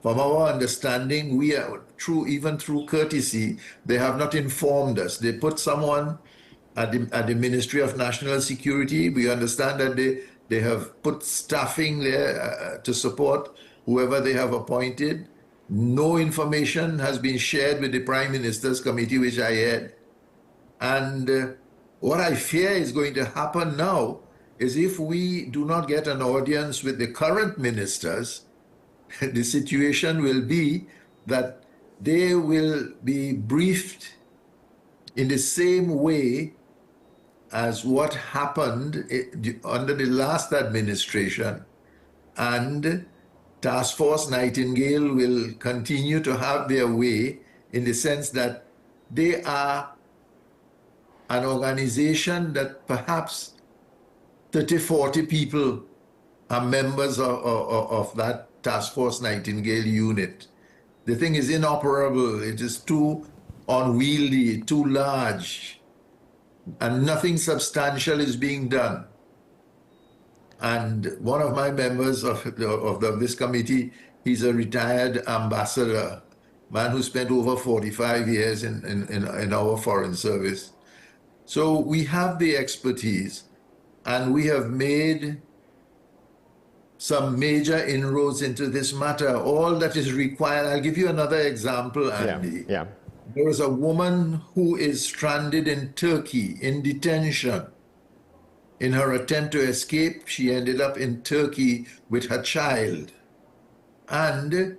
Speaker 18: From our understanding, we are even through courtesy, they have not informed us. They put someone at the Ministry of National Security. We understand that they have put staffing there to support whoever they have appointed. No information has been shared with the Prime Minister's committee, which I head. And what I fear is going to happen now is, if we do not get an audience with the current ministers, the situation will be that they will be briefed in the same way as what happened under the last administration, and Task Force Nightingale will continue to have their way, in the sense that they are an organization that perhaps 30, 40 people are members of that Task Force Nightingale unit. The thing is inoperable. It is too unwieldy, too large, and nothing substantial is being done. And one of my members of this committee, he's a retired ambassador, man who spent over 45 years in our foreign service. So we have the expertise, and we have made some major inroads into this matter. All that is required, I'll give you another example, Andy.
Speaker 19: Yeah.
Speaker 18: There is a woman who is stranded in Turkey in detention. In her attempt to escape, she ended up in Turkey with her child. And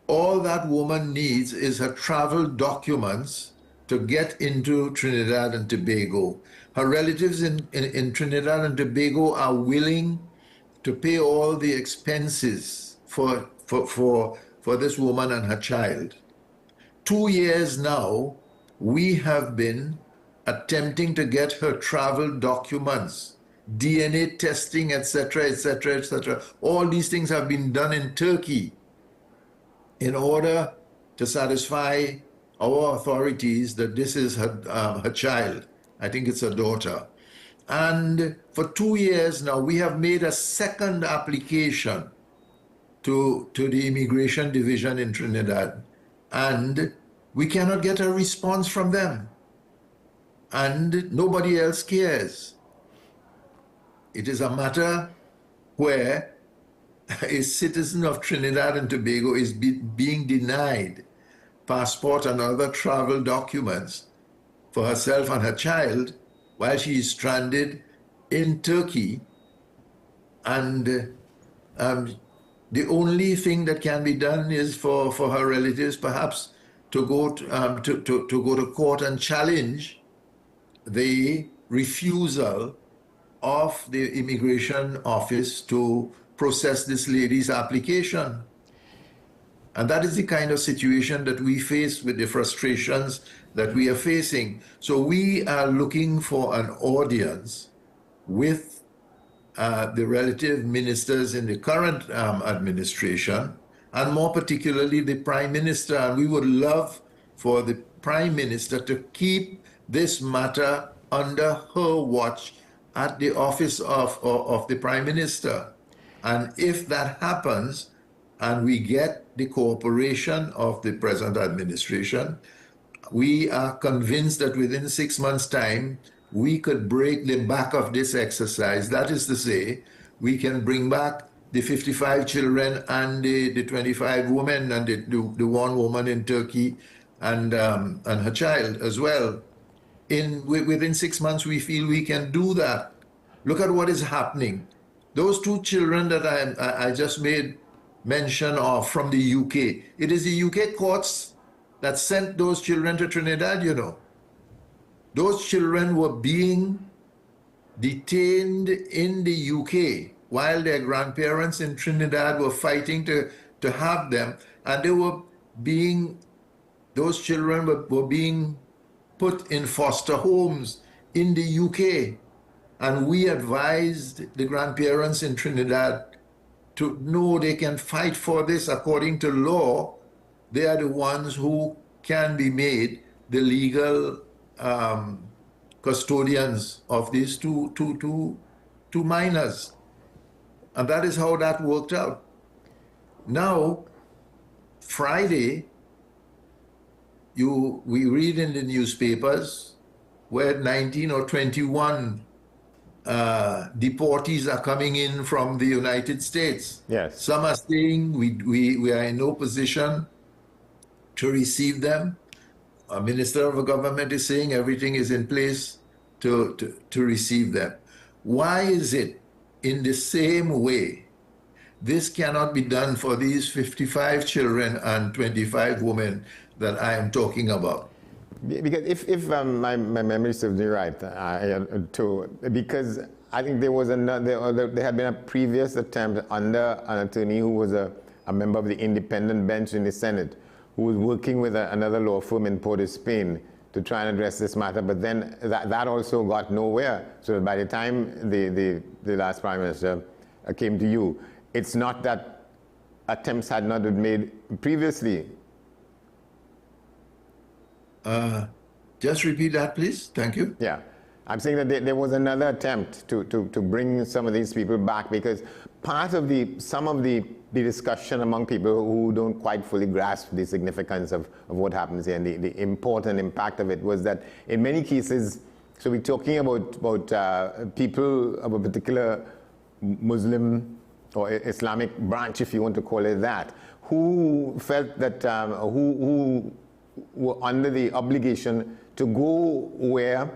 Speaker 18: all that woman needs is her travel documents to get into Trinidad and Tobago. Her relatives in Trinidad and Tobago are willing to pay all the expenses for this woman and her child. 2 years now, we have been attempting to get her travel documents, DNA testing, etc., etc., etc. All these things have been done in Turkey in order to satisfy our authorities that this is her child. I think it's her daughter. And for 2 years now, we have made a second application to the Immigration Division in Trinidad, and we cannot get a response from them. And nobody else cares. It is a matter where a citizen of Trinidad and Tobago is being denied passport and other travel documents for herself and her child while she is stranded in Turkey. And the only thing that can be done is for her relatives perhaps to go to court and challenge the refusal of the immigration office to process this lady's application. And that is the kind of situation that we face with the frustrations that we are facing. So we are looking for an audience with the relative ministers in the current administration, and more particularly the Prime Minister. And we would love for the Prime Minister to keep this matter under her watch at the office of the Prime Minister. And if that happens, and we get the cooperation of the present administration, we are convinced that within 6 months' time, we could break the back of this exercise. That is to say, we can bring back the 55 children and the 25 women and the one woman in Turkey and her child as well. Within 6 months, we feel we can do that. Look at what is happening. Those 2 children that I just made mention of from the UK, it is the UK courts that sent those children to Trinidad, you know. Those children were being detained in the UK while their grandparents in Trinidad were fighting to have them, and those children were being put in foster homes in the UK. And we advised the grandparents in Trinidad to know they can fight for this. According to law, they are the ones who can be made the legal custodians of these two minors. And that is how that worked out. Now, Friday, we read in the newspapers where 19 or 21 deportees are coming in from the United States.
Speaker 19: Yes.
Speaker 18: Some are saying we are in no position to receive them. A minister of a government is saying everything is in place to receive them. Why is it in the same way this cannot be done for these 55 children and 25 women that I am talking about?
Speaker 19: Because if my memory serves me right, because I think there had been a previous attempt under an attorney who was a member of the independent bench in the Senate, who was working with another law firm in Port of Spain to try and address this matter, but then that also got nowhere. So by the time the last Prime Minister came to you, it's not that attempts had not been made previously.
Speaker 18: Just repeat that, please. Thank you.
Speaker 19: Yeah. I'm saying that there was another attempt to bring some of these people back, because part of some of the discussion among people who don't quite fully grasp the significance of what happens here and the important impact of it was that in many cases, so we're talking about people of a particular Muslim or Islamic branch, if you want to call it that, who felt that, who were under the obligation to go where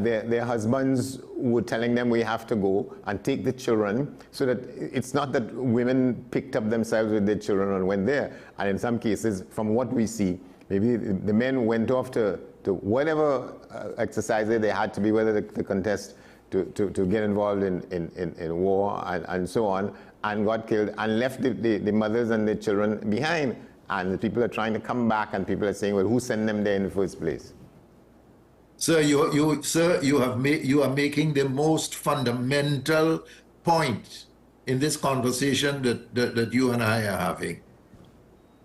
Speaker 19: their husbands were telling them we have to go and take the children, so that it's not that women picked up themselves with their children and went there. And in some cases, from what we see, maybe the men went off to whatever exercise they had to be, whether to contest, to get involved in war and so on, and got killed and left the mothers and the children behind. And the people are trying to come back, and people are saying, well, who sent them there in the first place?
Speaker 18: Sir, you are making the most fundamental point in this conversation that you and I are having.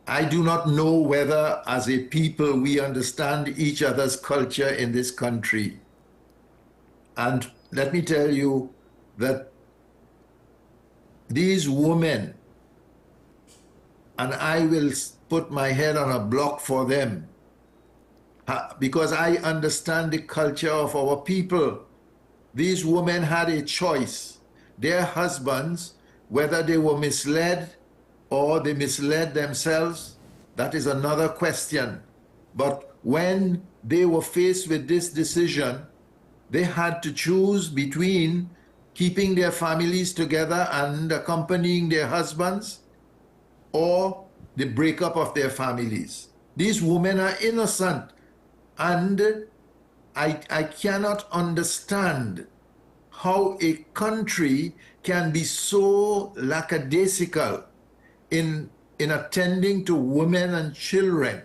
Speaker 18: I do not know whether, as a people, we understand each other's culture in this country. And let me tell you that these women, and I will put my head on a block for them, because I understand the culture of our people. These women had a choice. Their husbands, whether they were misled or they misled themselves, that is another question. But when they were faced with this decision, they had to choose between keeping their families together and accompanying their husbands, or the breakup of their families. These women are innocent, and I cannot understand how a country can be so lackadaisical in attending to women and children.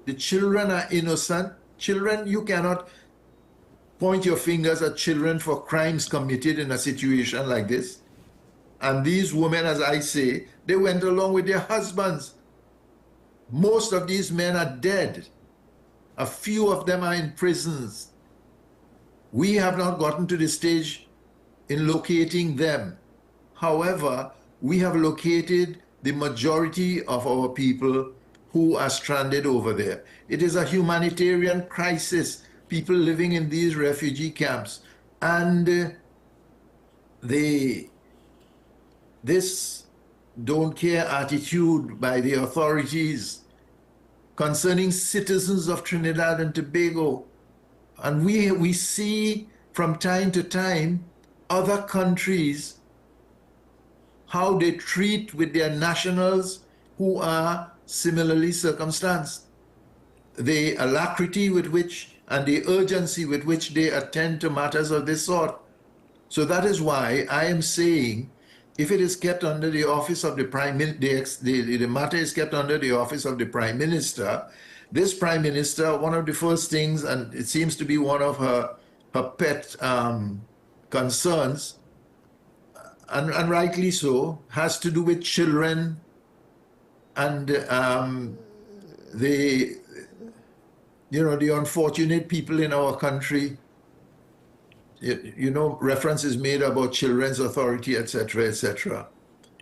Speaker 18: The children are innocent. Children, you cannot point your fingers at children for crimes committed in a situation like this. And these women, as I say, they went along with their husbands. Most of these men are dead. A few of them are in prisons. We have not gotten to the stage in locating them. However, we have located the majority of our people who are stranded over there. It is a humanitarian crisis, people living in these refugee camps. And this don't care attitude by the authorities concerning citizens of Trinidad and Tobago. And we see from time to time other countries, how they treat with their nationals who are similarly circumstanced. The alacrity with which and the urgency with which they attend to matters of this sort. So that is why I am saying, if it is kept under the office of the Prime Minister, the matter is kept under the office of the Prime Minister, this Prime Minister, one of the first things, and it seems to be one of her pet concerns, and rightly so, has to do with children and the unfortunate people in our country. Reference is made about Children's Authority, etc., etc.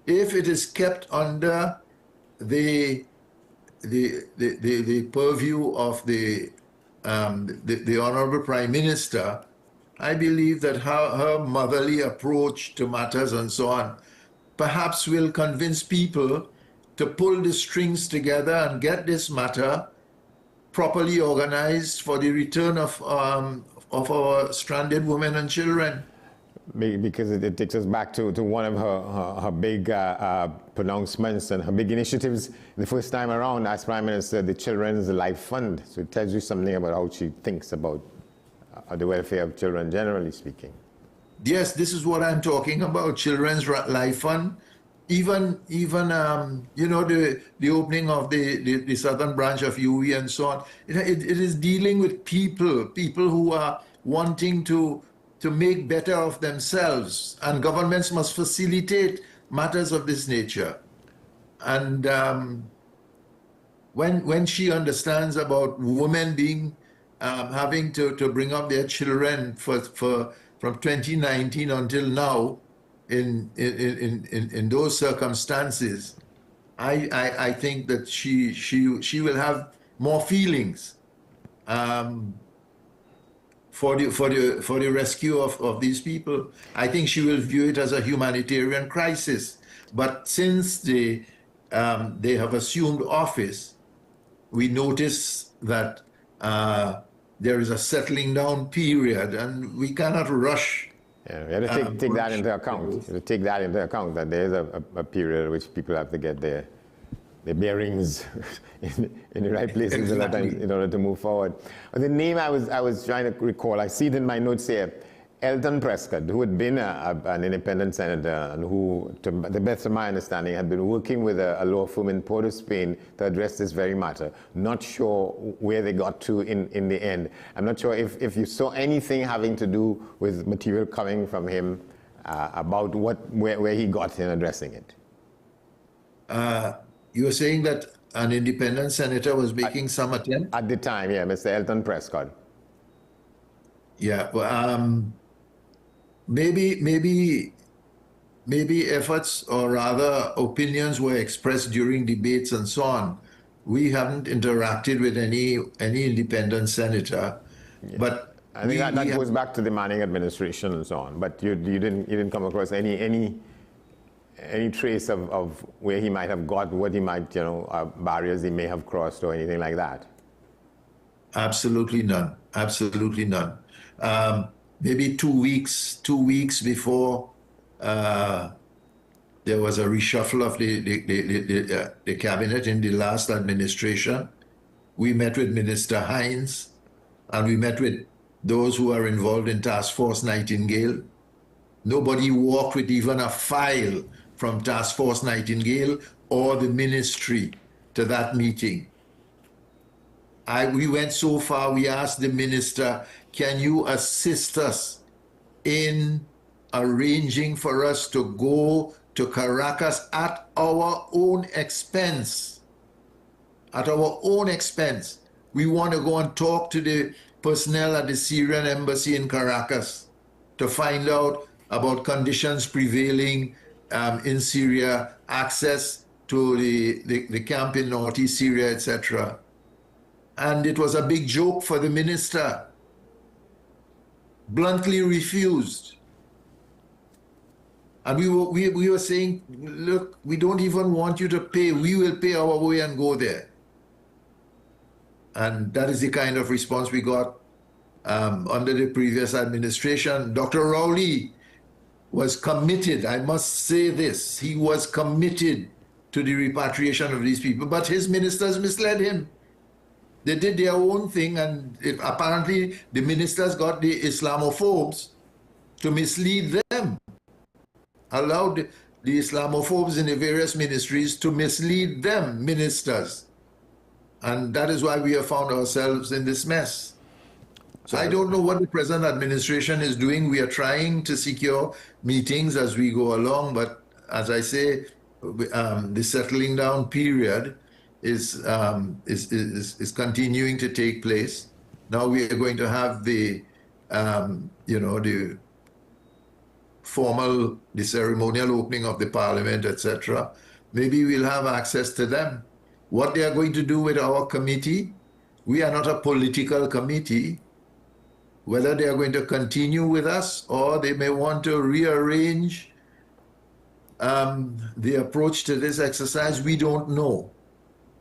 Speaker 18: If it is kept under the purview of the Honorable Prime Minister, I believe that her motherly approach to matters and so on perhaps will convince people to pull the strings together and get this matter properly organized for the return of our stranded women and children.
Speaker 19: Because it takes us back to one of her big pronouncements and her big initiatives the first time around as Prime Minister, the Children's Life Fund. So it tells you something about how she thinks about the welfare of children, generally speaking.
Speaker 18: Yes, this is what I'm talking about, Children's Life Fund. Even the opening of the southern branch of UE and so on, it is dealing with people who are wanting to make better of themselves, and governments must facilitate matters of this nature. And when she understands about women being having to bring up their children from 2019 until now, in those circumstances, I think that she will have more feelings for the rescue of these people. I think she will view it as a humanitarian crisis. But since they have assumed office, we notice that there is a settling down period, and we cannot rush.
Speaker 19: Yeah, we have to take that into account. You have to take that into account, that there is a period in which people have to get their bearings in the right places in order to move forward. The name I was trying to recall, I see it in my notes here, Elton Prescott, who had been an independent senator and who, to the best of my understanding, had been working with a law firm in Port of Spain to address this very matter. Not sure where they got to in the end. I'm not sure if you saw anything having to do with material coming from him about where he got in addressing it.
Speaker 18: You were saying that an independent senator was making some attempt?
Speaker 19: At the time, yeah, Mr. Elton Prescott.
Speaker 18: Yeah, well, maybe efforts, or rather opinions, were expressed during debates and so on. We haven't interacted with any independent senator,
Speaker 19: yeah.
Speaker 18: But
Speaker 19: I think that goes back to the Manning administration and so on. But you didn't come across any trace of where he might have got, what he might, barriers he may have crossed or anything like that.
Speaker 18: Absolutely none. Absolutely none. Maybe 2 weeks before there was a reshuffle of the cabinet in the last administration, we met with Minister Hines, and we met with those who are involved in Task Force Nightingale. Nobody walked with even a file from Task Force Nightingale or the ministry to that meeting. We went so far, we asked the minister, can you assist us in arranging for us to go to Caracas at our own expense? At our own expense. We want to go and talk to the personnel at the Syrian embassy in Caracas to find out about conditions prevailing in Syria, access to the camp in northeast Syria, etc. And it was a big joke for the minister. Bluntly refused. And we were saying, look, we don't even want you to pay. We will pay our way and go there. And that is the kind of response we got under the previous administration. Dr. Rowley was committed, I must say this, he was committed to the repatriation of these people, but his ministers misled him. They did their own thing, and apparently the ministers got the Islamophobes to mislead them, allowed the Islamophobes in the various ministries to mislead them, ministers. And that is why we have found ourselves in this mess. So I don't know what the present administration is doing. We are trying to secure meetings as we go along, but as I say, the settling down period is continuing to take place. Now we are going to have the ceremonial opening of the parliament, etc. Maybe we'll have access to them. What they are going to do with our committee, we are not a political committee. Whether they are going to continue with us or they may want to rearrange the approach to this exercise, we don't know.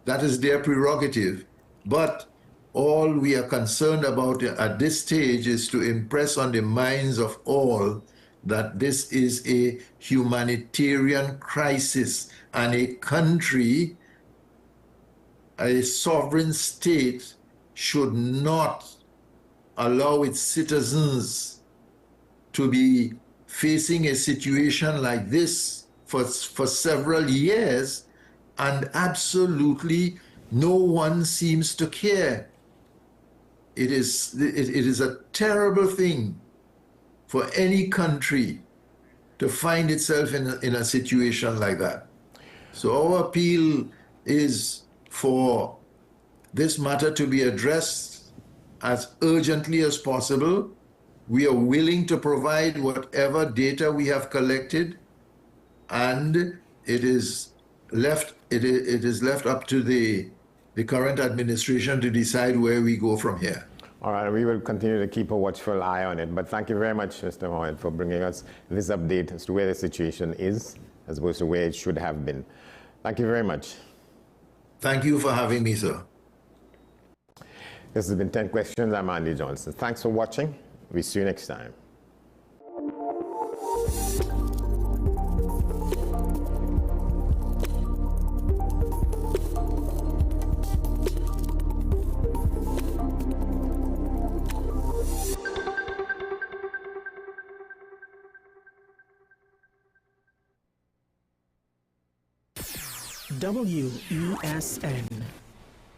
Speaker 18: That is their prerogative. But all we are concerned about at this stage is to impress on the minds of all that this is a humanitarian crisis, and a country, a sovereign state, should not allow its citizens to be facing a situation like this for several years, and absolutely no one seems to care. It is a terrible thing for any country to find itself in a situation like that. So our appeal is for this matter to be addressed as urgently as possible. We are willing to provide whatever data we have collected, and it is left up to the current administration to decide where we go from here.
Speaker 19: All right, we will continue to keep a watchful eye on it. But thank you very much, Mr. Mohammed, for bringing us this update as to where the situation is, as opposed to where it should have been. Thank you very much.
Speaker 18: Thank you for having me, sir.
Speaker 19: This has been 10 Questions. I'm Andy Johnson. Thanks for watching. We'll see you next time.
Speaker 16: WESN.